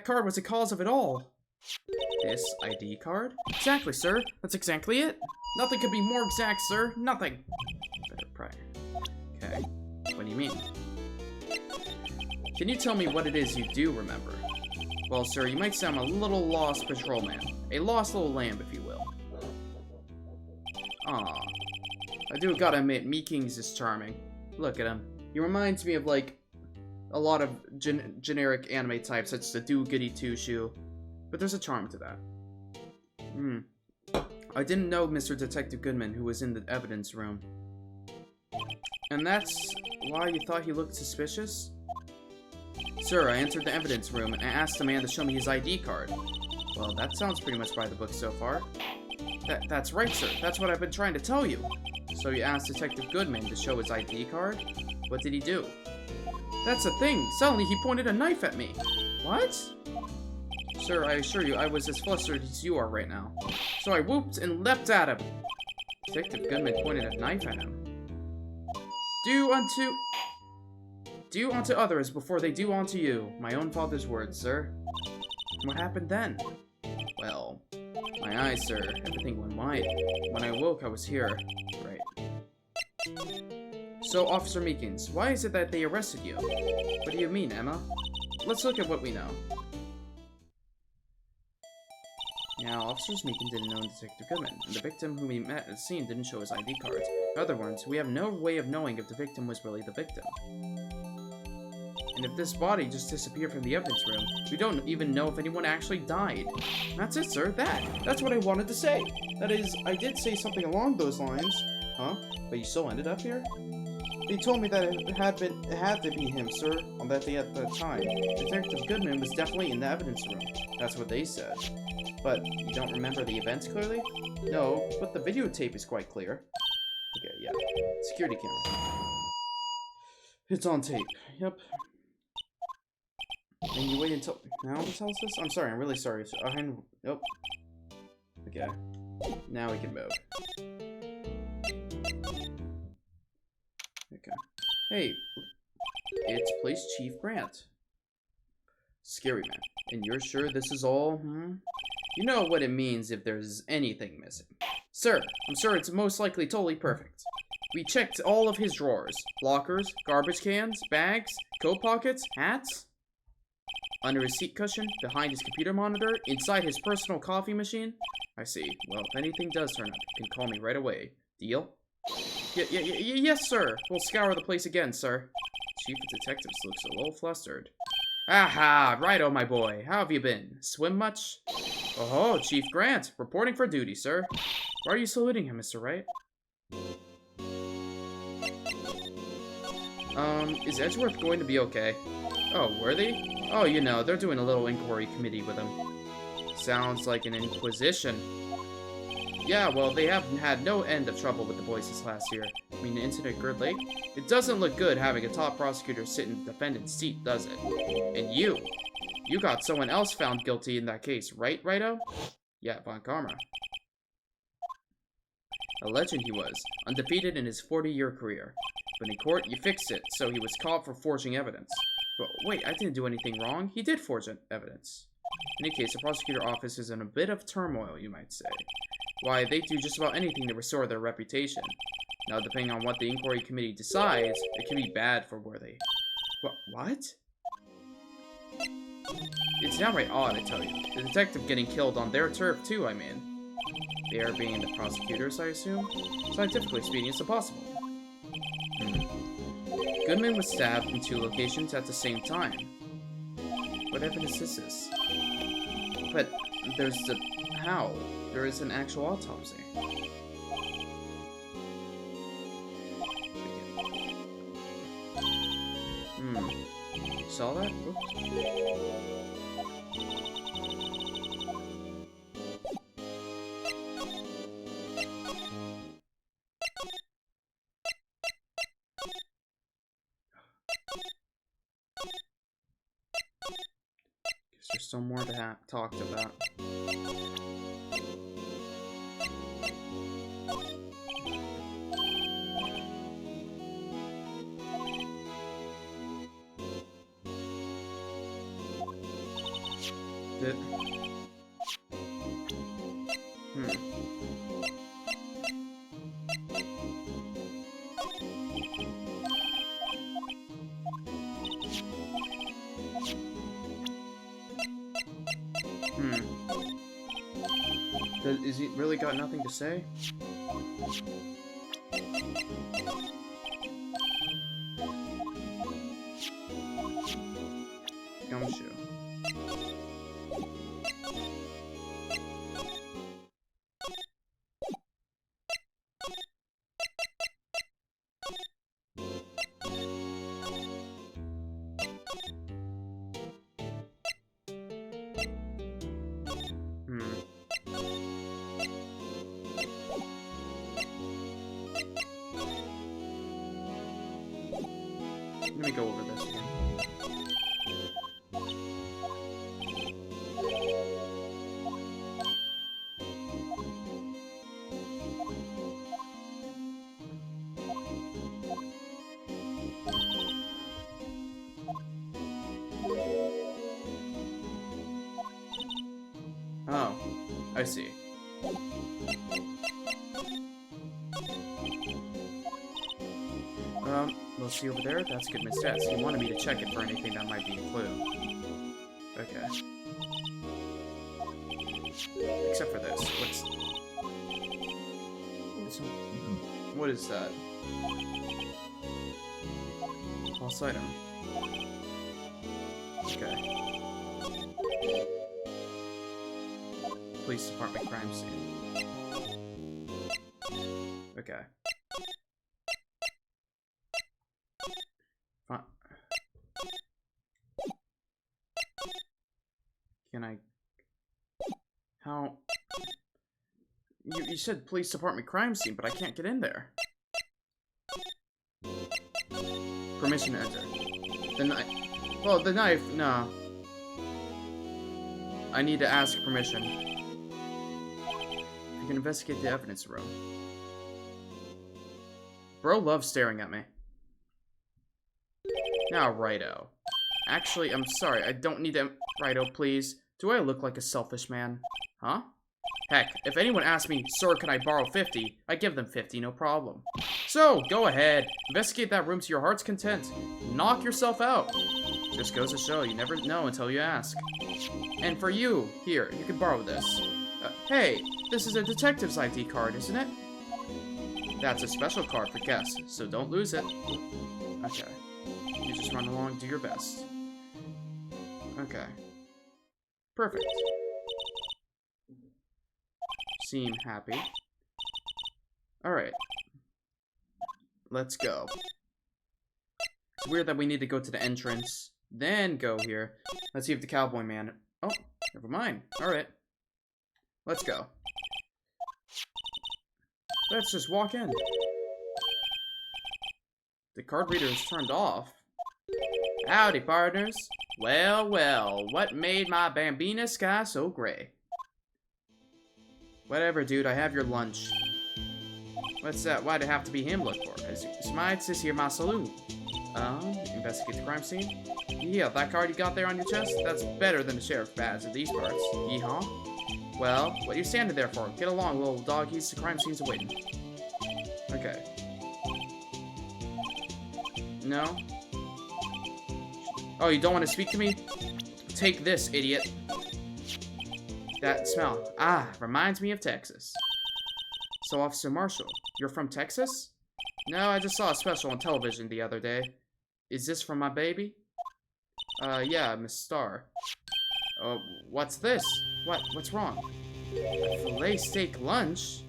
card was the cause of it all. This ID card? Exactly, sir. That's exactly it. Nothing could be more exact, sir. Nothing. Better pray. Okay. What do you mean? Can you tell me what it is you do remember? Well, sir, you might sound a little lost patrolman. A lost little lamb, if you will. Aw. I do gotta admit, Meekings is charming. Look at him. He reminds me of, like, a lot of generic anime types, such as the Do-Goody Two-Shoe. But there's a charm to that. I didn't know Mr. Detective Goodman, who was in the evidence room. And that's why you thought he looked suspicious? Sir, I entered the evidence room and I asked the man to show me his ID card. Well, that sounds pretty much by the book so far. That's right, sir. That's what I've been trying to tell you. So you asked Detective Goodman to show his ID card? What did he do? That's the thing. Suddenly he pointed a knife at me. What? Sir, I assure you, I was as flustered as you are right now. So I whooped and leapt at him. Detective Goodman pointed a knife at him. Do unto others before they do unto you. My own father's words, sir. What happened then? Well, my eyes, sir. Everything went white. When I woke, I was here. Right. So, Officer Meekins, why is it that they arrested you? What do you mean, Emma? Let's look at what we know. Now, Officer Meekins didn't know Detective Goodman, and the victim whom he met at the scene didn't show his ID card. In other words, we have no way of knowing if the victim was really the victim. And if this body just disappeared from the evidence room, we don't even know if anyone actually died. That's it, sir. That's what I wanted to say. That is, I did say something along those lines. Huh? But you still ended up here? They told me that it had to be him, sir, on that day at the time. Detective Goodman was definitely in the evidence room. That's what they said. But you don't remember the events clearly? No, but the videotape is quite clear. Okay, yeah. Security camera. It's on tape. Yep. And you wait until now to tell us this? I'm sorry, I'm really sorry. Nope. Okay. Now we can move. Okay. Hey, it's Police Chief Grant. Scary man. And you're sure this is all, You know what it means if there's anything missing. Sir, I'm sure it's most likely totally perfect. We checked all of his drawers, lockers, garbage cans, bags, coat pockets, hats. Under his seat cushion, behind his computer monitor, inside his personal coffee machine. I see. Well, if anything does turn up, you can call me right away. Deal? Yes, sir. We'll scour the place again, sir. Chief of Detectives looks a little flustered. Aha! Righto, my boy. How have you been? Swim much? Oh, Chief Grant. Reporting for duty, sir. Why are you saluting him, Mr. Wright? Is Edgeworth going to be okay? Oh, were they? Oh, you know, they're doing a little inquiry committee with him. Sounds like an inquisition. Yeah, well, they have had no end of trouble with the boys this last year. I mean, the incident at Gerd Lake? It doesn't look good having a top prosecutor sit in the defendant's seat, does it? And you got someone else found guilty in that case, right, Righto? Yeah, Von Karma. A legend he was, undefeated in his 40-year career. But in court, you fixed it, so he was caught for forging evidence. But wait, I didn't do anything wrong. He did forge evidence. In any case, the prosecutor office is in a bit of turmoil, you might say. Why, they do just about anything to restore their reputation. Now, depending on what the inquiry committee decides, it can be bad for where they... What? It's downright odd, I tell you. The detective getting killed on their turf, too, I mean. They are being the prosecutors, I assume? Scientifically speaking, it's impossible. Goodman was stabbed in 2 locations at the same time. What evidence is this? But there's the... How? There is an actual autopsy. You saw that? Oops. Guess there's still more to have talked about. Is he really got nothing to say? Gumshoe. Let me go over this again. Oh, I see. We'll see over there. That's Goodman's desk. He wanted me to check it for anything that might be a clue. Okay. Except for this. What is that? Lost item. Okay. Police Department crime scene. Okay. Can I... How... You said police department crime scene, but I can't get in there. Permission to enter. The knife... Well, the knife, no. I need to ask permission. You can investigate the evidence room. Bro loves staring at me. Now, Righto. Actually, I'm sorry, I don't need to... Righto, please. Do I look like a selfish man? Huh? Heck, if anyone asks me, sir, can I borrow 50? I give them 50, no problem. So, go ahead. Investigate that room to your heart's content. Knock yourself out. Just goes to show, you never know until you ask. And for you, here, you can borrow this. Hey, this is a detective's ID card, isn't it? That's a special card for guests, so don't lose it. Okay. You just run along, do your best. Okay. Perfect. Seem happy. Alright. Let's go. It's weird that we need to go to the entrance, then go here. Let's see if the cowboy man... Oh, never mind. Alright. Let's go. Let's just walk in. The card reader is turned off. Howdy, partners. Well, well, what made my Bambina sky so gray? Whatever, dude, I have your lunch. What's that? Why'd it have to be him look for? Smites is here my saloon. Investigate the crime scene? Yeah, that card you got there on your chest? That's better than the sheriff's badge in these parts. Yeehaw. Well, what are you standing there for? Get along, little doggies. The crime scene's awaiting. Okay. No? Oh, you don't want to speak to me? Take this, idiot. That smell. Ah, reminds me of Texas. So, Officer Marshall, you're from Texas? No, I just saw a special on television the other day. Is this from my baby? Yeah, Miss Starr. Oh, what's this? What's wrong? A filet steak lunch?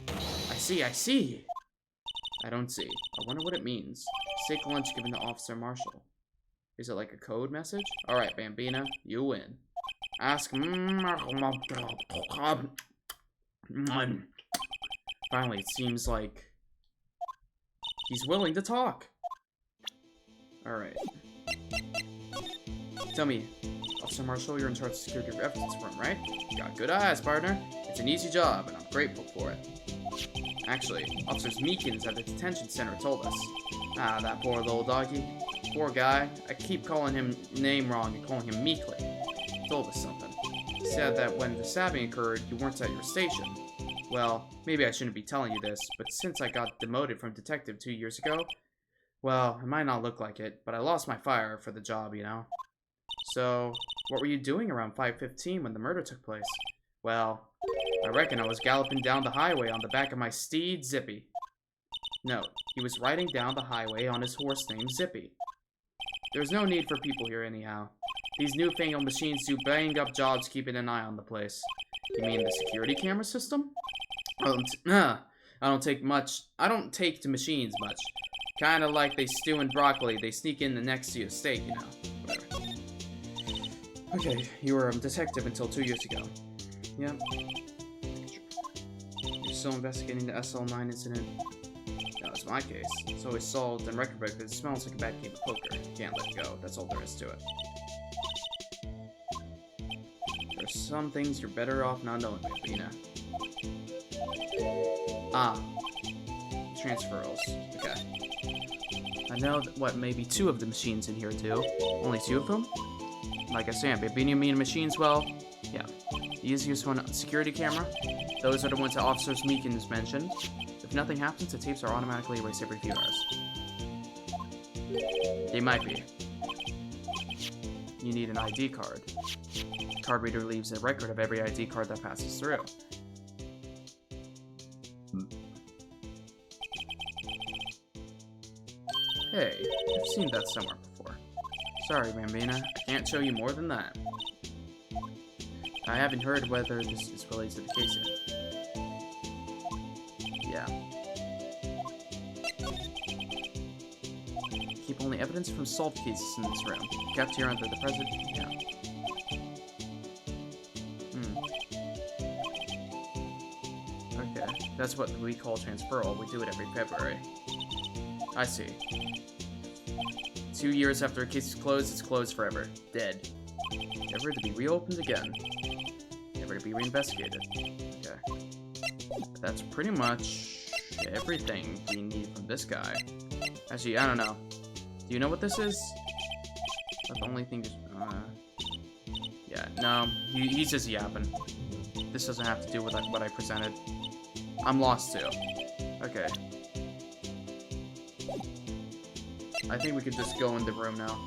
I see. I don't see. I wonder what it means. Steak lunch given to Officer Marshall. Is it like a code message? Alright, Bambina, you win. Ask... Finally, it seems like he's willing to talk. Alright. Tell me, Officer Marshall, you're in charge of security of evidence room, right? You got good eyes, partner. It's an easy job, and I'm grateful for it. Actually, Officers Meekins at the detention center told us. Ah, that poor little doggy. Poor guy. I keep calling him name wrong and calling him Meekly. Told us something. He said that when the stabbing occurred, you weren't at your station. Well, maybe I shouldn't be telling you this, but since I got demoted from detective 2 years ago, well, it might not look like it, but I lost my fire for the job, you know? So, what were you doing around 5:15 when the murder took place? Well, I reckon I was galloping down the highway on the back of my steed, Zippy. No, he was riding down the highway on his horse named Zippy. There's no need for people here anyhow. These newfangled machines do bang-up jobs keeping an eye on the place. You mean the security camera system? I don't take to machines much. Kinda like they stew in broccoli, they sneak in the next to your steak, you know. Whatever. Okay, you were a detective until 2 years ago. Yep. You're still investigating the SL9 incident? That was my case. It's always solved and record because it smells like a bad game of poker. You can't let it go, that's all there is to it. There's some things you're better off not knowing, Bambina. Ah. Transferals. Okay. I know that, maybe 2 of the machines in here too. Only 2 of them? Like I said, Bambina mean machines, well, yeah. The easiest one, security camera. Those are the ones that Officers Meekins mentioned. If nothing happens, the tapes are automatically erased every few hours. They might be. You need an ID card. The card reader leaves a record of every ID card that passes through. Hey, I've seen that somewhere before. Sorry, Bambina, I can't show you more than that. I haven't heard whether this is related to the case yet. Yeah. Keep only evidence from solved cases in this room. Kept here under the present. Yeah. Okay, that's what we call transferal. We do it every February. I see. 2 years after a case is closed, it's closed forever. Dead. Never to be reopened again. Never to be reinvestigated. Okay. But that's pretty much everything we need from this guy. Actually, I don't know. Do you know what this is? That's the only thing. Yeah, no. He's just yapping. This doesn't have to do with what I presented. I'm lost too. Okay. I think we could just go in the room now.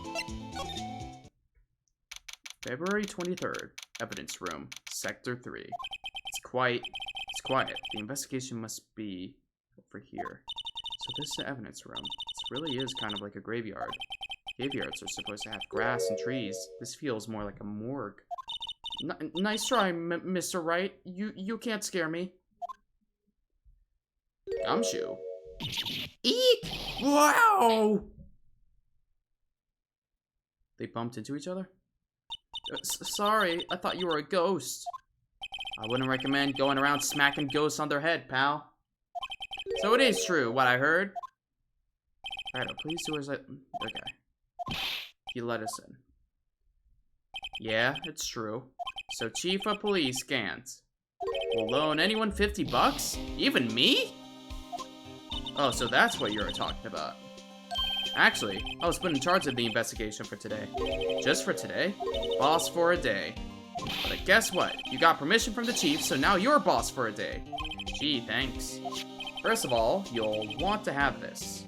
February 23rd, evidence room, sector 3. It's quiet. The investigation must be over here. So this is the evidence room. This really is kind of like a graveyard. Graveyards are supposed to have grass and trees. This feels more like a morgue. Nice try, Mr. Wright. You can't scare me. Gumshoe. Eek! Wow! They bumped into each other? Sorry, I thought you were a ghost. I wouldn't recommend going around smacking ghosts on their head, pal. So it is true, what I heard. Alright, please do as I... Okay. He let us in. Yeah, it's true. So Chief of Police can't. Will loan anyone 50 bucks? Even me? Oh, so that's what you were talking about. Actually, I was put in charge of the investigation for today. Just for today? Boss for a day. But guess what? You got permission from the chief, so now you're boss for a day. Gee, thanks. First of all, you'll want to have this.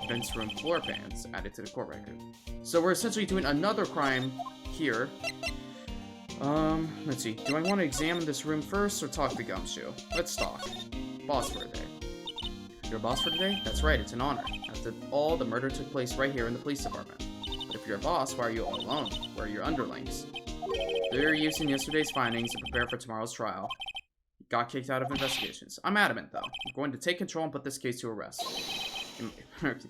Evidence room floor pans added to the court record. So we're essentially doing another crime here. Let's see. Do I want to examine this room first or talk to Gumshoe? Let's talk. Boss for a day. You're a boss for today? That's right, it's an honor. After all, the murder took place right here in the police department. But if you're a boss, why are you all alone? Where are your underlings? They're using yesterday's findings to prepare for tomorrow's trial. Got kicked out of investigations. I'm adamant, though. I'm going to take control and put this case to a rest.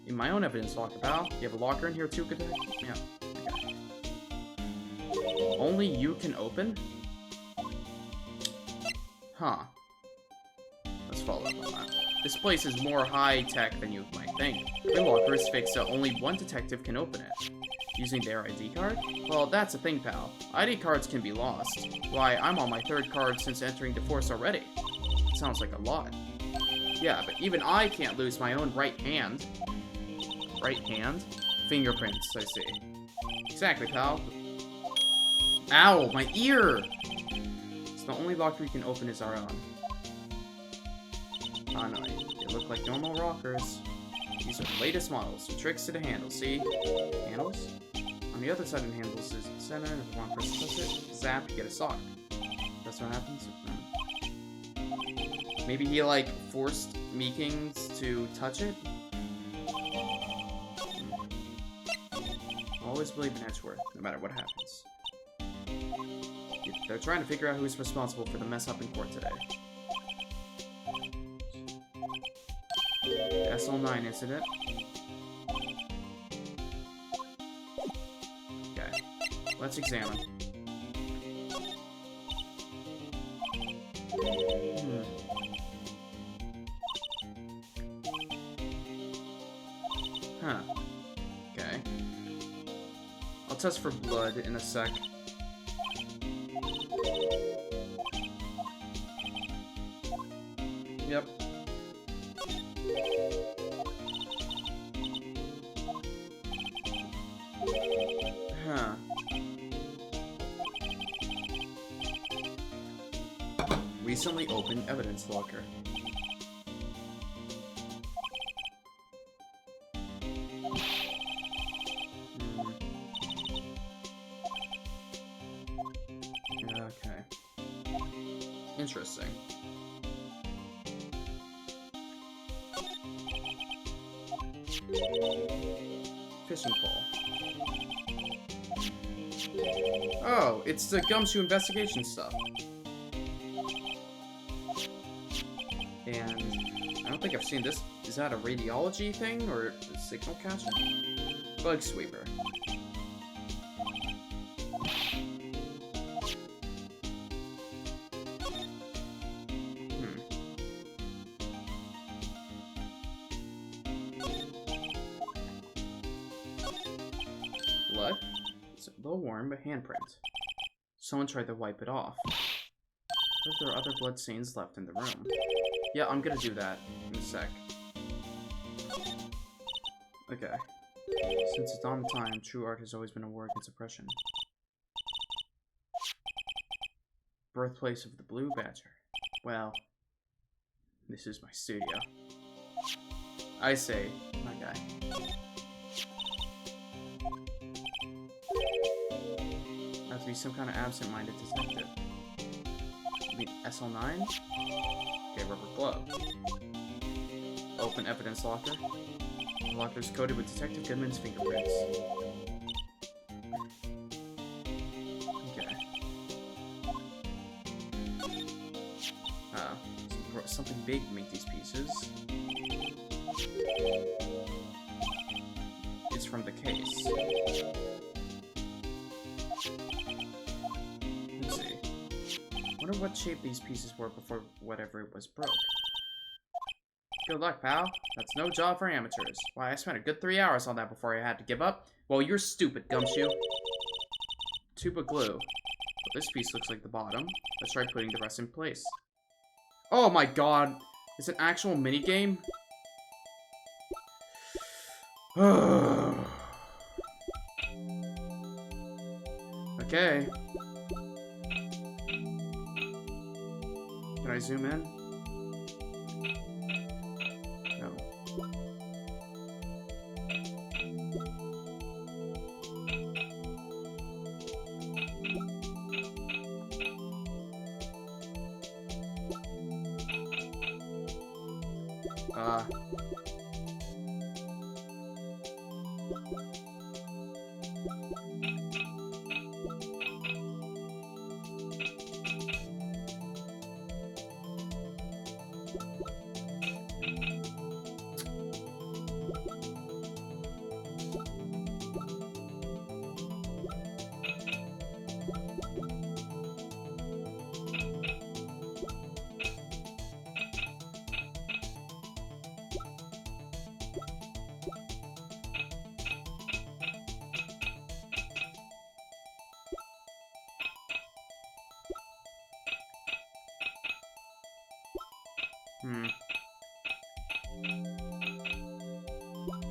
In my own evidence locker, pal. You have a locker in here too, good day? Yeah. Okay. Only you can open? Huh. Let's follow up on that. This place is more high-tech than you might think. The locker is fixed so only one detective can open it. Using their ID card? Well, that's the thing, pal. ID cards can be lost. Why, I'm on my 3rd card since entering the force already. Sounds like a lot. Yeah, but even I can't lose my own right hand. Right hand? Fingerprints, I see. Exactly, pal. Ow, my ear! So the only locker we can open is our own. Oh no, they look like normal rockers. These are the latest models, with tricks to the handles, see? Handles? On the other side of the handles is the center, and if one person touches it, zap, you get a sock. That's what happens? Maybe he, like, forced Meekings to touch it? Always believe in Edgeworth, no matter what happens. They're trying to figure out who's responsible for the mess up in court today. SL9, isn't it? Okay. Let's examine. Huh. Okay. I'll test for blood in a sec. Yep. Huh. Recently opened evidence locker. Okay. Interesting. Fishing pole. Oh, it's the Gumshoe investigation stuff. And I don't think I've seen this. Is that a radiology thing or a signal catcher? Bug sweeper. Blood? It's a little warm, but handprint. Someone tried to wipe it off. What if there are other blood stains left in the room? Yeah, I'm gonna do that in a sec. Okay. Since it's on time, true art has always been a war against oppression. Birthplace of the Blue Badger. Well, this is my studio. I say, my guy. I have to be some kind of absent-minded detective. You mean SL9? Okay, rubber glove. Open evidence locker. The locker is coated with Detective Goodman's fingerprints. Okay. Something big to make these pieces. It's from the case. Let's see. Wonder what shape these pieces were before whatever it was broke. Good luck, pal. That's no job for amateurs. Why, I spent a good 3 hours on that before I had to give up. Well, you're stupid, Gumshoe. Tube of glue. Well, this piece looks like the bottom. Let's try putting the rest in place. Oh my god. It's an actual minigame? Okay. Can I zoom in? No.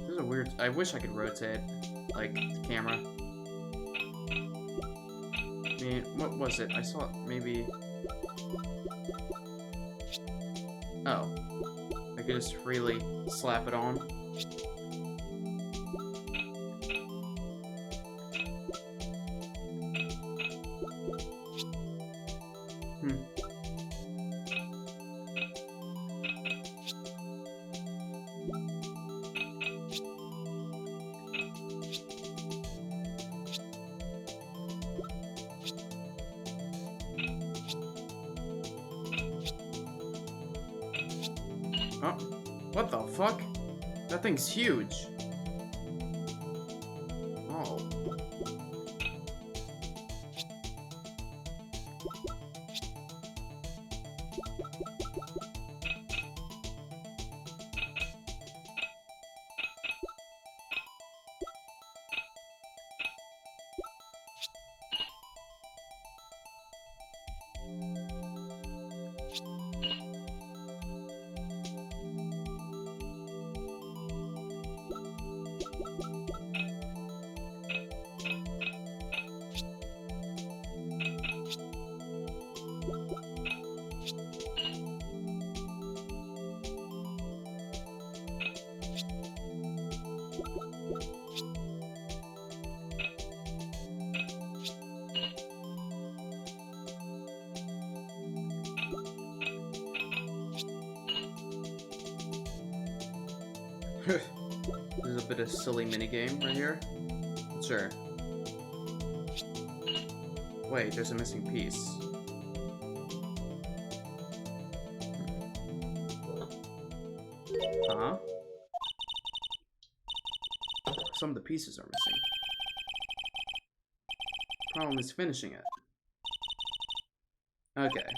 This is a weird... I wish I could rotate, like, the camera. I mean, what was it? I saw it, maybe... Oh. I could just really slap it on. Oh, what the fuck? That thing's huge. Oh. There's a bit of silly minigame right here. Sure. Wait, there's a missing piece. Huh? Some of the pieces are missing. Problem is finishing it. Okay.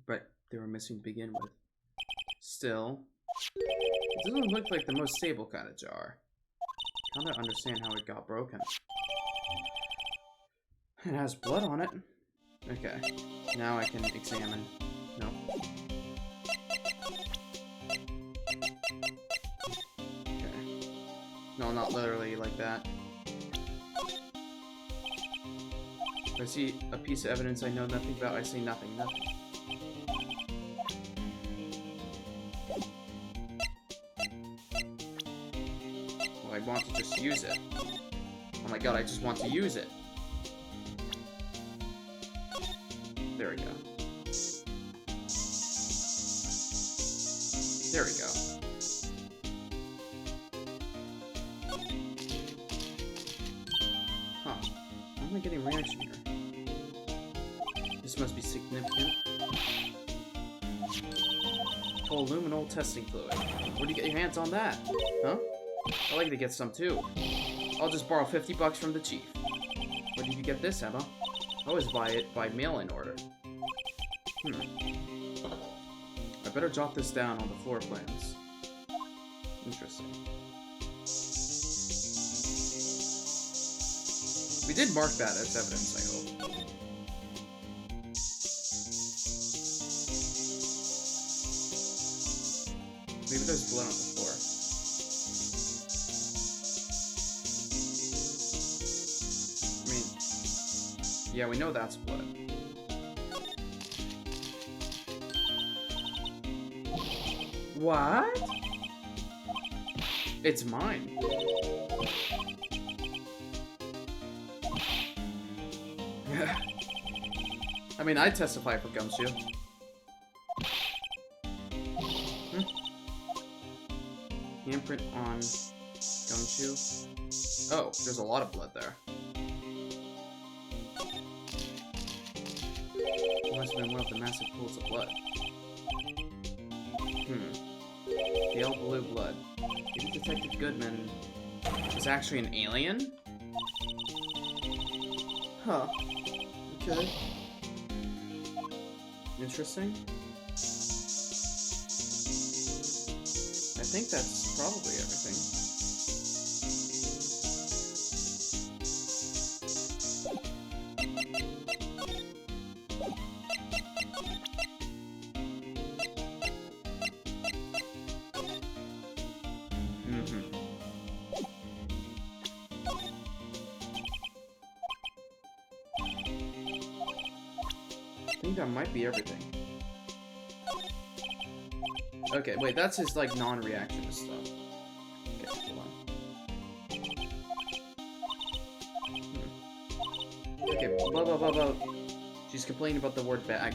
But they were missing to begin with. Still, it doesn't look like the most stable kind of jar. Kinda understand how it got broken. It has blood on it. Okay, now I can examine. No. Okay. No, not literally like that. If I see a piece of evidence I know nothing about, I say nothing, nothing. Well, I want to just use it. Oh my god, I just want to use it. There we go. There we go. Huh. Why am I getting reaction here? This must be significant. Columinol testing fluid. Where do you get your hands on that? Huh? I'd like to get some too. I'll just borrow 50 bucks from the chief. Where did you get this, Emma? I always buy it by mail-in order. I better jot this down on the floor plans. Interesting. We did mark that as evidence, I hope. Maybe there's blood on the floor. I mean, yeah, we know that's blood. What? It's mine. I mean, I testify for Gumshoe. Handprint on Gumshoe. Oh, there's a lot of blood there. It must have been one of the massive pools of blood. Pale blue blood. Maybe Detective Goodman is actually an alien? Huh. Okay. Interesting. I think that's probably everything. I think that might be everything. Okay, wait, that's his, like, non-reaction to stuff. Okay, hold on. Okay, blah, blah, blah, blah. She's complaining about the word bag.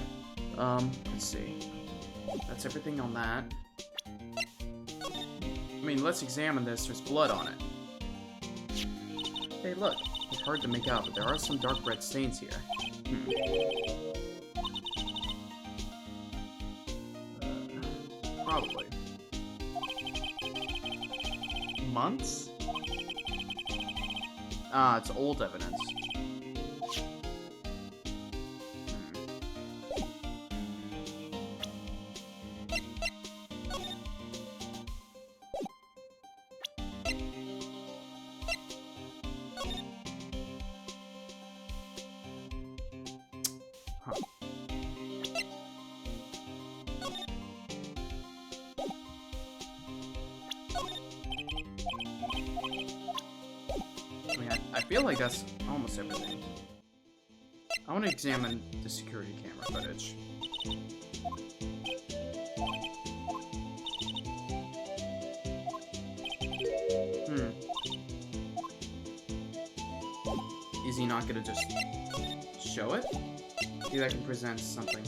Let's see. That's everything on that. I mean, let's examine this. There's blood on it. Hey, look. It's hard to make out, but there are some dark red stains here. Probably. Months? Ah, it's old evidence. Huh. I mean, I feel like that's almost everything. I want to examine the security camera footage. Is he not gonna just show it? Maybe I can present something.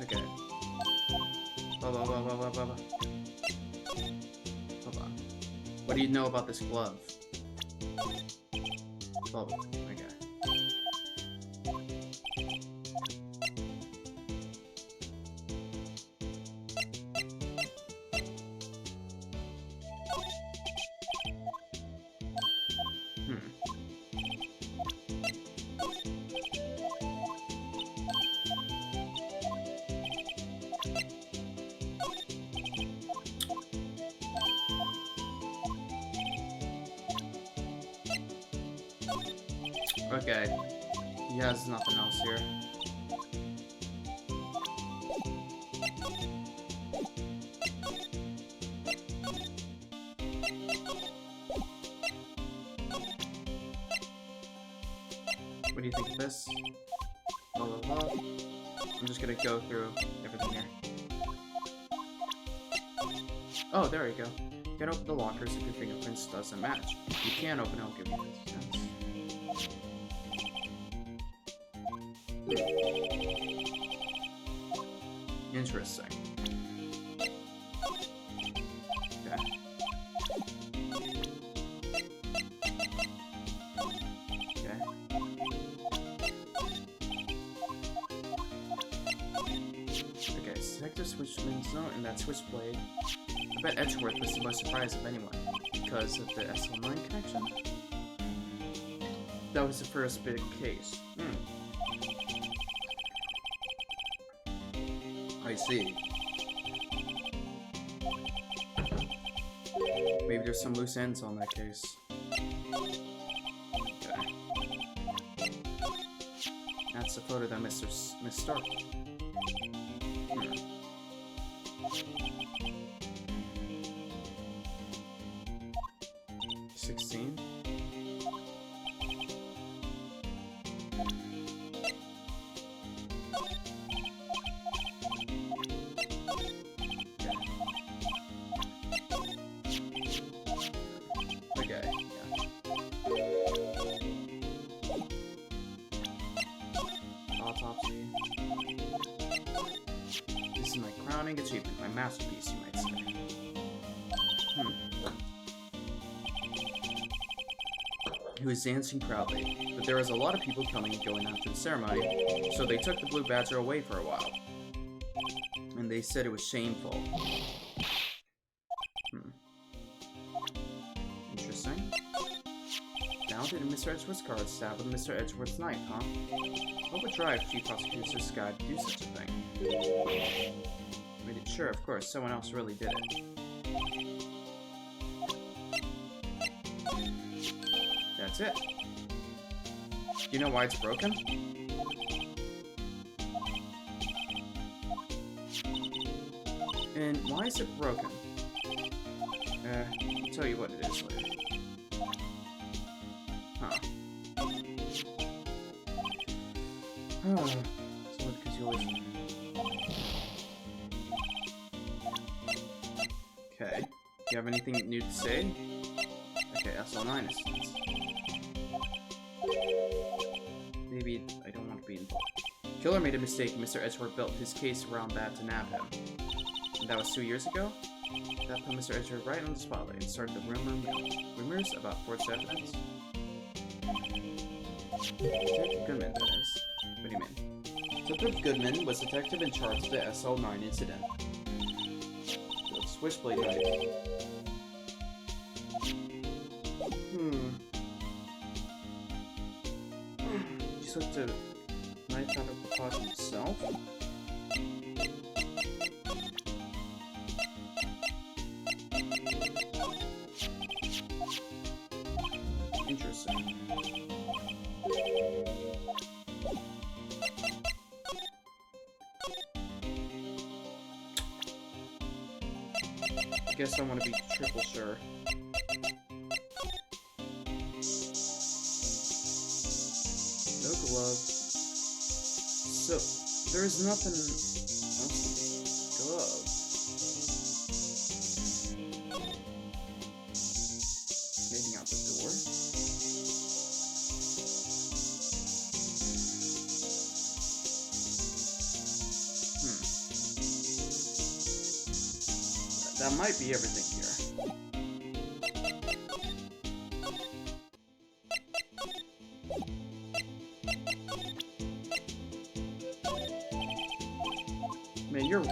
Okay. Blah, blah, blah, blah, blah, blah, blah. Hold on. What do you know about this glove? Blah, blah. Okay. Okay. He has nothing else here. What do you think of this? Blah, blah, blah. I'm just gonna go through everything here. Oh, there you go. You can open the lockers if your fingerprints doesn't match. You can't open it, I'll give you resistance. Interesting. Okay. Okay. Okay, Sector Switchman's note and that switchblade. I bet Edgeworth was the most surprised of anyone because of the SL9 connection. That was the first big case. I see. Maybe there's some loose ends on that case. Okay. That's the photo that Mr. Stark. 16. Okay, yeah. Autopsy. This is my crowning achievement, my masterpiece, you might say. He was dancing proudly, but there was a lot of people coming and going after the ceremony, so they took the blue badger away for a while. And they said it was shameful. Interesting. Found it in Mr. Edgeworth's card, stabbed with Mr. Edgeworth's knife, huh? What would drive Chief Prosecutor Stickguy to do such a thing? I mean, sure, of course, someone else really did it. That's it. Do you know why it's broken? And why is it broken? I'll tell you what it is later. Huh. So because you always... Okay. Do you have anything new to say? Okay, SL9 is... Maybe I don't want to be involved. Killer made a mistake and Mr. Edgeworth built his case around that to nab him. And that was 2 years ago? That put Mr. Edgeworth right on the spotlight and started the rumors about forged evidence? Detective Goodman, that is. What do you mean? Detective Goodman was detective in charge of the SL9 incident. The switchblade knife. He took the knife out of the pot himself? Interesting. I guess I want to be triple sure. No gloves. So, there's nothing else to gloves. Maybe out the door? That might be everything here. Man, you're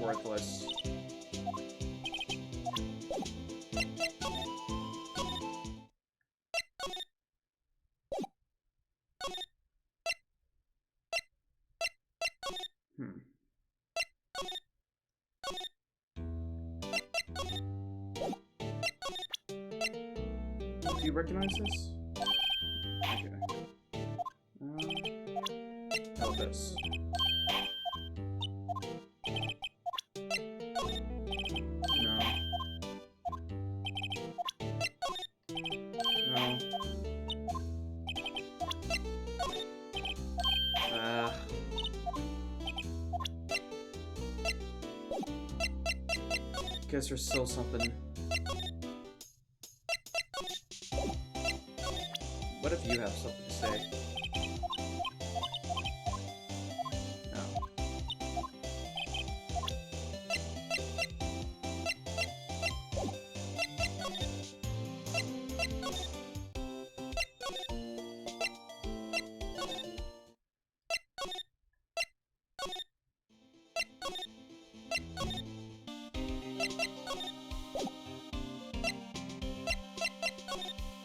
worthless. Do you recognize this? Okay. How about this? No. No. Guess there's still something. What if you have something to say? No.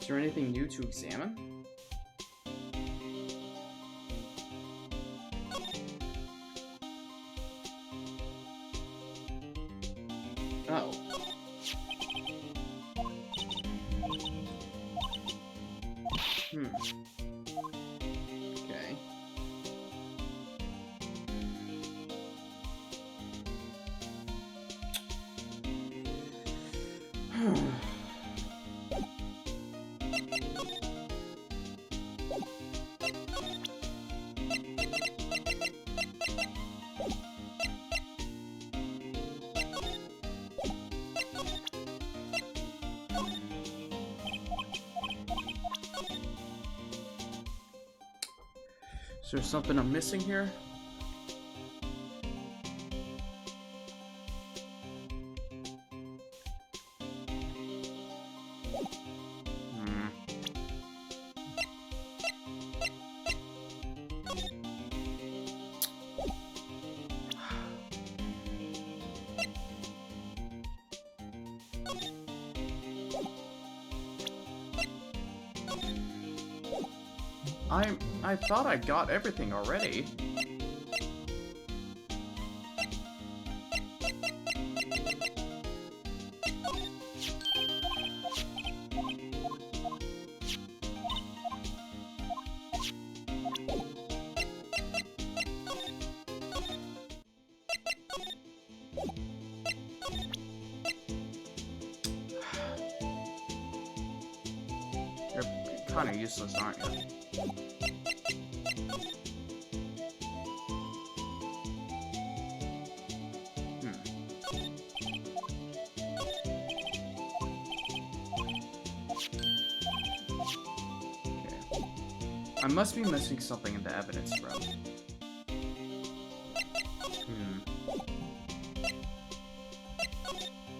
Is there anything new to examine? Oh. Okay. Is there something I'm missing here? I thought I got everything already. You're kind of useless, aren't you? I must be missing something in the evidence room.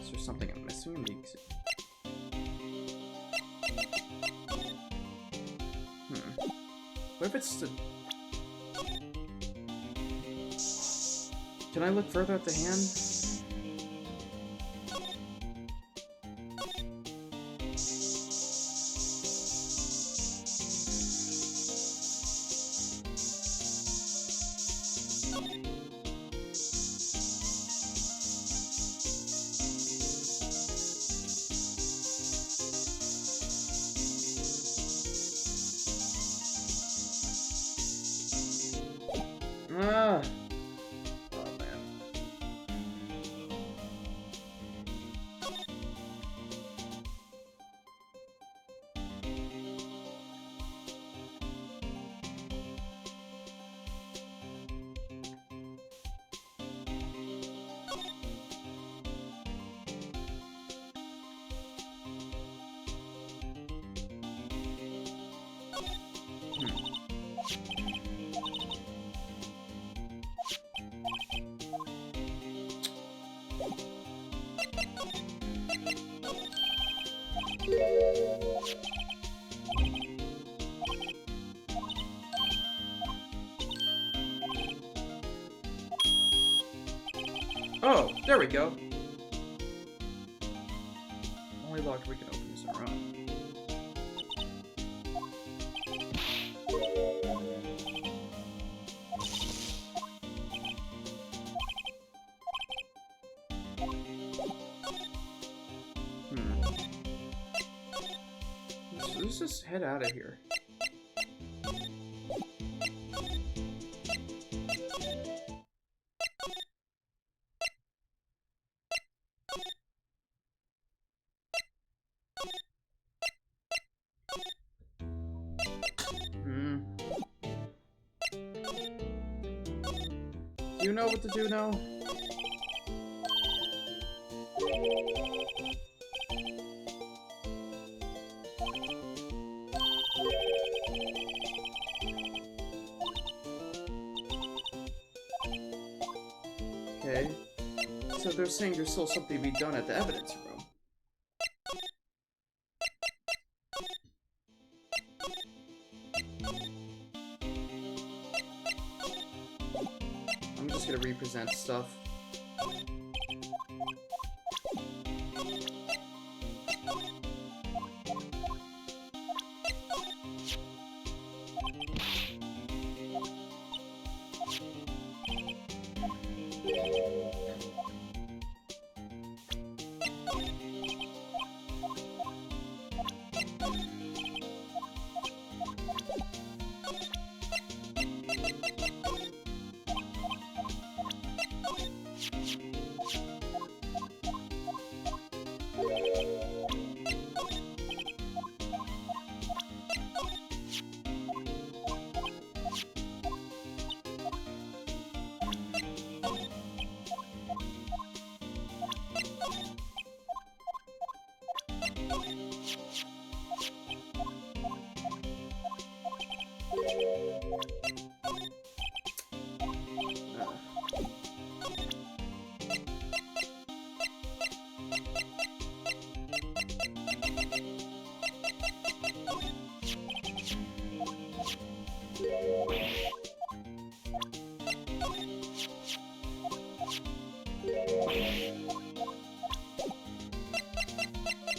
Is there something I'm missing in the exhibit? What if it's the... Can I look further at the hand? Ah. Oh man. Oh, there we go. Only lock we can open is our own. Let's just head out of here. Do you know what to do now? Okay. So they're saying there's still something to be done at the evidence room. I'm just gonna represent stuff.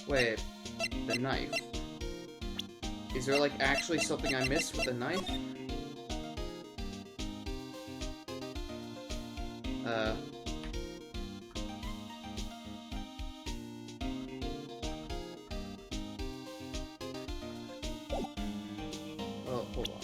Wait, the knife. Is there, like, actually something I missed with the knife? Oh, hold on.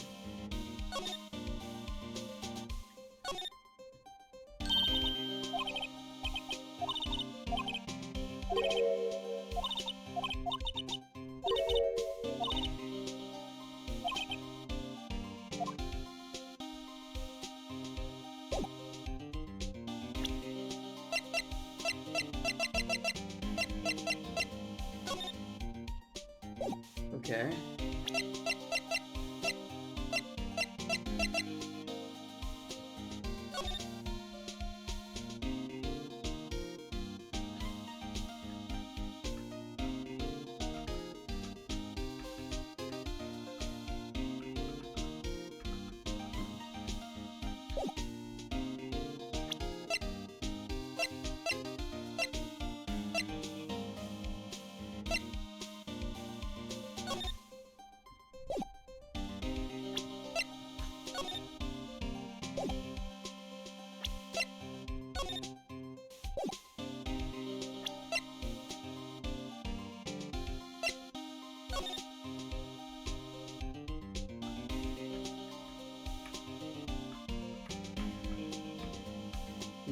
Okay.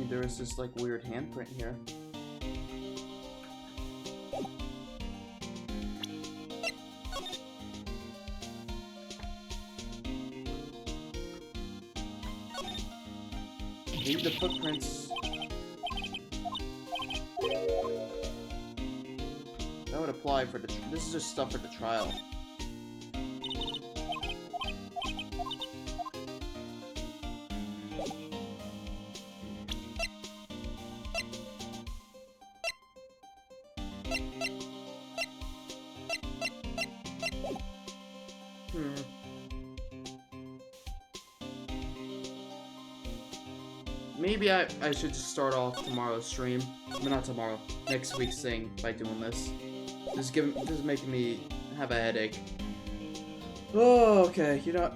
There is this, like, weird handprint here. Maybe the footprints... That would apply for the... This is just stuff for the trial. Maybe I should just start off tomorrow's stream. I mean, not tomorrow. Next week's thing by doing this. This is making me have a headache. Oh, okay. You know.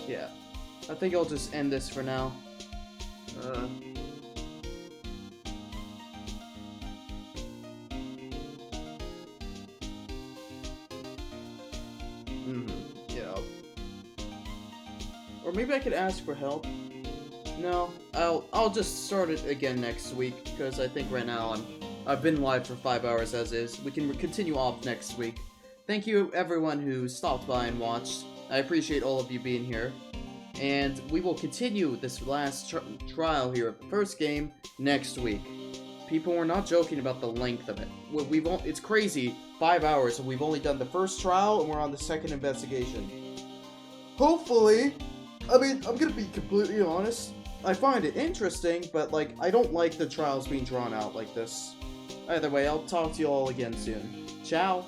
Yeah. I think I'll just end this for now. Or maybe I could ask for help. No, I'll just start it again next week, because I think right now I've been live for 5 hours as is. We can continue off next week. Thank you everyone who stopped by and watched. I appreciate all of you being here. And we will continue this last trial here of the first game next week. People were not joking about the length of it. It's crazy, 5 hours, and we've only done the first trial and we're on the second investigation. Hopefully, I mean, I'm gonna be completely honest, I find it interesting, but, like, I don't like the trials being drawn out like this. Either way, I'll talk to you all again soon. Ciao!